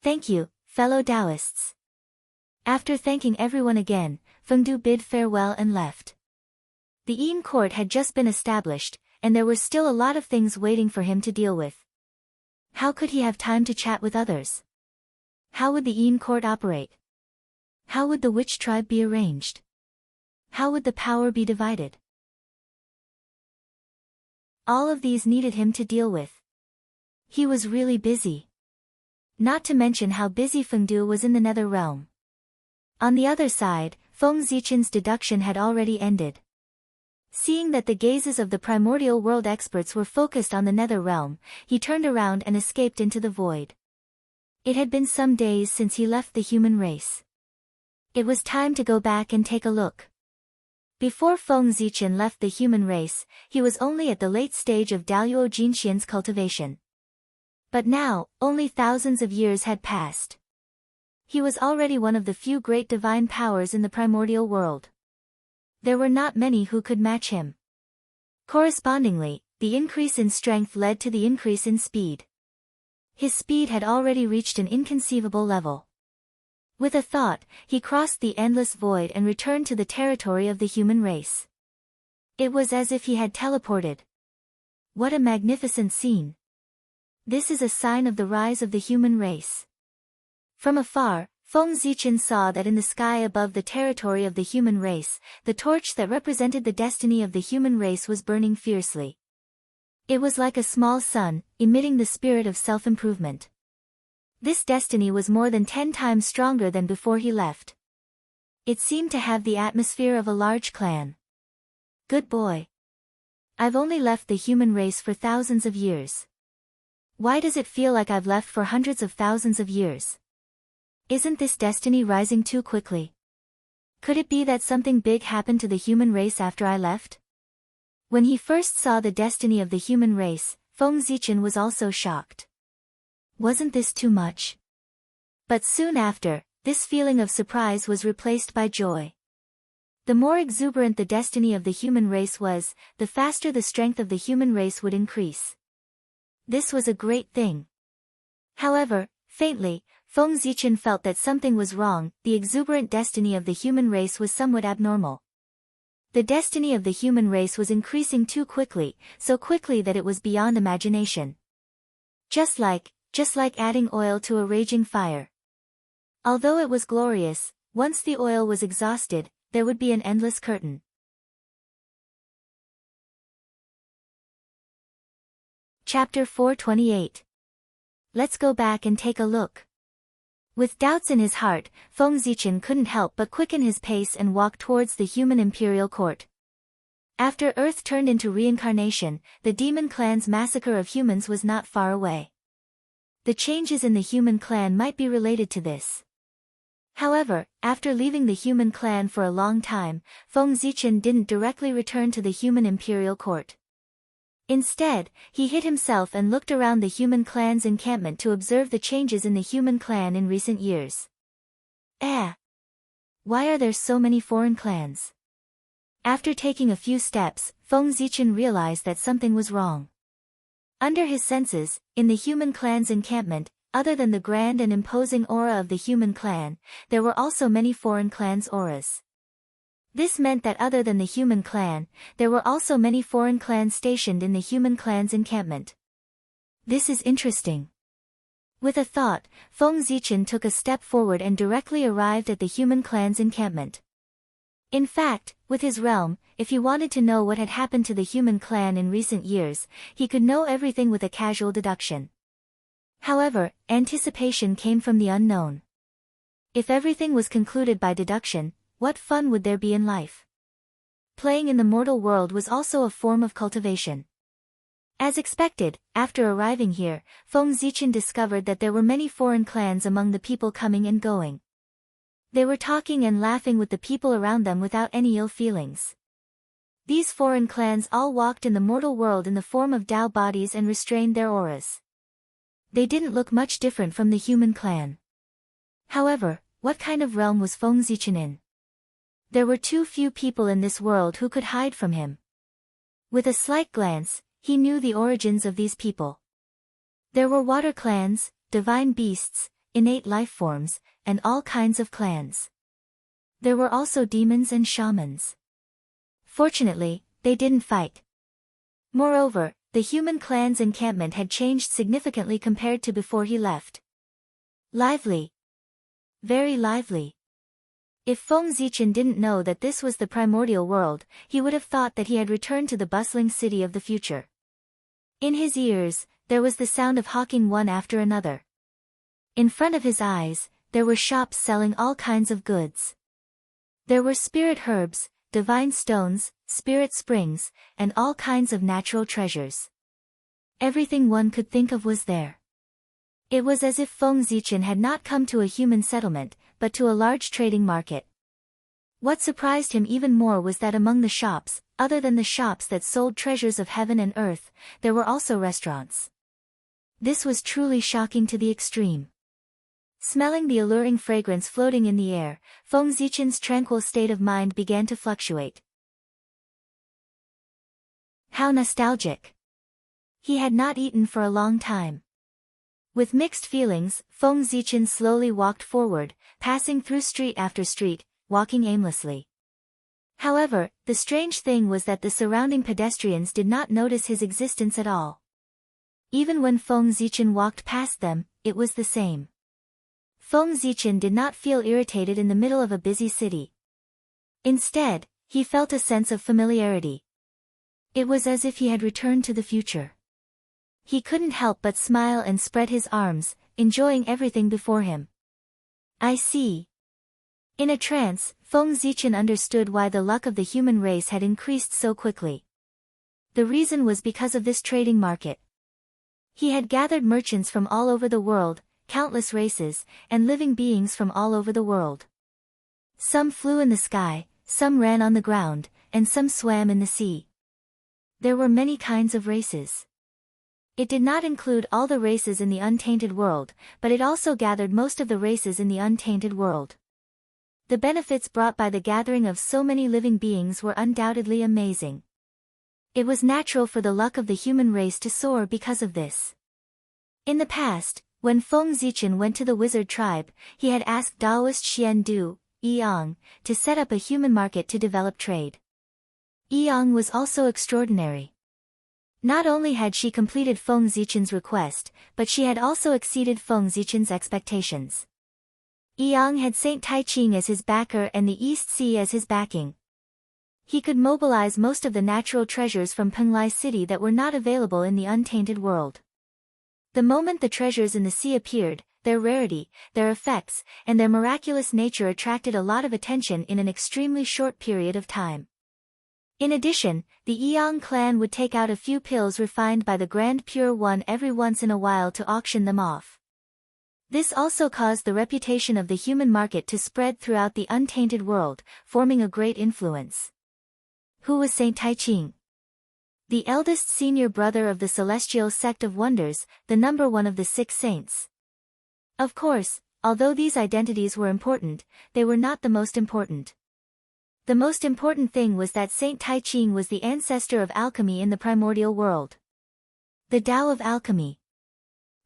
Thank you, fellow Taoists. After thanking everyone again, Fengdu bid farewell and left. The Yin court had just been established, and there were still a lot of things waiting for him to deal with. How could he have time to chat with others? How would the Yin court operate? How would the Witch tribe be arranged? How would the power be divided? All of these needed him to deal with. He was really busy. Not to mention how busy Fengdu was in the Nether Realm. On the other side, Feng Zichen's deduction had already ended. Seeing that the gazes of the primordial world experts were focused on the Nether Realm, he turned around and escaped into the void. It had been some days since he left the human race. It was time to go back and take a look. Before Feng Zichen left the human race, he was only at the late stage of Daluo Jinxian's cultivation. But now, only thousands of years had passed. He was already one of the few great divine powers in the primordial world. There were not many who could match him. Correspondingly, the increase in strength led to the increase in speed. His speed had already reached an inconceivable level. With a thought, he crossed the endless void and returned to the territory of the human race. It was as if he had teleported. What a magnificent scene! This is a sign of the rise of the human race. From afar, Feng Zichen saw that in the sky above the territory of the human race, the torch that represented the destiny of the human race was burning fiercely. It was like a small sun, emitting the spirit of self-improvement. This destiny was more than 10 times stronger than before he left. It seemed to have the atmosphere of a large clan. Good boy. I've only left the human race for thousands of years. Why does it feel like I've left for hundreds of thousands of years? Isn't this destiny rising too quickly? Could it be that something big happened to the human race after I left? When he first saw the destiny of the human race, Feng Zichen was also shocked. Wasn't this too much? But soon after, this feeling of surprise was replaced by joy. The more exuberant the destiny of the human race was, the faster the strength of the human race would increase. This was a great thing. However, faintly, Feng Zichen felt that something was wrong. The exuberant destiny of the human race was somewhat abnormal. The destiny of the human race was increasing too quickly, so quickly that it was beyond imagination. Just like adding oil to a raging fire. Although it was glorious, once the oil was exhausted, there would be an endless curtain. Chapter 428. Let's go back and take a look. With doubts in his heart, Feng Zichen couldn't help but quicken his pace and walk towards the human imperial court. After Earth turned into reincarnation, the demon clan's massacre of humans was not far away. The changes in the human clan might be related to this. However, after leaving the human clan for a long time, Feng Zichen didn't directly return to the human imperial court. Instead, he hid himself and looked around the human clan's encampment to observe the changes in the human clan in recent years. Why are there so many foreign clans? After taking a few steps, Feng Zichen realized that something was wrong. Under his senses, in the human clan's encampment, other than the grand and imposing aura of the human clan, there were also many foreign clans' auras. This meant that other than the human clan, there were also many foreign clans stationed in the human clan's encampment. This is interesting. With a thought, Feng Zichen took a step forward and directly arrived at the human clan's encampment. In fact, with his realm, if he wanted to know what had happened to the human clan in recent years, he could know everything with a casual deduction. However, anticipation came from the unknown. If everything was concluded by deduction, what fun would there be in life? Playing in the mortal world was also a form of cultivation. As expected, after arriving here, Feng Zichen discovered that there were many foreign clans among the people coming and going. They were talking and laughing with the people around them without any ill feelings. These foreign clans all walked in the mortal world in the form of Tao bodies and restrained their auras. They didn't look much different from the human clan. However, what kind of realm was Feng Zichen in? There were too few people in this world who could hide from him. With a slight glance, he knew the origins of these people. There were water clans, divine beasts, innate life forms, and all kinds of clans. There were also demons and shamans. Fortunately, they didn't fight. Moreover, the human clan's encampment had changed significantly compared to before he left. Lively. Very lively. If Feng Zichen didn't know that this was the primordial world, he would have thought that he had returned to the bustling city of the future. In his ears, there was the sound of hawking one after another. In front of his eyes, there were shops selling all kinds of goods. There were spirit herbs, divine stones, spirit springs, and all kinds of natural treasures. Everything one could think of was there. It was as if Feng Zichen had not come to a human settlement, but to a large trading market. What surprised him even more was that among the shops, other than the shops that sold treasures of heaven and earth, there were also restaurants. This was truly shocking to the extreme. Smelling the alluring fragrance floating in the air, Feng Zichen's tranquil state of mind began to fluctuate. How nostalgic! He had not eaten for a long time. With mixed feelings, Feng Zichen slowly walked forward, passing through street after street, walking aimlessly. However, the strange thing was that the surrounding pedestrians did not notice his existence at all. Even when Feng Zichen walked past them, it was the same. Feng Zichen did not feel irritated in the middle of a busy city. Instead, he felt a sense of familiarity. It was as if he had returned to the future. He couldn't help but smile and spread his arms, enjoying everything before him. I see. In a trance, Feng Zichen understood why the luck of the human race had increased so quickly. The reason was because of this trading market. He had gathered merchants from all over the world, countless races, and living beings from all over the world. Some flew in the sky, some ran on the ground, and some swam in the sea. There were many kinds of races. It did not include all the races in the untainted world, but it also gathered most of the races in the untainted world. The benefits brought by the gathering of so many living beings were undoubtedly amazing. It was natural for the luck of the human race to soar because of this. In the past, when Feng Zichen went to the wizard tribe, he had asked Taoist Xian Du, Yang, to set up a human market to develop trade. Yang was also extraordinary. Not only had she completed Feng Zichen's request, but she had also exceeded Feng Zichen's expectations. Yang had Saint Taiching as his backer and the East Sea as his backing. He could mobilize most of the natural treasures from Penglai City that were not available in the untainted world. The moment the treasures in the sea appeared, their rarity, their effects, and their miraculous nature attracted a lot of attention in an extremely short period of time. In addition, the Yang clan would take out a few pills refined by the Grand Pure One every once in a while to auction them off. This also caused the reputation of the human market to spread throughout the untainted world, forming a great influence. Who was Saint Taiching? The eldest senior brother of the celestial sect of wonders, the number one of the 6 saints. Of course, although these identities were important, they were not the most important. The most important thing was that Saint Tai Ching was the ancestor of alchemy in the primordial world. The Tao of alchemy.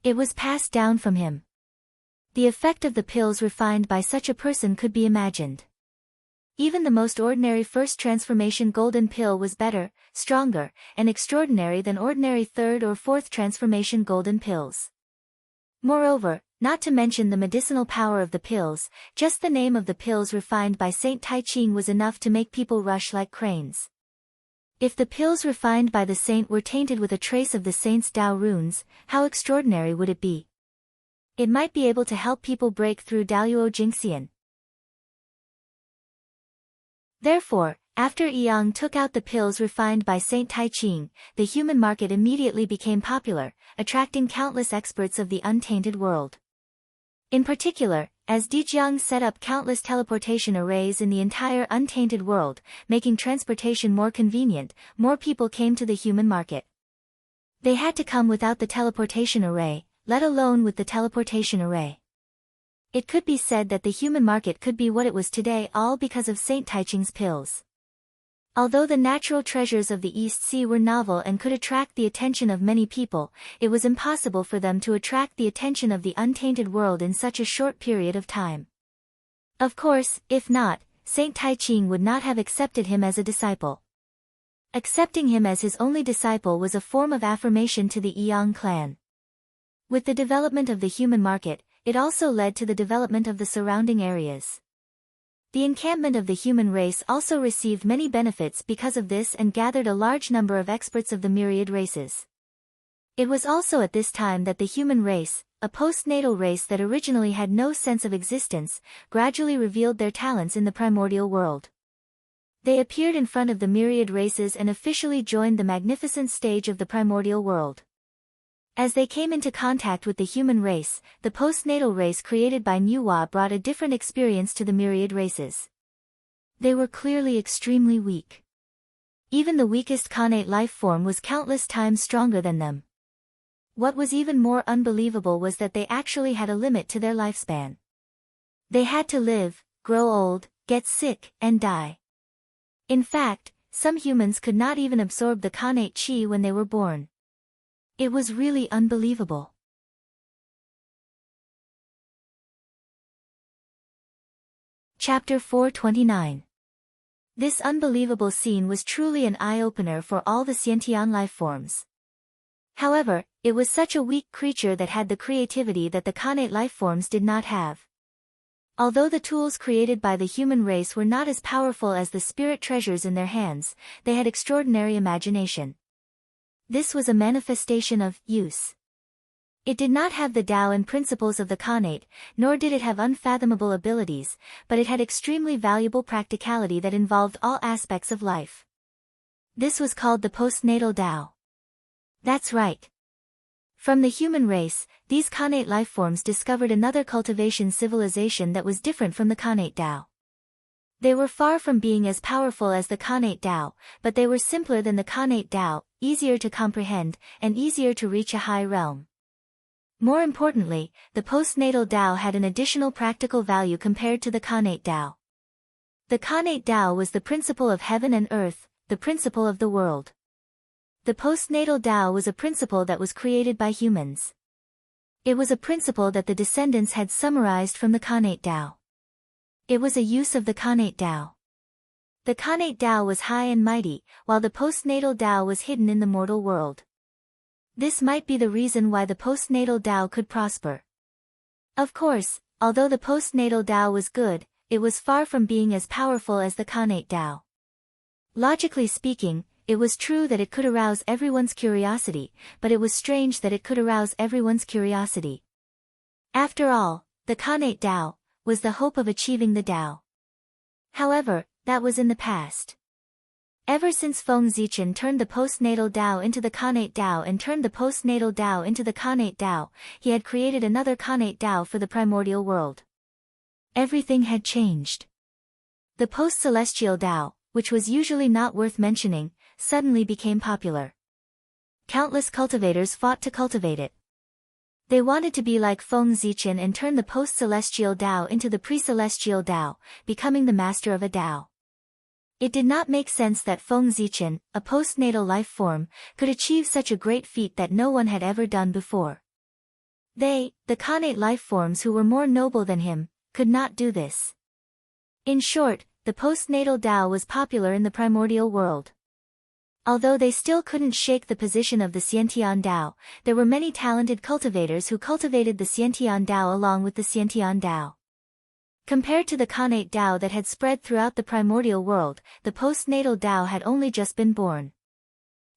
It was passed down from him. The effect of the pills refined by such a person could be imagined. Even the most ordinary first transformation golden pill was better, stronger, and extraordinary than ordinary third or fourth transformation golden pills. Moreover, not to mention the medicinal power of the pills, just the name of the pills refined by Saint Tai Ching was enough to make people rush like cranes. If the pills refined by the saint were tainted with a trace of the saint's Tao runes, how extraordinary would it be? It might be able to help people break through Daoyuo Jingxian. Therefore, after Yang took out the pills refined by Saint Tai Ching, the human market immediately became popular, attracting countless experts of the untainted world. In particular, as Dijiang set up countless teleportation arrays in the entire untainted world, making transportation more convenient, more people came to the human market. They had to come without the teleportation array, let alone with the teleportation array. It could be said that the human market could be what it was today all because of Saint Tai Ching's pills. Although the natural treasures of the East Sea were novel and could attract the attention of many people, it was impossible for them to attract the attention of the untainted world in such a short period of time. Of course, if not, Saint Tai Ching would not have accepted him as a disciple. Accepting him as his only disciple was a form of affirmation to the Yang clan. With the development of the human market, it also led to the development of the surrounding areas. The encampment of the human race also received many benefits because of this and gathered a large number of experts of the myriad races. It was also at this time that the human race, a postnatal race that originally had no sense of existence, gradually revealed their talents in the primordial world. They appeared in front of the myriad races and officially joined the magnificent stage of the primordial world. As they came into contact with the human race, the postnatal race created by Nuwa brought a different experience to the myriad races. They were clearly extremely weak. Even the weakest Khanate life form was countless times stronger than them. What was even more unbelievable was that they actually had a limit to their lifespan. They had to live, grow old, get sick, and die. In fact, some humans could not even absorb the Khanate chi when they were born. It was really unbelievable. Chapter 429. This unbelievable scene was truly an eye-opener for all the Xiantian life forms. However, it was such a weak creature that had the creativity that the Khanate life forms did not have. Although the tools created by the human race were not as powerful as the spirit treasures in their hands, they had extraordinary imagination. This was a manifestation of use. It did not have the Tao and principles of the Khanate, nor did it have unfathomable abilities, but it had extremely valuable practicality that involved all aspects of life. This was called the postnatal Tao. That's right. From the human race, these Khanate lifeforms discovered another cultivation civilization that was different from the Khanate Tao. They were far from being as powerful as the Khanate Tao, but they were simpler than the Khanate Tao, easier to comprehend, and easier to reach a high realm. More importantly, the postnatal Tao had an additional practical value compared to the Khanate Tao. The Khanate Tao was the principle of heaven and earth, the principle of the world. The postnatal Tao was a principle that was created by humans. It was a principle that the descendants had summarized from the Khanate Tao. It was a use of the Khanate Tao. The Khanate Tao was high and mighty, while the postnatal Tao was hidden in the mortal world. This might be the reason why the postnatal Tao could prosper. Of course, although the postnatal Tao was good, it was far from being as powerful as the Khanate Tao. Logically speaking, it was true that it could arouse everyone's curiosity, but it was strange that it could arouse everyone's curiosity. After all, the Khanate Tao was the hope of achieving the Tao. However, that was in the past. Ever since Feng Zichen turned the postnatal Tao into the Khanate Tao and turned the postnatal Tao into the Khanate Tao, he had created another Khanate Tao for the primordial world. Everything had changed. The post-celestial Tao, which was usually not worth mentioning, suddenly became popular. Countless cultivators fought to cultivate it. They wanted to be like Feng Zichen and turn the post-celestial Tao into the pre-celestial Tao, becoming the master of a Tao. It did not make sense that Feng Zichen, a postnatal life form, could achieve such a great feat that no one had ever done before. They, the connate life forms who were more noble than him, could not do this. In short, the postnatal Tao was popular in the primordial world. Although they still couldn't shake the position of the Xiantian Tao, there were many talented cultivators who cultivated the Xiantian Tao along with the Xiantian Tao. Compared to the connate Tao that had spread throughout the primordial world, the postnatal Tao had only just been born.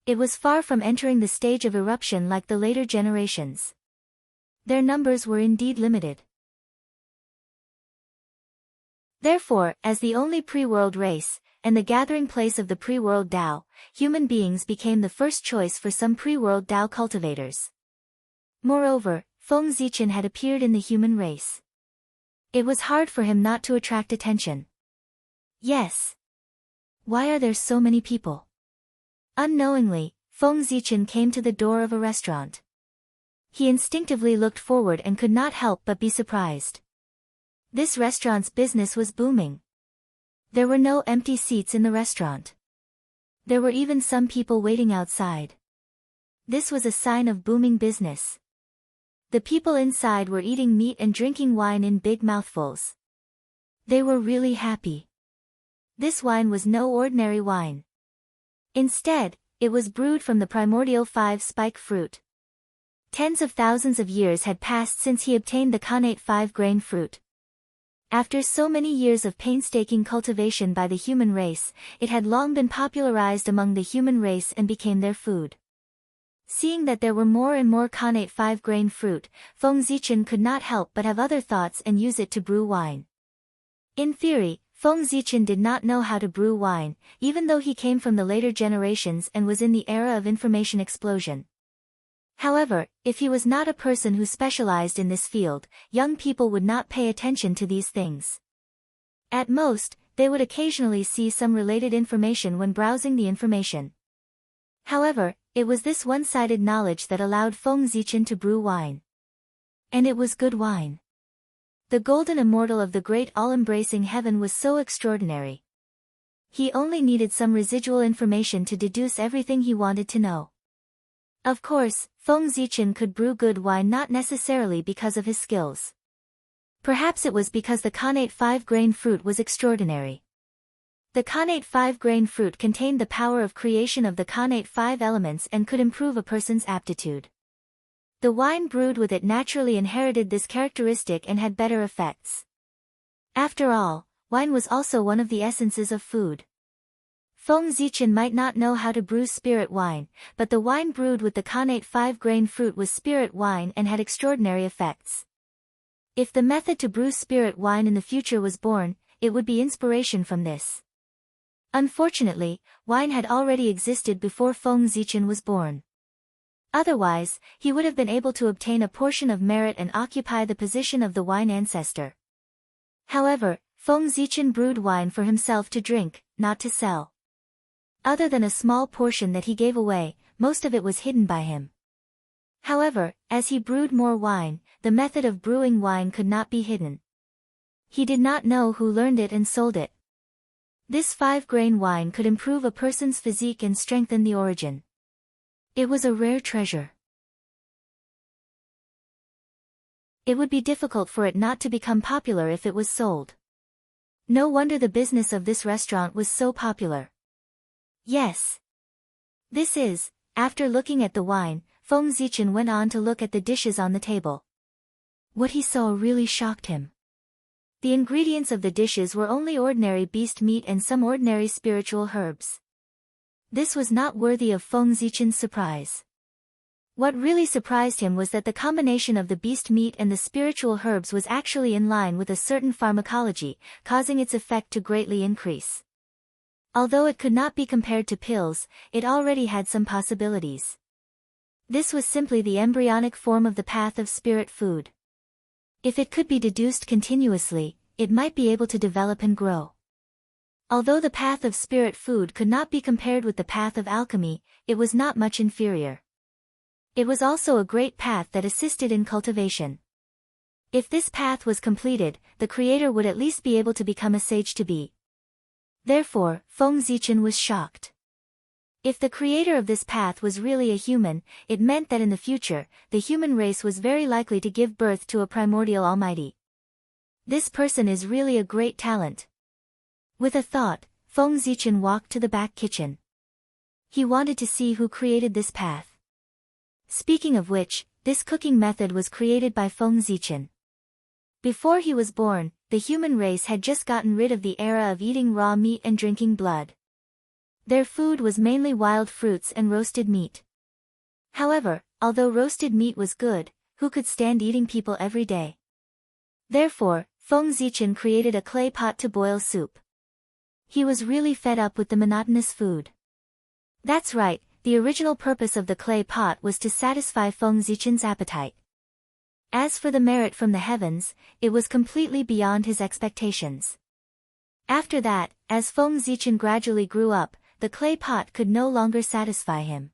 It was far from entering the stage of eruption like the later generations. Their numbers were indeed limited. Therefore, as the only pre-world race, and the gathering place of the pre-world Tao, human beings became the first choice for some pre-world Tao cultivators. Moreover, Feng Zichen had appeared in the human race. It was hard for him not to attract attention. Yes. Why are there so many people? Unknowingly, Feng Zichen came to the door of a restaurant. He instinctively looked forward and could not help but be surprised. This restaurant's business was booming. There were no empty seats in the restaurant. There were even some people waiting outside. This was a sign of booming business. The people inside were eating meat and drinking wine in big mouthfuls. They were really happy. This wine was no ordinary wine. Instead, it was brewed from the primordial 5-spike fruit. Tens of thousands of years had passed since he obtained the connate 5-grain fruit. After so many years of painstaking cultivation by the human race, it had long been popularized among the human race and became their food. Seeing that there were more and more connate 5-grain fruit, Feng Zichen could not help but have other thoughts and use it to brew wine. In theory, Feng Zichen did not know how to brew wine, even though he came from the later generations and was in the era of information explosion. However, if he was not a person who specialized in this field, young people would not pay attention to these things. At most, they would occasionally see some related information when browsing the information. However, it was this one-sided knowledge that allowed Feng Zichen to brew wine. And it was good wine. The golden immortal of the great all-embracing heaven was so extraordinary. He only needed some residual information to deduce everything he wanted to know. Of course, Feng Zichen could brew good wine not necessarily because of his skills. Perhaps it was because the connate 5-grain fruit was extraordinary. The connate 5-grain fruit contained the power of creation of the connate 5 elements and could improve a person's aptitude. The wine brewed with it naturally inherited this characteristic and had better effects. After all, wine was also one of the essences of food. Feng Zichen might not know how to brew spirit wine, but the wine brewed with the connate 5-grain fruit was spirit wine and had extraordinary effects. If the method to brew spirit wine in the future was born, it would be inspiration from this. Unfortunately, wine had already existed before Feng Zichen was born. Otherwise, he would have been able to obtain a portion of merit and occupy the position of the wine ancestor. However, Feng Zichen brewed wine for himself to drink, not to sell. Other than a small portion that he gave away, most of it was hidden by him. However, as he brewed more wine, the method of brewing wine could not be hidden. He did not know who learned it and sold it. This 5-grain wine could improve a person's physique and strengthen the origin. It was a rare treasure. It would be difficult for it not to become popular if it was sold. No wonder the business of this restaurant was so popular. Yes. This is, after looking at the wine, Feng Zichen went on to look at the dishes on the table. What he saw really shocked him. The ingredients of the dishes were only ordinary beast meat and some ordinary spiritual herbs. This was not worthy of Feng Zichen's surprise. What really surprised him was that the combination of the beast meat and the spiritual herbs was actually in line with a certain pharmacology, causing its effect to greatly increase. Although it could not be compared to pills, it already had some possibilities. This was simply the embryonic form of the path of spirit food. If it could be deduced continuously, it might be able to develop and grow. Although the path of spirit food could not be compared with the path of alchemy, it was not much inferior. It was also a great path that assisted in cultivation. If this path was completed, the creator would at least be able to become a sage to be. Therefore, Feng Zichen was shocked. If the creator of this path was really a human, it meant that in the future, the human race was very likely to give birth to a primordial almighty. This person is really a great talent. With a thought, Feng Zichen walked to the back kitchen. He wanted to see who created this path. Speaking of which, this cooking method was created by Feng Zichen. Before he was born, the human race had just gotten rid of the era of eating raw meat and drinking blood. Their food was mainly wild fruits and roasted meat. However, although roasted meat was good, who could stand eating people every day? Therefore, Feng Zichen created a clay pot to boil soup. He was really fed up with the monotonous food. That's right, the original purpose of the clay pot was to satisfy Feng Zichen's appetite. As for the merit from the heavens, it was completely beyond his expectations. After that, as Feng Zichen gradually grew up, the clay pot could no longer satisfy him.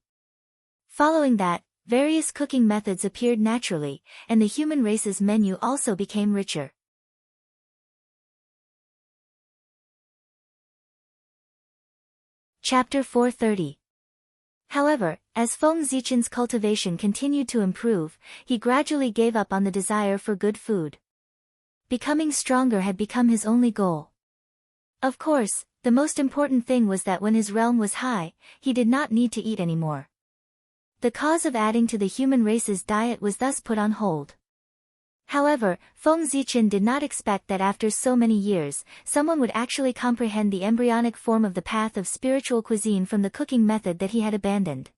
Following that, various cooking methods appeared naturally, and the human race's menu also became richer. Chapter 430. However, as Feng Zichen's cultivation continued to improve, he gradually gave up on the desire for good food. Becoming stronger had become his only goal. Of course, the most important thing was that when his realm was high, he did not need to eat anymore. The cause of adding to the human race's diet was thus put on hold. However, Feng Zichen did not expect that after so many years, someone would actually comprehend the embryonic form of the path of spiritual cuisine from the cooking method that he had abandoned.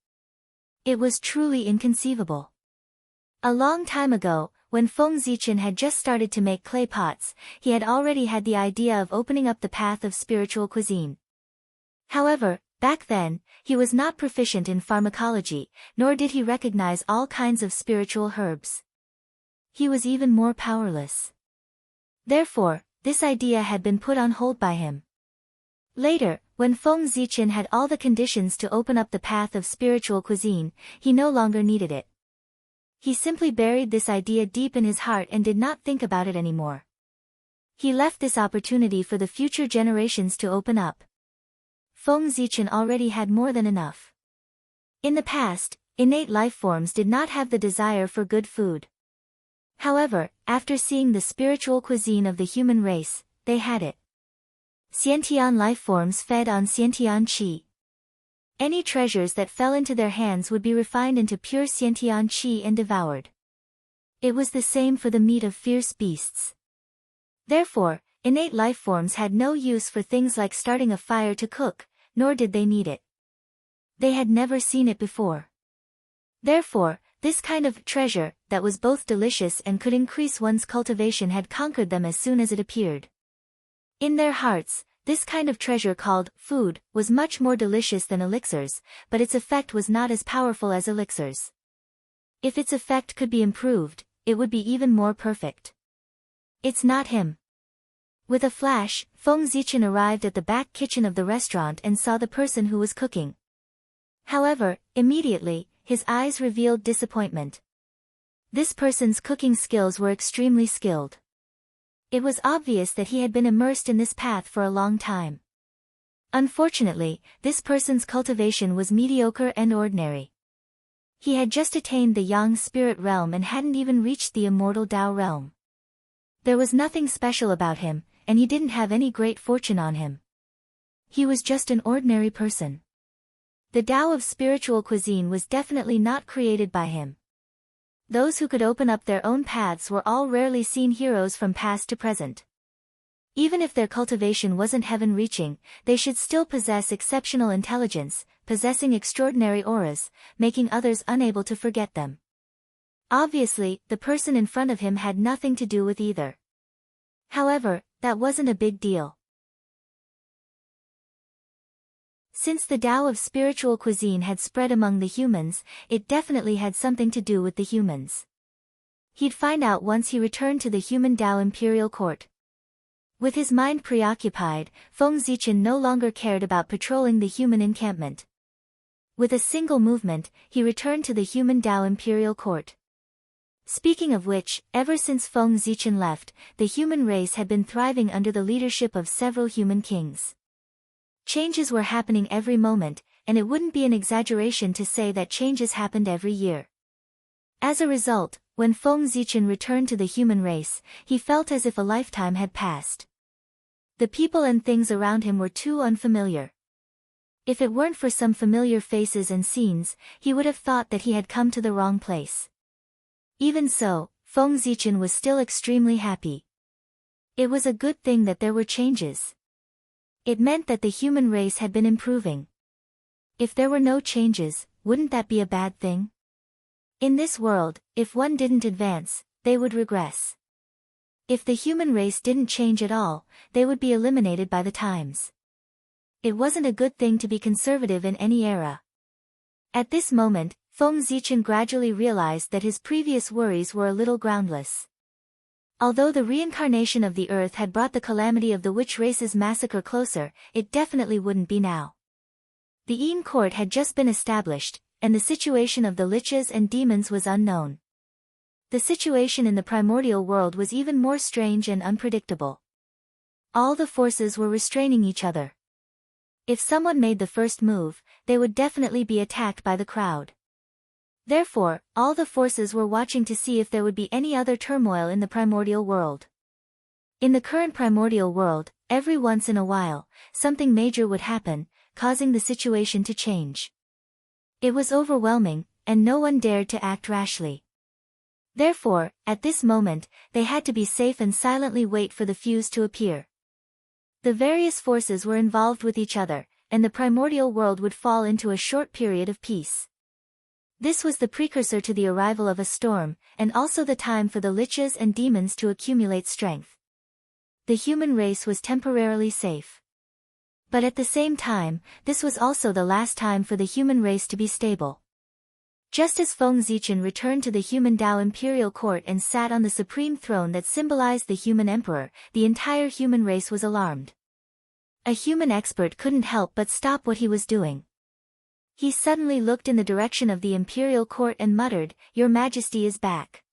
It was truly inconceivable. A long time ago, when Feng Zichen had just started to make clay pots, he had already had the idea of opening up the path of spiritual cuisine. However, back then, he was not proficient in pharmacology, nor did he recognize all kinds of spiritual herbs. He was even more powerless. Therefore, this idea had been put on hold by him. Later, when Feng Zichen had all the conditions to open up the path of spiritual cuisine, he no longer needed it. He simply buried this idea deep in his heart and did not think about it anymore. He left this opportunity for the future generations to open up. Feng Zichen already had more than enough. In the past, innate life forms did not have the desire for good food. However, after seeing the spiritual cuisine of the human race, they had it. Xiantian life forms fed on Xiantian qi. Any treasures that fell into their hands would be refined into pure Xiantian qi and devoured. It was the same for the meat of fierce beasts. Therefore, innate life forms had no use for things like starting a fire to cook, nor did they need it. They had never seen it before. Therefore, this kind of treasure, that was both delicious and could increase one's cultivation, had conquered them as soon as it appeared. In their hearts, this kind of treasure called food was much more delicious than elixirs, but its effect was not as powerful as elixirs. If its effect could be improved, it would be even more perfect. It's not him. With a flash, Feng Zichen arrived at the back kitchen of the restaurant and saw the person who was cooking. However, immediately, his eyes revealed disappointment. This person's cooking skills were extremely skilled. It was obvious that he had been immersed in this path for a long time. Unfortunately, this person's cultivation was mediocre and ordinary. He had just attained the Yang spirit realm and hadn't even reached the immortal Tao realm. There was nothing special about him, and he didn't have any great fortune on him. He was just an ordinary person. The Tao of spiritual cuisine was definitely not created by him. Those who could open up their own paths were all rarely seen heroes from past to present. Even if their cultivation wasn't heaven-reaching, they should still possess exceptional intelligence, possessing extraordinary auras, making others unable to forget them. Obviously, the person in front of him had nothing to do with either. However, that wasn't a big deal. Since the Tao of spiritual cuisine had spread among the humans, it definitely had something to do with the humans. He'd find out once he returned to the human Tao imperial court. With his mind preoccupied, Feng Zichen no longer cared about patrolling the human encampment. With a single movement, he returned to the human Dao imperial court. Speaking of which, ever since Feng Zichen left, the human race had been thriving under the leadership of several human kings. Changes were happening every moment, and it wouldn't be an exaggeration to say that changes happened every year. As a result, when Feng Zichen returned to the human race, he felt as if a lifetime had passed. The people and things around him were too unfamiliar. If it weren't for some familiar faces and scenes, he would have thought that he had come to the wrong place. Even so, Feng Zichen was still extremely happy. It was a good thing that there were changes. It meant that the human race had been improving. If there were no changes, wouldn't that be a bad thing? In this world, if one didn't advance, they would regress. If the human race didn't change at all, they would be eliminated by the times. It wasn't a good thing to be conservative in any era. At this moment, Feng Zichen gradually realized that his previous worries were a little groundless. Although the reincarnation of the earth had brought the calamity of the witch race's massacre closer, it definitely wouldn't be now. The Yin court had just been established, and the situation of the liches and demons was unknown. The situation in the primordial world was even more strange and unpredictable. All the forces were restraining each other. If someone made the first move, they would definitely be attacked by the crowd. Therefore, all the forces were watching to see if there would be any other turmoil in the primordial world. In the current primordial world, every once in a while, something major would happen, causing the situation to change. It was overwhelming, and no one dared to act rashly. Therefore, at this moment, they had to be safe and silently wait for the fuse to appear. The various forces were involved with each other, and the primordial world would fall into a short period of peace. This was the precursor to the arrival of a storm, and also the time for the liches and demons to accumulate strength. The human race was temporarily safe. But at the same time, this was also the last time for the human race to be stable. Just as Feng Zichen returned to the human Dao imperial court and sat on the supreme throne that symbolized the human emperor, the entire human race was alarmed. A human expert couldn't help but stop what he was doing. He suddenly looked in the direction of the imperial court and muttered, "Your Majesty is back."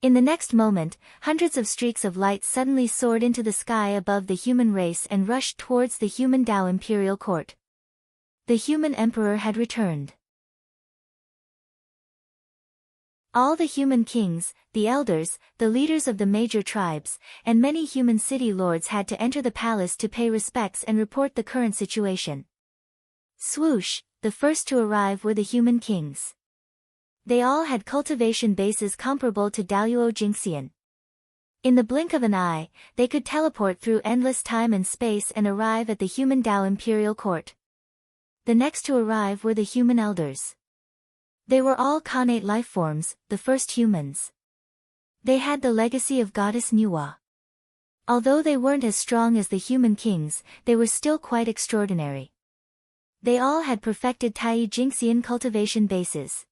In the next moment, hundreds of streaks of light suddenly soared into the sky above the human race and rushed towards the human Dao imperial court. The human emperor had returned. All the human kings, the elders, the leaders of the major tribes, and many human city lords had to enter the palace to pay respects and report the current situation. Swoosh, the first to arrive were the human kings. They all had cultivation bases comparable to Daluo Jingxian. In the blink of an eye, they could teleport through endless time and space and arrive at the human Dao imperial court. The next to arrive were the human elders. They were all connate lifeforms, the first humans. They had the legacy of goddess Nuwa. Although they weren't as strong as the human kings, they were still quite extraordinary. They all had perfected Tai Jingxian cultivation bases.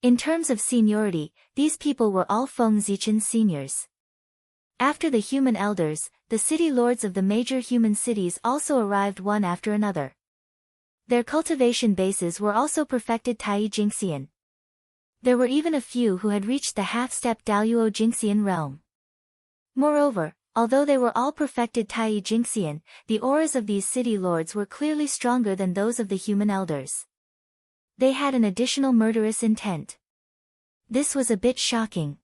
In terms of seniority, these people were all Feng Zichen's seniors. After the human elders, the city lords of the major human cities also arrived one after another. Their cultivation bases were also perfected Tai Jingxian. There were even a few who had reached the half-step Daluo Jingxian realm. Moreover, although they were all perfected Tai Jingxian, the auras of these city lords were clearly stronger than those of the human elders. They had an additional murderous intent. This was a bit shocking.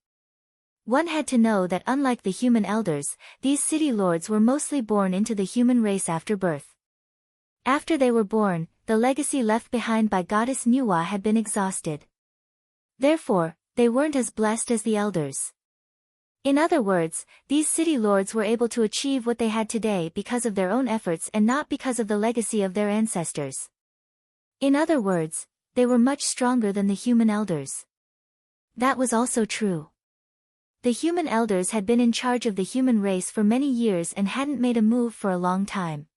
One had to know that unlike the human elders, these city lords were mostly born into the human race after birth. After they were born, the legacy left behind by goddess Nuwa had been exhausted. Therefore, they weren't as blessed as the elders. In other words, these city lords were able to achieve what they had today because of their own efforts and not because of the legacy of their ancestors. In other words, they were much stronger than the human elders. That was also true. The human elders had been in charge of the human race for many years and hadn't made a move for a long time.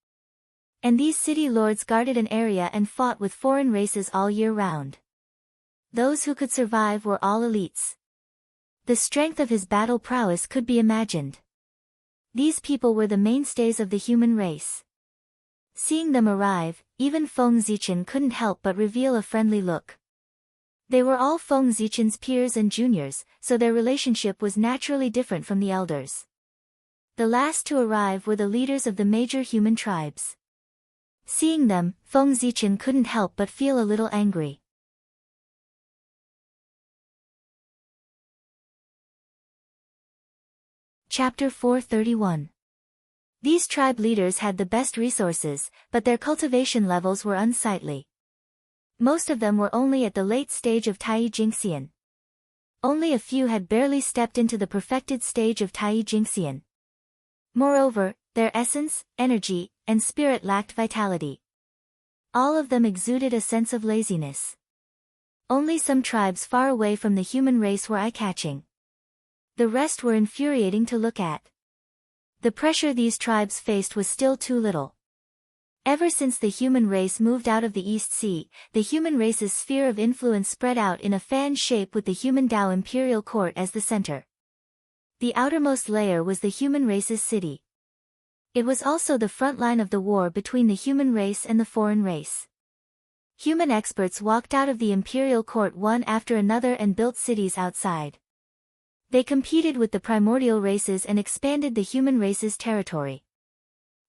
And these city lords guarded an area and fought with foreign races all year round. Those who could survive were all elites. The strength of his battle prowess could be imagined. These people were the mainstays of the human race. Seeing them arrive, even Feng Zichen couldn't help but reveal a friendly look. They were all Feng Zichen's peers and juniors, so their relationship was naturally different from the elders. The last to arrive were the leaders of the major human tribes. Seeing them, Feng Zichen couldn't help but feel a little angry. Chapter 431. These tribe leaders had the best resources, but their cultivation levels were unsightly. Most of them were only at the late stage of Tai Jingxian. Only a few had barely stepped into the perfected stage of Tai Jingxian. Moreover, their essence, energy, and spirit lacked vitality. All of them exuded a sense of laziness. Only some tribes far away from the human race were eye-catching. The rest were infuriating to look at. The pressure these tribes faced was still too little. Ever since the human race moved out of the East Sea, the human race's sphere of influence spread out in a fan shape with the human Dao imperial court as the center. The outermost layer was the human race's city. It was also the front line of the war between the human race and the foreign race. Human experts walked out of the imperial court one after another and built cities outside. They competed with the primordial races and expanded the human race's territory.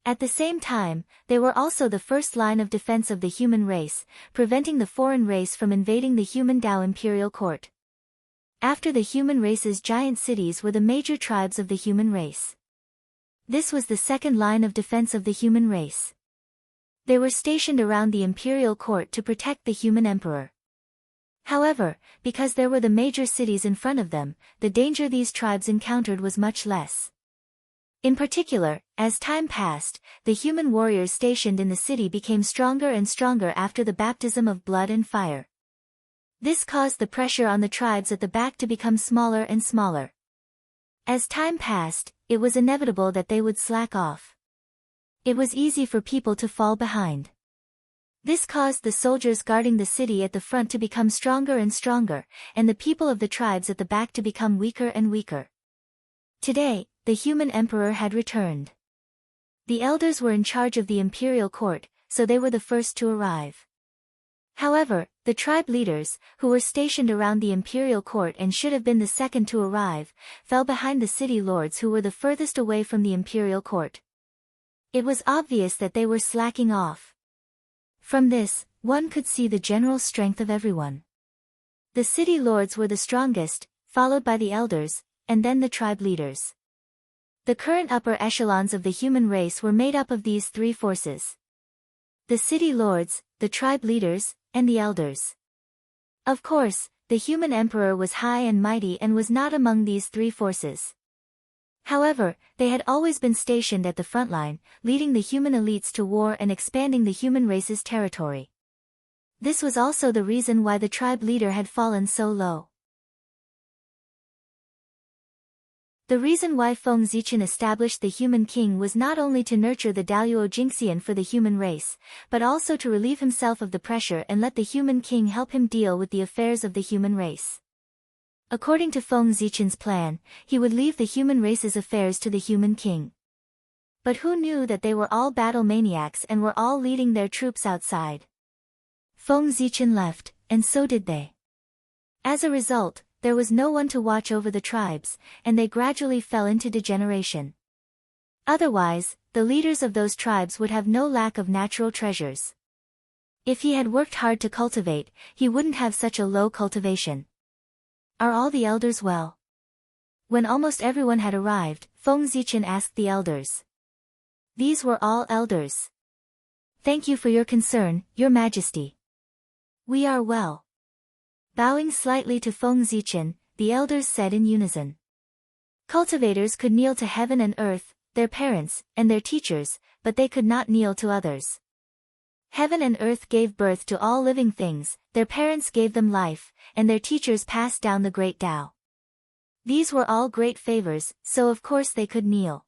At the same time, they were also the first line of defense of the human race, preventing the foreign race from invading the human Dao imperial court. After the human race's giant cities were the major tribes of the human race. This was the second line of defense of the human race. They were stationed around the imperial court to protect the human emperor. However, because there were the major cities in front of them, the danger these tribes encountered was much less. In particular, as time passed, the human warriors stationed in the city became stronger and stronger after the baptism of blood and fire. This caused the pressure on the tribes at the back to become smaller and smaller. As time passed, it was inevitable that they would slack off. It was easy for people to fall behind. This caused the soldiers guarding the city at the front to become stronger and stronger, and the people of the tribes at the back to become weaker and weaker. Today, the human emperor had returned. The elders were in charge of the imperial court, so they were the first to arrive. However, the tribe leaders, who were stationed around the imperial court and should have been the second to arrive, fell behind the city lords who were the furthest away from the imperial court. It was obvious that they were slacking off. From this, one could see the general strength of everyone. The city lords were the strongest, followed by the elders, and then the tribe leaders. The current upper echelons of the human race were made up of these three forces: the city lords, the tribe leaders, and the elders. Of course, the human emperor was high and mighty and was not among these three forces. However, they had always been stationed at the front line, leading the human elites to war and expanding the human race's territory. This was also the reason why the tribe leader had fallen so low. The reason why Feng Zichen established the human king was not only to nurture the Daoyuo Jingxian for the human race, but also to relieve himself of the pressure and let the human king help him deal with the affairs of the human race. According to Feng Zichen's plan, he would leave the human race's affairs to the human king. But who knew that they were all battle maniacs and were all leading their troops outside? Feng Zichen left, and so did they. As a result, there was no one to watch over the tribes, and they gradually fell into degeneration. Otherwise, the leaders of those tribes would have no lack of natural treasures. If he had worked hard to cultivate, he wouldn't have such a low cultivation. Are all the elders well? When almost everyone had arrived, Feng Zichen asked the elders. These were all elders. Thank you for your concern, Your Majesty. We are well. Bowing slightly to Feng Zichen, the elders said in unison. Cultivators could kneel to heaven and earth, their parents, and their teachers, but they could not kneel to others. Heaven and earth gave birth to all living things, their parents gave them life, and their teachers passed down the great Tao. These were all great favors, so of course they could kneel.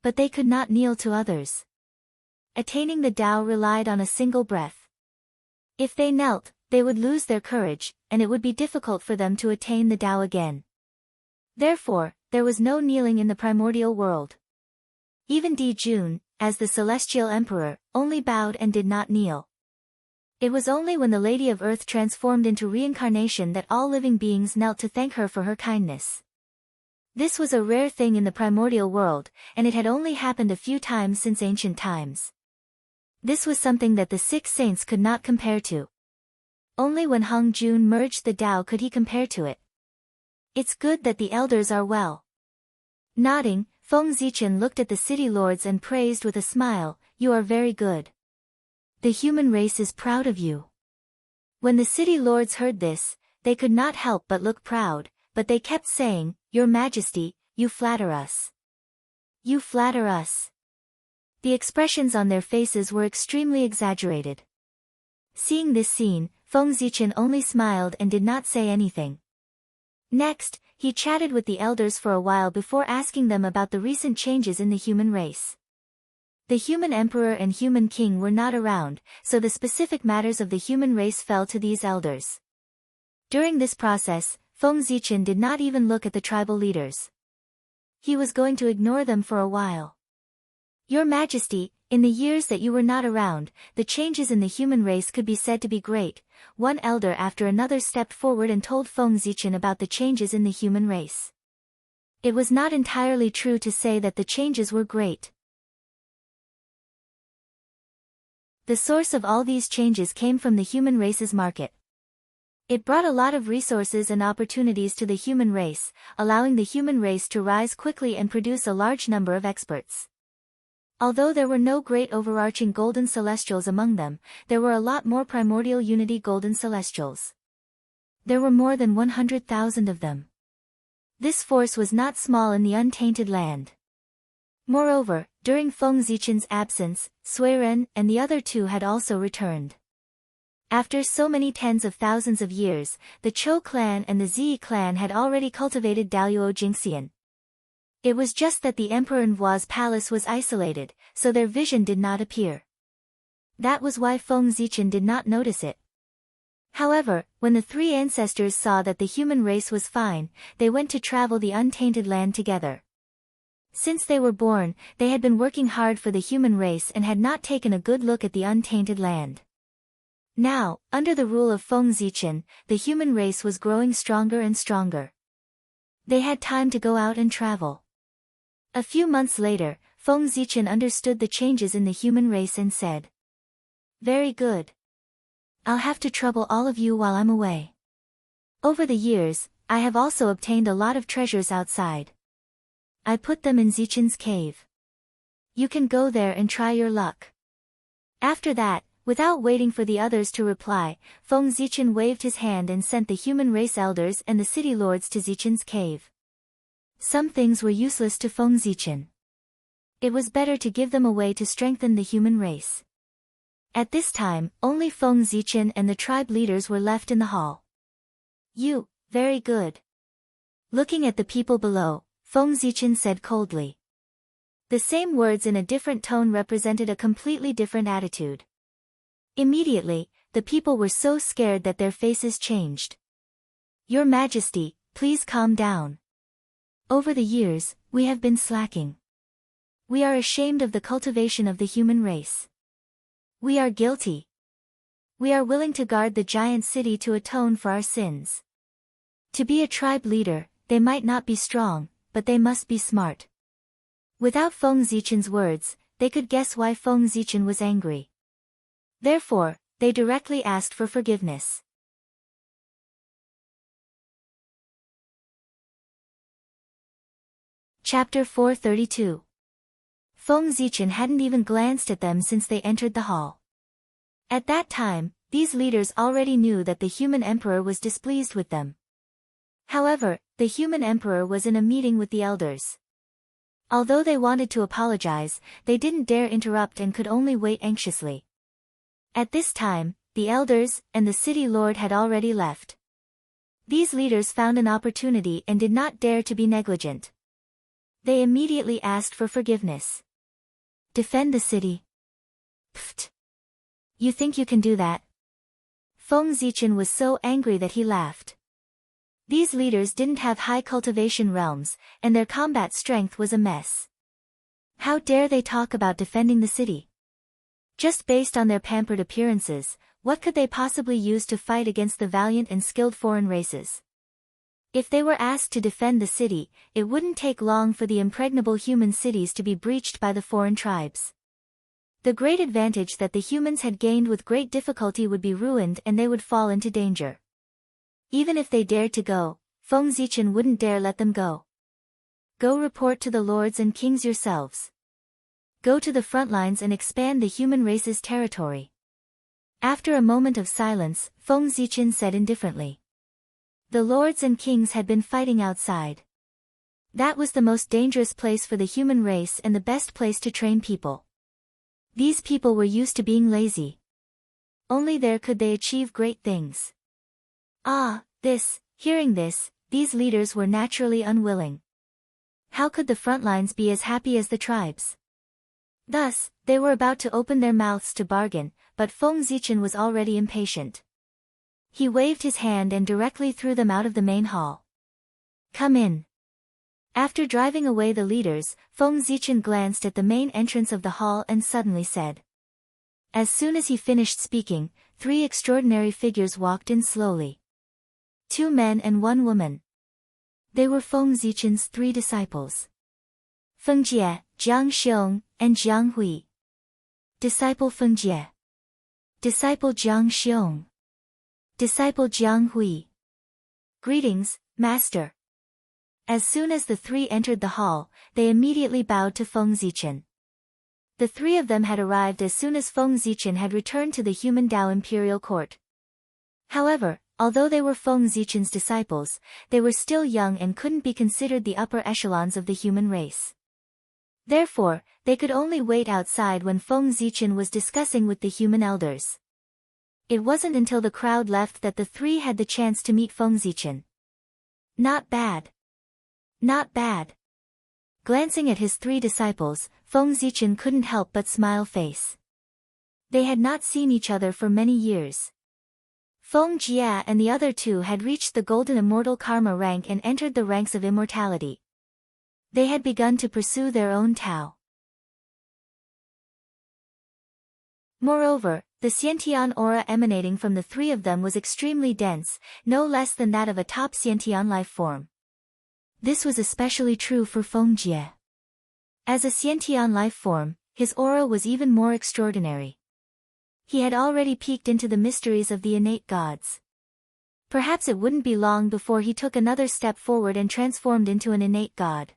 But they could not kneel to others. Attaining the Tao relied on a single breath. If they knelt, they would lose their courage, and it would be difficult for them to attain the Tao again. Therefore, there was no kneeling in the primordial world. Even Jun, as the celestial emperor, only bowed and did not kneel. It was only when the Lady of Earth transformed into reincarnation that all living beings knelt to thank her for her kindness. This was a rare thing in the primordial world, and it had only happened a few times since ancient times. This was something that the 6 saints could not compare to. Only when Hong Jun merged the Tao could he compare to it. It's good that the elders are well. Nodding, Feng Zichen looked at the city lords and praised with a smile, "You are very good. The human race is proud of you." When the city lords heard this, they could not help but look proud, but they kept saying, "Your Majesty, you flatter us. You flatter us." The expressions on their faces were extremely exaggerated. Seeing this scene, Feng Zichen only smiled and did not say anything. Next, he chatted with the elders for a while before asking them about the recent changes in the human race. The human emperor and human king were not around, so the specific matters of the human race fell to these elders. During this process, Feng Zichen did not even look at the tribal leaders. He was going to ignore them for a while. "Your Majesty, in the years that you were not around, the changes in the human race could be said to be great." One elder after another stepped forward and told Feng Zichen about the changes in the human race. It was not entirely true to say that the changes were great. The source of all these changes came from the human race's market. It brought a lot of resources and opportunities to the human race, allowing the human race to rise quickly and produce a large number of experts. Although there were no great overarching golden celestials among them, there were a lot more primordial unity golden celestials. There were more than 100,000 of them. This force was not small in the untainted land. Moreover, during Feng Zichen's absence, Suiren and the other 2 had also returned. After so many tens of thousands of years, the Chou clan and the Zi clan had already cultivated Daluo Jingxian. It was just that the Emperor Nvuo's palace was isolated, so their vision did not appear. That was why Feng Zichen did not notice it. However, when the 3 ancestors saw that the human race was fine, they went to travel the untainted land together. Since they were born, they had been working hard for the human race and had not taken a good look at the untainted land. Now, under the rule of Feng Zichen, the human race was growing stronger and stronger. They had time to go out and travel. A few months later, Feng Zichen understood the changes in the human race and said, "Very good. I'll have to trouble all of you while I'm away. Over the years, I have also obtained a lot of treasures outside. I put them in Zichen's cave. You can go there and try your luck." After that, without waiting for the others to reply, Feng Zichen waved his hand and sent the human race elders and the city lords to Zichen's cave. Some things were useless to Feng Zichen. It was better to give them away to strengthen the human race. At this time, only Feng Zichen and the tribe leaders were left in the hall. "You, very good." Looking at the people below, Feng Zichen said coldly. The same words in a different tone represented a completely different attitude. Immediately, the people were so scared that their faces changed. "Your Majesty, please calm down. Over the years, we have been slacking. We are ashamed of the cultivation of the human race. We are guilty. We are willing to guard the giant city to atone for our sins. To be a tribe leader, they might not be strong, but they must be smart." Without Feng Zichen's words, they could guess why Feng Zichen was angry. Therefore, they directly asked for forgiveness. Chapter 432. Feng Zichen hadn't even glanced at them since they entered the hall. At that time, these leaders already knew that the human emperor was displeased with them. However, the human emperor was in a meeting with the elders. Although they wanted to apologize, they didn't dare interrupt and could only wait anxiously. At this time, the elders and the city lord had already left. These leaders found an opportunity and did not dare to be negligent. They immediately asked for forgiveness. "Defend the city." "Pfft. You think you can do that?" Feng Zichen was so angry that he laughed. These leaders didn't have high cultivation realms, and their combat strength was a mess. How dare they talk about defending the city? Just based on their pampered appearances, what could they possibly use to fight against the valiant and skilled foreign races? If they were asked to defend the city, it wouldn't take long for the impregnable human cities to be breached by the foreign tribes. The great advantage that the humans had gained with great difficulty would be ruined and they would fall into danger. Even if they dared to go, Feng Zichen wouldn't dare let them go. Go report to the lords and kings yourselves. Go to the front lines and expand the human race's territory. After a moment of silence, Feng Zichen said indifferently. The lords and kings had been fighting outside. That was the most dangerous place for the human race and the best place to train people. These people were used to being lazy. Only there could they achieve great things. Hearing this, these leaders were naturally unwilling. How could the front lines be as happy as the tribes? Thus, they were about to open their mouths to bargain, but Feng Zichen was already impatient. He waved his hand and directly threw them out of the main hall. Come in. After driving away the leaders, Feng Zichen glanced at the main entrance of the hall and suddenly said. As soon as he finished speaking, 3 extraordinary figures walked in slowly. 2 men and 1 woman. They were Feng Zichen's 3 disciples. Feng Jie, Jiang Xiong, and Jiang Hui. Disciple Feng Jie. Disciple Jiang Xiong. Disciple Jiang Hui. Greetings, Master. As soon as the 3 entered the hall, they immediately bowed to Feng Zichen. The 3 of them had arrived as soon as Feng Zichen had returned to the human Dao imperial court. However, although they were Feng Zichen's disciples, they were still young and couldn't be considered the upper echelons of the human race. Therefore, they could only wait outside when Feng Zichen was discussing with the human elders. It wasn't until the crowd left that the 3 had the chance to meet Feng Zichen. Not bad. Not bad. Glancing at his 3 disciples, Feng Zichen couldn't help but smile face. They had not seen each other for many years. Feng Jie and the other 2 had reached the golden immortal karma rank and entered the ranks of immortality. They had begun to pursue their own Tao. Moreover, the Xiantian aura emanating from the 3 of them was extremely dense, no less than that of a top Xiantian life form. This was especially true for Feng Jie. As a Xiantian life form, his aura was even more extraordinary. He had already peeked into the mysteries of the innate gods. Perhaps it wouldn't be long before he took another step forward and transformed into an innate god.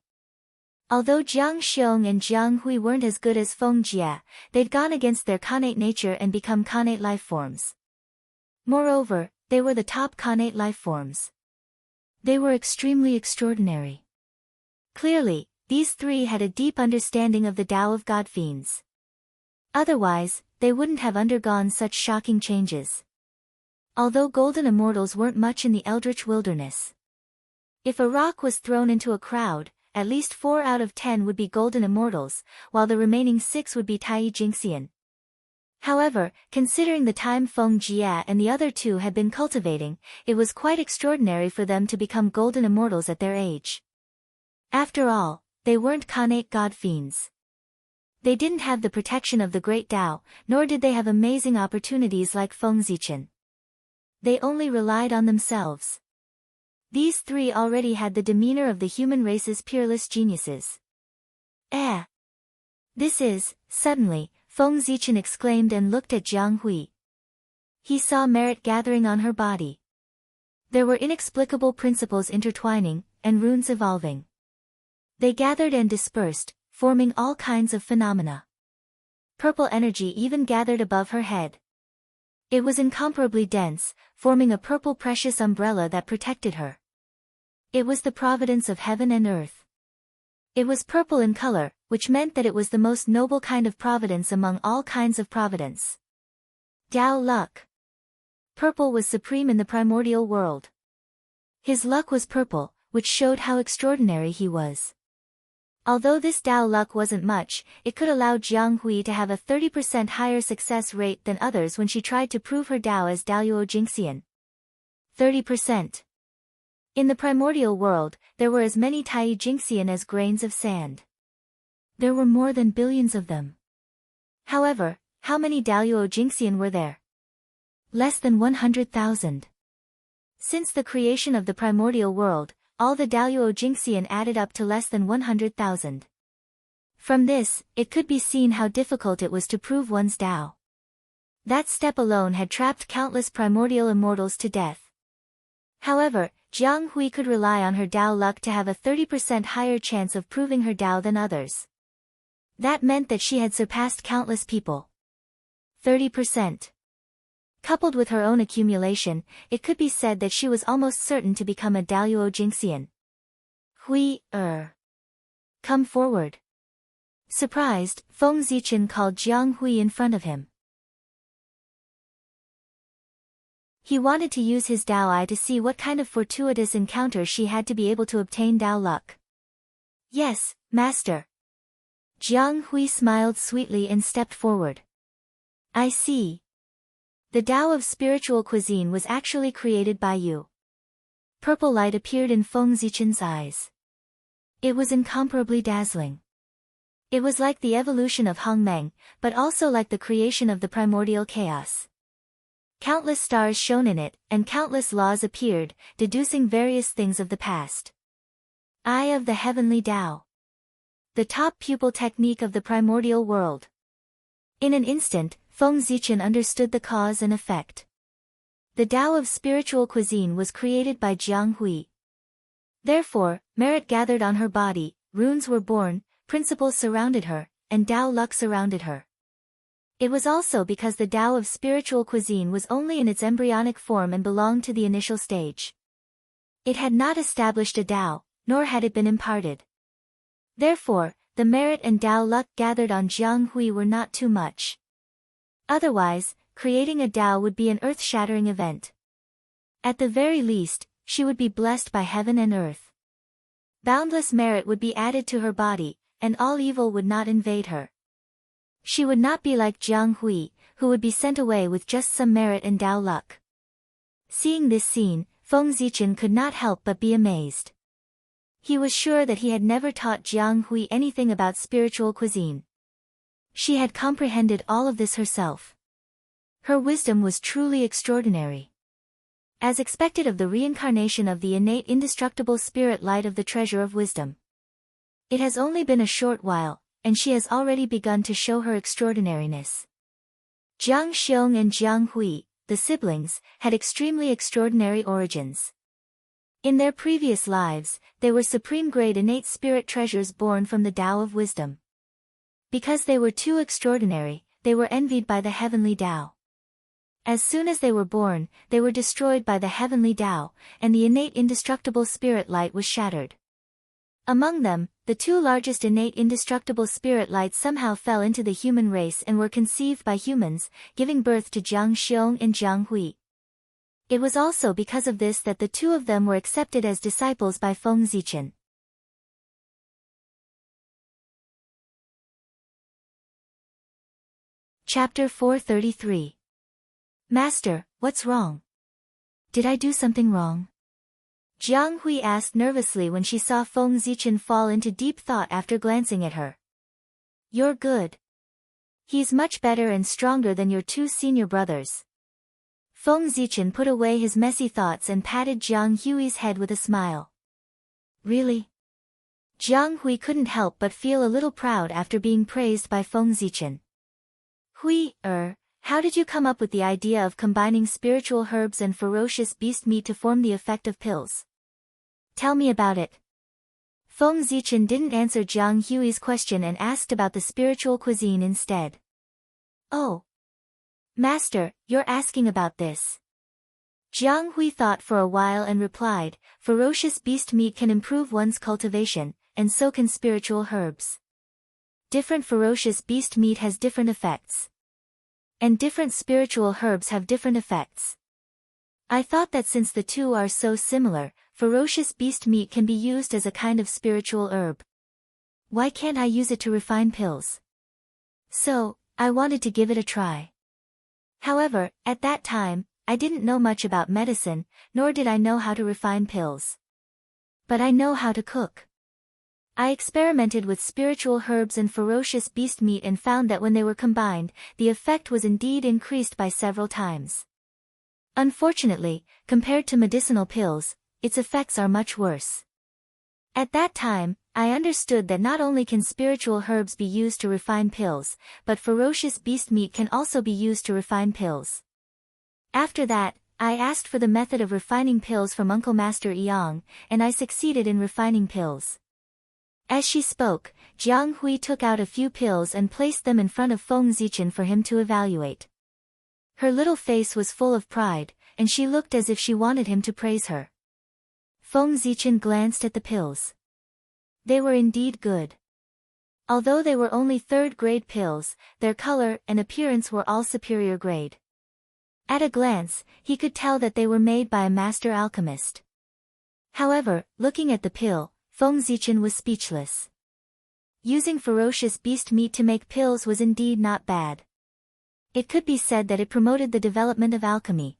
Although Jiang Xiong and Jiang Hui weren't as good as Feng Jie, they'd gone against their connate nature and become connate life forms. Moreover, they were the top connate life forms. They were extremely extraordinary. Clearly, these 3 had a deep understanding of the Tao of God Fiends. Otherwise, they wouldn't have undergone such shocking changes. Although golden immortals weren't much in the eldritch wilderness. If a rock was thrown into a crowd, at least 4 out of 10 would be golden immortals, while the remaining 6 would be Tai Jingxian. However, considering the time Feng Jie and the other 2 had been cultivating, it was quite extraordinary for them to become golden immortals at their age. After all, they weren't connate god fiends. They didn't have the protection of the great Tao, nor did they have amazing opportunities like Feng Zichen. They only relied on themselves. These 3 already had the demeanor of the human race's peerless geniuses. Suddenly, Feng Zichen exclaimed and looked at Jiang Hui. He saw merit gathering on her body. There were inexplicable principles intertwining, and runes evolving. They gathered and dispersed, forming all kinds of phenomena. Purple energy even gathered above her head. It was incomparably dense, forming a purple precious umbrella that protected her. It was the providence of heaven and earth. It was purple in color, which meant that it was the most noble kind of providence among all kinds of providence. Tao luck. Purple was supreme in the primordial world. His luck was purple, which showed how extraordinary he was. Although this Tao luck wasn't much, it could allow Jiang Hui to have a 30% higher success rate than others when she tried to prove her Tao as Daoyuo Jingxian. 30%. In the primordial world, there were as many Tai Jingxian as grains of sand. There were more than billions of them. However, how many Daluo Jingxian were there? Less than 100,000. Since the creation of the primordial world, all the Daluo Jingxian added up to less than 100,000. From this, it could be seen how difficult it was to prove one's Dao. That step alone had trapped countless primordial immortals to death. However, Jiang Hui could rely on her Dao luck to have a 30% higher chance of proving her Dao than others. That meant that she had surpassed countless people. 30%. Coupled with her own accumulation, it could be said that she was almost certain to become a Daluo Jingxian. Hui, come forward. Surprised, Feng Zichen called Jiang Hui in front of him. He wanted to use his Dao Eye to see what kind of fortuitous encounter she had to be able to obtain Dao luck. Yes, Master. Jiang Hui smiled sweetly and stepped forward. I see. The Dao of spiritual cuisine was actually created by you. Purple light appeared in Feng Zichen's eyes. It was incomparably dazzling. It was like the evolution of Hongmeng, but also like the creation of the primordial chaos. Countless stars shone in it, and countless laws appeared, deducing various things of the past. Eye of the Heavenly Dao. The top pupil technique of the primordial world. In an instant, Feng Zichen understood the cause and effect. The Dao of spiritual cuisine was created by Jiang Hui. Therefore, merit gathered on her body, runes were born, principles surrounded her, and Dao luck surrounded her. It was also because the Dao of spiritual cuisine was only in its embryonic form and belonged to the initial stage. It had not established a Dao, nor had it been imparted. Therefore, the merit and Dao luck gathered on Jiang Hui were not too much. Otherwise, creating a Dao would be an earth-shattering event. At the very least, she would be blessed by heaven and earth. Boundless merit would be added to her body, and all evil would not invade her. She would not be like Jiang Hui, who would be sent away with just some merit and Dao luck. Seeing this scene, Feng Zichen could not help but be amazed. He was sure that he had never taught Jiang Hui anything about spiritual cuisine. She had comprehended all of this herself. Her wisdom was truly extraordinary. As expected of the reincarnation of the innate indestructible spirit light of the treasure of wisdom. It has only been a short while, and she has already begun to show her extraordinariness. Jiang Xiong and Jiang Hui, the siblings, had extremely extraordinary origins. In their previous lives, they were supreme-grade innate spirit treasures born from the Tao of wisdom. Because they were too extraordinary, they were envied by the heavenly Tao. As soon as they were born, they were destroyed by the heavenly Tao, and the innate indestructible spirit light was shattered. Among them, the two largest innate indestructible spirit lights somehow fell into the human race and were conceived by humans, giving birth to Jiang Xiong and Jiang Hui. It was also because of this that the two of them were accepted as disciples by Feng Zichen. Chapter 433. Master, what's wrong? Did I do something wrong? Jiang Hui asked nervously when she saw Feng Zichen fall into deep thought after glancing at her. You're good. He's much better and stronger than your two senior brothers. Feng Zichen put away his messy thoughts and patted Jiang Hui's head with a smile. Really? Jiang Hui couldn't help but feel a little proud after being praised by Feng Zichen. Hui, how did you come up with the idea of combining spiritual herbs and ferocious beast meat to form the effect of pills? Tell me about it. Feng Zichen didn't answer Jiang Hui's question and asked about the spiritual cuisine instead. Oh. Master, you're asking about this. Jiang Hui thought for a while and replied, ferocious beast meat can improve one's cultivation, and so can spiritual herbs. Different ferocious beast meat has different effects. And different spiritual herbs have different effects. I thought that since the two are so similar, ferocious beast meat can be used as a kind of spiritual herb. Why can't I use it to refine pills? So, I wanted to give it a try. However, at that time, I didn't know much about medicine, nor did I know how to refine pills. But I know how to cook. I experimented with spiritual herbs and ferocious beast meat and found that when they were combined, the effect was indeed increased by several times. Unfortunately, compared to medicinal pills, its effects are much worse. At that time, I understood that not only can spiritual herbs be used to refine pills, but ferocious beast meat can also be used to refine pills. After that, I asked for the method of refining pills from Uncle Master Yang, and I succeeded in refining pills. As she spoke, Jiang Hui took out a few pills and placed them in front of Feng Zichen for him to evaluate. Her little face was full of pride, and she looked as if she wanted him to praise her. Feng Zichen glanced at the pills. They were indeed good. Although they were only third-grade pills, their color and appearance were all superior grade. At a glance, he could tell that they were made by a master alchemist. However, looking at the pill, Feng Zichen was speechless. Using ferocious beast meat to make pills was indeed not bad. It could be said that it promoted the development of alchemy.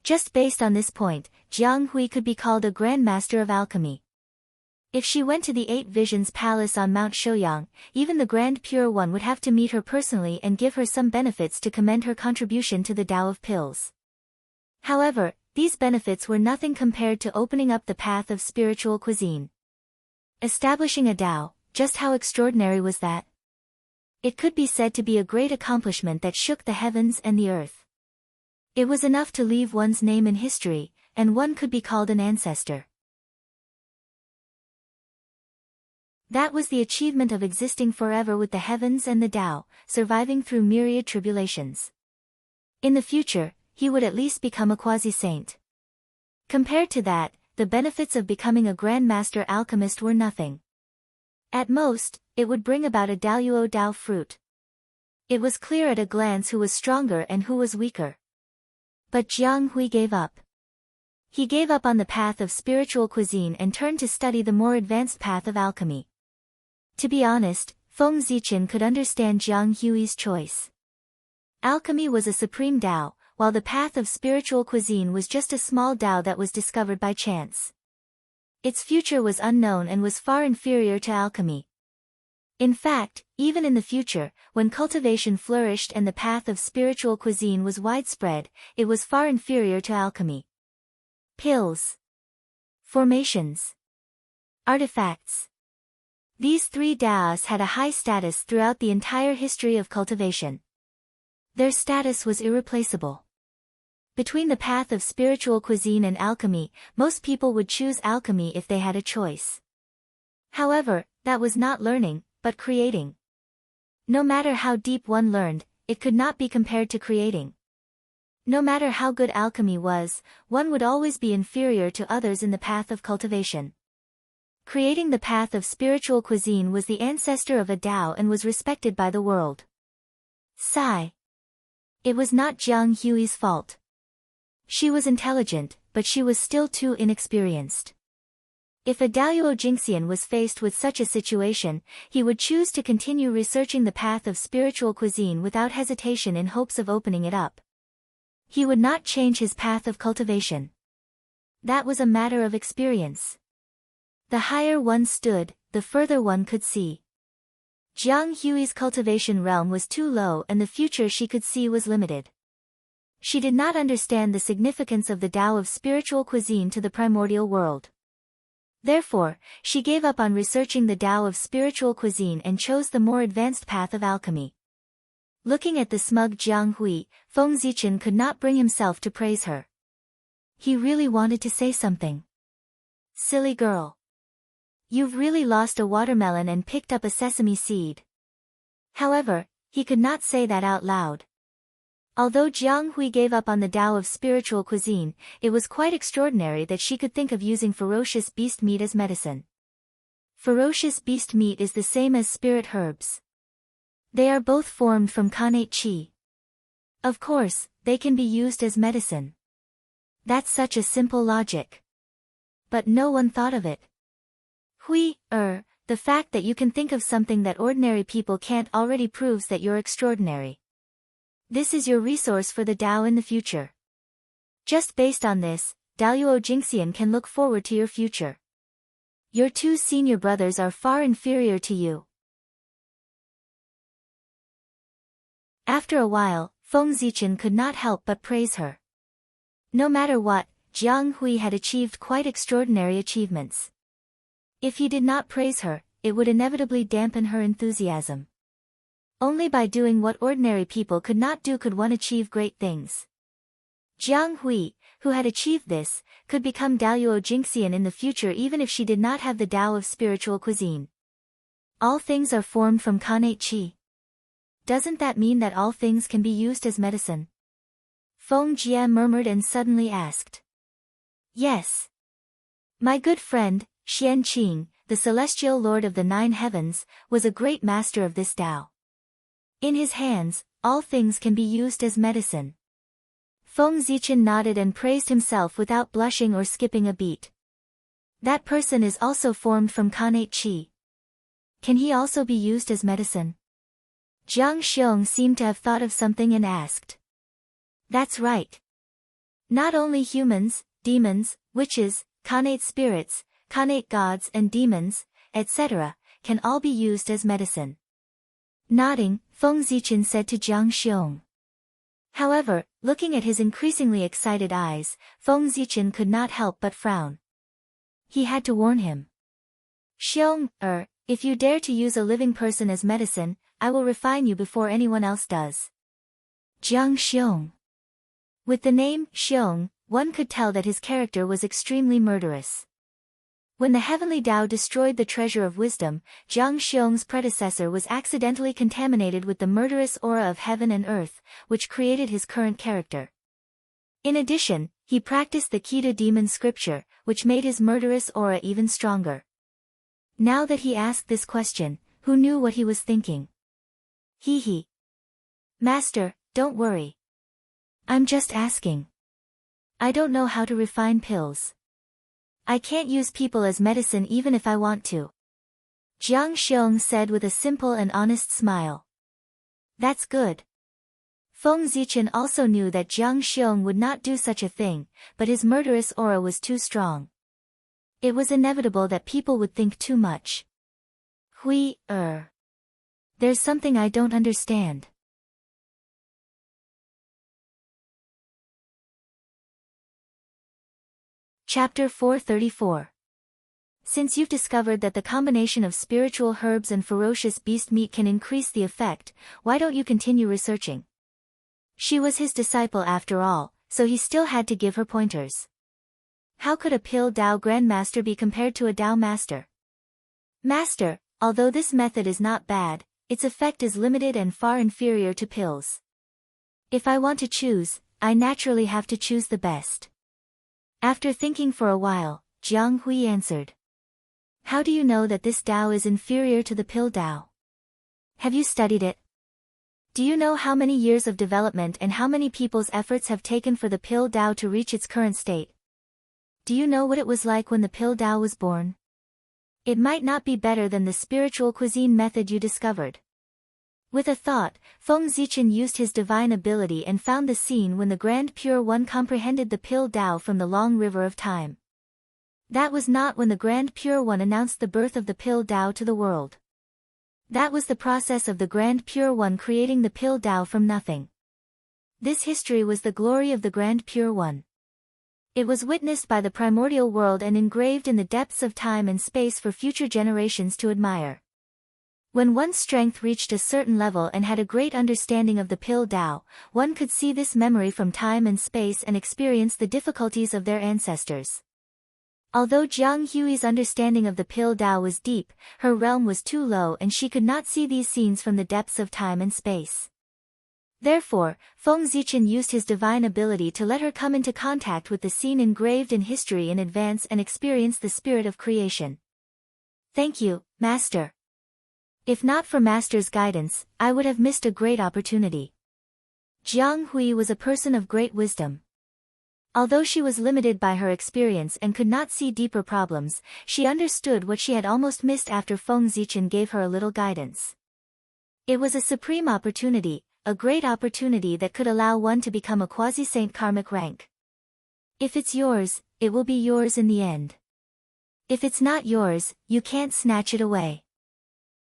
Just based on this point, Jiang Hui could be called a grandmaster of alchemy. If she went to the Eight Visions Palace on Mount Shouyang, even the Grand Pure One would have to meet her personally and give her some benefits to commend her contribution to the Tao of Pills. However, these benefits were nothing compared to opening up the path of spiritual cuisine. Establishing a Tao, just how extraordinary was that? It could be said to be a great accomplishment that shook the heavens and the earth. It was enough to leave one's name in history, and one could be called an ancestor. That was the achievement of existing forever with the heavens and the Tao, surviving through myriad tribulations. In the future, he would at least become a quasi-saint. Compared to that, the benefits of becoming a grandmaster alchemist were nothing. At most, it would bring about a Daoyuo Dao fruit. It was clear at a glance who was stronger and who was weaker. But Jiang Hui gave up. He gave up on the path of spiritual cuisine and turned to study the more advanced path of alchemy. To be honest, Feng Zichen could understand Jiang Hui's choice. Alchemy was a supreme Dao, while the path of spiritual cuisine was just a small Dao that was discovered by chance. Its future was unknown and was far inferior to alchemy. In fact, even in the future, when cultivation flourished and the path of spiritual cuisine was widespread, it was far inferior to alchemy. Pills, formations, artifacts. These three Daos had a high status throughout the entire history of cultivation. Their status was irreplaceable. Between the path of spiritual cuisine and alchemy, most people would choose alchemy if they had a choice. However, that was not learning, but creating. No matter how deep one learned, it could not be compared to creating. No matter how good alchemy was, one would always be inferior to others in the path of cultivation. Creating the path of spiritual cuisine was the ancestor of a Dao and was respected by the world. Sigh. It was not Jiang Hui's fault. She was intelligent, but she was still too inexperienced. If a Daoyuo Jingxian was faced with such a situation, he would choose to continue researching the path of spiritual cuisine without hesitation in hopes of opening it up. He would not change his path of cultivation. That was a matter of experience. The higher one stood, the further one could see. Jiang Hui's cultivation realm was too low and the future she could see was limited. She did not understand the significance of the Tao of spiritual cuisine to the primordial world. Therefore, she gave up on researching the Tao of spiritual cuisine and chose the more advanced path of alchemy. Looking at the smug Jiang Hui, Feng Zichen could not bring himself to praise her. He really wanted to say something. Silly girl. You've really lost a watermelon and picked up a sesame seed. However, he could not say that out loud. Although Jiang Hui gave up on the Tao of spiritual cuisine, it was quite extraordinary that she could think of using ferocious beast meat as medicine. Ferocious beast meat is the same as spirit herbs. They are both formed from connate qi. Of course, they can be used as medicine. That's such a simple logic. But no one thought of it. The fact that you can think of something that ordinary people can't already proves that you're extraordinary. This is your resource for the Tao in the future. Just based on this, Daoyuo Jingxian can look forward to your future. Your two senior brothers are far inferior to you. After a while, Feng Zichen could not help but praise her. No matter what, Jiang Hui had achieved quite extraordinary achievements. If he did not praise her, it would inevitably dampen her enthusiasm. Only by doing what ordinary people could not do could one achieve great things. Jiang Hui, who had achieved this, could become Daluo Jingxian in the future even if she did not have the Tao of spiritual cuisine. All things are formed from Kanate Qi. Doesn't that mean that all things can be used as medicine? Feng Jie murmured and suddenly asked. Yes. My good friend, Xian Qing, the celestial lord of the 9 heavens, was a great master of this Tao. In his hands, all things can be used as medicine. Feng Zichen nodded and praised himself without blushing or skipping a beat. That person is also formed from Kanate Qi. Can he also be used as medicine? Jiang Xiong seemed to have thought of something and asked. That's right. Not only humans, demons, witches, Kanate spirits, Kanate gods and demons, etc., can all be used as medicine. Nodding, Feng Zichen said to Jiang Xiong. However, looking at his increasingly excited eyes, Feng Zichen could not help but frown. He had to warn him. Xiong, if you dare to use a living person as medicine, I will refine you before anyone else does. Jiang Xiong. With the name Xiong, one could tell that his character was extremely murderous. When the heavenly Tao destroyed the treasure of wisdom, Jiang Xiong's predecessor was accidentally contaminated with the murderous aura of heaven and earth, which created his current character. In addition, he practiced the Kita demon scripture, which made his murderous aura even stronger. Now that he asked this question, who knew what he was thinking? He. Master, don't worry. I'm just asking. I don't know how to refine pills. I can't use people as medicine even if I want to. Jiang Xiong said with a simple and honest smile. That's good. Feng Zichen also knew that Jiang Xiong would not do such a thing, but his murderous aura was too strong. It was inevitable that people would think too much. There's something I don't understand. Chapter 434. Since you've discovered that the combination of spiritual herbs and ferocious beast meat can increase the effect, why don't you continue researching? She was his disciple after all, so he still had to give her pointers. How could a pill Tao Grandmaster be compared to a Tao Master? Master, although this method is not bad, its effect is limited and far inferior to pills. If I want to choose, I naturally have to choose the best. After thinking for a while, Jiang Hui answered. How do you know that this Tao is inferior to the pill Tao? Have you studied it? Do you know how many years of development and how many people's efforts have taken for the pill Tao to reach its current state? Do you know what it was like when the pill Tao was born? It might not be better than the spiritual cuisine method you discovered. With a thought, Feng Zichen used his divine ability and found the scene when the Grand Pure One comprehended the pill Tao from the long river of time. That was not when the Grand Pure One announced the birth of the pill Tao to the world. That was the process of the Grand Pure One creating the pill Tao from nothing. This history was the glory of the Grand Pure One. It was witnessed by the primordial world and engraved in the depths of time and space for future generations to admire. When one's strength reached a certain level and had a great understanding of the pill Tao, one could see this memory from time and space and experience the difficulties of their ancestors. Although Jiang Hui's understanding of the pill Tao was deep, her realm was too low and she could not see these scenes from the depths of time and space. Therefore, Feng Zichen used his divine ability to let her come into contact with the scene engraved in history in advance and experience the spirit of creation. Thank you, Master. If not for Master's guidance, I would have missed a great opportunity. Jiang Hui was a person of great wisdom. Although she was limited by her experience and could not see deeper problems, she understood what she had almost missed after Feng Zichen gave her a little guidance. It was a supreme opportunity, a great opportunity that could allow one to become a quasi-saint karmic rank. If it's yours, it will be yours in the end. If it's not yours, you can't snatch it away.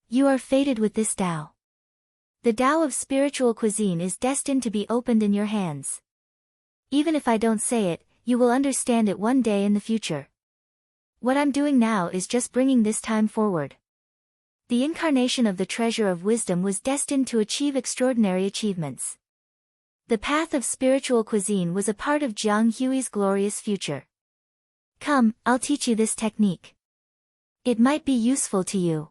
You are fated with this Tao. The Tao of spiritual cuisine is destined to be opened in your hands. Even if I don't say it, you will understand it one day in the future. What I'm doing now is just bringing this time forward. The incarnation of the treasure of wisdom was destined to achieve extraordinary achievements. The path of spiritual cuisine was a part of Jiang Hui's glorious future. Come, I'll teach you this technique. It might be useful to you.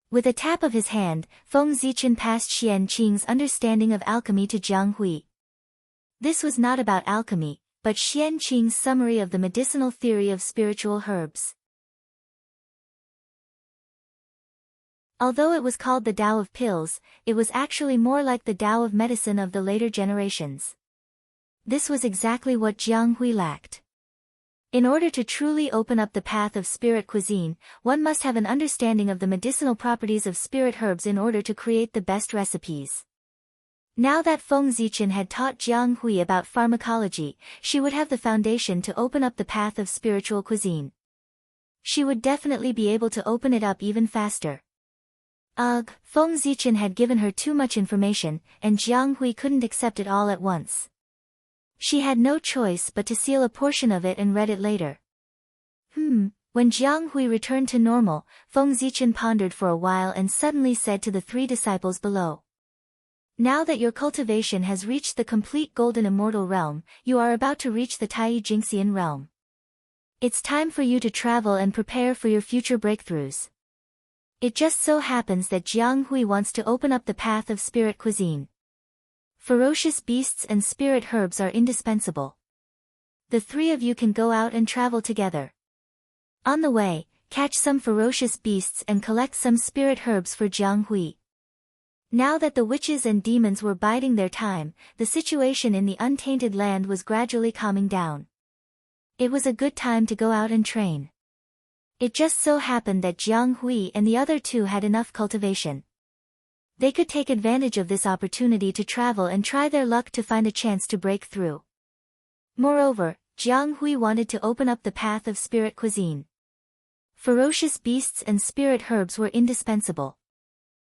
With a tap of his hand, Feng Zichen passed Xian Qing's understanding of alchemy to Jiang Hui. This was not about alchemy, but Xian Qing's summary of the medicinal theory of spiritual herbs. Although it was called the Tao of pills, it was actually more like the Tao of medicine of the later generations. This was exactly what Jiang Hui lacked. In order to truly open up the path of spirit cuisine, one must have an understanding of the medicinal properties of spirit herbs in order to create the best recipes. Now that Feng Zichen had taught Jiang Hui about pharmacology, she would have the foundation to open up the path of spiritual cuisine. She would definitely be able to open it up even faster. Ugh, Feng Zichen had given her too much information, and Jiang Hui couldn't accept it all at once. She had no choice but to seal a portion of it and read it later. When Jiang Hui returned to normal, Feng Zichen pondered for a while and suddenly said to the three disciples below. Now that your cultivation has reached the complete golden immortal realm, you are about to reach the Tai Jingxian realm. It's time for you to travel and prepare for your future breakthroughs. It just so happens that Jiang Hui wants to open up the path of spirit cuisine. Ferocious beasts and spirit herbs are indispensable. The three of you can go out and travel together. On the way, catch some ferocious beasts and collect some spirit herbs for Jiang Hui. Now that the witches and demons were biding their time, the situation in the untainted land was gradually calming down. It was a good time to go out and train. It just so happened that Jiang Hui and the other two had enough cultivation. They could take advantage of this opportunity to travel and try their luck to find a chance to break through. Moreover, Jiang Hui wanted to open up the path of spirit cuisine. Ferocious beasts and spirit herbs were indispensable.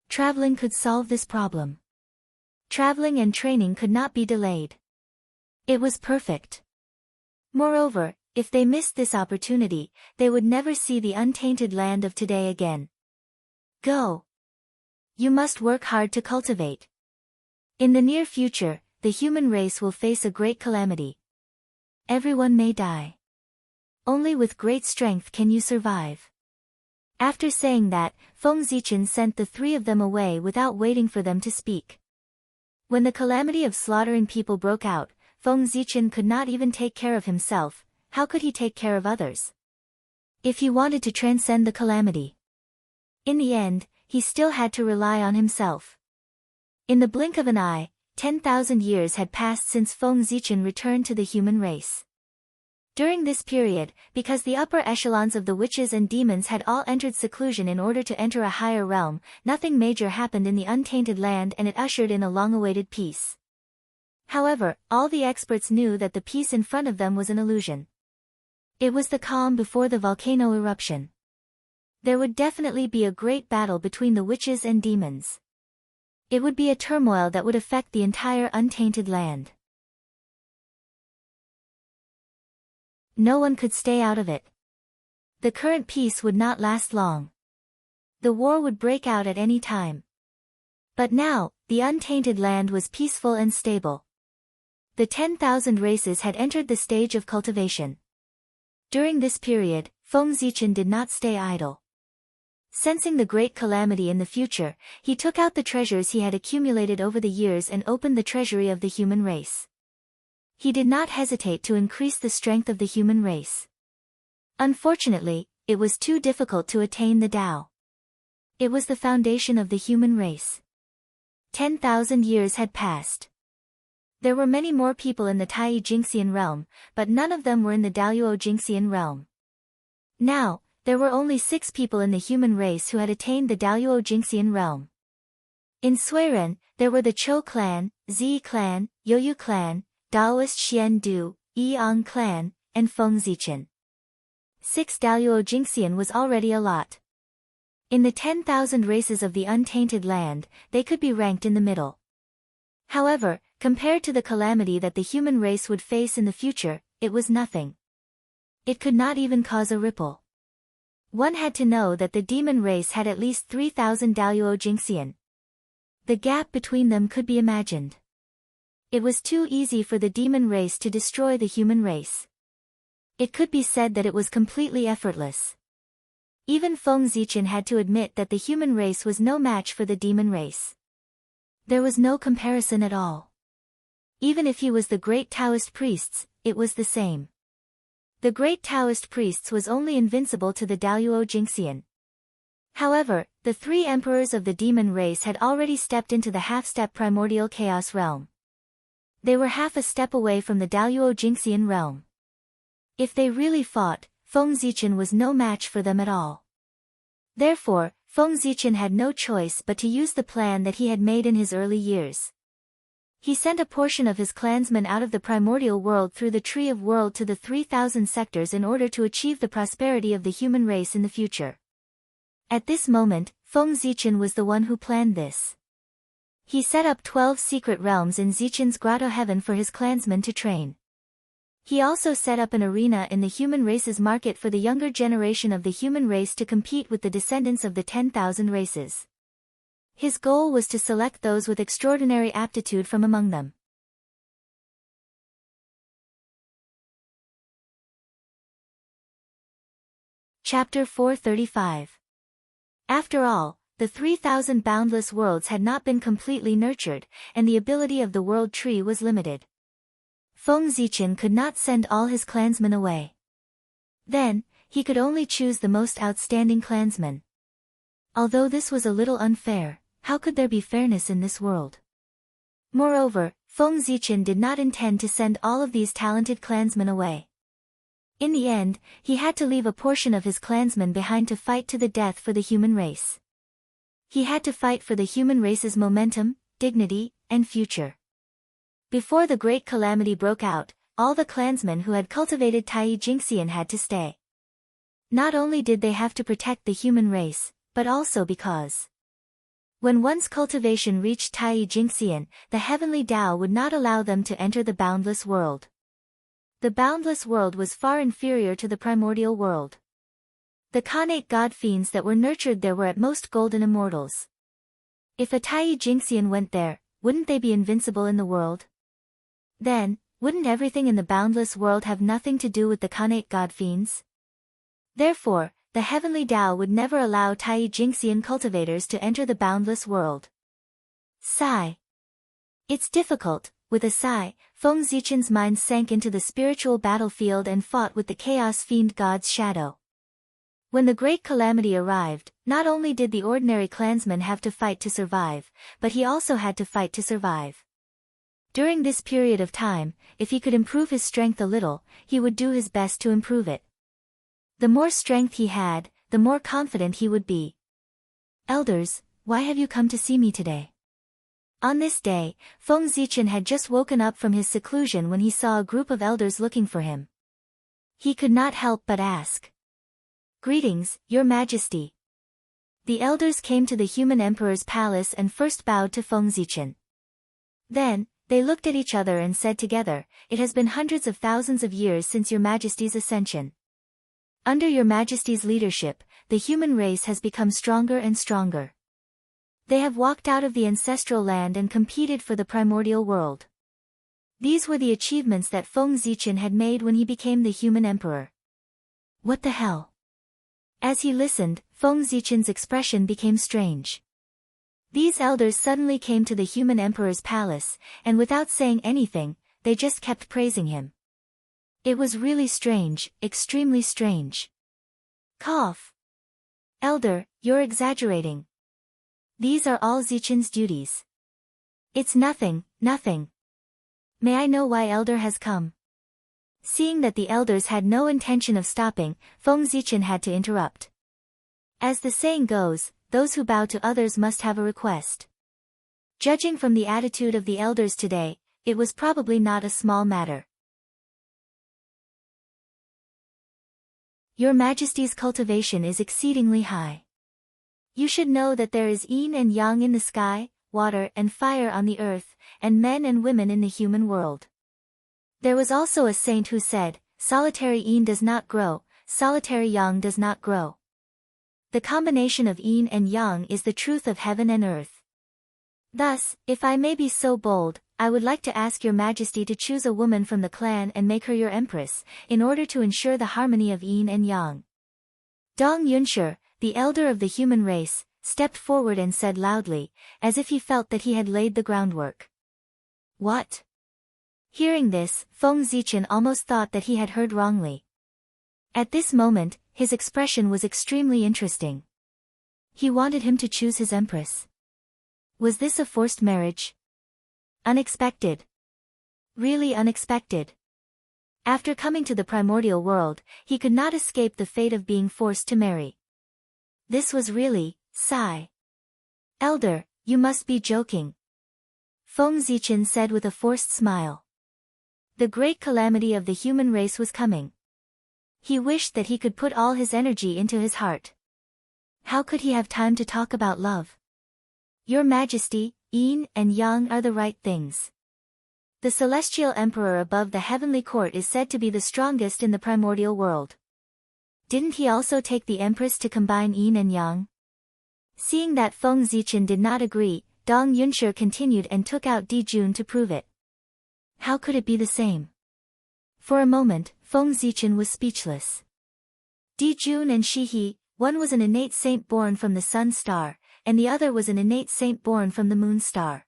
Traveling could solve this problem. Traveling and training could not be delayed. It was perfect. Moreover, if they missed this opportunity, they would never see the untainted land of today again. Go! You must work hard to cultivate. In the near future, the human race will face a great calamity. Everyone may die. Only with great strength can you survive. After saying that, Feng Zichen sent the three of them away without waiting for them to speak. When the calamity of slaughtering people broke out, Feng Zichen could not even take care of himself. How could he take care of others? If he wanted to transcend the calamity. In the end, he still had to rely on himself. In the blink of an eye, 10,000 years had passed since Feng Zichen returned to the human race. During this period, because the upper echelons of the witches and demons had all entered seclusion in order to enter a higher realm, nothing major happened in the untainted land and it ushered in a long-awaited peace. However, all the experts knew that the peace in front of them was an illusion. It was the calm before the volcano eruption. There would definitely be a great battle between the witches and demons. It would be a turmoil that would affect the entire untainted land. No one could stay out of it. The current peace would not last long. The war would break out at any time. But now, the untainted land was peaceful and stable. The 10,000 races had entered the stage of cultivation. During this period, Feng Zichen did not stay idle. Sensing the great calamity in the future, he took out the treasures he had accumulated over the years and opened the treasury of the human race. He did not hesitate to increase the strength of the human race. Unfortunately, it was too difficult to attain the Tao. It was the foundation of the human race. 10,000 years had passed. There were many more people in the Tai Jingxian realm, but none of them were in the Daoyuo Jingxian realm. Now, there were only 6 people in the human race who had attained the Daoyuo Jingxian realm. In Suiren, there were the Chou clan, Zi clan, Youyu clan, Daoist Xian Du, Yiang clan, and Feng Zichen. 6 Daluo Jingxian was already a lot. In the 10,000 races of the untainted land, they could be ranked in the middle. However, compared to the calamity that the human race would face in the future, it was nothing. It could not even cause a ripple. One had to know that the demon race had at least 3,000 Daluo Jingxian. The gap between them could be imagined. It was too easy for the demon race to destroy the human race. It could be said that it was completely effortless. Even Feng Zichen had to admit that the human race was no match for the demon race. There was no comparison at all. Even if he was the great Taoist priests, it was the same. The great Taoist priests was only invincible to the Daluo Jingxian. However, the 3 emperors of the demon race had already stepped into the half-step primordial chaos realm. They were half a step away from the Daluo Jingxian realm. If they really fought, Feng Zichen was no match for them at all. Therefore, Feng Zichen had no choice but to use the plan that he had made in his early years. He sent a portion of his clansmen out of the primordial world through the Tree of World to the 3,000 sectors in order to achieve the prosperity of the human race in the future. At this moment, Feng Zichen was the one who planned this. He set up 12 secret realms in Zichen's grotto heaven for his clansmen to train. He also set up an arena in the human race's market for the younger generation of the human race to compete with the descendants of the 10,000 races. His goal was to select those with extraordinary aptitude from among them. Chapter 435. After all, the 3,000 boundless worlds had not been completely nurtured, and the ability of the world tree was limited. Feng Zichen could not send all his clansmen away. Then, he could only choose the most outstanding clansmen. Although this was a little unfair, how could there be fairness in this world? Moreover, Feng Zichen did not intend to send all of these talented clansmen away. In the end, he had to leave a portion of his clansmen behind to fight to the death for the human race. He had to fight for the human race's momentum, dignity, and future. Before the great calamity broke out, all the clansmen who had cultivated Tai Jingxian had to stay. Not only did they have to protect the human race, but also because when one's cultivation reached Tai Jingxian, the heavenly Tao would not allow them to enter the boundless world. The boundless world was far inferior to the primordial world. The Khanate god fiends that were nurtured there were at most golden immortals. If a Tai Jingxian went there, wouldn't they be invincible in the world? Then, wouldn't everything in the boundless world have nothing to do with the Khanate god fiends? Therefore, the heavenly Tao would never allow Tai Jingxian cultivators to enter the boundless world. Sigh. It's difficult. With a sigh, Feng Zichen's mind sank into the spiritual battlefield and fought with the chaos fiend god's shadow. When the great calamity arrived, not only did the ordinary clansman have to fight to survive, but he also had to fight to survive. During this period of time, if he could improve his strength a little, he would do his best to improve it. The more strength he had, the more confident he would be. Elders, why have you come to see me today? On this day, Feng Zichen had just woken up from his seclusion when he saw a group of elders looking for him. He could not help but ask. Greetings, Your Majesty. The elders came to the human emperor's palace and first bowed to Feng Zichen. Then, they looked at each other and said together, "It has been hundreds of thousands of years since Your Majesty's ascension. Under Your Majesty's leadership, the human race has become stronger and stronger. They have walked out of the ancestral land and competed for the primordial world." These were the achievements that Feng Zichen had made when he became the human emperor. What the hell? As he listened, Feng Zichen's expression became strange. These elders suddenly came to the human emperor's palace, and without saying anything, they just kept praising him. It was really strange, extremely strange. Cough. Elder, you're exaggerating. These are all Zichen's duties. It's nothing, nothing. May I know why Elder has come? Seeing that the elders had no intention of stopping, Feng Zichen had to interrupt. As the saying goes, those who bow to others must have a request. Judging from the attitude of the elders today, it was probably not a small matter. Your Majesty's cultivation is exceedingly high. You should know that there is yin and yang in the sky, water and fire on the earth, and men and women in the human world. There was also a saint who said, solitary yin does not grow, solitary yang does not grow. The combination of yin and yang is the truth of heaven and earth. Thus, if I may be so bold, I would like to ask your Majesty to choose a woman from the clan and make her your empress, in order to ensure the harmony of yin and yang. Dong Yunshi, the elder of the human race, stepped forward and said loudly, as if he felt that he had laid the groundwork. What? Hearing this, Feng Zichen almost thought that he had heard wrongly. At this moment, his expression was extremely interesting. He wanted him to choose his empress. Was this a forced marriage? Unexpected. Really unexpected. After coming to the primordial world, he could not escape the fate of being forced to marry. This was really, sigh. Elder, you must be joking. Feng Zichen said with a forced smile. The great calamity of the human race was coming. He wished that he could put all his energy into his heart. How could he have time to talk about love? Your Majesty, yin and yang are the right things. The celestial emperor above the heavenly court is said to be the strongest in the primordial world. Didn't he also take the empress to combine yin and yang? Seeing that Feng Zichen did not agree, Dong Yunshi continued and took out Di Jun to prove it. How could it be the same? For a moment, Feng Zichen was speechless. Di Jun and Shi He, one was an innate saint born from the sun star, and the other was an innate saint born from the moon star.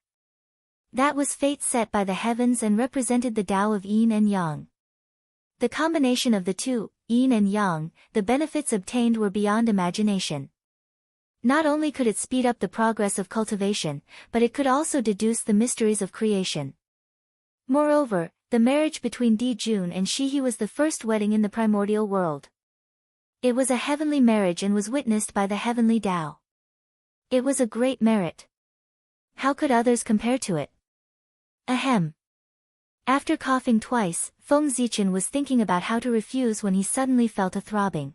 That was fate set by the heavens and represented the Tao of yin and yang. The combination of the two, yin and yang, the benefits obtained were beyond imagination. Not only could it speed up the progress of cultivation, but it could also deduce the mysteries of creation. Moreover, the marriage between Di Jun and Shi He was the first wedding in the primordial world. It was a heavenly marriage and was witnessed by the heavenly Tao. It was a great merit. How could others compare to it? Ahem. After coughing twice, Feng Zichen was thinking about how to refuse when he suddenly felt a throbbing.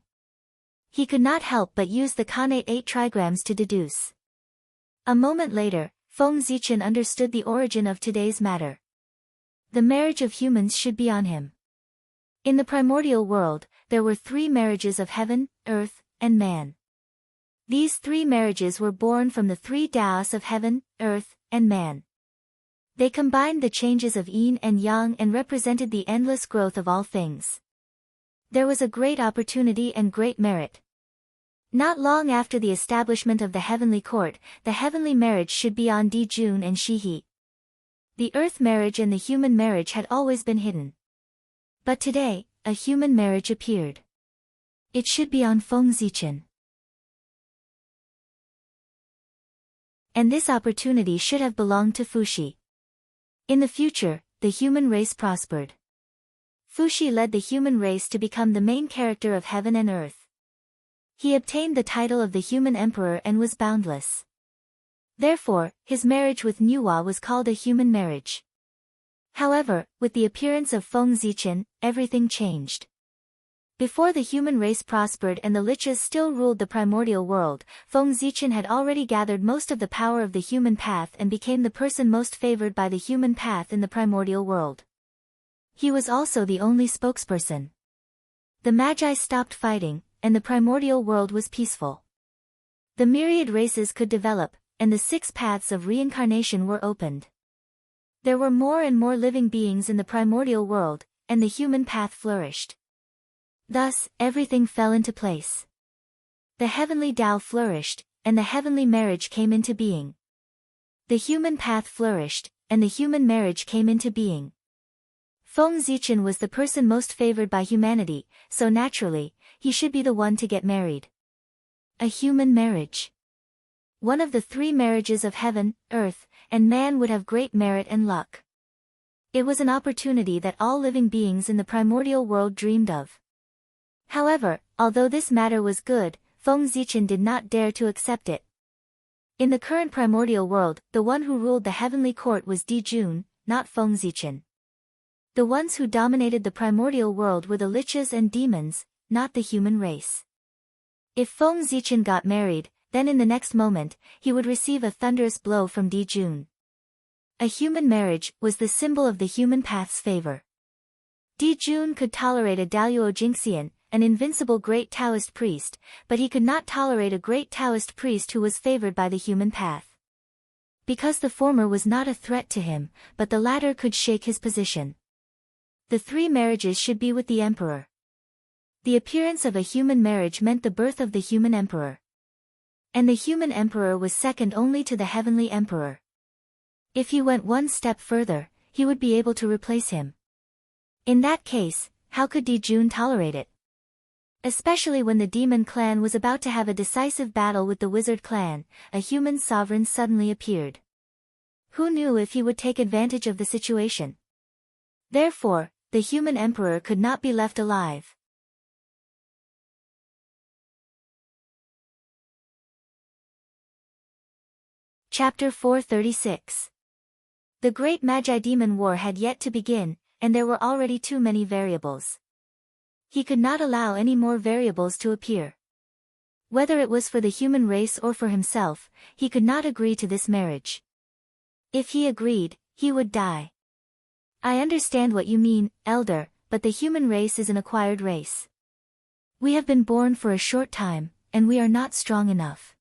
He could not help but use the connate 8 trigrams to deduce. A moment later, Feng Zichen understood the origin of today's matter. The marriage of humans should be on him. In the primordial world, there were 3 marriages of heaven, earth, and man. These 3 marriages were born from the 3 Taos of heaven, earth, and man. They combined the changes of yin and yang and represented the endless growth of all things. There was a great opportunity and great merit. Not long after the establishment of the heavenly court, the heavenly marriage should be on Di Jun and Shi He. The earth marriage and the human marriage had always been hidden. But today, a human marriage appeared. It should be on Feng Zichen. And this opportunity should have belonged to Fuxi. In the future, the human race prospered. Fuxi led the human race to become the main character of heaven and earth. He obtained the title of the human emperor and was boundless. Therefore, his marriage with Nuwa was called a human marriage. However, with the appearance of Feng Zichen, everything changed. Before the human race prospered and the liches still ruled the primordial world, Feng Zichen had already gathered most of the power of the human path and became the person most favored by the human path in the primordial world. He was also the only spokesperson. The Magi stopped fighting, and the primordial world was peaceful. The myriad races could develop, and the 6 paths of reincarnation were opened. There were more and more living beings in the primordial world, and the human path flourished. Thus, everything fell into place. The heavenly Tao flourished, and the heavenly marriage came into being. The human path flourished, and the human marriage came into being. Feng Zichen was the person most favored by humanity, so naturally, he should be the one to get married. A human marriage. One of the 3 marriages of heaven, earth, and man would have great merit and luck. It was an opportunity that all living beings in the primordial world dreamed of. However, although this matter was good, Feng Zichen did not dare to accept it. In the current primordial world, the one who ruled the heavenly court was Di Jun, not Feng Zichen. The ones who dominated the primordial world were the liches and demons, not the human race. If Feng Zichen got married, then in the next moment, he would receive a thunderous blow from Di Jun. A human marriage was the symbol of the human path's favor. Di Jun could tolerate a Daluo Jingxian, an invincible great Taoist priest, but he could not tolerate a great Taoist priest who was favored by the human path. Because the former was not a threat to him, but the latter could shake his position. The 3 marriages should be with the emperor. The appearance of a human marriage meant the birth of the human emperor. And the human emperor was second only to the heavenly emperor. If he went one step further, he would be able to replace him. In that case, how could Di Jun tolerate it? Especially when the demon clan was about to have a decisive battle with the wizard clan, a human sovereign suddenly appeared. Who knew if he would take advantage of the situation? Therefore, the human emperor could not be left alive. Chapter 436. The Great Magi-Demon War had yet to begin, and there were already too many variables. He could not allow any more variables to appear. Whether it was for the human race or for himself, he could not agree to this marriage. If he agreed, he would die. I understand what you mean, Elder, but the human race is an acquired race. We have been born for a short time, and we are not strong enough.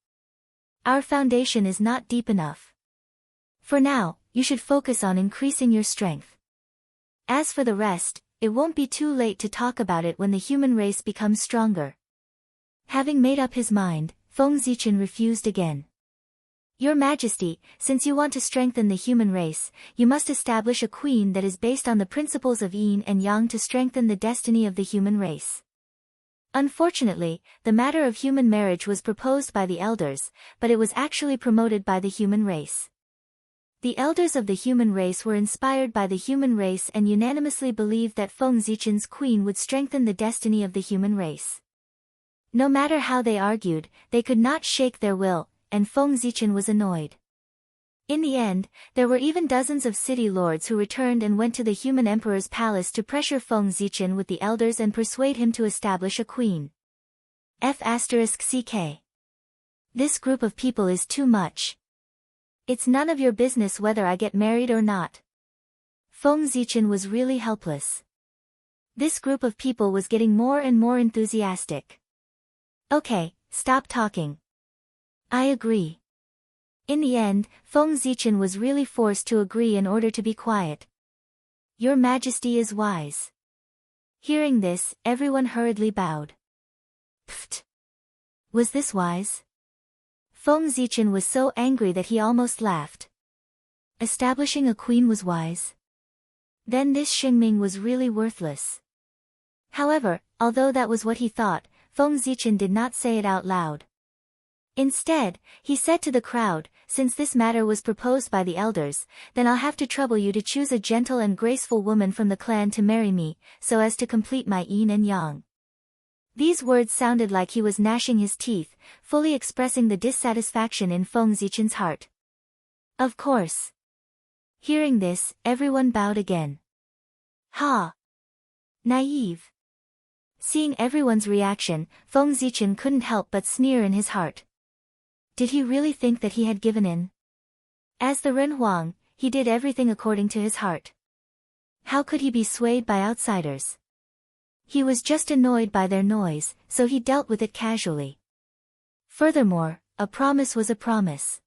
Our foundation is not deep enough. For now, you should focus on increasing your strength. As for the rest, it won't be too late to talk about it when the human race becomes stronger. Having made up his mind, Feng Zichen refused again. Your Majesty, since you want to strengthen the human race, you must establish a queen that is based on the principles of yin and yang to strengthen the destiny of the human race. Unfortunately, the matter of human marriage was proposed by the elders, but it was actually promoted by the human race. The elders of the human race were inspired by the human race and unanimously believed that Feng Zichen's queen would strengthen the destiny of the human race. No matter how they argued, they could not shake their will, and Feng Zichen was annoyed. In the end, there were even dozens of city lords who returned and went to the human emperor's palace to pressure Feng Zichen with the elders and persuade him to establish a queen. F***ck. This group of people is too much. It's none of your business whether I get married or not. Feng Zichen was really helpless. This group of people was getting more and more enthusiastic. Okay, stop talking. I agree. In the end, Feng Zichen was really forced to agree in order to be quiet. Your Majesty is wise. Hearing this, everyone hurriedly bowed. Pfft. Was this wise? Feng Zichen was so angry that he almost laughed. Establishing a queen was wise? Then this Xingming was really worthless. However, although that was what he thought, Feng Zichen did not say it out loud. Instead, he said to the crowd, since this matter was proposed by the elders, then I'll have to trouble you to choose a gentle and graceful woman from the clan to marry me, so as to complete my yin and yang. These words sounded like he was gnashing his teeth, fully expressing the dissatisfaction in Feng Zichen's heart. Of course. Hearing this, everyone bowed again. Ha! Naive. Seeing everyone's reaction, Feng Zichen couldn't help but sneer in his heart. Did he really think that he had given in? As the Ren Huang, he did everything according to his heart. How could he be swayed by outsiders? He was just annoyed by their noise, so he dealt with it casually. Furthermore, a promise was a promise.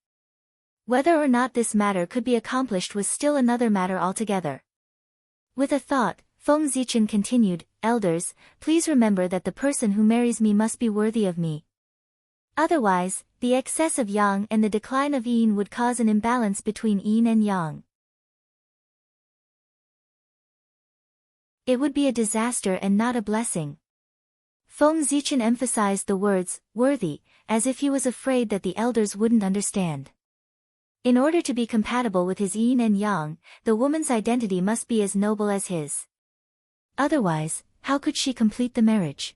Whether or not this matter could be accomplished was still another matter altogether. With a thought, Feng Zichen continued, Elders, please remember that the person who marries me must be worthy of me. Otherwise, the excess of yang and the decline of yin would cause an imbalance between yin and yang. It would be a disaster and not a blessing. Feng Zichen emphasized the words, worthy, as if he was afraid that the elders wouldn't understand. In order to be compatible with his yin and yang, the woman's identity must be as noble as his. Otherwise, how could she complete the marriage?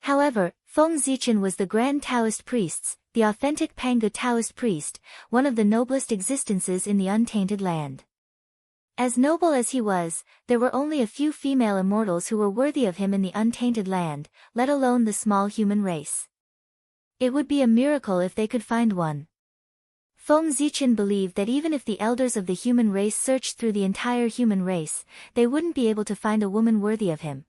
However, Feng Zichen was the grand Taoist priests, the authentic Pangu Taoist priest, one of the noblest existences in the untainted land. As noble as he was, there were only a few female immortals who were worthy of him in the untainted land, let alone the small human race. It would be a miracle if they could find one. Feng Zichen believed that even if the elders of the human race searched through the entire human race, they wouldn't be able to find a woman worthy of him.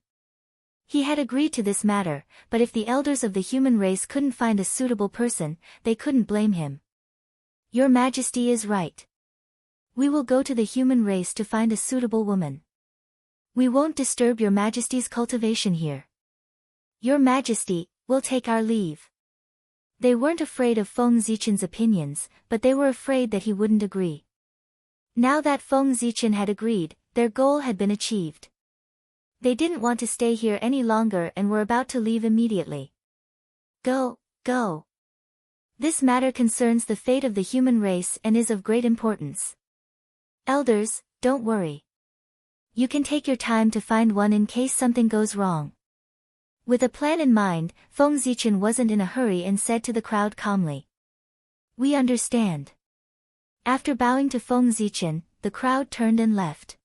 He had agreed to this matter, but if the elders of the human race couldn't find a suitable person, they couldn't blame him. Your Majesty is right. We will go to the human race to find a suitable woman. We won't disturb Your Majesty's cultivation here. Your Majesty, we'll take our leave. They weren't afraid of Feng Zichen's opinions, but they were afraid that he wouldn't agree. Now that Feng Zichen had agreed, their goal had been achieved. They didn't want to stay here any longer and were about to leave immediately. Go, go. This matter concerns the fate of the human race and is of great importance. Elders, don't worry. You can take your time to find one in case something goes wrong. With a plan in mind, Feng Zichen wasn't in a hurry and said to the crowd calmly. We understand. After bowing to Feng Zichen, the crowd turned and left.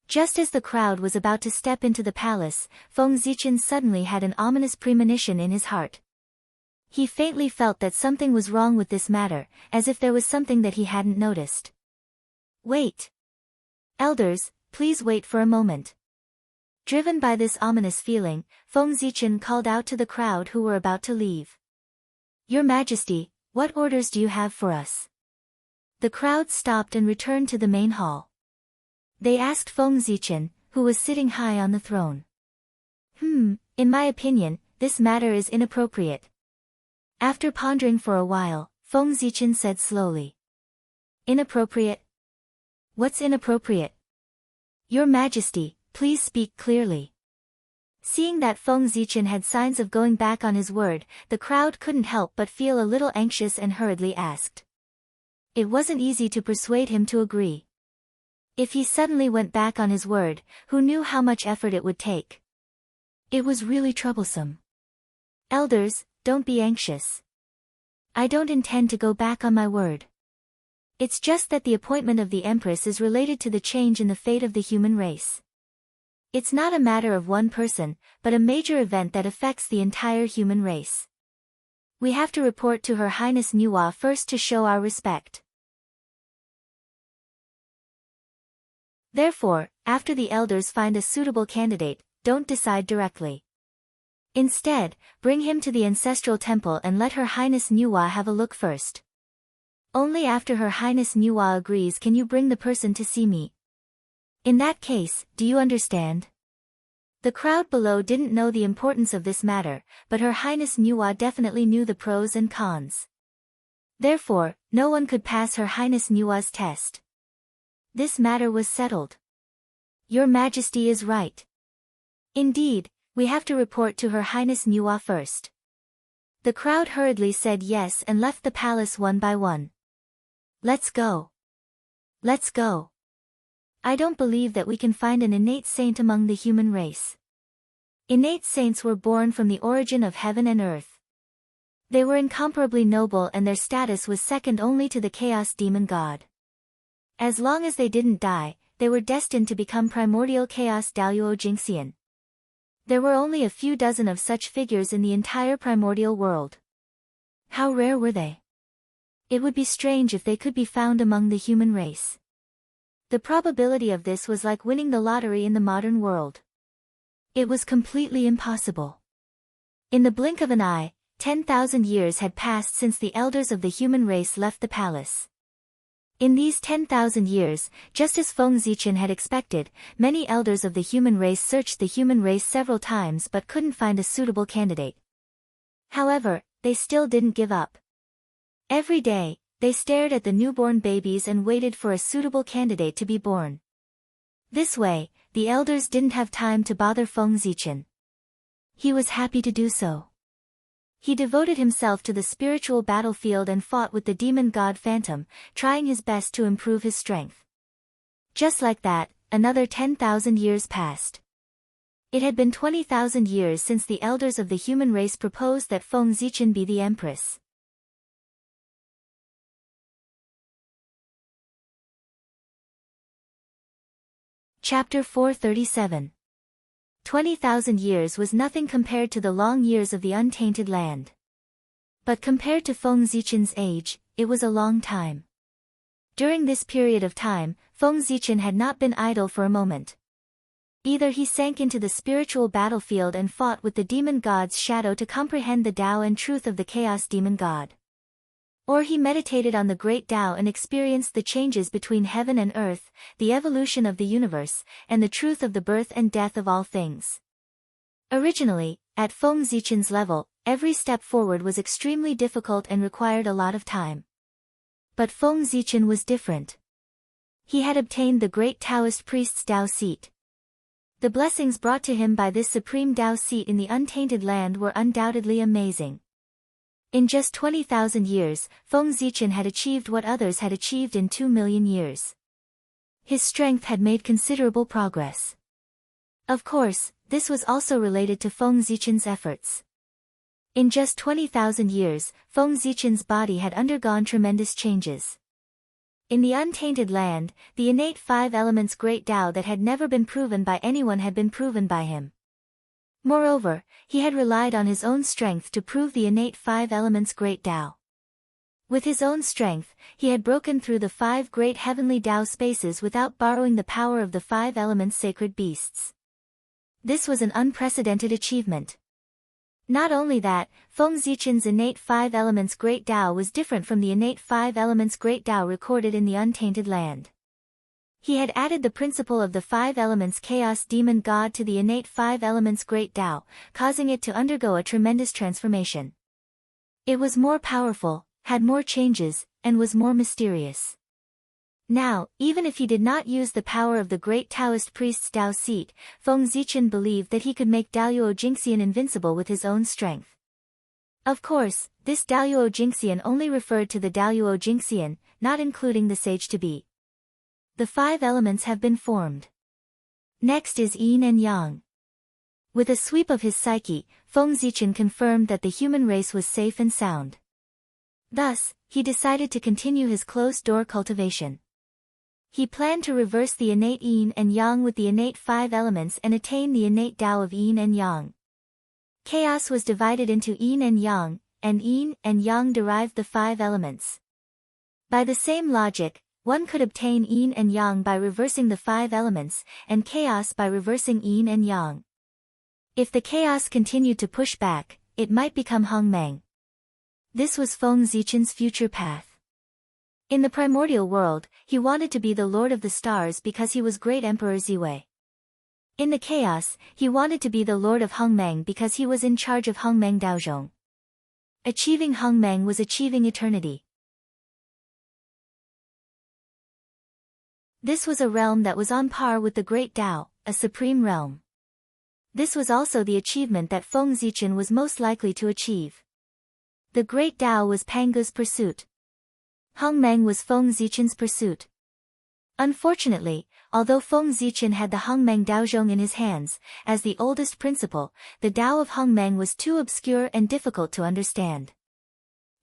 Just as the crowd was about to step into the palace, Feng Zichen suddenly had an ominous premonition in his heart. He faintly felt that something was wrong with this matter, as if there was something that he hadn't noticed. Wait. Elders, please wait for a moment. Driven by this ominous feeling, Feng Zichen called out to the crowd who were about to leave. Your Majesty, what orders do you have for us? The crowd stopped and returned to the main hall. They asked Feng Zichen, who was sitting high on the throne. In my opinion, this matter is inappropriate. After pondering for a while, Feng Zichen said slowly. Inappropriate? What's inappropriate? Your Majesty, please speak clearly. Seeing that Feng Zichen had signs of going back on his word, the crowd couldn't help but feel a little anxious and hurriedly asked. It wasn't easy to persuade him to agree. If he suddenly went back on his word, who knew how much effort it would take? It was really troublesome. Elders, don't be anxious. I don't intend to go back on my word. It's just that the appointment of the Empress is related to the change in the fate of the human race. It's not a matter of one person, but a major event that affects the entire human race. We have to report to Her Highness Nuwa first to show our respect. Therefore, after the elders find a suitable candidate, don't decide directly. Instead, bring him to the ancestral temple and let Her Highness Nuwa have a look first. Only after Her Highness Nuwa agrees can you bring the person to see me. In that case, do you understand? The crowd below didn't know the importance of this matter, but Her Highness Nuwa definitely knew the pros and cons. Therefore, no one could pass Her Highness Nuwa's test. This matter was settled. Your Majesty is right. Indeed, we have to report to Her Highness Nuwa first. The crowd hurriedly said yes and left the palace one by one. Let's go. Let's go. I don't believe that we can find an innate saint among the human race. Innate saints were born from the origin of heaven and earth. They were incomparably noble and their status was second only to the chaos demon god. As long as they didn't die, they were destined to become primordial chaos Daluo Jingxian. There were only a few dozen of such figures in the entire primordial world. How rare were they? It would be strange if they could be found among the human race. The probability of this was like winning the lottery in the modern world. It was completely impossible. In the blink of an eye, 10,000 years had passed since the elders of the human race left the palace. In these 10,000 years, just as Feng Zichen had expected, many elders of the human race searched the human race several times but couldn't find a suitable candidate. However, they still didn't give up. Every day, they stared at the newborn babies and waited for a suitable candidate to be born. This way, the elders didn't have time to bother Feng Zichen. He was happy to do so. He devoted himself to the spiritual battlefield and fought with the demon god Phantom, trying his best to improve his strength. Just like that, another 10,000 years passed. It had been 20,000 years since the elders of the human race proposed that Feng Zichen be the empress. Chapter 437. 20,000 years was nothing compared to the long years of the untainted land. But compared to Feng Zichen's age, it was a long time. During this period of time, Feng Zichen had not been idle for a moment. Either he sank into the spiritual battlefield and fought with the demon god's shadow to comprehend the Tao and truth of the chaos demon god. Or he meditated on the great Tao and experienced the changes between heaven and earth, the evolution of the universe, and the truth of the birth and death of all things. Originally, at Feng Zichen's level, every step forward was extremely difficult and required a lot of time. But Feng Zichen was different. He had obtained the great Taoist priest's Tao seat. The blessings brought to him by this supreme Tao seat in the untainted land were undoubtedly amazing. In just 20,000 years, Feng Zichen had achieved what others had achieved in 2 million years. His strength had made considerable progress. Of course, this was also related to Feng Zichen's efforts. In just 20,000 years, Feng Zichen's body had undergone tremendous changes. In the untainted land, the innate 5 elements great Tao that had never been proven by anyone had been proven by him. Moreover, he had relied on his own strength to prove the innate 5 elements great Tao. With his own strength, he had broken through the 5 great heavenly Tao spaces without borrowing the power of the 5 elements sacred beasts. This was an unprecedented achievement. Not only that, Feng Zichen's innate 5 elements great Tao was different from the innate 5 elements great Tao recorded in the untainted land. He had added the principle of the 5 elements chaos demon god to the innate 5 elements great Tao, causing it to undergo a tremendous transformation. It was more powerful, had more changes, and was more mysterious. Now, even if he did not use the power of the great Taoist priest's Tao seat, Feng Zichen believed that he could make Daoyuo Jingxian invincible with his own strength. Of course, this Daoyuo Jingxian only referred to the Daoyuo Jingxian, not including the sage-to-be. The 5 elements have been formed. Next is yin and yang. With a sweep of his psyche, Feng Zichen confirmed that the human race was safe and sound. Thus, he decided to continue his closed-door cultivation. He planned to reverse the innate yin and yang with the innate 5 elements and attain the innate Tao of yin and yang. Chaos was divided into yin and yang derived the 5 elements. By the same logic, one could obtain yin and yang by reversing the 5 elements, and chaos by reversing yin and yang. If the chaos continued to push back, it might become hongmeng. This was Feng Zichen's future path. In the primordial world, he wanted to be the Lord of the Stars because he was Great Emperor Ziwei. In the chaos, he wanted to be the Lord of Hongmeng because he was in charge of Hongmeng Daozhong. Achieving Hongmeng was achieving eternity. This was a realm that was on par with the Great Tao, a supreme realm. This was also the achievement that Feng Zichen was most likely to achieve. The Great Tao was Pangu's pursuit. Hongmeng was Feng Zichen's pursuit. Unfortunately, although Feng Zichen had the Hongmeng Daozhong in his hands, as the oldest principle, the Tao of Hongmeng was too obscure and difficult to understand.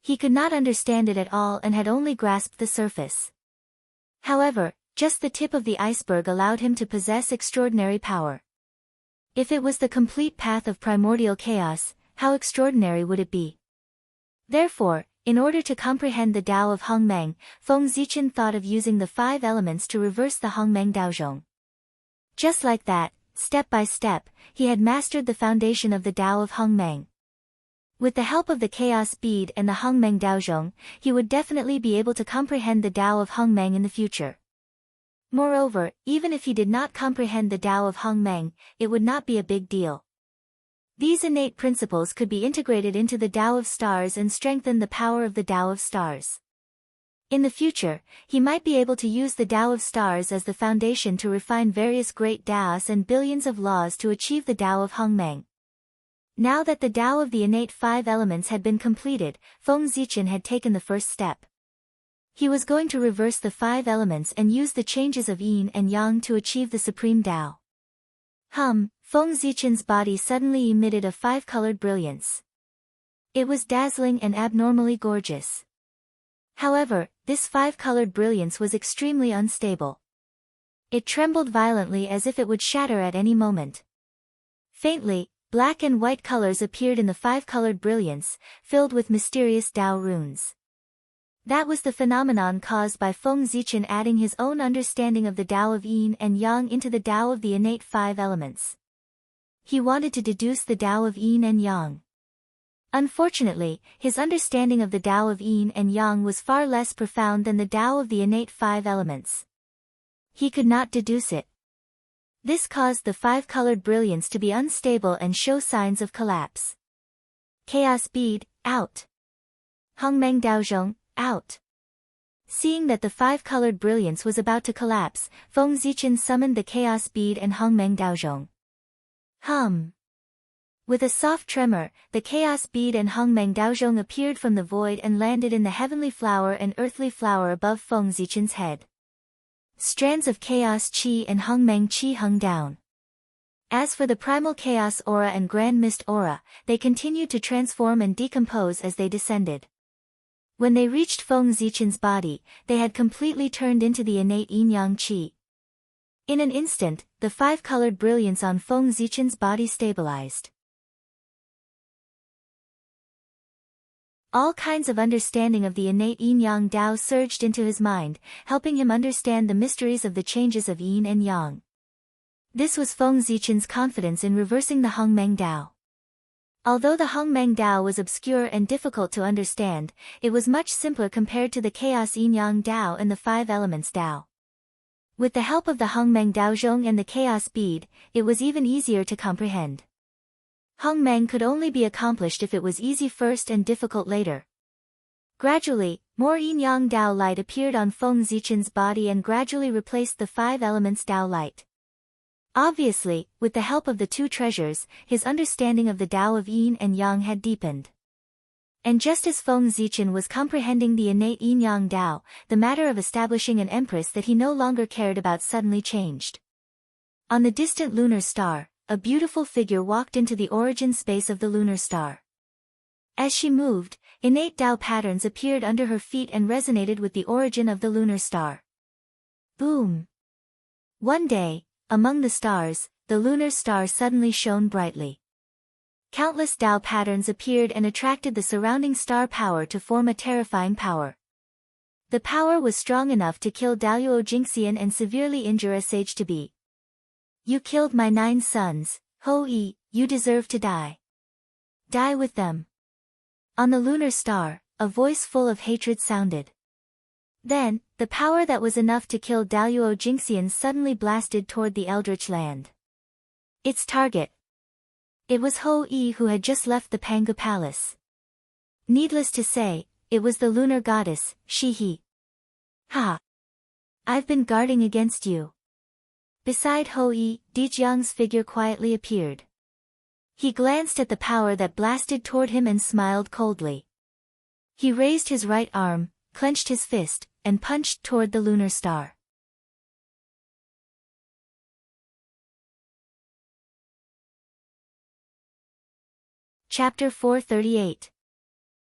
He could not understand it at all and had only grasped the surface. However, just the tip of the iceberg allowed him to possess extraordinary power. If it was the complete path of primordial chaos, how extraordinary would it be? Therefore, in order to comprehend the Tao of Hongmeng, Feng Zichen thought of using the 5 elements to reverse the Hongmeng Daozhong. Just like that, step by step, he had mastered the foundation of the Tao of Hongmeng. With the help of the Chaos Bead and the Hongmeng Daozhong, he would definitely be able to comprehend the Tao of Hongmeng in the future. Moreover, even if he did not comprehend the Tao of Hongmeng, it would not be a big deal. These innate principles could be integrated into the Tao of Stars and strengthen the power of the Tao of Stars. In the future, he might be able to use the Tao of Stars as the foundation to refine various great Taos and billions of laws to achieve the Tao of Hongmeng. Now that the Tao of the innate 5 elements had been completed, Feng Zichen had taken the first step. He was going to reverse the 5 elements and use the changes of yin and yang to achieve the supreme Tao. Feng Zichen's body suddenly emitted a 5-colored brilliance. It was dazzling and abnormally gorgeous. However, this 5-colored brilliance was extremely unstable. It trembled violently as if it would shatter at any moment. Faintly, black and white colors appeared in the five-colored brilliance, filled with mysterious Tao runes. That was the phenomenon caused by Feng Zichen adding his own understanding of the Tao of Yin and Yang into the Tao of the innate five elements. He wanted to deduce the Tao of Yin and Yang. Unfortunately, his understanding of the Tao of Yin and Yang was far less profound than the Tao of the innate five elements. He could not deduce it. This caused the five-colored brilliance to be unstable and show signs of collapse. Chaos bead, out. Hongmeng Daozhong, out. Seeing that the five-colored brilliance was about to collapse, Feng Zichen summoned the chaos bead and Hongmeng Daozhong. Hum. With a soft tremor, the chaos bead and Hongmeng Daozhong appeared from the void and landed in the heavenly flower and earthly flower above Feng Zichen's head. Strands of chaos qi and Hongmeng qi hung down. As for the primal chaos aura and grand mist aura, they continued to transform and decompose as they descended. When they reached Feng Zichen's body, they had completely turned into the innate yin-yang qi. In an instant, the five-colored brilliance on Feng Zichen's body stabilized. All kinds of understanding of the innate yin-yang Tao surged into his mind, helping him understand the mysteries of the changes of yin and yang. This was Feng Zichen's confidence in reversing the Hongmeng Tao. Although the Hongmeng Tao was obscure and difficult to understand, it was much simpler compared to the chaos yin-yang Tao and the five elements Tao. With the help of the Hongmeng Daozhong and the chaos bead, it was even easier to comprehend. Hongmeng could only be accomplished if it was easy first and difficult later. Gradually, more yin-yang Tao light appeared on Feng Zichen's body and gradually replaced the five elements Tao light. Obviously, with the help of the two treasures, his understanding of the Tao of Yin and Yang had deepened. And just as Feng Zichen was comprehending the innate yin-yang Tao, the matter of establishing an empress that he no longer cared about suddenly changed. On the distant lunar star, a beautiful figure walked into the origin space of the lunar star. As she moved, innate Tao patterns appeared under her feet and resonated with the origin of the lunar star. Boom! One day, among the stars, the lunar star suddenly shone brightly. Countless Tao patterns appeared and attracted the surrounding star power to form a terrifying power. The power was strong enough to kill Daluo Jingxian and severely injure a sage to be. You killed my 9 sons, Ho-yi, you deserve to die. Die with them. On the lunar star, a voice full of hatred sounded. Then, the power that was enough to kill Daluo Jingxian suddenly blasted toward the Eldritch Land. Its target. It was Ho-yi who had just left the Panga Palace. Needless to say, it was the lunar goddess, Shi-he. Ha! I've been guarding against you. Beside Ho-yi, Dijiang's figure quietly appeared. He glanced at the power that blasted toward him and smiled coldly. He raised his right arm, clenched his fist, and punched toward the lunar star. Chapter 438.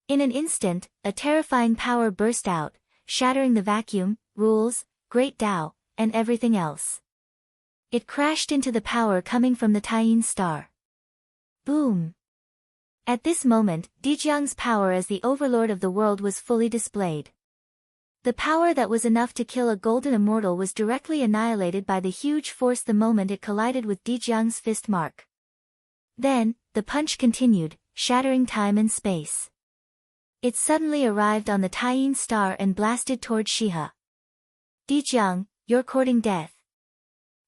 In an instant, a terrifying power burst out, shattering the vacuum, rules, great Tao, and everything else. It crashed into the power coming from the Taiyin star. Boom! At this moment, Dijiang's power as the overlord of the world was fully displayed. The power that was enough to kill a golden immortal was directly annihilated by the huge force the moment it collided with Dijiang's fist mark. Then, the punch continued, shattering time and space. It suddenly arrived on the Taiyin star and blasted toward Shiha. Dijiang, you're courting death.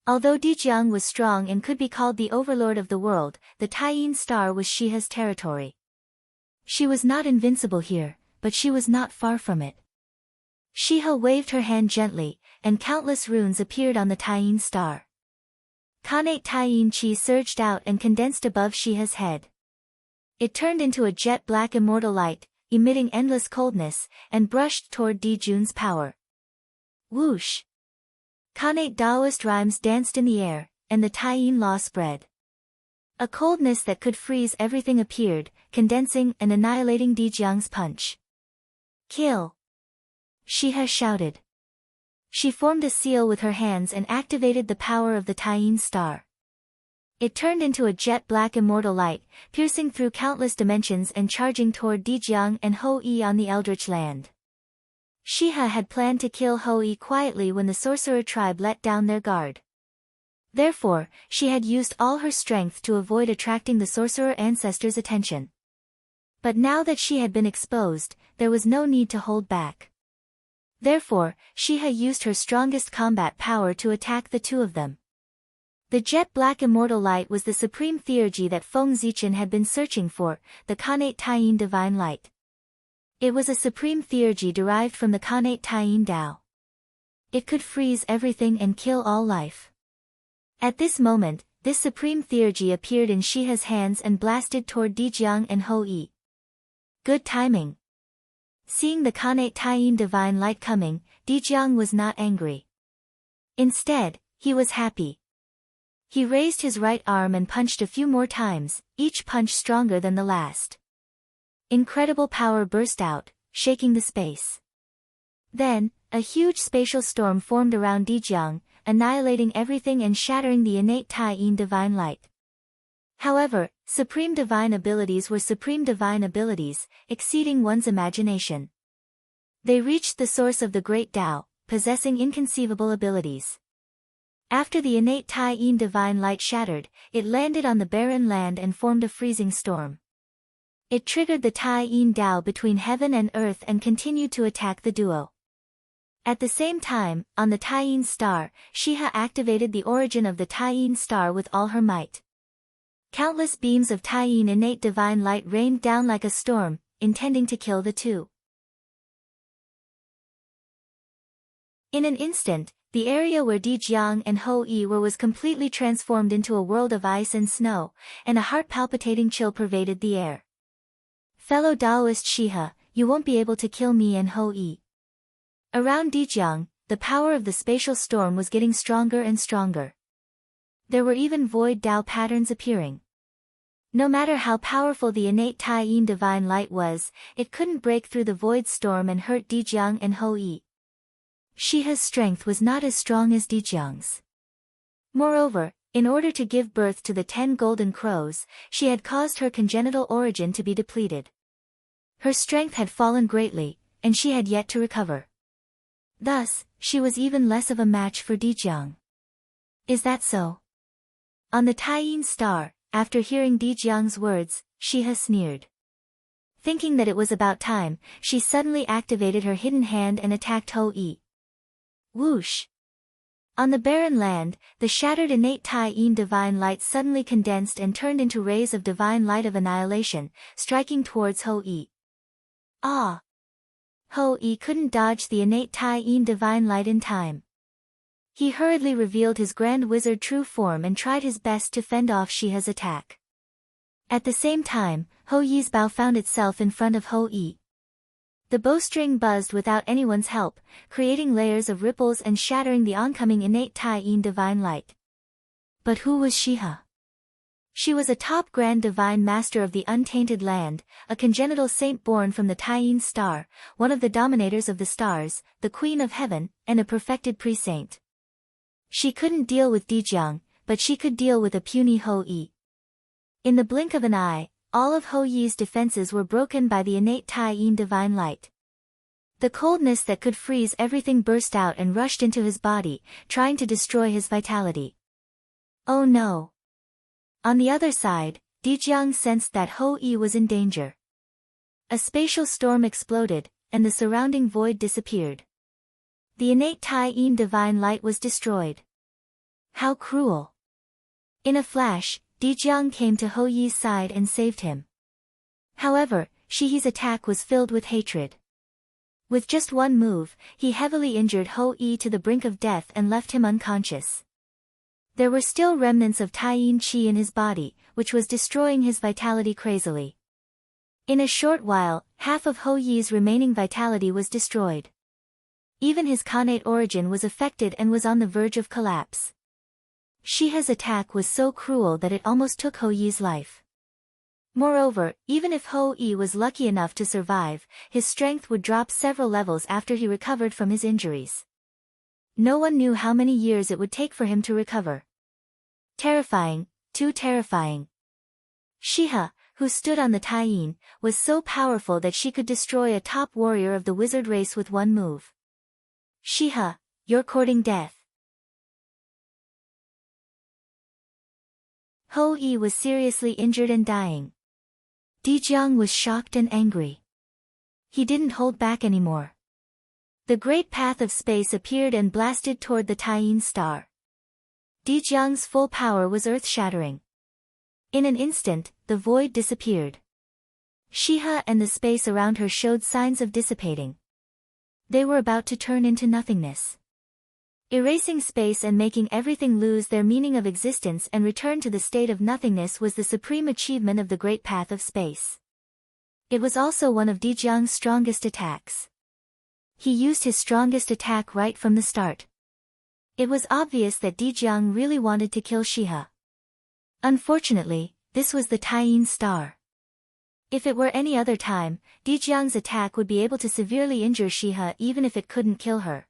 Although Dijiang was strong and could be called the overlord of the world, the Taiyin star was Shiha's territory. She was not invincible here, but she was not far from it. Shiha waved her hand gently, and countless runes appeared on the Taiyin star. Khanate Taiyin Qi surged out and condensed above Shiha's head. It turned into a jet-black immortal light, emitting endless coldness, and brushed toward Dijun's power. Whoosh! Khanate Taoist rhymes danced in the air, and the Taiyin law spread. A coldness that could freeze everything appeared, condensing and annihilating Dijiang's punch. Kill! Shiha shouted. She formed a seal with her hands and activated the power of the Tyene star. It turned into a jet-black immortal light, piercing through countless dimensions and charging toward Dijiang and Hou-Yi on the Eldritch Land. Shiha had planned to kill Hou-Yi quietly when the sorcerer tribe let down their guard. Therefore, she had used all her strength to avoid attracting the sorcerer ancestor's attention. But now that she had been exposed, there was no need to hold back. Therefore, Shiha used her strongest combat power to attack the two of them. The jet-black immortal light was the supreme theurgy that Feng Zichen had been searching for, the Khanate Tyene divine light. It was a supreme theurgy derived from the Khanate Tyene Dao. It could freeze everything and kill all life. At this moment, this supreme theurgy appeared in Shiha's hands and blasted toward Dijiang and Hou-Yi. Good timing. Seeing the Khanate Tyene divine light coming, Dijiang was not angry. Instead, he was happy. He raised his right arm and punched a few more times, each punch stronger than the last. Incredible power burst out, shaking the space. Then, a huge spatial storm formed around Dijiang, annihilating everything and shattering the innate Tyene divine light. However, supreme divine abilities were supreme divine abilities, exceeding one's imagination. They reached the source of the great Tao, possessing inconceivable abilities. After the innate Tyene divine light shattered, it landed on the barren land and formed a freezing storm. It triggered the Tyene Dao between heaven and earth and continued to attack the duo. At the same time, on the Tyene star, Shiha activated the origin of the Tyene star with all her might. Countless beams of Tyene innate divine light rained down like a storm, intending to kill the two. In an instant, the area where Dijiang and Hou-Yi were was completely transformed into a world of ice and snow, and a heart-palpitating chill pervaded the air. Fellow Daoist Shiha, you won't be able to kill me and Hou-Yi. Around Dijiang, the power of the spatial storm was getting stronger and stronger. There were even void Dao patterns appearing. No matter how powerful the innate Tyene divine light was, it couldn't break through the void storm and hurt Dijiang and Hou-Yi. Shiha's strength was not as strong as Dijiang's. Moreover, in order to give birth to the 10 golden crows, she had caused her congenital origin to be depleted. Her strength had fallen greatly, and she had yet to recover. Thus, she was even less of a match for Dijiang. Is that so? On the Tyene star, after hearing Dijiang's words, Shiha sneered. Thinking that it was about time, she suddenly activated her hidden hand and attacked Hou-Yi. Whoosh! On the barren land, the shattered innate Tyene divine light suddenly condensed and turned into rays of divine light of annihilation, striking towards Hou-Yi. Ah! Hou-Yi couldn't dodge the innate Tyene divine light in time. He hurriedly revealed his grand wizard true form and tried his best to fend off Shiha's attack. At the same time, Hou-Yi's bow found itself in front of Hou-Yi. The bowstring buzzed without anyone's help, creating layers of ripples and shattering the oncoming innate Tyene divine light. But who was Shiha? She was a top grand divine master of the untainted land, a congenital saint born from the Tyene star, one of the dominators of the stars, the queen of heaven, and a perfected pre-saint. She couldn't deal with Dijiang, but she could deal with a puny Hou-Yi. In the blink of an eye, all of Hou-Yi's defenses were broken by the innate Tyene divine light. The coldness that could freeze everything burst out and rushed into his body, trying to destroy his vitality. Oh no! On the other side, Dijiang sensed that Hou-Yi was in danger. A spatial storm exploded, and the surrounding void disappeared. The innate Tyene divine light was destroyed. How cruel! In a flash, Dijiang came to Hou-Yi's side and saved him. However, Shihi's attack was filled with hatred. With just one move, he heavily injured Hou-Yi to the brink of death and left him unconscious. There were still remnants of Tyene Qi in his body, which was destroying his vitality crazily. In a short while, half of Hou-Yi's remaining vitality was destroyed. Even his Khanate origin was affected and was on the verge of collapse. Shiha's attack was so cruel that it almost took Hou-Yi's life. Moreover, even if Hou-Yi was lucky enough to survive, his strength would drop several levels after he recovered from his injuries. No one knew how many years it would take for him to recover. Terrifying, too terrifying. Shiha, who stood on the Taiyin, was so powerful that she could destroy a top warrior of the wizard race with one move. Shiha, you're courting death. Ho Yi was seriously injured and dying. Di Jiang was shocked and angry. He didn't hold back anymore. The great path of space appeared and blasted toward the Taiyin star. Di Jiang's full power was earth-shattering. In an instant, the void disappeared. Shiha and the space around her showed signs of dissipating. They were about to turn into nothingness. Erasing space and making everything lose their meaning of existence and return to the state of nothingness was the supreme achievement of the great path of space. It was also one of Di Jiang's strongest attacks. He used his strongest attack right from the start. It was obvious that Di Jiang really wanted to kill Shiha. Unfortunately, this was the Taiyin star. If it were any other time, Di Jiang's attack would be able to severely injure Shiha even if it couldn't kill her.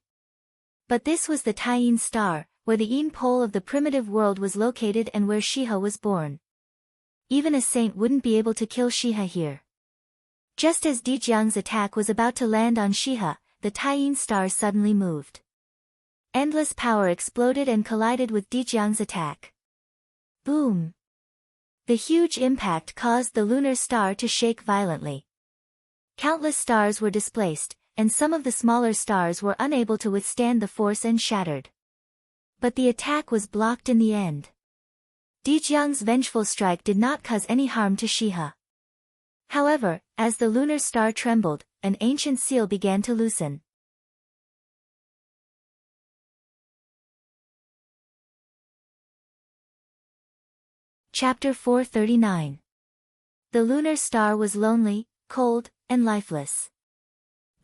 But this was the Taiyin star, where the Yin pole of the primitive world was located and where Shiha was born. Even a saint wouldn't be able to kill Shiha here. Just as Di Jiang's attack was about to land on Shiha, the Taiyin star suddenly moved. Endless power exploded and collided with Di Jiang's attack. Boom! The huge impact caused the lunar star to shake violently. Countless stars were displaced, and some of the smaller stars were unable to withstand the force and shattered. But the attack was blocked in the end. Di Jiang's vengeful strike did not cause any harm to Shiha. However, as the lunar star trembled, an ancient seal began to loosen. Chapter 439. The lunar star was lonely, cold, and lifeless.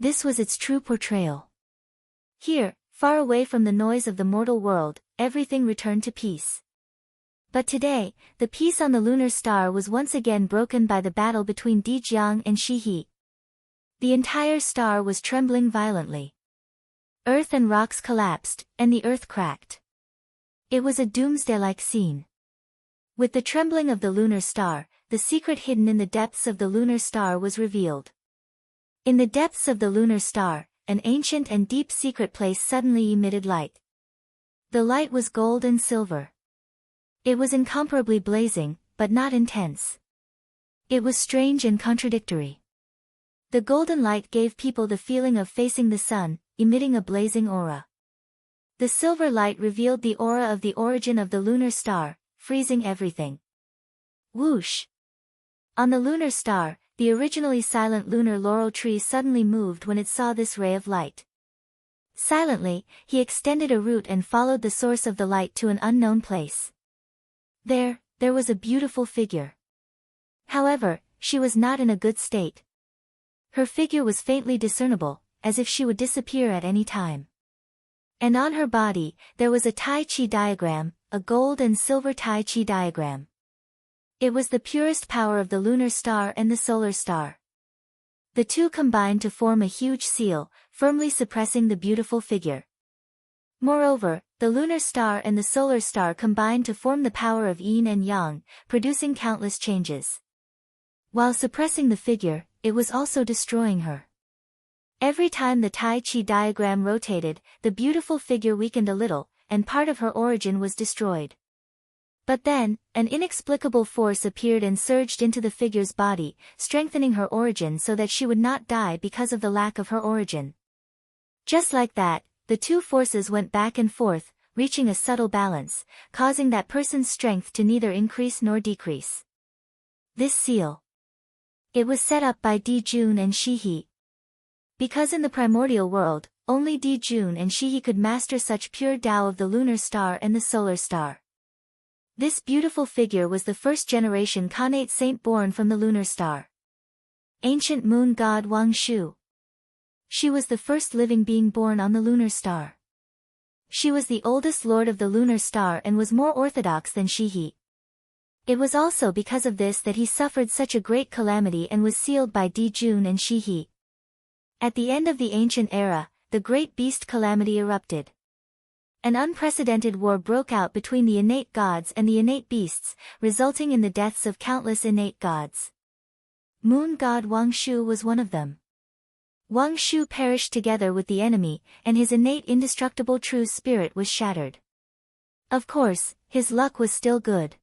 This was its true portrayal. Here, far away from the noise of the mortal world, everything returned to peace. But today, the peace on the lunar star was once again broken by the battle between Di Jiang and Shi He. The entire star was trembling violently. Earth and rocks collapsed, and the earth cracked. It was a doomsday-like scene. With the trembling of the lunar star, the secret hidden in the depths of the lunar star was revealed. In the depths of the lunar star, an ancient and deep secret place suddenly emitted light. The light was gold and silver. It was incomparably blazing, but not intense. It was strange and contradictory. The golden light gave people the feeling of facing the sun, emitting a blazing aura. The silver light revealed the aura of the origin of the lunar star, freezing everything. Whoosh! On the lunar star, the originally silent lunar laurel tree suddenly moved when it saw this ray of light. Silently, he extended a root and followed the source of the light to an unknown place. There was a beautiful figure. However, she was not in a good state. Her figure was faintly discernible, as if she would disappear at any time. And on her body, there was a Tai Chi diagram, a gold and silver Tai Chi diagram. It was the purest power of the lunar star and the solar star. The two combined to form a huge seal, firmly suppressing the beautiful figure. Moreover, the lunar star and the solar star combined to form the power of yin and yang, producing countless changes. While suppressing the figure, it was also destroying her. Every time the Tai Chi diagram rotated, the beautiful figure weakened a little, and part of her origin was destroyed. But then, an inexplicable force appeared and surged into the figure's body, strengthening her origin so that she would not die because of the lack of her origin. Just like that, the two forces went back and forth, reaching a subtle balance, causing that person's strength to neither increase nor decrease. This seal. It was set up by Di Jun and Shi He. Because in the primordial world, only Di Jun and Shi He could master such pure Tao of the lunar star and the solar star. This beautiful figure was the first generation Khanate saint born from the lunar star. Ancient moon god Wang Shu. She was the first living being born on the lunar star. She was the oldest lord of the lunar star and was more orthodox than Shi He. It was also because of this that he suffered such a great calamity and was sealed by Di Jun and Shi He. At the end of the ancient era, the great beast calamity erupted. an unprecedented war broke out between the innate gods and the innate beasts, resulting in the deaths of countless innate gods. Moon god Wang Shu was one of them. Wang Shu perished together with the enemy, and his innate indestructible true spirit was shattered. Of course, his luck was still good.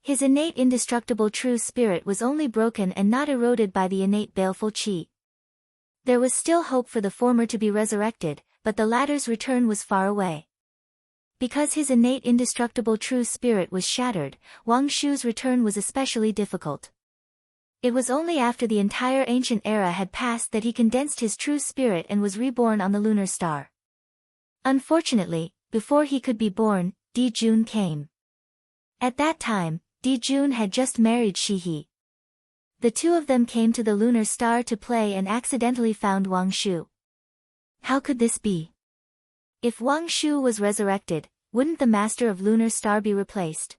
His innate indestructible true spirit was only broken and not eroded by the innate baleful qi. There was still hope for the former to be resurrected, but the latter's return was far away. Because his innate indestructible true spirit was shattered, Wang Shu's return was especially difficult. It was only after the entire ancient era had passed that he condensed his true spirit and was reborn on the lunar star. Unfortunately, before he could be born, Di Jun came. At that time, Di Jun had just married Shi He. The two of them came to the lunar star to play and accidentally found Wang Shu. How could this be? If Wang Shu was resurrected, wouldn't the master of lunar star be replaced?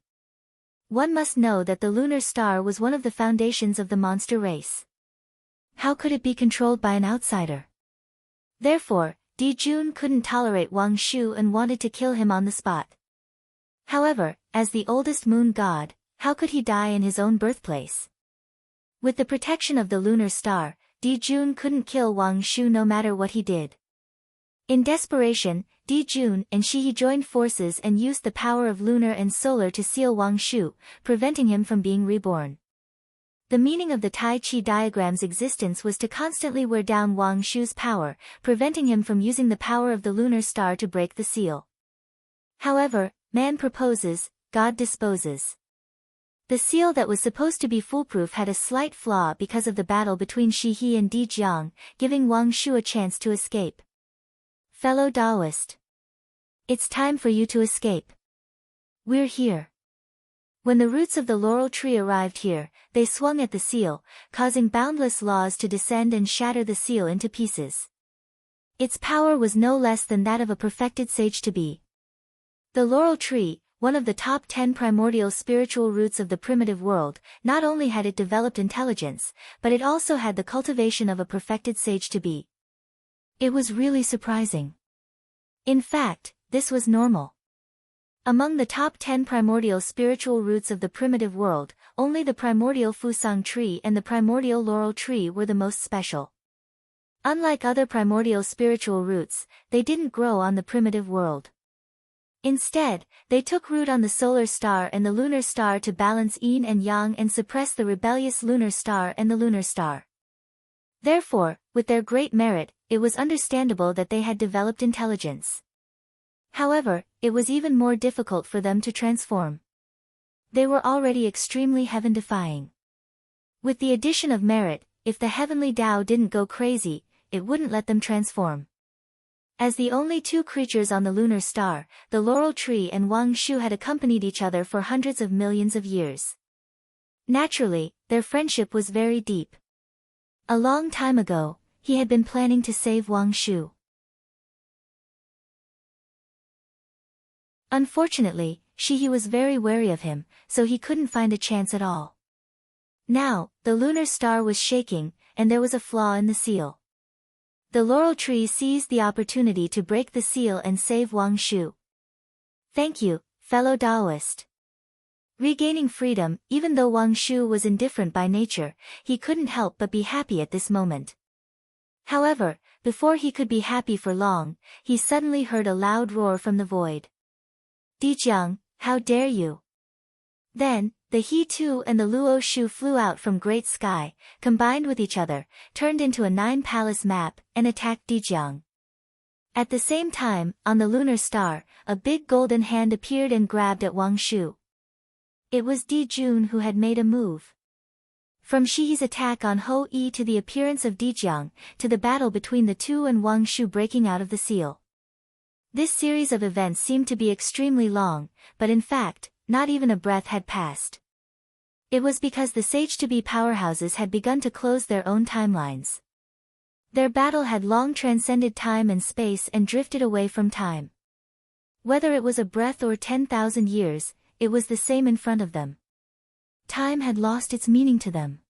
One must know that the lunar star was one of the foundations of the monster race. How could it be controlled by an outsider? Therefore, Di Jun couldn't tolerate Wang Shu and wanted to kill him on the spot. However, as the oldest moon god, how could he die in his own birthplace? With the protection of the lunar star, Di Jun couldn't kill Wang Shu no matter what he did. In desperation, Di Jun and Shi He joined forces and used the power of lunar and solar to seal Wang Shu, preventing him from being reborn. The meaning of the Tai Chi diagram's existence was to constantly wear down Wang Shu's power, preventing him from using the power of the lunar star to break the seal. However, man proposes, God disposes. The seal that was supposed to be foolproof had a slight flaw because of the battle between Shi He and Di Jiang, giving Wang Shu a chance to escape. Fellow Taoist. It's time for you to escape. We're here. When the roots of the laurel tree arrived here, they swung at the seal, causing boundless laws to descend and shatter the seal into pieces. Its power was no less than that of a perfected sage to be. The laurel tree, one of the top 10 primordial spiritual roots of the primitive world, not only had it developed intelligence, but it also had the cultivation of a perfected sage to be. It was really surprising. In fact, this was normal. Among the top 10 primordial spiritual roots of the primitive world, only the primordial Fusang tree and the primordial laurel tree were the most special. Unlike other primordial spiritual roots, they didn't grow on the primitive world. Instead, they took root on the solar star and the lunar star to balance yin and yang and suppress the rebellious lunar star and the lunar star. Therefore, with their great merit, it was understandable that they had developed intelligence. However, it was even more difficult for them to transform. They were already extremely heaven-defying. With the addition of merit, if the heavenly Tao didn't go crazy, it wouldn't let them transform. As the only two creatures on the lunar star, the laurel tree and Wang Shu had accompanied each other for hundreds of millions of years. Naturally, their friendship was very deep. A long time ago, he had been planning to save Wang Shu. Unfortunately, Shi He was very wary of him, so he couldn't find a chance at all. Now, the lunar star was shaking, and there was a flaw in the seal. The laurel tree seized the opportunity to break the seal and save Wang Shu. Thank you, fellow Taoist. Regaining freedom, even though Wang Shu was indifferent by nature, he couldn't help but be happy at this moment. However, before he could be happy for long, he suddenly heard a loud roar from the void. Di Jiang, how dare you! Then, the He Tu and the Luo Shu flew out from great sky, combined with each other, turned into a 9-palace map, and attacked Di Jiang. At the same time, on the lunar star, a big golden hand appeared and grabbed at Wang Shu. It was Di Jun who had made a move. From Shi He's attack on Ho Yi to the appearance of Di Jiang, to the battle between the two and Wang Shu breaking out of the seal. This series of events seemed to be extremely long, but in fact, not even a breath had passed. It was because the sage-to-be powerhouses had begun to close their own timelines. Their battle had long transcended time and space and drifted away from time. Whether it was a breath or 10,000 years, it was the same in front of them. Time had lost its meaning to them.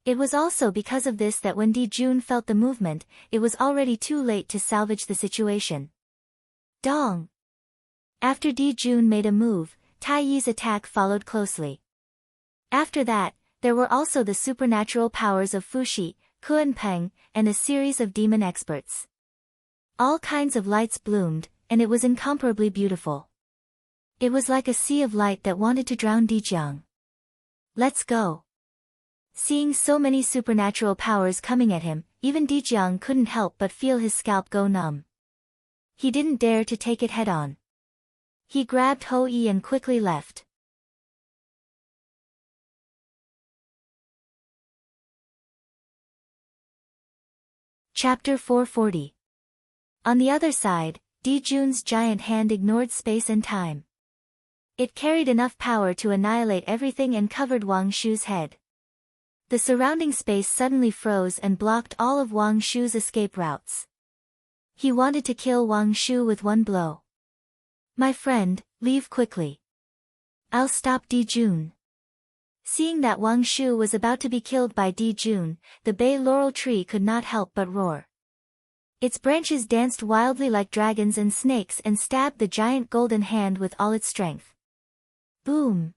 It was also because of this that when Di Jun felt the movement, it was already too late to salvage the situation. Dong! After Di Jun made a move, Tai Yi's attack followed closely. After that, there were also the supernatural powers of Fushi, Kuan Peng, and a series of demon experts. All kinds of lights bloomed, and it was incomparably beautiful. It was like a sea of light that wanted to drown Di Jiang. Let's go. Seeing so many supernatural powers coming at him, even Di Jiang couldn't help but feel his scalp go numb. He didn't dare to take it head-on. He grabbed Ho Yi and quickly left. Chapter 440. On the other side, Di Jun's giant hand ignored space and time. It carried enough power to annihilate everything and covered Wang Shu's head. The surrounding space suddenly froze and blocked all of Wang Shu's escape routes. He wanted to kill Wang Shu with one blow. My friend, leave quickly. I'll stop Di Jun. Seeing that Wang Shu was about to be killed by Di Jun, the bay laurel tree could not help but roar. Its branches danced wildly like dragons and snakes and stabbed the giant golden hand with all its strength. Boom!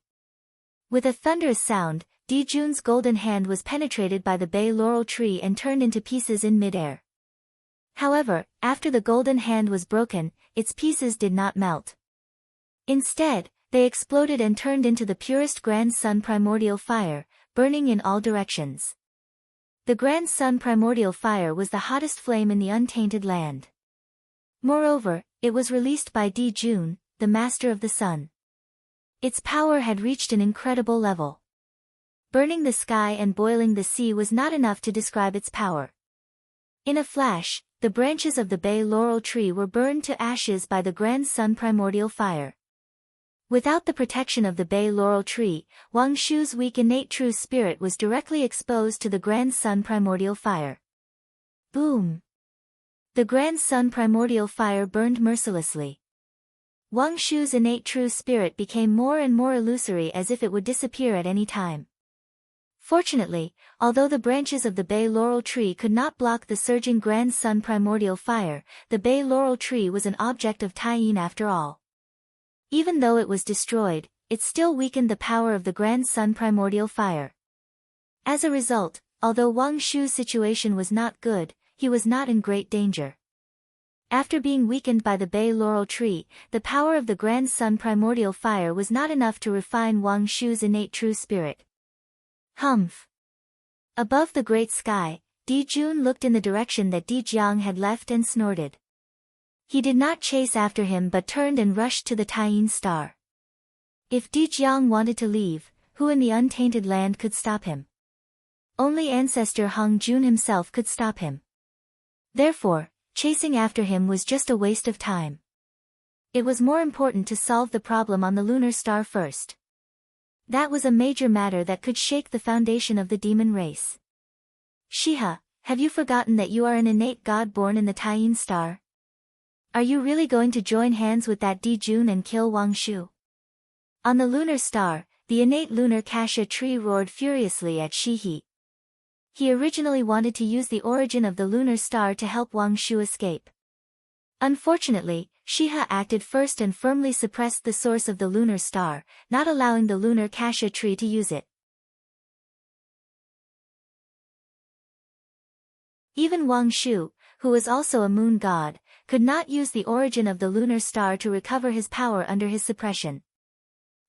With a thunderous sound, Di Jun's golden hand was penetrated by the bay laurel tree and turned into pieces in midair. However, after the golden hand was broken, its pieces did not melt. Instead, they exploded and turned into the purest Grand Sun primordial fire, burning in all directions. The Grand Sun primordial fire was the hottest flame in the untainted land. Moreover, it was released by Di Jun, the master of the sun. Its power had reached an incredible level. Burning the sky and boiling the sea was not enough to describe its power. In a flash, the branches of the bay laurel tree were burned to ashes by the Grand Sun primordial fire. Without the protection of the bay laurel tree, Wang Shu's weak innate true spirit was directly exposed to the Grand Sun primordial fire. Boom! The Grand Sun primordial fire burned mercilessly. Wang Shu's innate true spirit became more and more illusory as if it would disappear at any time. Fortunately, although the branches of the bay laurel tree could not block the surging Grand Sun primordial fire, the bay laurel tree was an object of Taiyin after all. Even though it was destroyed, it still weakened the power of the Grand Sun primordial fire. As a result, although Wang Shu's situation was not good, he was not in great danger. After being weakened by the bay laurel tree, the power of the Grand Sun primordial fire was not enough to refine Wang Shu's innate true spirit. Humph! Above the great sky, Di Jun looked in the direction that Di Jiang had left and snorted. He did not chase after him but turned and rushed to the Taiyin star. If Di Jiang wanted to leave, who in the untainted land could stop him? Only ancestor Hong Jun himself could stop him. Therefore, chasing after him was just a waste of time. It was more important to solve the problem on the lunar star first. That was a major matter that could shake the foundation of the demon race. Shiha, have you forgotten that you are an innate god born in the Taiyin star? Are you really going to join hands with that Di Jun and kill Wang Shu? On the lunar star, the innate lunar cassia tree roared furiously at Shihi. He originally wanted to use the origin of the lunar star to help Wang Shu escape. Unfortunately, Shiha acted first and firmly suppressed the source of the lunar star, not allowing the lunar cassia tree to use it. Even Wang Shu, who was also a moon god, could not use the origin of the lunar star to recover his power under his suppression.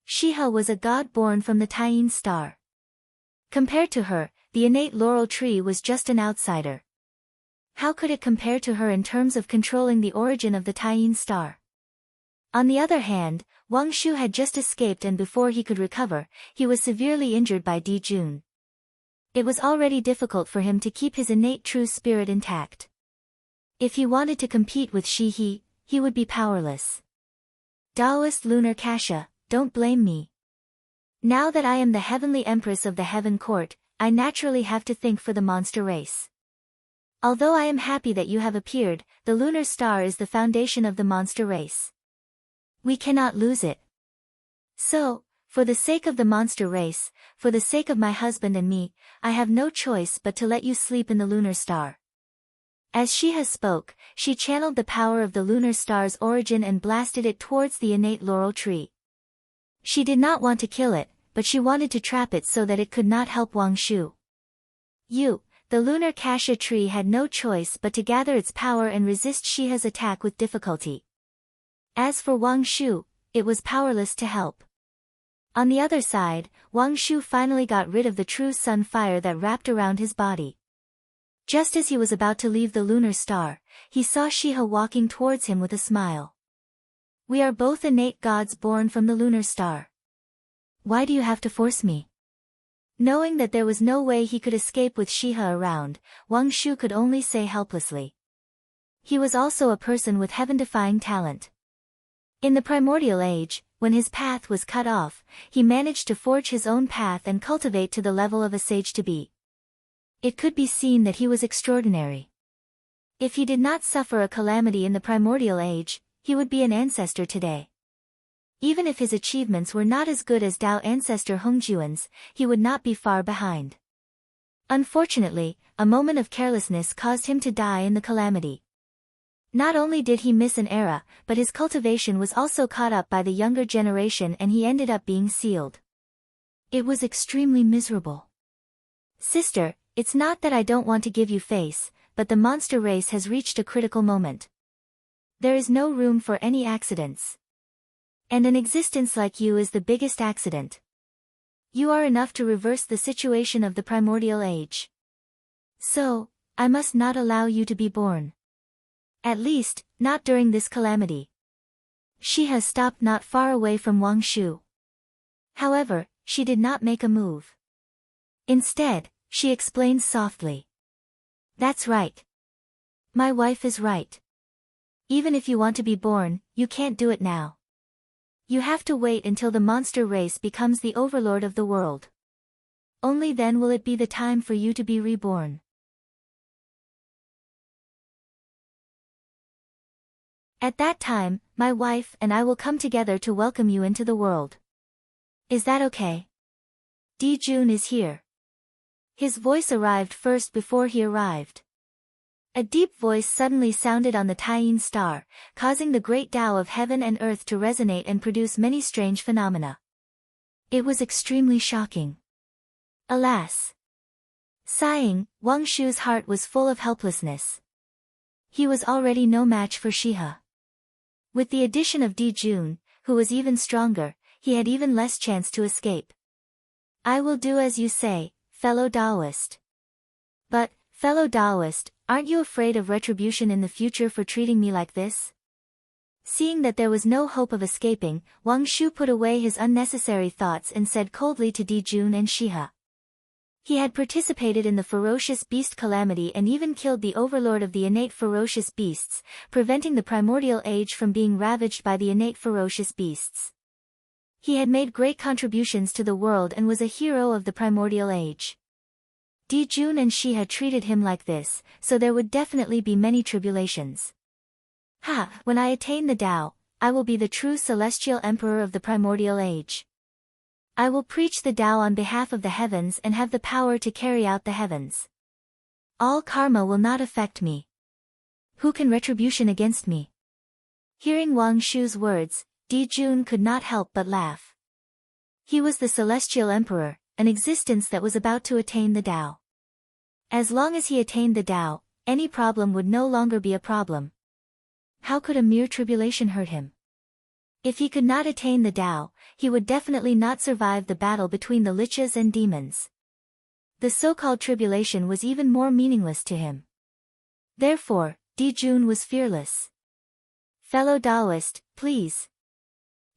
Shiha was a god born from the Taiyin star. Compared to her, the innate laurel tree was just an outsider. How could it compare to her in terms of controlling the origin of the Taiyin star? On the other hand, Wang Shu had just escaped and before he could recover, he was severely injured by Di Jun. It was already difficult for him to keep his innate true spirit intact. If he wanted to compete with Shihi, he would be powerless. Taoist lunar cassia, don't blame me. Now that I am the heavenly empress of the heaven court, I naturally have to think for the monster race. Although I am happy that you have appeared, the lunar star is the foundation of the monster race. We cannot lose it. So, For the sake of the monster race, for the sake of my husband and me, I have no choice but to let you sleep in the lunar star. As Shiha spoke, she channeled the power of the lunar star's origin and blasted it towards the innate laurel tree. She did not want to kill it, but she wanted to trap it so that it could not help Wang Shu. The lunar cassia tree had no choice but to gather its power and resist Shiha's attack with difficulty. As for Wang Shu, it was powerless to help. On the other side, Wang Shu finally got rid of the true sun fire that wrapped around his body. Just as he was about to leave the lunar star, he saw Shiha walking towards him with a smile. We are both innate gods born from the lunar star. Why do you have to force me? Knowing that there was no way he could escape with Shiha around, Wang Shu could only say helplessly. He was also a person with heaven-defying talent. In the primordial age, when his path was cut off, he managed to forge his own path and cultivate to the level of a sage-to-be. It could be seen that he was extraordinary. If he did not suffer a calamity in the primordial age, he would be an ancestor today. Even if his achievements were not as good as Dao ancestor Hongjuan's, he would not be far behind. Unfortunately, a moment of carelessness caused him to die in the calamity. Not only did he miss an era, but his cultivation was also caught up by the younger generation and he ended up being sealed. It was extremely miserable. Sister, it's not that I don't want to give you face, but the monster race has reached a critical moment. There is no room for any accidents. And an existence like you is the biggest accident. You are enough to reverse the situation of the primordial age. So, I must not allow you to be born. At least, not during this calamity. Shiha stopped not far away from Wang Shu. However, she did not make a move. Instead, she explained softly. That's right. My wife is right. Even if you want to be born, you can't do it now. You have to wait until the monster race becomes the overlord of the world. Only then will it be the time for you to be reborn. At that time, my wife and I will come together to welcome you into the world. Is that okay? Dijun is here. His voice arrived first before he arrived. A deep voice suddenly sounded on the Taiyin star, causing the great Tao of heaven and earth to resonate and produce many strange phenomena. It was extremely shocking. Alas! Sighing, Wang Shu's heart was full of helplessness. He was already no match for Shiha. With the addition of Dijun, who was even stronger, he had even less chance to escape. I will do as you say, fellow Taoist. But, fellow Taoist, aren't you afraid of retribution in the future for treating me like this? Seeing that there was no hope of escaping, Wang Shu put away his unnecessary thoughts and said coldly to Dijun and Shiha. He had participated in the ferocious beast calamity and even killed the overlord of the innate ferocious beasts, preventing the primordial age from being ravaged by the innate ferocious beasts. He had made great contributions to the world and was a hero of the primordial age. Dijun and Shiha treated him like this, so there would definitely be many tribulations. When I attain the Tao, I will be the true celestial emperor of the primordial age. I will preach the Tao on behalf of the heavens and have the power to carry out the heavens. All karma will not affect me. Who can retribution against me? Hearing Wang Shu's words, Dijun could not help but laugh. He was the celestial emperor, an existence that was about to attain the Tao. As long as he attained the Tao, any problem would no longer be a problem. How could a mere tribulation hurt him? If he could not attain the Tao, he would definitely not survive the battle between the lichas and demons. The so-called tribulation was even more meaningless to him. Therefore, Dijun was fearless. Fellow Taoist, please.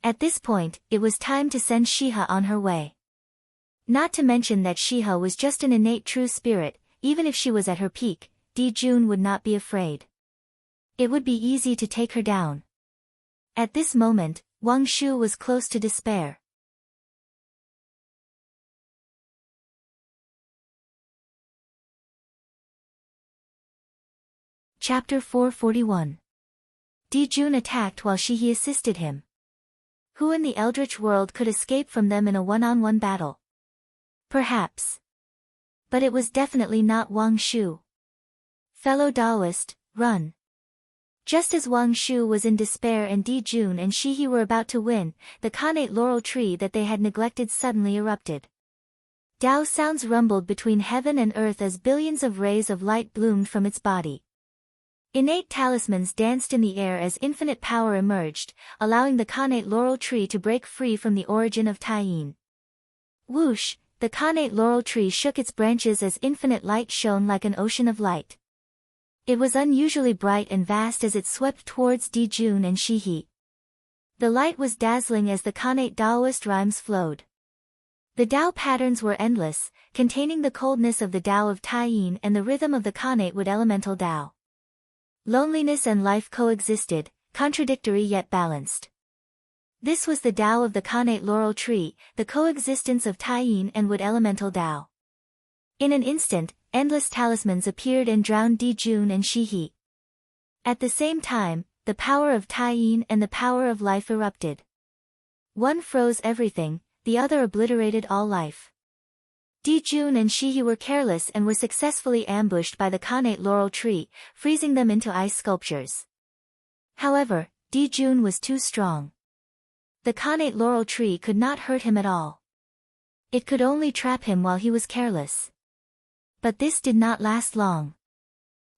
At this point, it was time to send Shiha on her way. Not to mention that Shiha was just an innate true spirit, even if she was at her peak, Dijun would not be afraid. It would be easy to take her down. At this moment, Wang Shu was close to despair. Chapter 441. Dijun attacked while Shihi assisted him. who in the Eldritch world could escape from them in a one-on-one battle? Perhaps. But it was definitely not Wang Shu. Fellow Taoist, run. Just as Wang Shu was in despair and Di Jun and Shihi were about to win, the connate laurel tree that they had neglected suddenly erupted. Tao sounds rumbled between heaven and earth as billions of rays of light bloomed from its body. Innate talismans danced in the air as infinite power emerged, allowing the connate laurel tree to break free from the origin of Taiyin. Whoosh, the connate laurel tree shook its branches as infinite light shone like an ocean of light. It was unusually bright and vast as it swept towards Di Jun and Shihi. The light was dazzling as the connate Taoist rhymes flowed. The Tao patterns were endless, containing the coldness of the Tao of Taiyin and the rhythm of the connate wood elemental Tao. Loneliness and life coexisted, contradictory yet balanced. This was the Tao of the connate laurel tree, the coexistence of Taiyin and wood elemental Tao. In an instant, endless talismans appeared and drowned Di Jun and Shihi. At the same time, the power of Taiyin and the power of life erupted. One froze everything, the other obliterated all life. Di Jun and Shihi were careless and were successfully ambushed by the connate laurel tree, freezing them into ice sculptures. However, Di Jun was too strong. The connate laurel tree could not hurt him at all. It could only trap him while he was careless. But this did not last long.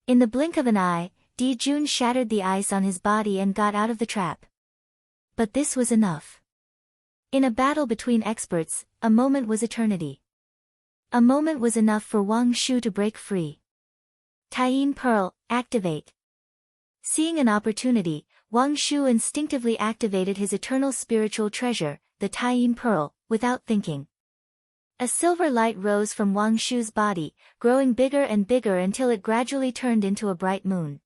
In the blink of an eye, Di Jun shattered the ice on his body and got out of the trap. But this was enough. In a battle between experts, a moment was eternity. A moment was enough for Wang Shu to break free. Taiyin Pearl, activate. Seeing an opportunity, Wang Shu instinctively activated his eternal spiritual treasure, the Taiyin Pearl, without thinking. A silver light rose from Wang Shu's body, growing bigger and bigger until it gradually turned into a bright moon.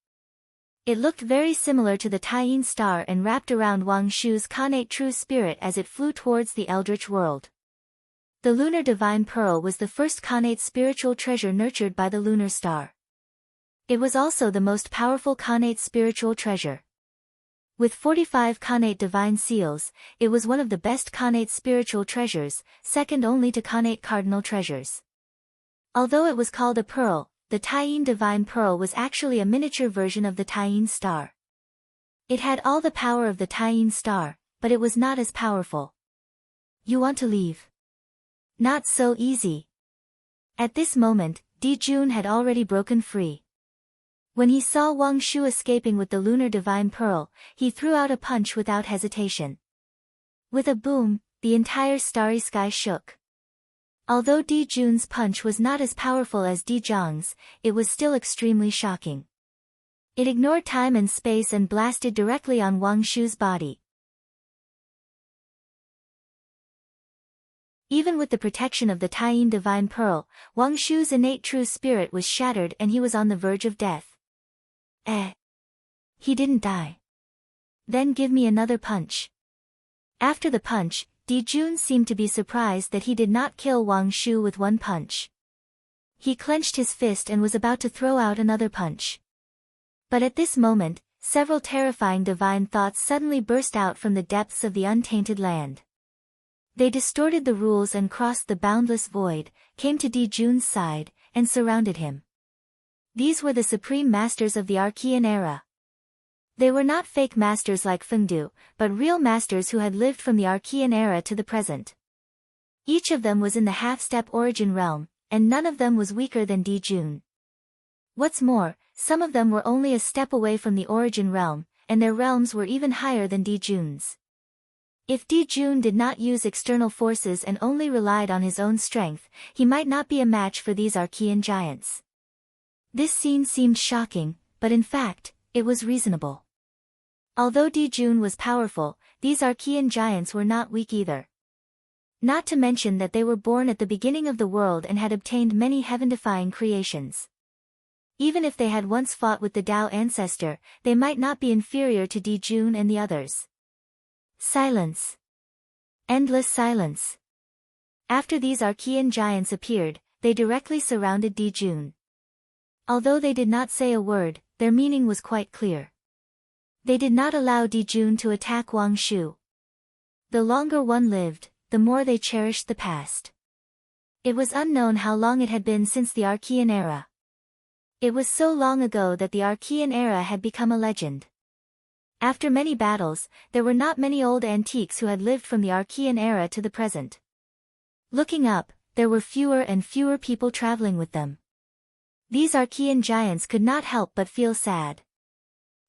It looked very similar to the Taiyin star and wrapped around Wang Shu's connate true spirit as it flew towards the Eldritch world. The lunar divine pearl was the first connate spiritual treasure nurtured by the lunar star. It was also the most powerful connate spiritual treasure. With 45 connate divine seals, it was one of the best connate spiritual treasures, second only to connate cardinal treasures. Although it was called a pearl, the Taiyin divine pearl was actually a miniature version of the Taiyin star. It had all the power of the Taiyin star, but it was not as powerful. You want to leave? Not so easy. At this moment, Di Jun had already broken free. When he saw Wang Shu escaping with the lunar divine pearl, he threw out a punch without hesitation. With a boom, the entire starry sky shook. Although Di Jun's punch was not as powerful as Di Zhang's, it was still extremely shocking. It ignored time and space and blasted directly on Wang Shu's body. Even with the protection of the Taiyin divine pearl, Wang Shu's innate true spirit was shattered and he was on the verge of death. He didn't die. Then give me another punch. After the punch, Di Jun seemed to be surprised that he did not kill Wang Shu with one punch. He clenched his fist and was about to throw out another punch. But at this moment, several terrifying divine thoughts suddenly burst out from the depths of the untainted land. They distorted the rules and crossed the boundless void, came to Di Jun's side, and surrounded him. These were the supreme masters of the Archean era. They were not fake masters like Fengdu, but real masters who had lived from the Archean era to the present. Each of them was in the half-step origin realm, and none of them was weaker than Di Jun. What's more, some of them were only a step away from the origin realm, and their realms were even higher than Di Jun's. If Di Jun did not use external forces and only relied on his own strength, he might not be a match for these Archean giants. This scene seemed shocking, but in fact, it was reasonable. Although Di Jun was powerful, these Archean giants were not weak either. Not to mention that they were born at the beginning of the world and had obtained many heaven-defying creations. Even if they had once fought with the Tao ancestor, they might not be inferior to Di Jun and the others. Silence. Endless silence. After these Archean giants appeared, they directly surrounded Di Jun. Although they did not say a word, their meaning was quite clear. They did not allow Di Jun to attack Wang Shu. The longer one lived, the more they cherished the past. It was unknown how long it had been since the Archean era. It was so long ago that the Archean era had become a legend. After many battles, there were not many old antiques who had lived from the Archean era to the present. Looking up, there were fewer and fewer people traveling with them. These Archean giants could not help but feel sad.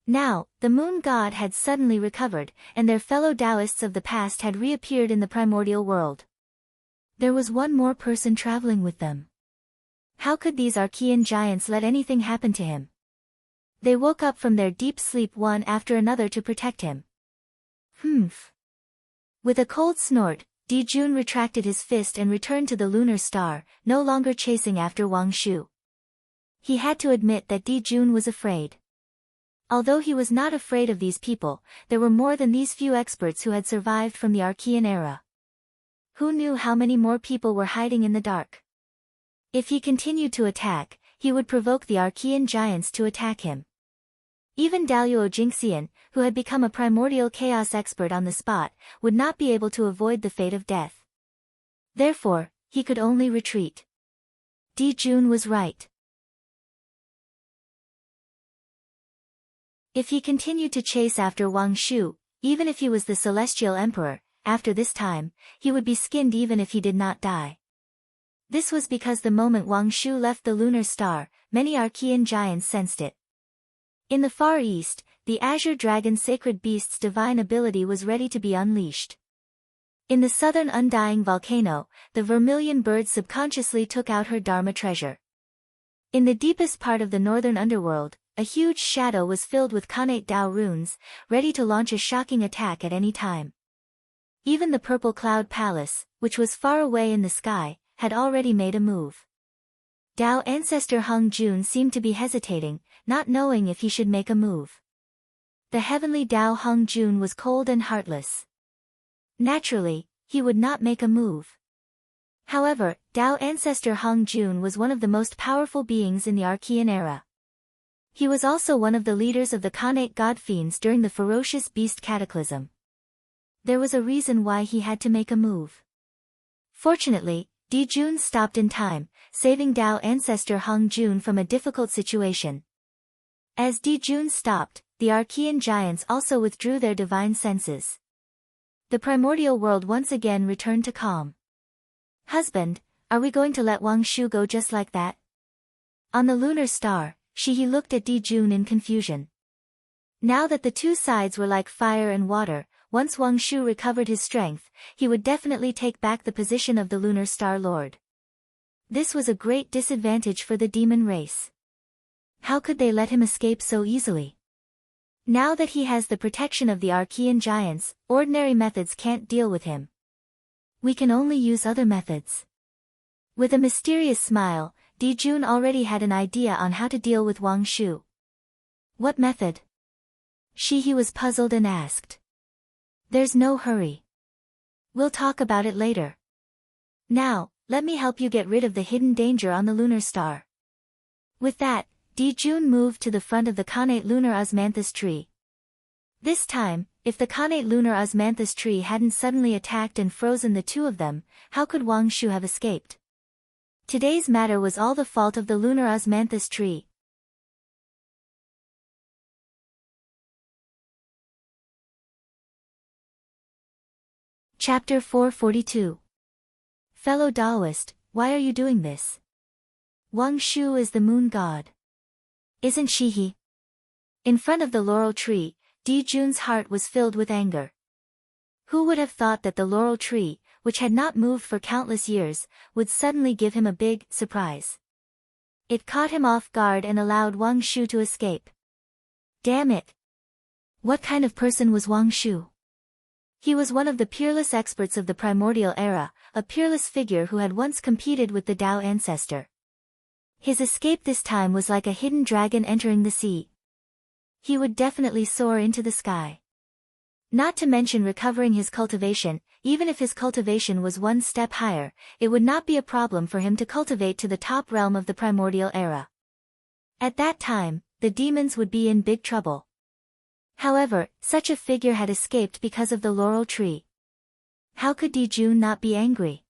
Now, the moon god had suddenly recovered, and their fellow Taoists of the past had reappeared in the primordial world. There was one more person traveling with them. How could these Archean giants let anything happen to him? They woke up from their deep sleep one after another to protect him. Humph. With a cold snort, Dijun retracted his fist and returned to the lunar star, no longer chasing after Wang Shu. He had to admit that Dijun was afraid. Although he was not afraid of these people, there were more than these few experts who had survived from the Archean era. Who knew how many more people were hiding in the dark? If he continued to attack, he would provoke the Archean giants to attack him. Even Daluo Jingxian, who had become a primordial chaos expert on the spot, would not be able to avoid the fate of death. Therefore, he could only retreat. Dijun was right. If he continued to chase after Wang Shu, even if he was the Celestial Emperor, after this time, he would be skinned even if he did not die. This was because the moment Wang Shu left the lunar star, many Archean giants sensed it. In the Far East, the Azure Dragon's sacred beast's divine ability was ready to be unleashed. In the southern undying volcano, the vermilion bird subconsciously took out her Dharma treasure. In the deepest part of the northern underworld, a huge shadow was filled with Khanate Dao runes, ready to launch a shocking attack at any time. Even the Purple Cloud Palace, which was far away in the sky, had already made a move. Dao ancestor Hung Jun seemed to be hesitating, not knowing if he should make a move. The heavenly Dao Hung Jun was cold and heartless. Naturally, he would not make a move. However, Dao ancestor Hung Jun was one of the most powerful beings in the Archean era. He was also one of the leaders of the Khanate god fiends during the ferocious beast cataclysm. There was a reason why he had to make a move. Fortunately, Dijun stopped in time, saving Dao ancestor Hung Jun from a difficult situation. As Dijun stopped, the Archean giants also withdrew their divine senses. The primordial world once again returned to calm. Husband, are we going to let Wang Shu go just like that? On the lunar star, Shihi looked at Dijun in confusion. Now that the two sides were like fire and water, once Wang Shu recovered his strength, he would definitely take back the position of the lunar star lord. This was a great disadvantage for the demon race. How could they let him escape so easily? Now that he has the protection of the Archean giants, ordinary methods can't deal with him. We can only use other methods. With a mysterious smile, Dijun already had an idea on how to deal with Wang Shu. What method? Shihi was puzzled and asked. There's no hurry. We'll talk about it later. Now, let me help you get rid of the hidden danger on the lunar star. With that, Dijun moved to the front of the Khanate lunar osmanthus tree. This time, if the Khanate lunar osmanthus tree hadn't suddenly attacked and frozen the two of them, how could Wang Shu have escaped? Today's matter was all the fault of the lunar osmanthus tree. Chapter 442. Fellow Taoist, why are you doing this? Wang Shu is the moon god. Isn't she he? In front of the laurel tree, Dijun's heart was filled with anger. Who would have thought that the laurel tree, which had not moved for countless years, would suddenly give him a big surprise? It caught him off guard and allowed Wang Shu to escape. Damn it! What kind of person was Wang Shu? He was one of the peerless experts of the primordial era, a peerless figure who had once competed with the Dao ancestor. His escape this time was like a hidden dragon entering the sea. He would definitely soar into the sky. Not to mention recovering his cultivation, even if his cultivation was one step higher, it would not be a problem for him to cultivate to the top realm of the primordial era. At that time, the demons would be in big trouble. However, such a figure had escaped because of the laurel tree. How could Jun not be angry?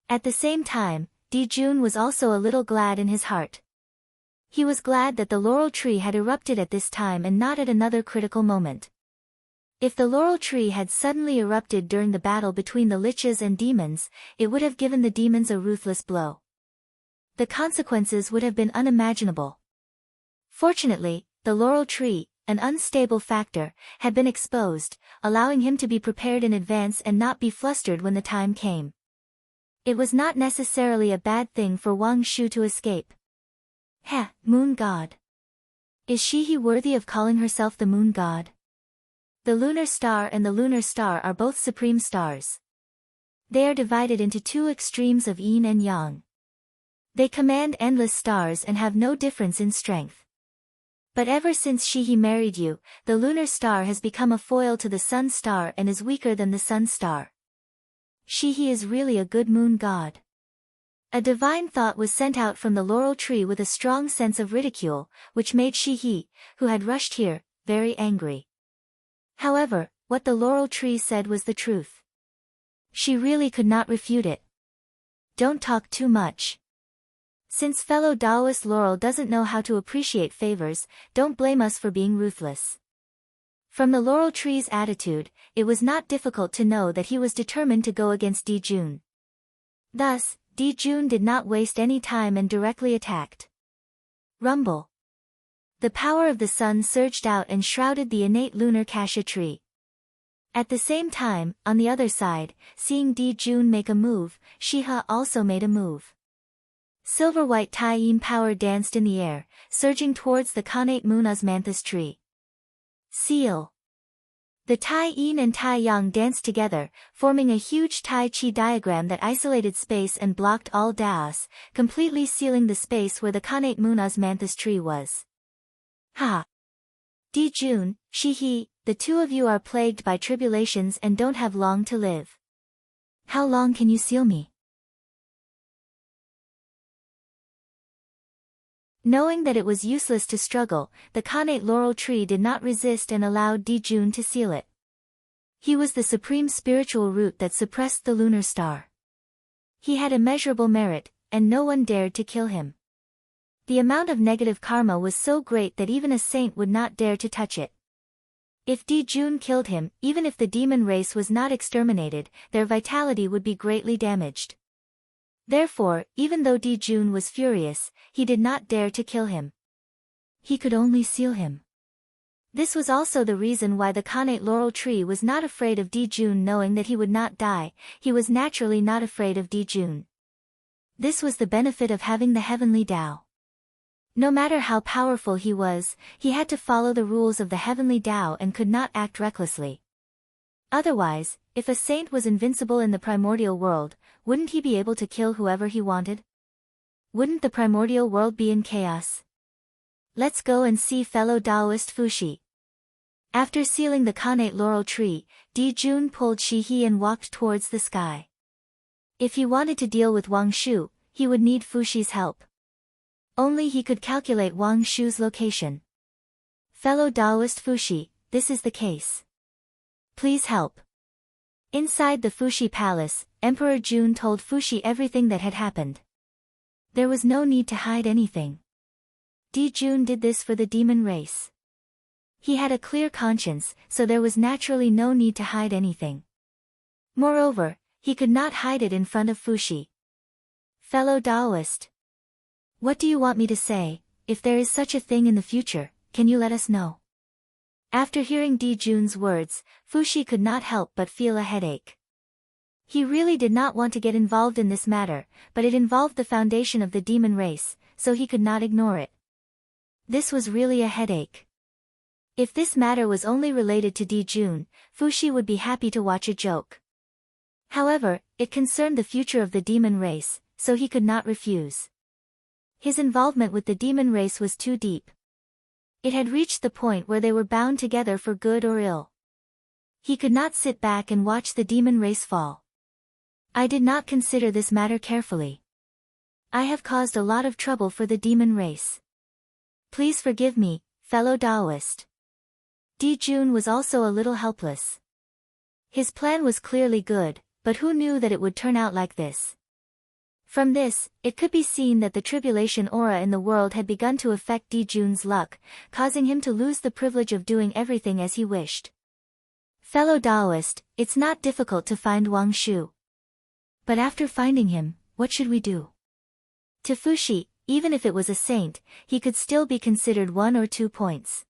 At the same time, Jun was also a little glad in his heart. He was glad that the laurel tree had erupted at this time and not at another critical moment. If the laurel tree had suddenly erupted during the battle between the liches and demons, it would have given the demons a ruthless blow. The consequences would have been unimaginable. Fortunately, the laurel tree, an unstable factor, had been exposed, allowing him to be prepared in advance and not be flustered when the time came. It was not necessarily a bad thing for Wang Shu to escape. Heh, moon god. Is she worthy of calling herself the moon god? The lunar star and the lunar star are both supreme stars. They are divided into two extremes of yin and yang. They command endless stars and have no difference in strength. But ever since he married you, the lunar star has become a foil to the sun star and is weaker than the sun star. He is really a good moon god. A divine thought was sent out from the laurel tree with a strong sense of ridicule, which made he, who had rushed here, very angry. However, what the laurel tree said was the truth. She really could not refute it. Don't talk too much. Since fellow Taoist Laurel doesn't know how to appreciate favors, don't blame us for being ruthless. From the laurel tree's attitude, it was not difficult to know that he was determined to go against Jun. Thus, Jun did not waste any time and directly attacked. Rumble. The power of the sun surged out and shrouded the innate lunar cassia tree. At the same time, on the other side, seeing Jun make a move, Shiha also made a move. Silver-white Tai Yin power danced in the air, surging towards the connate moon osmanthus tree. Seal. The Tai Yin and Tai Yang danced together, forming a huge Tai Chi diagram that isolated space and blocked all Daos, completely sealing the space where the connate moon osmanthus tree was. Ha! Jun, he, the two of you are plagued by tribulations and don't have long to live. How long can you seal me? Knowing that it was useless to struggle, the connate laurel tree did not resist and allowed Jun to seal it. He was the supreme spiritual root that suppressed the lunar star. He had immeasurable merit, and no one dared to kill him. The amount of negative karma was so great that even a saint would not dare to touch it. If Jun killed him, even if the demon race was not exterminated, their vitality would be greatly damaged. Therefore, even though Jun was furious, he did not dare to kill him. He could only seal him. This was also the reason why the connate laurel tree was not afraid of Jun, knowing that he would not die. He was naturally not afraid of Jun. This was the benefit of having the heavenly Tao. No matter how powerful he was, he had to follow the rules of the heavenly Tao and could not act recklessly. Otherwise, if a saint was invincible in the primordial world, wouldn't he be able to kill whoever he wanted? Wouldn't the primordial world be in chaos? Let's go and see fellow Taoist Fuxi. After sealing the connate laurel tree, Jun pulled Shihi and walked towards the sky. If he wanted to deal with Wang Shu, he would need Fuxi's help. Only he could calculate Wang Shu's location. Fellow Taoist Fuxi, this is the case. Please help. Inside the Fuxi palace, Emperor Jun told Fuxi everything that had happened. There was no need to hide anything. Jun did this for the demon race. He had a clear conscience, so there was naturally no need to hide anything. Moreover, he could not hide it in front of Fuxi. Fellow Taoist. What do you want me to say? If there is such a thing in the future, can you let us know? After hearing Jun's words, Fuxi could not help but feel a headache. He really did not want to get involved in this matter, but it involved the foundation of the demon race, so he could not ignore it. This was really a headache. If this matter was only related to Jun, Fuxi would be happy to watch a joke. However, it concerned the future of the demon race, so he could not refuse. His involvement with the demon race was too deep. It had reached the point where they were bound together for good or ill. He could not sit back and watch the demon race fall. I did not consider this matter carefully. I have caused a lot of trouble for the demon race. Please forgive me, fellow Taoist. Jun was also a little helpless. His plan was clearly good, but who knew that it would turn out like this? From this, it could be seen that the tribulation aura in the world had begun to affect Dijun's luck, causing him to lose the privilege of doing everything as he wished. Fellow Taoist, it's not difficult to find Wang Shu. But after finding him, what should we do? To Fushi, even if it was a saint, he could still be considered 1 or 2 points.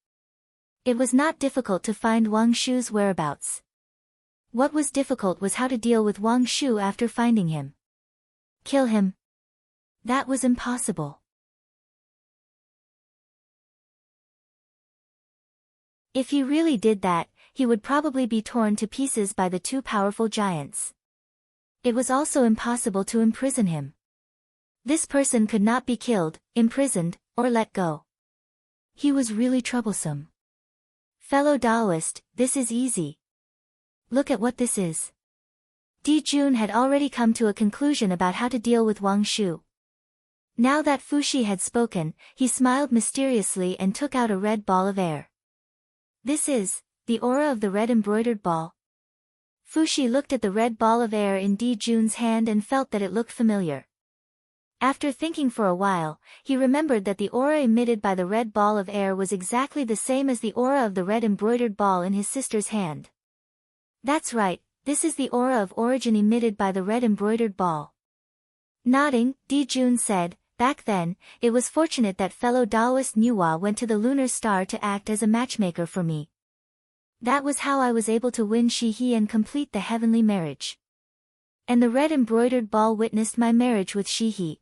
It was not difficult to find Wang Shu's whereabouts. What was difficult was how to deal with Wang Shu after finding him. Kill him? That was impossible. If he really did that, he would probably be torn to pieces by the 2 powerful giants. It was also impossible to imprison him. This person could not be killed, imprisoned, or let go. He was really troublesome. Fellow Taoist, this is easy. Look at what this is. Dijun had already come to a conclusion about how to deal with Wang Shu. Now that Fushi had spoken, he smiled mysteriously and took out a red ball of air. This is the aura of the red embroidered ball. Fushi looked at the red ball of air in Dijun's hand and felt that it looked familiar. After thinking for a while, he remembered that the aura emitted by the red ball of air was exactly the same as the aura of the red embroidered ball in his sister's hand. That's right, this is the aura of origin emitted by the red embroidered ball. Nodding, Dijun said, back then, it was fortunate that fellow Taoist Nuwa went to the lunar star to act as a matchmaker for me. That was how I was able to win Shihi and complete the heavenly marriage. And the red embroidered ball witnessed my marriage with Shihi.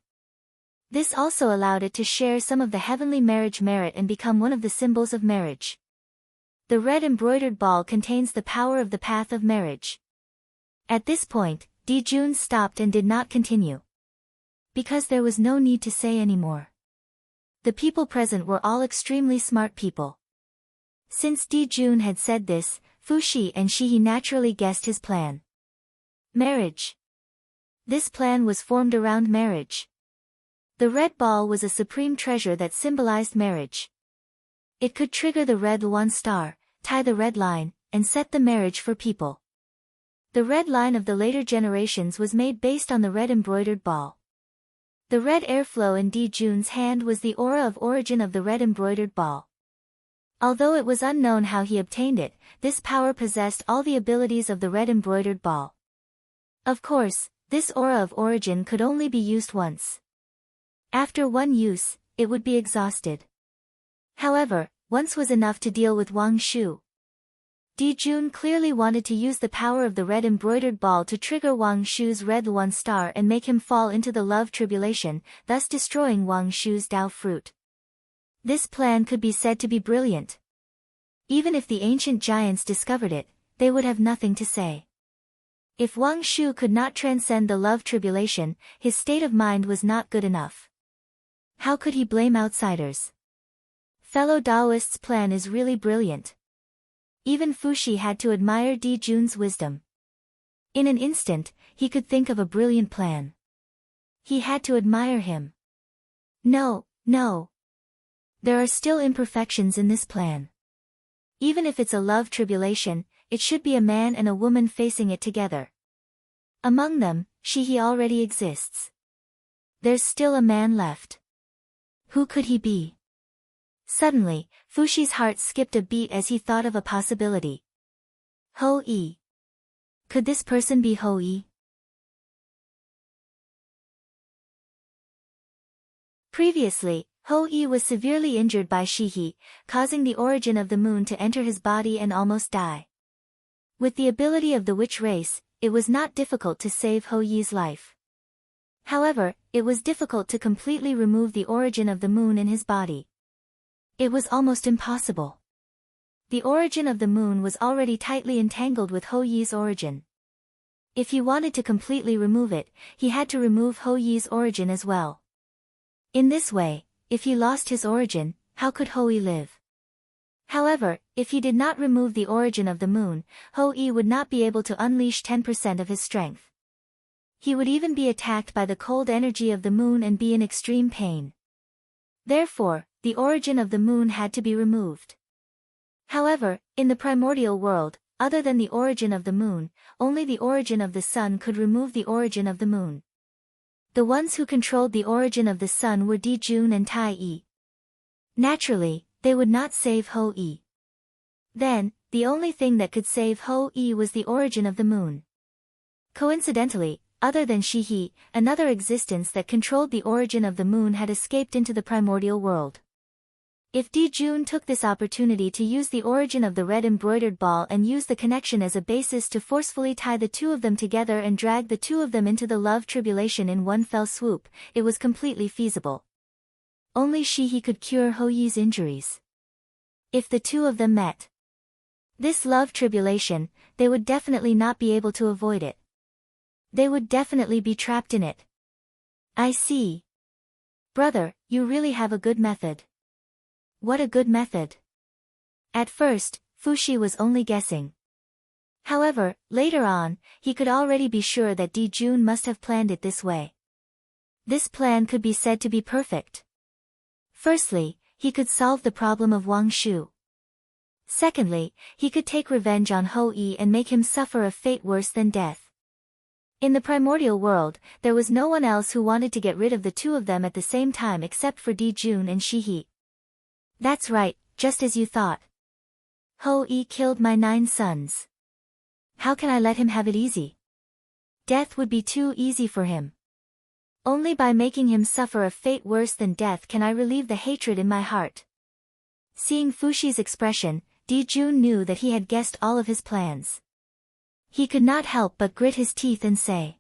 This also allowed it to share some of the heavenly marriage merit and become one of the symbols of marriage. The red embroidered ball contains the power of the path of marriage. At this point, Dijun stopped and did not continue. Because there was no need to say any more. The people present were all extremely smart people. Since Dijun had said this, Fushi and Shihi naturally guessed his plan. Marriage. This plan was formed around marriage. The red ball was a supreme treasure that symbolized marriage. It could trigger the red Luan star, tie the red line, and set the marriage for people. The red line of the later generations was made based on the red embroidered ball. The red airflow in Dijun's hand was the aura of origin of the red embroidered ball. Although it was unknown how he obtained it, this power possessed all the abilities of the red embroidered ball. Of course, this aura of origin could only be used once. After one use, it would be exhausted. However, once was enough to deal with Wang Shu. Dijun clearly wanted to use the power of the red embroidered ball to trigger Wang Shu's red Luan star and make him fall into the love tribulation, thus destroying Wang Shu's Dao fruit. This plan could be said to be brilliant. Even if the ancient giants discovered it, they would have nothing to say. If Wang Shu could not transcend the love tribulation, his state of mind was not good enough. How could he blame outsiders? Fellow Taoist's plan is really brilliant. Even Fushi had to admire Dijun's wisdom. In an instant, he could think of a brilliant plan. He had to admire him. No. There are still imperfections in this plan. Even if it's a love tribulation, it should be a man and a woman facing it together. Among them, Shihi already exists. There's still a man left. Who could he be? Suddenly, Fushi's heart skipped a beat as he thought of a possibility. Ho-Yi. Could this person be Ho-Yi? Previously, Ho-Yi was severely injured by Shihi, causing the origin of the moon to enter his body and almost die. With the ability of the witch race, it was not difficult to save Ho-Yi's life. However, it was difficult to completely remove the origin of the moon in his body. It was almost impossible. The origin of the moon was already tightly entangled with Ho-Yi's origin. If he wanted to completely remove it, he had to remove Ho-Yi's origin as well. In this way, if he lost his origin, how could Ho-Yi live? However, if he did not remove the origin of the moon, Ho-Yi would not be able to unleash 10% of his strength. He would even be attacked by the cold energy of the moon and be in extreme pain. Therefore, the origin of the moon had to be removed. However, in the primordial world, other than the origin of the moon, only the origin of the sun could remove the origin of the moon. The ones who controlled the origin of the sun were Dijun and Tai-yi. Naturally, they would not save Ho-yi. Then, the only thing that could save Ho-yi was the origin of the moon. Coincidentally, other than Shi-he, another existence that controlled the origin of the moon had escaped into the primordial world. If Dijun took this opportunity to use the origin of the red embroidered ball and use the connection as a basis to forcefully tie the two of them together and drag the two of them into the love tribulation in one fell swoop, it was completely feasible. Only Shi-he could cure Ho-yi's injuries. If the two of them met this love tribulation, they would definitely not be able to avoid it. They would definitely be trapped in it. I see. Brother, you really have a good method. What a good method. At first, Fushi was only guessing. However, later on, he could already be sure that Dijun must have planned it this way. This plan could be said to be perfect. Firstly, he could solve the problem of Wang Shu. Secondly, he could take revenge on Ho-yi and make him suffer a fate worse than death. In the primordial world, there was no one else who wanted to get rid of the two of them at the same time except for Dijun and Shi-he. That's right, just as you thought. Ho-yi killed my 9 sons. How can I let him have it easy? Death would be too easy for him. Only by making him suffer a fate worse than death can I relieve the hatred in my heart. Seeing Fushi's expression, Dijun knew that he had guessed all of his plans. He could not help but grit his teeth and say.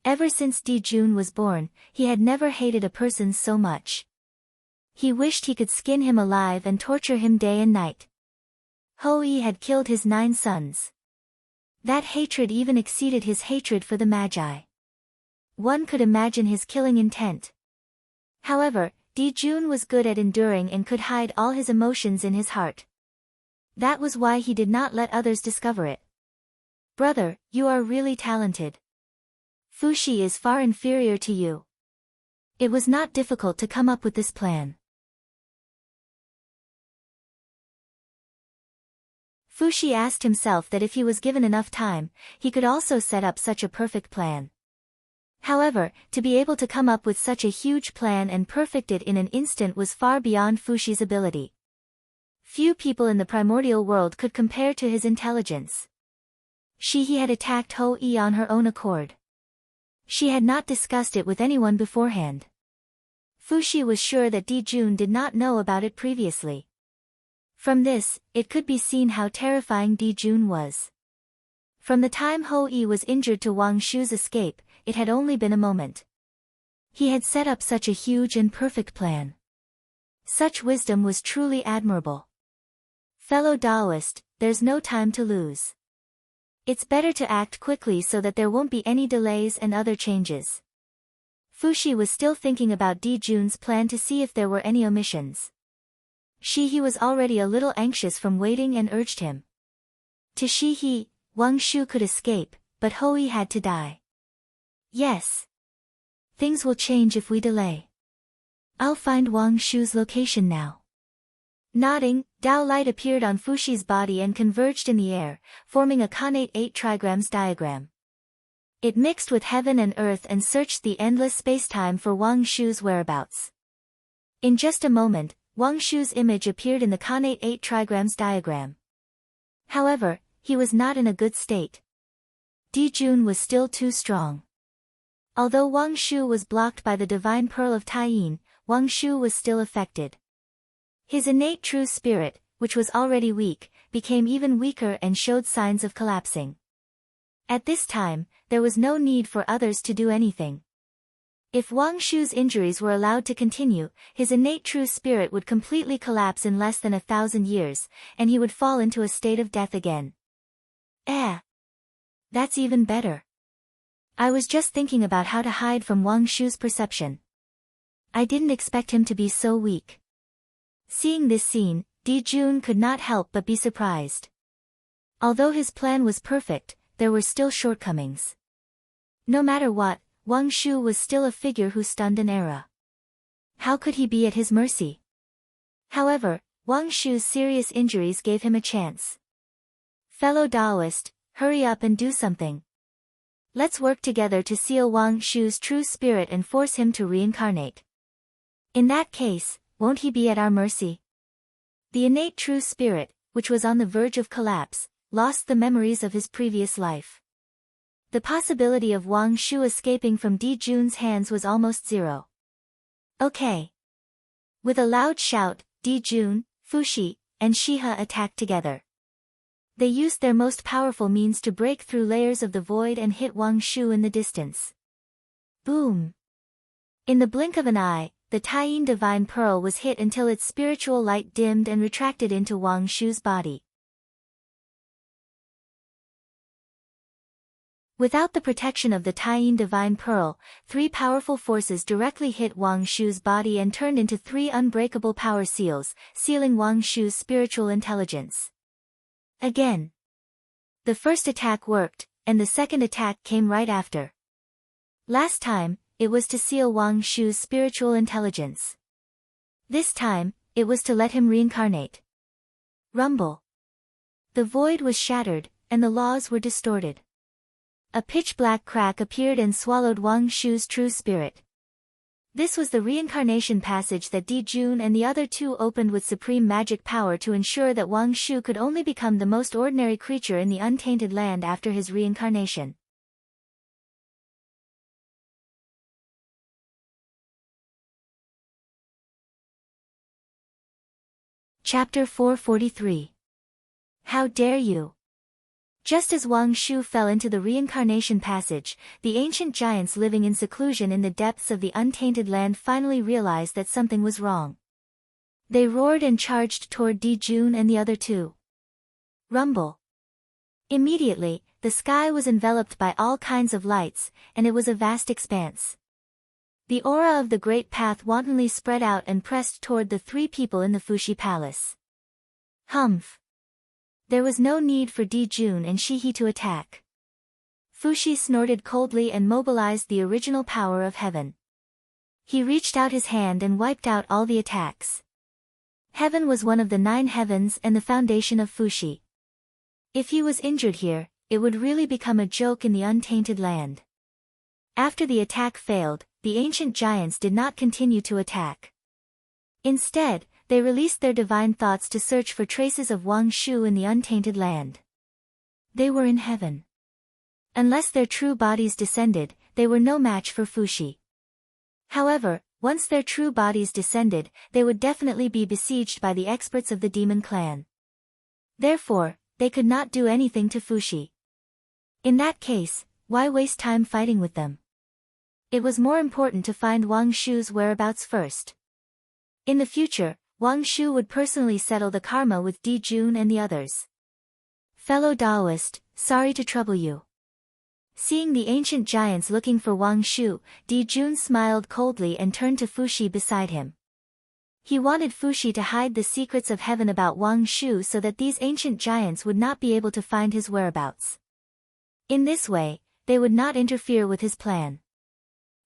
Ever since Dijun was born, he had never hated a person so much. He wished he could skin him alive and torture him day and night. Ho-yi had killed his 9 sons. That hatred even exceeded his hatred for the Magi. One could imagine his killing intent. However, Dijun was good at enduring and could hide all his emotions in his heart. That was why he did not let others discover it. Brother, you are really talented. Fushi is far inferior to you. It was not difficult to come up with this plan. Fushi asked himself that if he was given enough time, he could also set up such a perfect plan. However, to be able to come up with such a huge plan and perfect it in an instant was far beyond Fushi's ability. Few people in the primordial world could compare to his intelligence. She had attacked Ho-yi on her own accord. She had not discussed it with anyone beforehand. Fushi was sure that Dijun did not know about it previously. From this, it could be seen how terrifying Dijun was. From the time Ho-yi was injured to Wang Shu's escape, it had only been a moment. He had set up such a huge and perfect plan. Such wisdom was truly admirable. Fellow Taoist, there's no time to lose. It's better to act quickly so that there won't be any delays and other changes. Fushi was still thinking about Dijun's plan to see if there were any omissions. Shi-he was already a little anxious from waiting and urged him. To Shi-he, Wang Shu could escape, but Ho-yi had to die. Yes. Things will change if we delay. I'll find Wang Shu's location now. Nodding, Starlight appeared on Fushi's body and converged in the air, forming a connate 8 trigrams diagram. It mixed with heaven and earth and searched the endless spacetime for Wang Shu's whereabouts. In just a moment, Wang Shu's image appeared in the connate 8 trigrams diagram. However, he was not in a good state. Dijun was still too strong. Although Wang Shu was blocked by the divine pearl of Taiyin, Wang Shu was still affected. His innate true spirit, which was already weak, became even weaker and showed signs of collapsing. At this time, there was no need for others to do anything. If Wang Shu's injuries were allowed to continue, his innate true spirit would completely collapse in less than 1,000 years, and he would fall into a state of death again. That's even better. I was just thinking about how to hide from Wang Shu's perception. I didn't expect him to be so weak. Seeing this scene, Dijun could not help but be surprised. Although his plan was perfect, there were still shortcomings. No matter what, Wang Shu was still a figure who stunned an era. How could he be at his mercy? However, Wang Shu's serious injuries gave him a chance. Fellow Taoist, hurry up and do something. Let's work together to seal Wang Shu's true spirit and force him to reincarnate. In that case, won't he be at our mercy? The innate true spirit, which was on the verge of collapse, lost the memories of his previous life. The possibility of Wang Shu escaping from Di Jun's hands was almost zero. Okay. With a loud shout, Di Jun, Fushi, and Shiha attacked together. They used their most powerful means to break through layers of the void and hit Wang Shu in the distance. Boom! In the blink of an eye, the Taiyin Divine Pearl was hit until its spiritual light dimmed and retracted into Wang Shu's body. Without the protection of the Taiyin Divine Pearl, three powerful forces directly hit Wang Shu's body and turned into three unbreakable power seals, sealing Wang Shu's spiritual intelligence. Again. The first attack worked, and the second attack came right after. Last time, it was to seal Wang Shu's spiritual intelligence. This time, it was to let him reincarnate. Rumble. The void was shattered, and the laws were distorted. A pitch-black crack appeared and swallowed Wang Shu's true spirit. This was the reincarnation passage that Di Jun and the other two opened with supreme magic power to ensure that Wang Shu could only become the most ordinary creature in the untainted land after his reincarnation. Chapter 443. How dare you! Just as Wang Shu fell into the reincarnation passage, the ancient giants living in seclusion in the depths of the untainted land finally realized that something was wrong. They roared and charged toward Di Jun and the other two. Rumble. Immediately, the sky was enveloped by all kinds of lights, and it was a vast expanse. The aura of the great path wantonly spread out and pressed toward the three people in the Fushi Palace. Humph. There was no need for Di Jun and Shihi to attack. Fushi snorted coldly and mobilized the original power of heaven. He reached out his hand and wiped out all the attacks. Heaven was one of the 9 heavens and the foundation of Fushi. If he was injured here, it would really become a joke in the untainted land. After the attack failed, the ancient giants did not continue to attack. Instead, they released their divine thoughts to search for traces of Wang Shu in the untainted land. They were in heaven. Unless their true bodies descended, they were no match for Fushi. However, once their true bodies descended, they would definitely be besieged by the experts of the demon clan. Therefore, they could not do anything to Fushi. In that case, why waste time fighting with them? It was more important to find Wang Shu's whereabouts first. In the future, Wang Shu would personally settle the karma with Di Jun and the others. Fellow Taoist, sorry to trouble you. Seeing the ancient giants looking for Wang Shu, Di Jun smiled coldly and turned to Fushi beside him. He wanted Fushi to hide the secrets of heaven about Wang Shu so that these ancient giants would not be able to find his whereabouts. In this way, they would not interfere with his plan.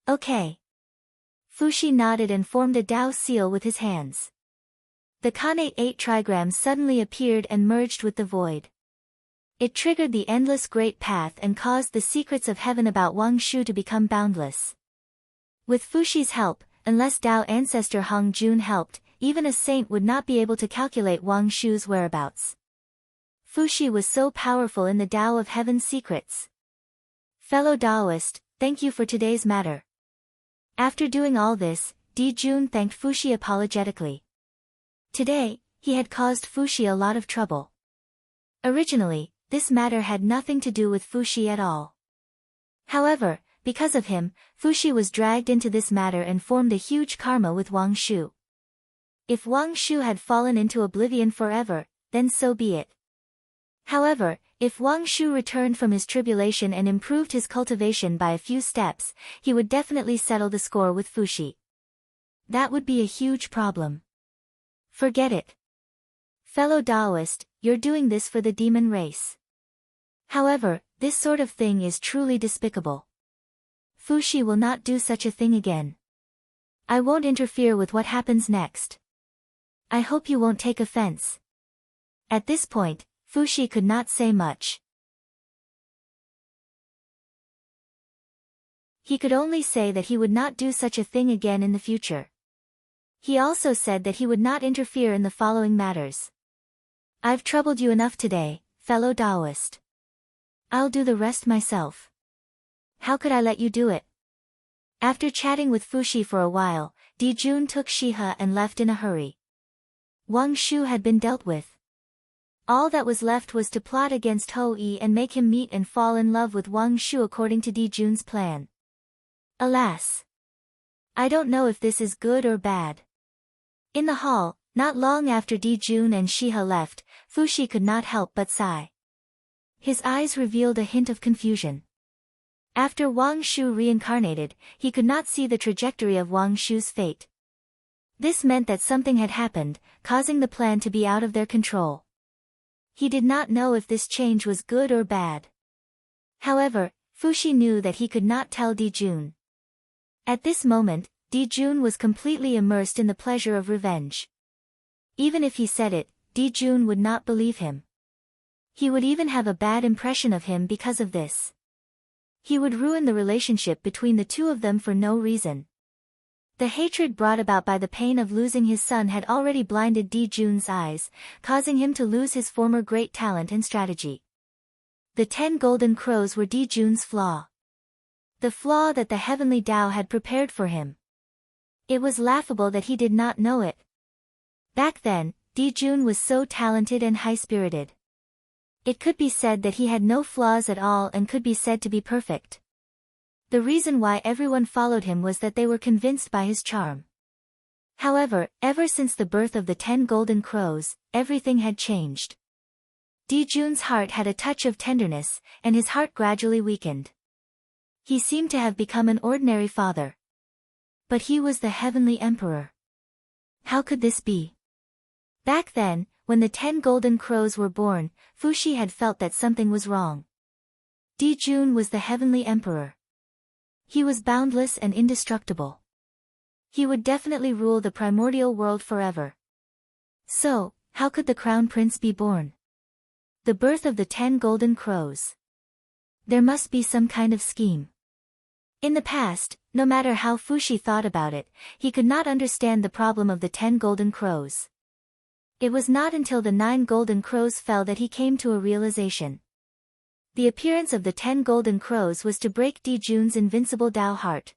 Okay. Fushi nodded and formed a Dao seal with his hands. The Khanate 8 trigrams suddenly appeared and merged with the void. It triggered the endless great path and caused the secrets of heaven about Wang Shu to become boundless. With Fushi's help, unless Dao ancestor Hong Jun helped, even a saint would not be able to calculate Wang Shu's whereabouts. Fushi was so powerful in the Dao of heaven's secrets. Fellow Taoist, thank you for today's matter. After doing all this, Di Jun thanked Fushi apologetically. Today, he had caused Fushi a lot of trouble. Originally, this matter had nothing to do with Fushi at all. However, because of him, Fushi was dragged into this matter and formed a huge karma with Wang Shu. If Wang Shu had fallen into oblivion forever, then so be it. However, if Wang Shu returned from his tribulation and improved his cultivation by a few steps, he would definitely settle the score with Fushi. That would be a huge problem. Forget it. Fellow Taoist, you're doing this for the demon race. However, this sort of thing is truly despicable. Fushi will not do such a thing again. I won't interfere with what happens next. I hope you won't take offense. At this point, Fuxi could not say much. He could only say that he would not do such a thing again in the future. He also said that he would not interfere in the following matters. I've troubled you enough today, fellow Taoist. I'll do the rest myself. How could I let you do it? After chatting with Fuxi for a while, Dijun took Shihe and left in a hurry. Wang Shu had been dealt with. All that was left was to plot against Hou Yi and make him meet and fall in love with Wang Shu according to Dijun's plan. Alas! I don't know if this is good or bad. In the hall, not long after Dijun and Shihe left, Fuxi could not help but sigh. His eyes revealed a hint of confusion. After Wang Shu reincarnated, he could not see the trajectory of Wang Shu's fate. This meant that something had happened, causing the plan to be out of their control. He did not know if this change was good or bad. However, Fuxi knew that he could not tell Dijun. At this moment, Dijun was completely immersed in the pleasure of revenge. Even if he said it, Dijun would not believe him. He would even have a bad impression of him because of this. He would ruin the relationship between the two of them for no reason. The hatred brought about by the pain of losing his son had already blinded Dijun's eyes, causing him to lose his former great talent and strategy. The 10 golden crows were Dijun's flaw. The flaw that the heavenly Tao had prepared for him. It was laughable that he did not know it. Back then, Dijun was so talented and high-spirited. It could be said that he had no flaws at all and could be said to be perfect. The reason why everyone followed him was that they were convinced by his charm. However, ever since the birth of the 10 golden crows, everything had changed. Dijun's heart had a touch of tenderness, and his heart gradually weakened. He seemed to have become an ordinary father. But he was the heavenly emperor. How could this be? Back then, when the 10 golden crows were born, Fuxi had felt that something was wrong. Dijun was the heavenly emperor. He was boundless and indestructible. He would definitely rule the primordial world forever. So, how could the crown prince be born? The birth of the 10 golden crows. There must be some kind of scheme. In the past, no matter how Fuxi thought about it, he could not understand the problem of the 10 golden crows. It was not until the 9 golden crows fell that he came to a realization. The appearance of the 10 golden crows was to break Dijun's invincible Tao heart.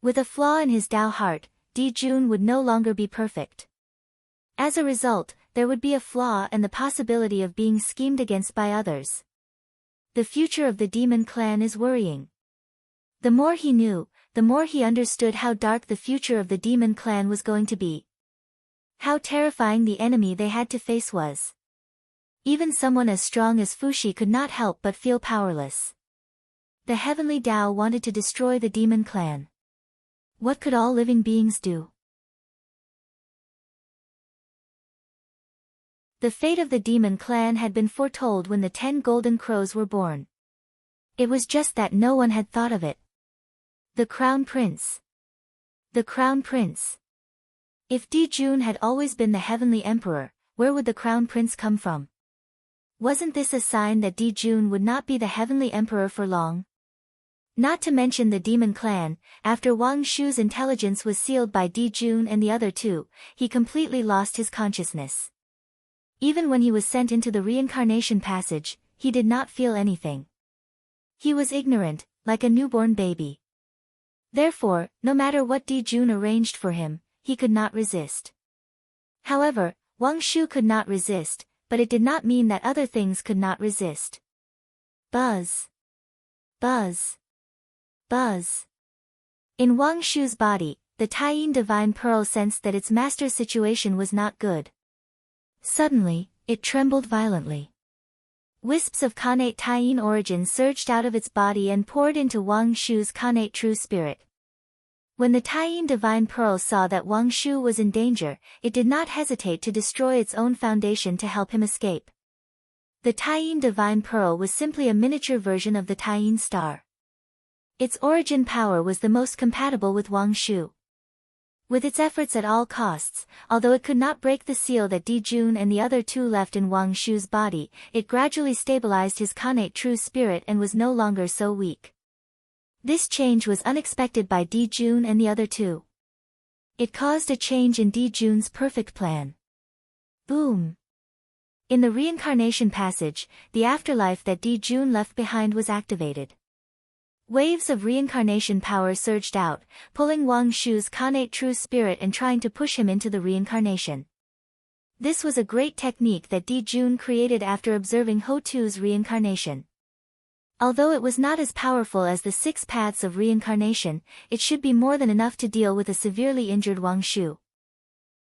With a flaw in his Tao heart, Dijun would no longer be perfect. As a result, there would be a flaw and the possibility of being schemed against by others. The future of the demon clan is worrying. The more he knew, the more he understood how dark the future of the demon clan was going to be. How terrifying the enemy they had to face was. Even someone as strong as Fuxi could not help but feel powerless. The heavenly Tao wanted to destroy the demon clan. What could all living beings do? The fate of the demon clan had been foretold when the 10 golden crows were born. It was just that no one had thought of it. The crown prince. The crown prince. If Dijun had always been the heavenly emperor, where would the crown prince come from? Wasn't this a sign that Dijun would not be the heavenly emperor for long? Not to mention the demon clan, after Wang Shu's intelligence was sealed by Dijun and the other two, he completely lost his consciousness. Even when he was sent into the reincarnation passage, he did not feel anything. He was ignorant, like a newborn baby. Therefore, no matter what Dijun arranged for him, he could not resist. However, Wang Shu could not resist, but it did not mean that other things could not resist. Buzz. Buzz. Buzz. In Wang Shu's body, the Taiyin divine pearl sensed that its master's situation was not good. Suddenly, it trembled violently. Wisps of connate Taiyin origin surged out of its body and poured into Wang Shu's connate true spirit. When the Taiyin divine pearl saw that Wang Shu was in danger, it did not hesitate to destroy its own foundation to help him escape. The Taiyin divine pearl was simply a miniature version of the Taiyin star. Its origin power was the most compatible with Wang Shu. With its efforts at all costs, although it could not break the seal that Dijun and the other two left in Wang Shu's body, it gradually stabilized his Khanate true spirit and was no longer so weak. This change was unexpected by Dijun and the other two. It caused a change in Dijun's perfect plan. Boom! In the reincarnation passage, the afterlife that Dijun left behind was activated. Waves of reincarnation power surged out, pulling Wang Shu's Khanate true spirit and trying to push him into the reincarnation. This was a great technique that Dijun created after observing Ho-Tu's reincarnation. Although it was not as powerful as the 6 paths of reincarnation, it should be more than enough to deal with a severely injured Wang Shu.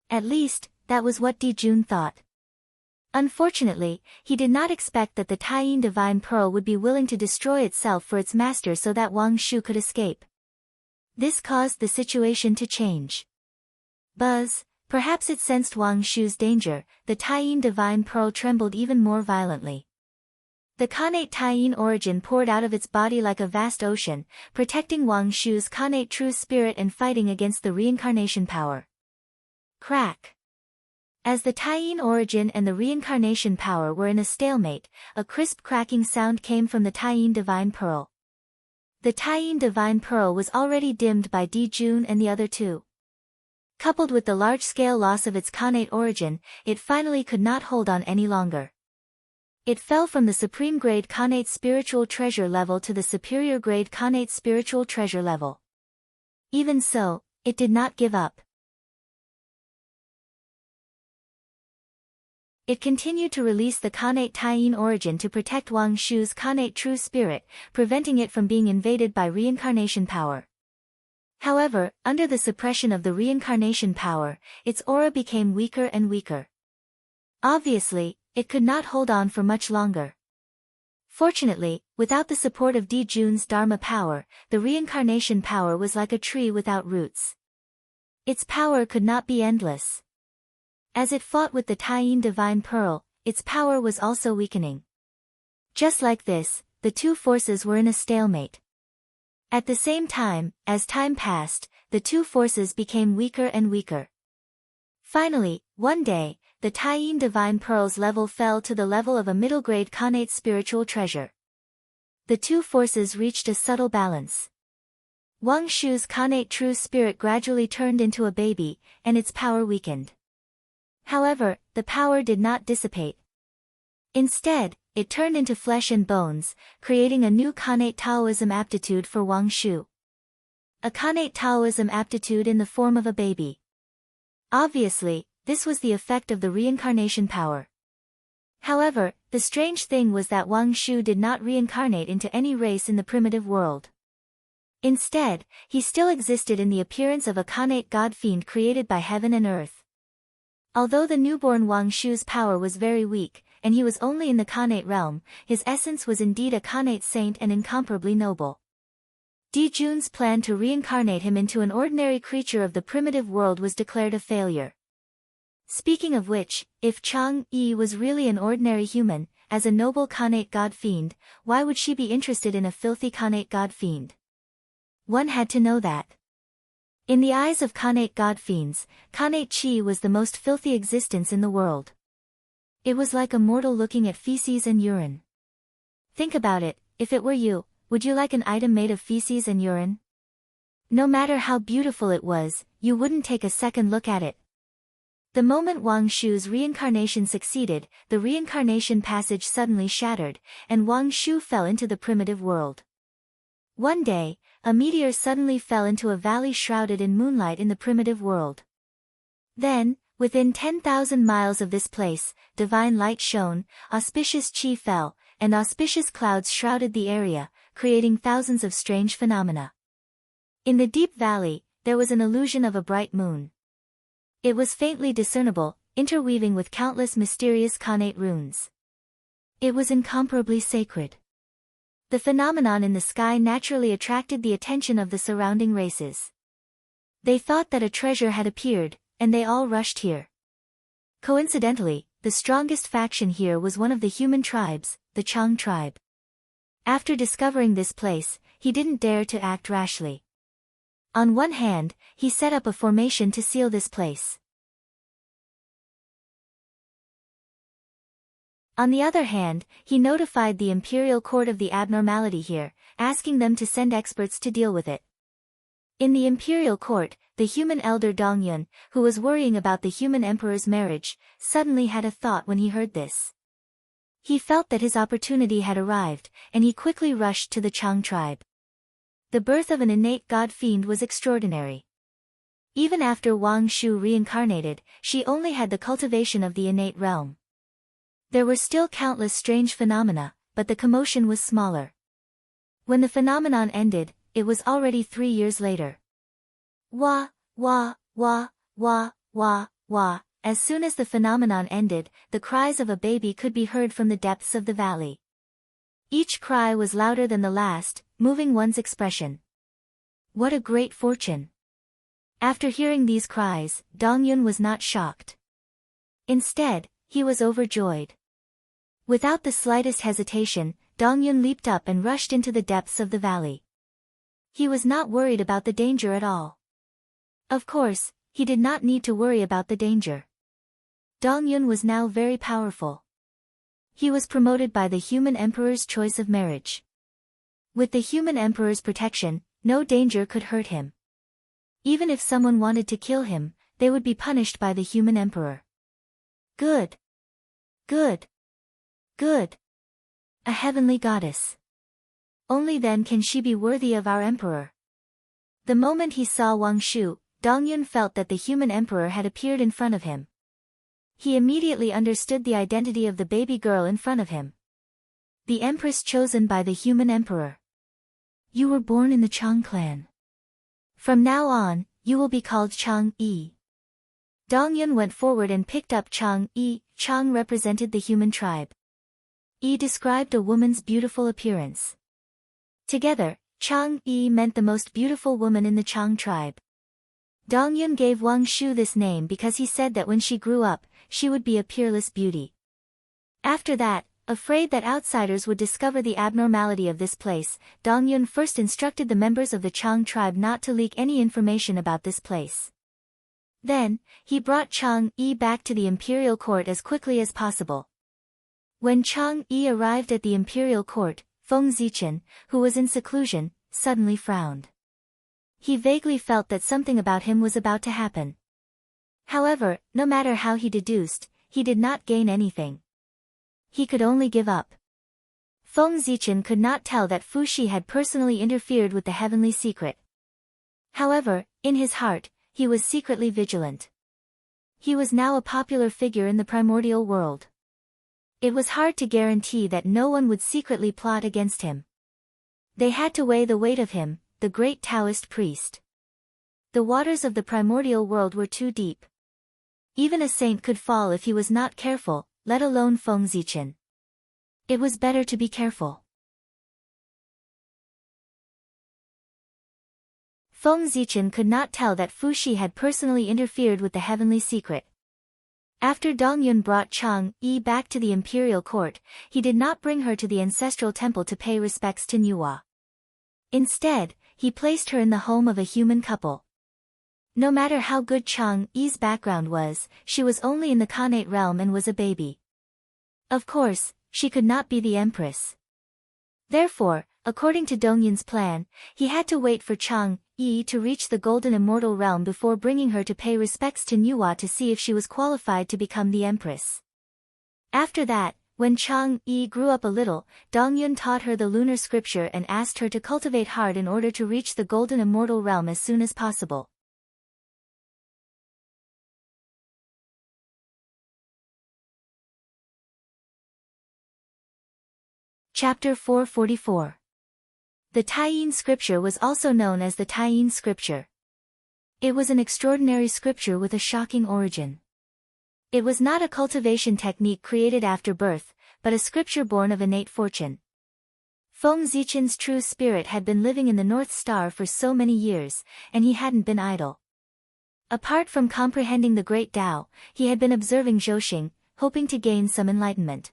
At least, that was what Dijun thought. Unfortunately, he did not expect that the Taiyin Divine Pearl would be willing to destroy itself for its master so that Wang Shu could escape. This caused the situation to change. Buzz, perhaps it sensed Wang Shu's danger, the Taiyin Divine Pearl trembled even more violently. The Khanate Taiyin origin poured out of its body like a vast ocean, protecting Wang Shu's Khanate true spirit and fighting against the reincarnation power. Crack! As the Taiyin origin and the reincarnation power were in a stalemate, a crisp cracking sound came from the Taiyin Divine Pearl. The Taiyin Divine Pearl was already dimmed by Dijun and the other two. Coupled with the large-scale loss of its Khanate origin, it finally could not hold on any longer. It fell from the supreme grade Khanate spiritual treasure level to the superior grade Khanate spiritual treasure level. Even so, it did not give up. It continued to release the Khanate Taiyin origin to protect Wang Shu's Khanate true spirit, preventing it from being invaded by reincarnation power. However, under the suppression of the reincarnation power, its aura became weaker and weaker. Obviously, it could not hold on for much longer. Fortunately, without the support of Dijun's Dharma power, the reincarnation power was like a tree without roots. Its power could not be endless. As it fought with the Taiyin Divine Pearl, its power was also weakening. Just like this, the two forces were in a stalemate. At the same time, as time passed, the two forces became weaker and weaker. Finally, one day, the Taiyin Divine Pearl's level fell to the level of a middle-grade Khanate spiritual treasure. The two forces reached a subtle balance. Wang Shu's Khanate true spirit gradually turned into a baby, and its power weakened. However, the power did not dissipate. Instead, it turned into flesh and bones, creating a new Khanate Taoism aptitude for Wang Shu. A Khanate Taoism aptitude in the form of a baby. Obviously, this was the effect of the reincarnation power. However, the strange thing was that Wang Shu did not reincarnate into any race in the primitive world. Instead, he still existed in the appearance of a Khanate god-fiend created by heaven and earth. Although the newborn Wang Shu's power was very weak, and he was only in the Khanate realm, his essence was indeed a Khanate saint and incomparably noble. Dijun's plan to reincarnate him into an ordinary creature of the primitive world was declared a failure. Speaking of which, if Chang-Yi was really an ordinary human, as a noble Khanate god-fiend, why would she be interested in a filthy Khanate god-fiend? One had to know that. In the eyes of Khanate god-fiends, Khanate Chi was the most filthy existence in the world. It was like a mortal looking at feces and urine. Think about it, if it were you, would you like an item made of feces and urine? No matter how beautiful it was, you wouldn't take a second look at it. The moment Wang Shu's reincarnation succeeded, the reincarnation passage suddenly shattered, and Wang Shu fell into the primitive world. One day, a meteor suddenly fell into a valley shrouded in moonlight in the primitive world. Then, within 10,000 miles of this place, divine light shone, auspicious chi fell, and auspicious clouds shrouded the area, creating thousands of strange phenomena. In the deep valley, there was an illusion of a bright moon. It was faintly discernible, interweaving with countless mysterious Khanate runes. It was incomparably sacred. The phenomenon in the sky naturally attracted the attention of the surrounding races. They thought that a treasure had appeared, and they all rushed here. Coincidentally, the strongest faction here was one of the human tribes, the Chang tribe. After discovering this place, he didn't dare to act rashly. On one hand, he set up a formation to seal this place. On the other hand, he notified the imperial court of the abnormality here, asking them to send experts to deal with it. In the imperial court, the human elder Dongyun, who was worrying about the human emperor's marriage, suddenly had a thought when he heard this. He felt that his opportunity had arrived, and he quickly rushed to the Chang tribe. The birth of an innate god-fiend was extraordinary. Even after Wang Shu reincarnated, she only had the cultivation of the innate realm. There were still countless strange phenomena, but the commotion was smaller. When the phenomenon ended, it was already 3 years later. Wah, wah, wah, wah, wah, wah. As soon as the phenomenon ended, the cries of a baby could be heard from the depths of the valley. Each cry was louder than the last, moving one's expression. What a great fortune! After hearing these cries, Dongyun was not shocked. Instead, he was overjoyed. Without the slightest hesitation, Dongyun leaped up and rushed into the depths of the valley. He was not worried about the danger at all. Of course, he did not need to worry about the danger. Dongyun was now very powerful. He was promoted by the human emperor's choice of marriage. With the human emperor's protection, no danger could hurt him. Even if someone wanted to kill him, they would be punished by the human emperor. Good. Good. Good. A heavenly goddess. Only then can she be worthy of our emperor. The moment he saw Wang Shu, Dongyun felt that the human emperor had appeared in front of him. He immediately understood the identity of the baby girl in front of him. The empress chosen by the human emperor. You were born in the Chang clan. From now on, you will be called Chang Yi. Dongyun went forward and picked up Chang Yi. Chang represented the human tribe. Yi described a woman's beautiful appearance. Together, Chang Yi meant the most beautiful woman in the Chang tribe. Dongyun gave Wang Shu this name because he said that when she grew up, she would be a peerless beauty. After that, afraid that outsiders would discover the abnormality of this place, Dongyun first instructed the members of the Chang tribe not to leak any information about this place. Then, he brought Chang Yi back to the imperial court as quickly as possible. When Chang Yi arrived at the imperial court, Feng Zichen, who was in seclusion, suddenly frowned. He vaguely felt that something about him was about to happen. However, no matter how he deduced, he did not gain anything. He could only give up. Feng Zichen could not tell that Fu Shi had personally interfered with the heavenly secret. However, in his heart, he was secretly vigilant. He was now a popular figure in the primordial world. It was hard to guarantee that no one would secretly plot against him. They had to weigh the weight of him, the great Taoist priest. The waters of the primordial world were too deep. Even a saint could fall if he was not careful, let alone Feng Zichen. It was better to be careful. Feng Zichen could not tell that Fu Shi had personally interfered with the heavenly secret. After Dongyun brought Chang Yi back to the imperial court, he did not bring her to the ancestral temple to pay respects to Nuwa. Instead, he placed her in the home of a human couple. No matter how good Chang Yi's background was, she was only in the Khanate realm and was a baby. Of course, she could not be the empress. Therefore, according to Dongyun's plan, he had to wait for Chang Yi to reach the golden immortal realm before bringing her to pay respects to Nuwa to see if she was qualified to become the empress. After that, when Chang Yi grew up a little, Dongyun taught her the lunar scripture and asked her to cultivate hard in order to reach the golden immortal realm as soon as possible. Chapter 444. The Taiyin scripture was also known as the Taiyin scripture. It was an extraordinary scripture with a shocking origin. It was not a cultivation technique created after birth, but a scripture born of innate fortune. Feng Zichen's true spirit had been living in the North Star for so many years, and he hadn't been idle. Apart from comprehending the great Tao, he had been observing Zhouxing, hoping to gain some enlightenment.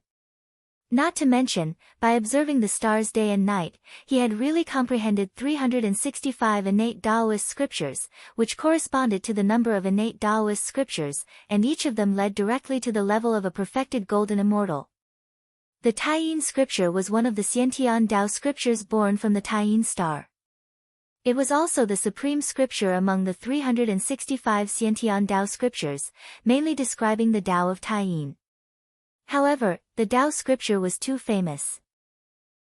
Not to mention, by observing the stars day and night, he had really comprehended 365 innate Taoist scriptures, which corresponded to the number of innate Taoist scriptures, and each of them led directly to the level of a perfected golden immortal. The Taiyin scripture was one of the Xiantian Dao scriptures born from the Taiyin star. It was also the supreme scripture among the 365 Xiantian Dao scriptures, mainly describing the Tao of Taiyin. However, the Tao scripture was too famous.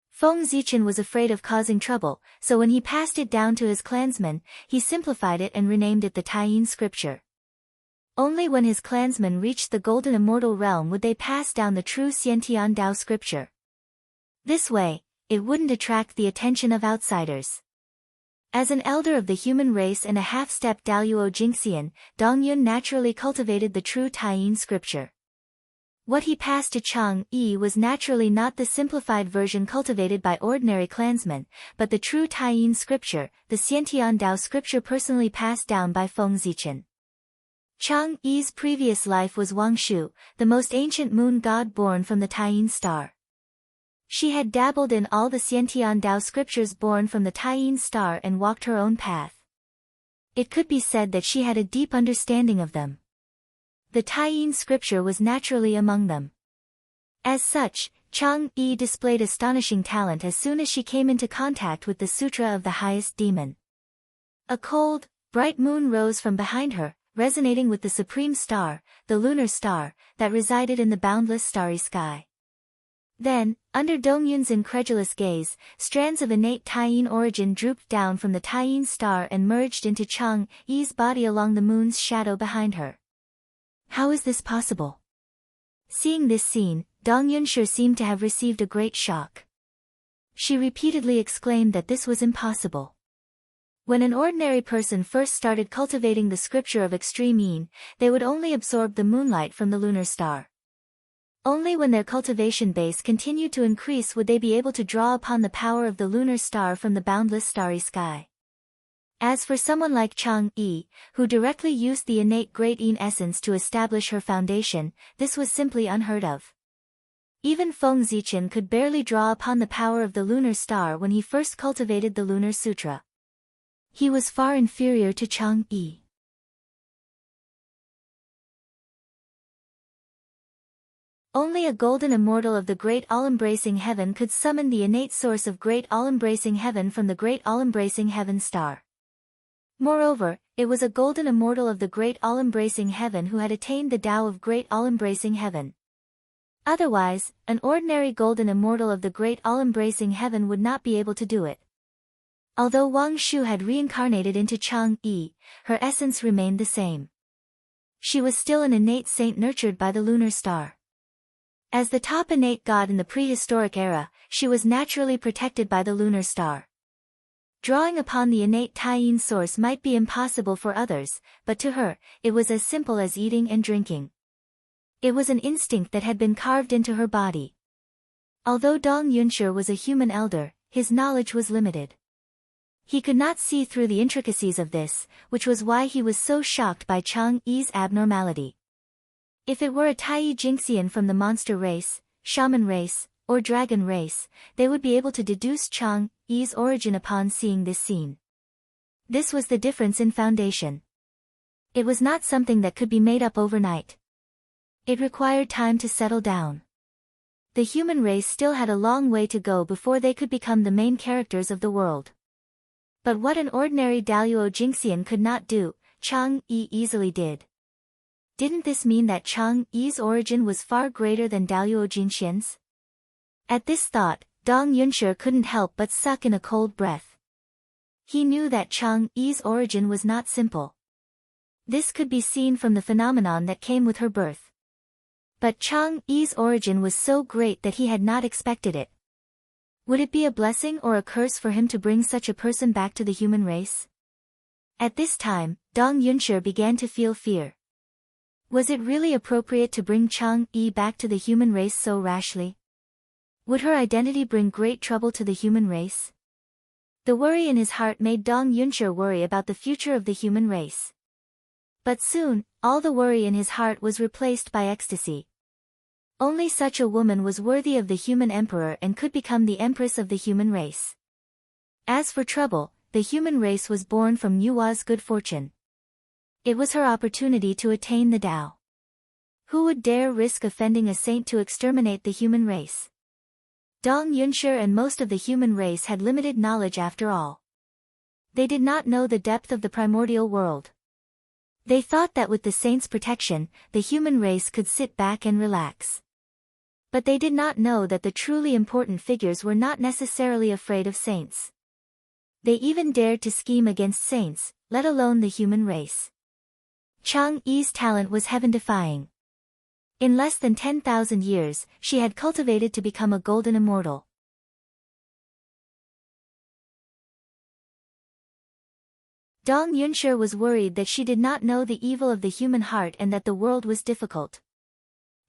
Feng Zichen was afraid of causing trouble, so when he passed it down to his clansmen, he simplified it and renamed it the Taiyin scripture. Only when his clansmen reached the golden immortal realm would they pass down the true Xiantian Dao scripture. This way, it wouldn't attract the attention of outsiders. As an elder of the human race and a half-step Daluo Jingxian, Dongyun naturally cultivated the true Taiyin scripture. What he passed to Chang Yi was naturally not the simplified version cultivated by ordinary clansmen, but the true Taiyin scripture, the Xiantian Dao scripture personally passed down by Feng Zichen. Chang Yi's previous life was Wang Shu, the most ancient moon god born from the Taiyin star. She had dabbled in all the Xiantian Dao scriptures born from the Taiyin star and walked her own path. It could be said that she had a deep understanding of them. The Taiyin scripture was naturally among them. As such, Chang Yi displayed astonishing talent as soon as she came into contact with the Sutra of the Highest Demon. A cold, bright moon rose from behind her, resonating with the supreme star, the lunar star, that resided in the boundless starry sky. Then, under Dongyun's incredulous gaze, strands of innate Taiyin origin drooped down from the Taiyin star and merged into Chang Yi's body along the moon's shadow behind her. How is this possible? Seeing this scene, Dongyun sure seemed to have received a great shock. She repeatedly exclaimed that this was impossible. When an ordinary person first started cultivating the scripture of extreme yin, they would only absorb the moonlight from the lunar star. Only when their cultivation base continued to increase would they be able to draw upon the power of the lunar star from the boundless starry sky. As for someone like Chang Yi, who directly used the innate great yin essence to establish her foundation, this was simply unheard of. Even Feng Zichen could barely draw upon the power of the lunar star when he first cultivated the lunar sutra. He was far inferior to Chang Yi. Only a golden immortal of the great all-embracing heaven could summon the innate source of great all-embracing heaven from the great all-embracing heaven star. Moreover, it was a golden immortal of the great all-embracing heaven who had attained the Tao of great all-embracing heaven. Otherwise, an ordinary golden immortal of the great all-embracing heaven would not be able to do it. Although Wang Shu had reincarnated into Chang Yi, her essence remained the same. She was still an innate saint nurtured by the lunar star. As the top innate god in the prehistoric era, she was naturally protected by the lunar star. Drawing upon the innate Taiyin source might be impossible for others, but to her, it was as simple as eating and drinking. It was an instinct that had been carved into her body. Although Dong Yunshi was a human elder, his knowledge was limited. He could not see through the intricacies of this, which was why he was so shocked by Chang Yi's abnormality. If it were a Taiyi Jingxian from the monster race, shaman race, or dragon race, they would be able to deduce Chang Yi's origin upon seeing this scene. This was the difference in foundation. It was not something that could be made up overnight. It required time to settle down. The human race still had a long way to go before they could become the main characters of the world. But what an ordinary Daluo Jingxian could not do, Chang Yi easily did. Didn't this mean that Chang Yi's origin was far greater than Daluo Jingxian's? At this thought, Dong Yunshi couldn't help but suck in a cold breath. He knew that Chang Yi's origin was not simple. This could be seen from the phenomenon that came with her birth. But Chang Yi's origin was so great that he had not expected it. Would it be a blessing or a curse for him to bring such a person back to the human race? At this time, Dong Yunshi began to feel fear. Was it really appropriate to bring Chang Yi back to the human race so rashly? Would her identity bring great trouble to the human race? The worry in his heart made Dong Yunshi worry about the future of the human race. But soon, all the worry in his heart was replaced by ecstasy. Only such a woman was worthy of the human emperor and could become the empress of the human race. As for trouble, the human race was born from Yua's good fortune. It was her opportunity to attain the Tao. Who would dare risk offending a saint to exterminate the human race? Dong Yunshi and most of the human race had limited knowledge after all. They did not know the depth of the primordial world. They thought that with the saint's protection, the human race could sit back and relax. But they did not know that the truly important figures were not necessarily afraid of saints. They even dared to scheme against saints, let alone the human race. Chang Yi's talent was heaven-defying. In less than 10,000 years, she had cultivated to become a golden immortal. Dong Yunshi was worried that she did not know the evil of the human heart and that the world was difficult.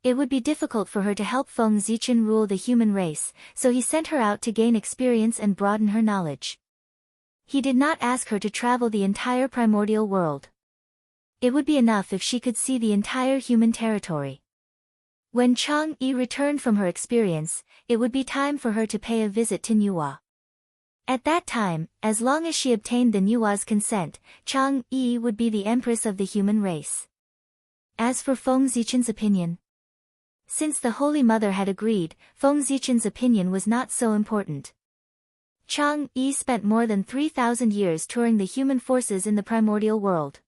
It would be difficult for her to help Feng Zichen rule the human race, so he sent her out to gain experience and broaden her knowledge. He did not ask her to travel the entire primordial world. It would be enough if she could see the entire human territory. When Chang Yi returned from her experience, it would be time for her to pay a visit to Nuwa. At that time, as long as she obtained the Nuwa's consent, Chang Yi would be the empress of the human race. As for Feng Zichen's opinion, since the Holy Mother had agreed, Feng Zichen's opinion was not so important. Chang Yi spent more than 3,000 years touring the human forces in the primordial world.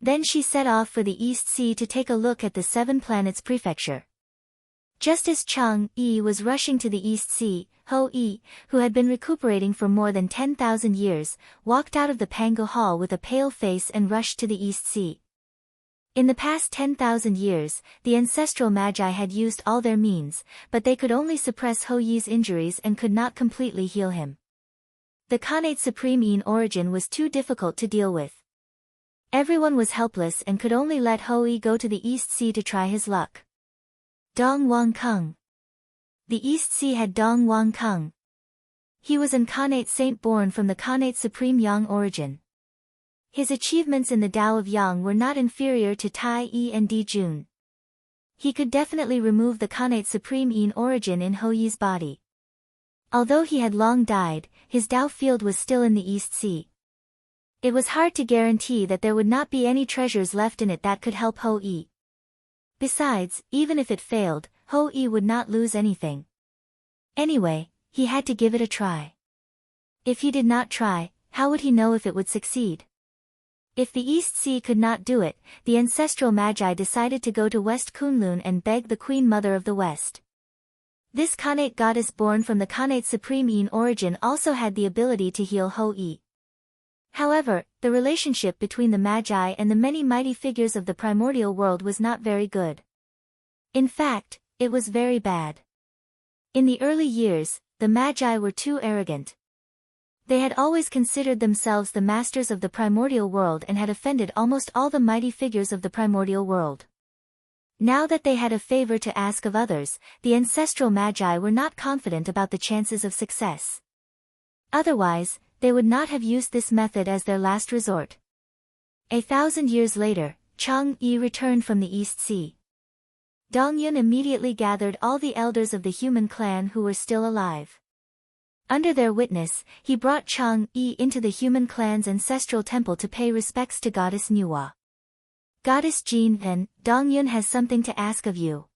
Then she set off for the East Sea to take a look at the 7 planets prefecture. Just as Chang Yi was rushing to the East Sea, Ho Yi, who had been recuperating for more than 10,000 years, walked out of the Pangu Hall with a pale face and rushed to the East Sea. In the past 10,000 years, the ancestral magi had used all their means, but they could only suppress Ho Yi's injuries and could not completely heal him. The Khanate Supreme in origin was too difficult to deal with. Everyone was helpless and could only let Ho Yi go to the East Sea to try his luck. Dong Wang Kung. The East Sea had Dong Wang Kung. He was an Khanate saint born from the Khanate Supreme Yang origin. His achievements in the Tao of Yang were not inferior to Tai Yi and Di Jun. He could definitely remove the Khanate Supreme in origin in Ho Yi's body. Although he had long died, his Tao field was still in the East Sea. It was hard to guarantee that there would not be any treasures left in it that could help Ho Yi. Besides, even if it failed, Ho Yi would not lose anything. Anyway, he had to give it a try. If he did not try, how would he know if it would succeed? If the East Sea could not do it, the ancestral magi decided to go to West Kunlun and beg the Queen Mother of the West. This Khanate goddess born from the Khanate Supreme in origin also had the ability to heal Ho Yi. However, the relationship between the magi and the many mighty figures of the primordial world was not very good. In fact, it was very bad. In the early years, the magi were too arrogant. They had always considered themselves the masters of the primordial world and had offended almost all the mighty figures of the primordial world. Now that they had a favor to ask of others, the ancestral magi were not confident about the chances of success. Otherwise, they would not have used this method as their last resort. 1,000 years later, Chang Yi returned from the East Sea. Dong Yun immediately gathered all the elders of the human clan who were still alive. Under their witness, he brought Chang Yi into the human clan's ancestral temple to pay respects to Goddess Nuwa. Goddess Jin and Dong Yun has something to ask of you.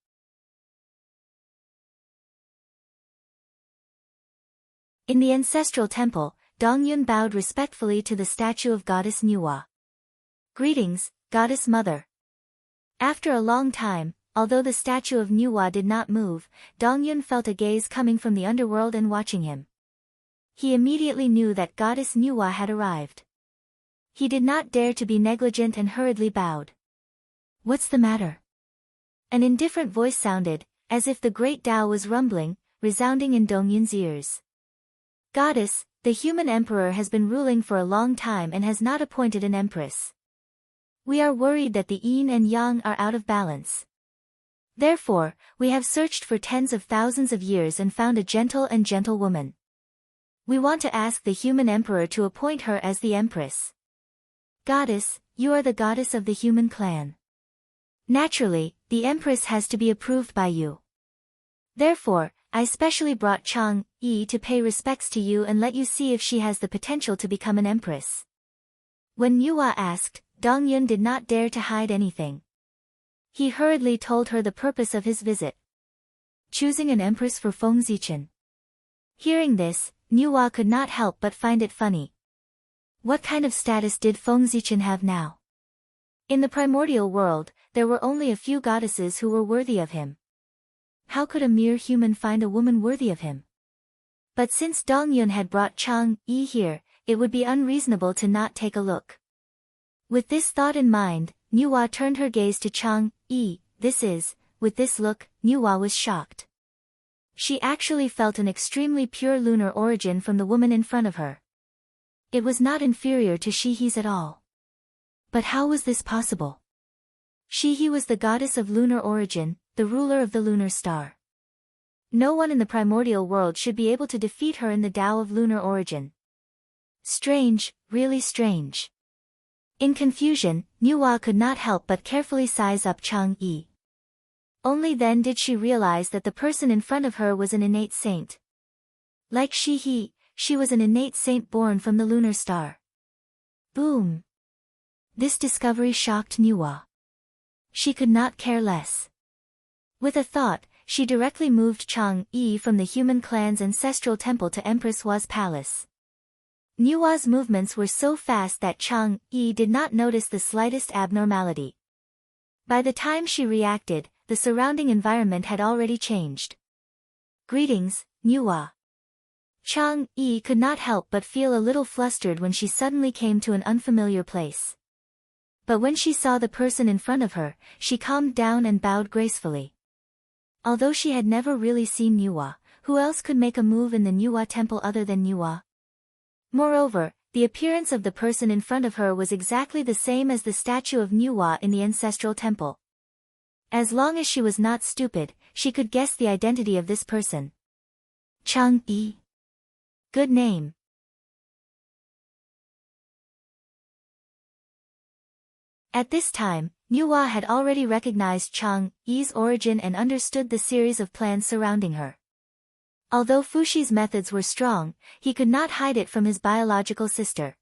In the ancestral temple, Dong Yun bowed respectfully to the statue of Goddess Nuwa. Greetings, Goddess Mother. After a long time, although the statue of Nuwa did not move, Dong Yun felt a gaze coming from the underworld and watching him. He immediately knew that Goddess Nuwa had arrived. He did not dare to be negligent and hurriedly bowed. What's the matter? An indifferent voice sounded, as if the great Tao was rumbling, resounding in Dong Yun's ears. Goddess, the human emperor has been ruling for a long time and has not appointed an empress. We are worried that the yin and yang are out of balance. Therefore, we have searched for tens of thousands of years and found a gentle woman. We want to ask the human emperor to appoint her as the empress. Goddess, you are the goddess of the human clan. Naturally, the empress has to be approved by you. Therefore, I specially brought Chang-yi to pay respects to you and let you see if she has the potential to become an empress. When Nuwa asked, Dong-yun did not dare to hide anything. He hurriedly told her the purpose of his visit. Choosing an empress for Feng Zichen. Hearing this, Nuwa could not help but find it funny. What kind of status did Feng Zichen have now? In the primordial world, there were only a few goddesses who were worthy of him. How could a mere human find a woman worthy of him? But since Dong-yun had brought Chang-yi here, it would be unreasonable to not take a look. With this thought in mind, Nuwa turned her gaze to Chang-yi. With this look, Nuwa was shocked. She actually felt an extremely pure lunar origin from the woman in front of her. It was not inferior to Shihi's at all. But how was this possible? Shihi was the goddess of lunar origin, the ruler of the lunar star. No one in the primordial world should be able to defeat her in the Tao of lunar origin. Strange, really strange. In confusion, Nuwa could not help but carefully size up Chang-yi. Only then did she realize that the person in front of her was an innate saint. Like Shihi, she was an innate saint born from the lunar star. Boom! This discovery shocked Nuwa. She could not care less. With a thought, she directly moved Chang-yi from the human clan's ancestral temple to Empress Hua's palace. Nuwa's movements were so fast that Chang-yi did not notice the slightest abnormality. By the time she reacted, the surrounding environment had already changed. Greetings, Nuwa. Chang-yi could not help but feel a little flustered when she suddenly came to an unfamiliar place. But when she saw the person in front of her, she calmed down and bowed gracefully. Although she had never really seen Nuwa, who else could make a move in the Nuwa temple other than Nuwa? Moreover, the appearance of the person in front of her was exactly the same as the statue of Nuwa in the ancestral temple. As long as she was not stupid, she could guess the identity of this person. Chang-yi. Good name. At this time, Nuwa had already recognized Chang-yi's origin and understood the series of plans surrounding her. Although Fushi's methods were strong, he could not hide it from his biological sister.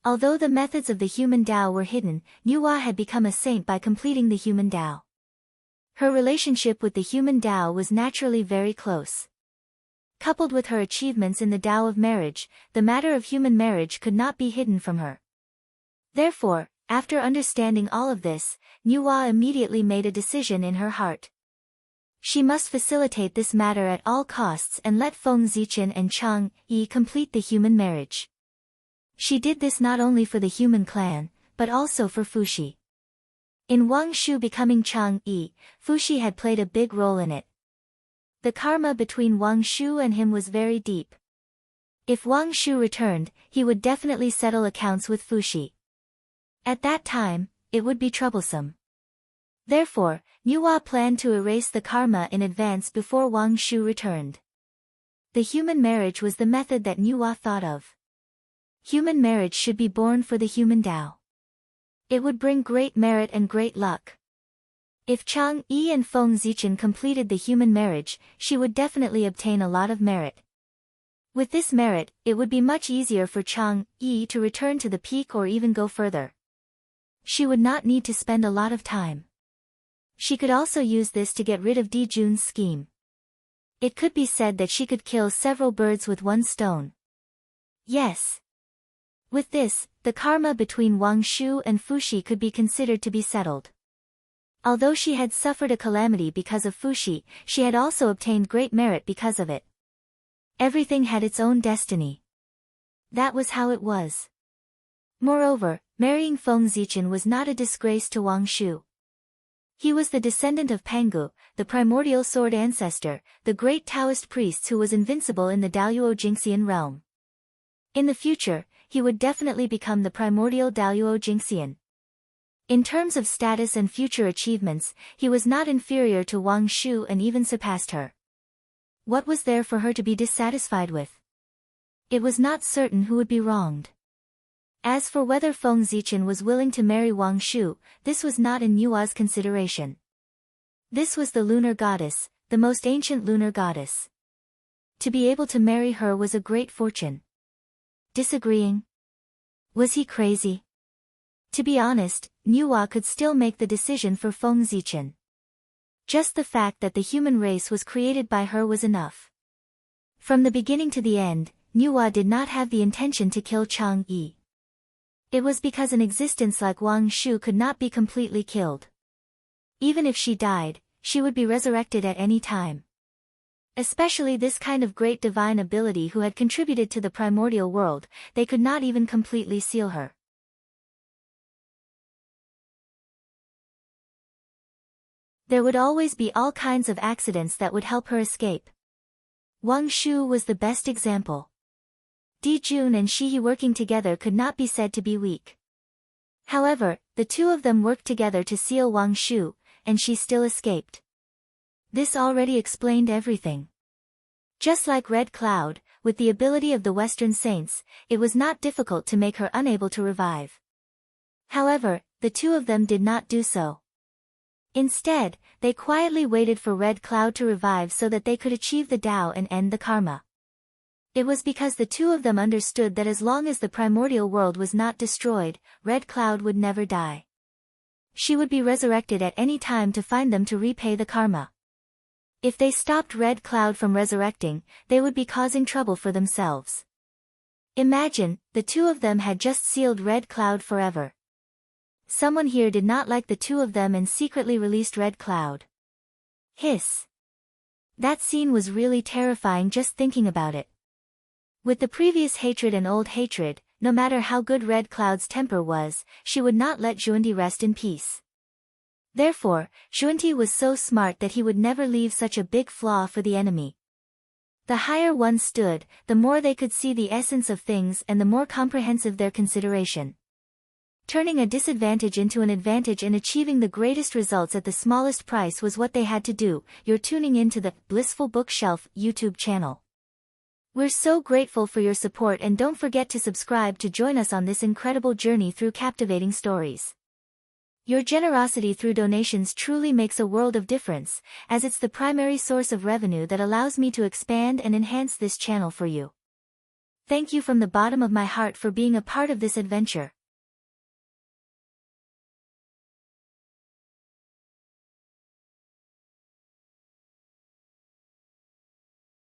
Although the methods of the human Tao were hidden, Nuwa had become a saint by completing the human Tao. Her relationship with the human Tao was naturally very close. Coupled with her achievements in the Tao of marriage, the matter of human marriage could not be hidden from her. Therefore, after understanding all of this, Nuwa immediately made a decision in her heart. She must facilitate this matter at all costs and let Feng Zichen and Chang-yi complete the human marriage. She did this not only for the human clan, but also for Fushi. In Wang Shu becoming Chang-yi, Fushi had played a big role in it. The karma between Wang Shu and him was very deep. If Wang Shu returned, he would definitely settle accounts with Fushi. At that time, it would be troublesome. Therefore, Nuwa planned to erase the karma in advance before Wang Shu returned. The human marriage was the method that Nuwa thought of. Human marriage should be born for the human Tao. It would bring great merit and great luck. If Chang-yi and Feng Zichen completed the human marriage, she would definitely obtain a lot of merit. With this merit, it would be much easier for Chang-yi to return to the peak or even go further. She would not need to spend a lot of time. She could also use this to get rid of Di Jun's scheme. It could be said that she could kill several birds with one stone. Yes. With this, the karma between Wang Shu and Fushi could be considered to be settled. Although she had suffered a calamity because of Fushi, she had also obtained great merit because of it. Everything had its own destiny. That was how it was. Moreover, marrying Feng Zichen was not a disgrace to Wang Shu. He was the descendant of Pangu, the primordial sword ancestor, the great Taoist priest who was invincible in the Daluo Jingxian realm. In the future, he would definitely become the primordial Daluo Jingxian. In terms of status and future achievements, he was not inferior to Wang Shu and even surpassed her. What was there for her to be dissatisfied with? It was not certain who would be wronged. As for whether Feng Zichen was willing to marry Wang Shu, this was not in Yua's consideration. This was the lunar goddess, the most ancient lunar goddess. To be able to marry her was a great fortune. Disagreeing? Was he crazy? To be honest, Yua could still make the decision for Feng Zichen. Just the fact that the human race was created by her was enough. From the beginning to the end, Yua did not have the intention to kill Chang Yi. It was because an existence like Wang Shu could not be completely killed. Even if she died, she would be resurrected at any time. Especially this kind of great divine ability who had contributed to the primordial world, they could not even completely seal her. There would always be all kinds of accidents that would help her escape. Wang Shu was the best example. Di Jun and Shihi working together could not be said to be weak. However, the two of them worked together to seal Wang Shu, and she still escaped. This already explained everything. Just like Red Cloud, with the ability of the Western Saints, it was not difficult to make her unable to revive. However, the two of them did not do so. Instead, they quietly waited for Red Cloud to revive so that they could achieve the Tao and end the karma. It was because the two of them understood that as long as the primordial world was not destroyed, Red Cloud would never die. She would be resurrected at any time to find them to repay the karma. If they stopped Red Cloud from resurrecting, they would be causing trouble for themselves. Imagine, the two of them had just sealed Red Cloud forever. Someone here did not like the two of them and secretly released Red Cloud. Hiss. That scene was really terrifying just thinking about it. With the previous hatred and old hatred, no matter how good Red Cloud's temper was, she would not let Xuanti rest in peace. Therefore, Xuanti was so smart that he would never leave such a big flaw for the enemy. The higher one stood, the more they could see the essence of things and the more comprehensive their consideration. Turning a disadvantage into an advantage and achieving the greatest results at the smallest price was what they had to do. You're tuning into the Blissful Bookshelf YouTube channel. We're so grateful for your support and don't forget to subscribe to join us on this incredible journey through captivating stories. Your generosity through donations truly makes a world of difference, as it's the primary source of revenue that allows me to expand and enhance this channel for you. Thank you from the bottom of my heart for being a part of this adventure.